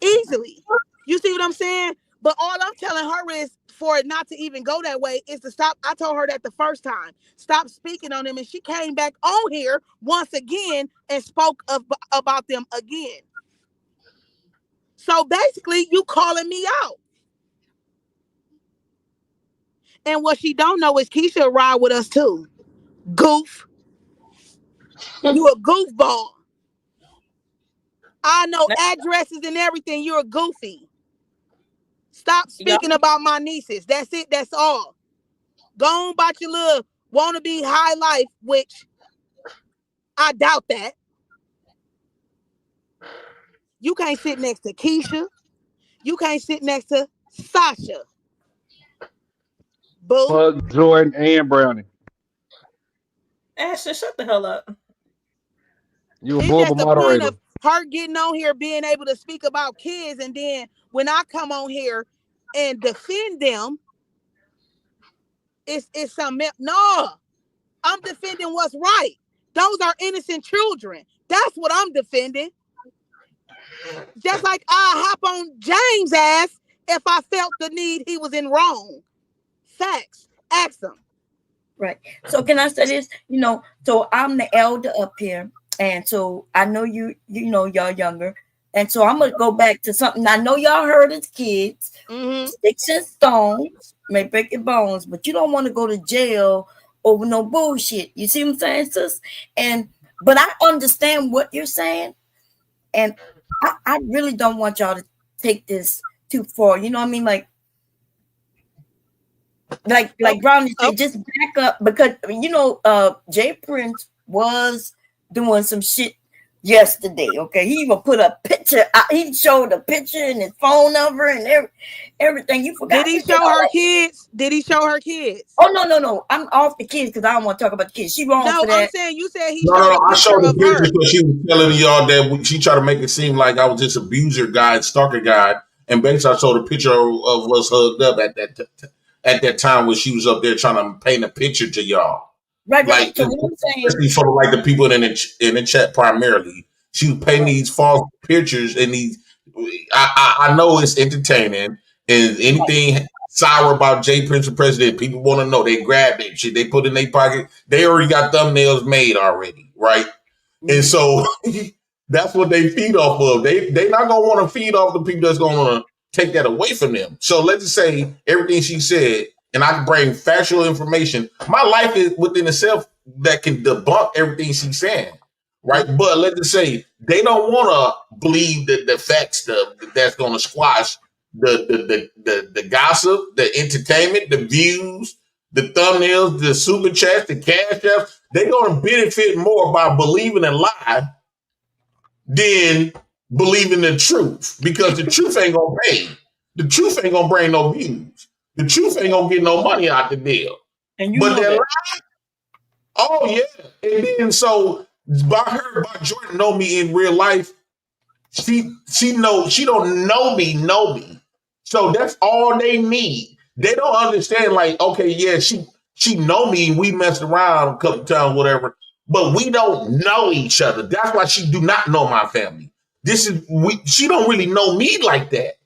Speaker 21: Easily. You see what I'm saying? But all I'm telling her is for it not to even go that way is to stop. I told her that the first time. Stop speaking on them. And she came back on here once again and spoke about them again. So basically, you calling me out. And what she don't know is Keisha ride with us too. Goof. You a goofball. I know addresses and everything. You're a goofy. Stop speaking about my nieces. That's it. That's all. Go on about your little wannabe high life, which I doubt that. You can't sit next to Keisha. You can't sit next to Sasha. Boo.
Speaker 3: Fuck Jordan and Brownie.
Speaker 1: Ashton, shut the hell up.
Speaker 3: You
Speaker 21: It's
Speaker 3: above
Speaker 21: just
Speaker 3: a
Speaker 21: the point
Speaker 3: moderator.
Speaker 21: of her getting on here, being able to speak about kids, and then when I come on here and defend them, it's something. No, I'm defending what's right. Those are innocent children. That's what I'm defending. Just like I hop on James' ass if I felt the need he was in wrong. Facts. Ask him.
Speaker 20: Right. So can I say this? You know, so I'm the elder up here, and so I know you know y'all younger, and so I'm gonna go back to something I know y'all heard as kids. Sticks and stones may break your bones, but you don't want to go to jail over no bullshit. You see what I'm saying, sis? But I understand what you're saying, and I really don't want y'all to take this too far. You know what I mean? Like Brownie said, just back up, because you know Jay Prince was doing some shit yesterday. Okay, he even put a picture. He showed a picture and his phone number and everything. You forgot.
Speaker 21: Did he show her kids? Did he show her kids?
Speaker 20: Oh no! I'm off the kids because I don't want to talk about the kids. She wrong for that.
Speaker 21: I'm saying you said he
Speaker 6: No,
Speaker 21: showed a
Speaker 6: I
Speaker 21: picture
Speaker 6: showed the
Speaker 21: of her.
Speaker 6: pictures because she was telling y'all that she tried to make it seem like I was this abuser guy, stalker guy, and basically I showed a picture of us hugged up at that time when she was up there trying to paint a picture to y'all.
Speaker 20: Right.
Speaker 6: Like,
Speaker 20: So what I'm saying,
Speaker 6: especially for like the people in the chat primarily, she was painting these false pictures and these. I know it's entertaining and anything sour about Jay Prince, the president, people want to know. They grab that shit, they put in their pocket. They already got thumbnails made already, right? And so that's what they feed off of. They not gonna want to feed off the people that's gonna take that away from them. So let's just say everything she said, and I can bring factual information. My life is within itself that can debunk everything she's saying, right? But let's just say they don't want to believe the facts stuff that's gonna squash the gossip, the entertainment, the views, the thumbnails, the super chats, the cash apps. They're gonna benefit more by believing a lie than believing the truth, because the truth ain't gonna pay. The truth ain't gonna bring no views. The truth ain't gonna get no money out the deal.
Speaker 20: And you
Speaker 6: but
Speaker 20: know
Speaker 6: that
Speaker 20: that.
Speaker 6: lie, oh yeah. And then so by Jordan know me in real life, she don't know me. So that's all they need. They don't understand, like, okay, yeah, she know me, we messed around a couple times, whatever, but we don't know each other. That's why she do not know my family. She don't really know me like that.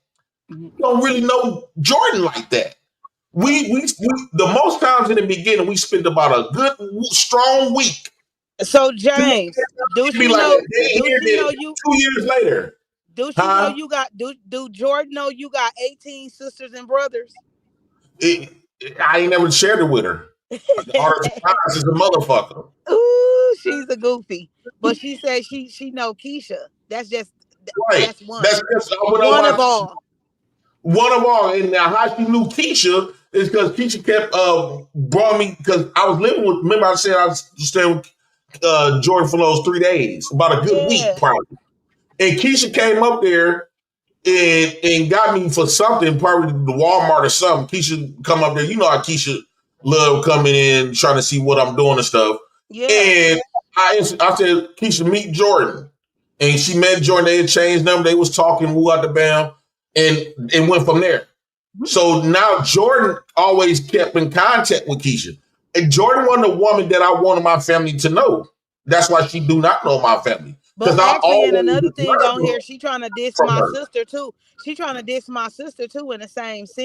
Speaker 6: She don't really know Jordan like that. We the most times in the beginning we spent about a good strong week.
Speaker 21: So James, do she know? Do she know you?
Speaker 6: 2 years later.
Speaker 21: Do she know you got? Do Jordan know you got 18 sisters and brothers?
Speaker 6: I ain't never shared it with her. Art is a motherfucker.
Speaker 21: Ooh, she's a goofy. But she said she know Keisha. That's just
Speaker 6: right.
Speaker 21: That's one.
Speaker 6: That's
Speaker 21: one of all.
Speaker 6: One of all. And now how she knew Keisha is because Keisha kept brought me, because I was living with. Remember I said I was staying with Jordan for those 3 days, about a good week probably. And Keisha came up there and got me for something, probably the Walmart or something. Keisha come up there. You know how Keisha love coming in, trying to see what I'm doing and stuff. Yeah. And I said, Keisha, meet Jordan. And she met Jordan. They had changed them. They was talking, woo out the bam. And it went from there. So now Jordan always kept in contact with Keisha. And Jordan wasn't a woman that I wanted my family to know. That's why she do not know my family.
Speaker 21: But
Speaker 6: I
Speaker 21: actually, and
Speaker 6: always
Speaker 21: another thing on
Speaker 6: learned
Speaker 21: here, she trying to diss
Speaker 6: from
Speaker 21: my
Speaker 6: her.
Speaker 21: sister too. She trying to diss my sister too in the same sense.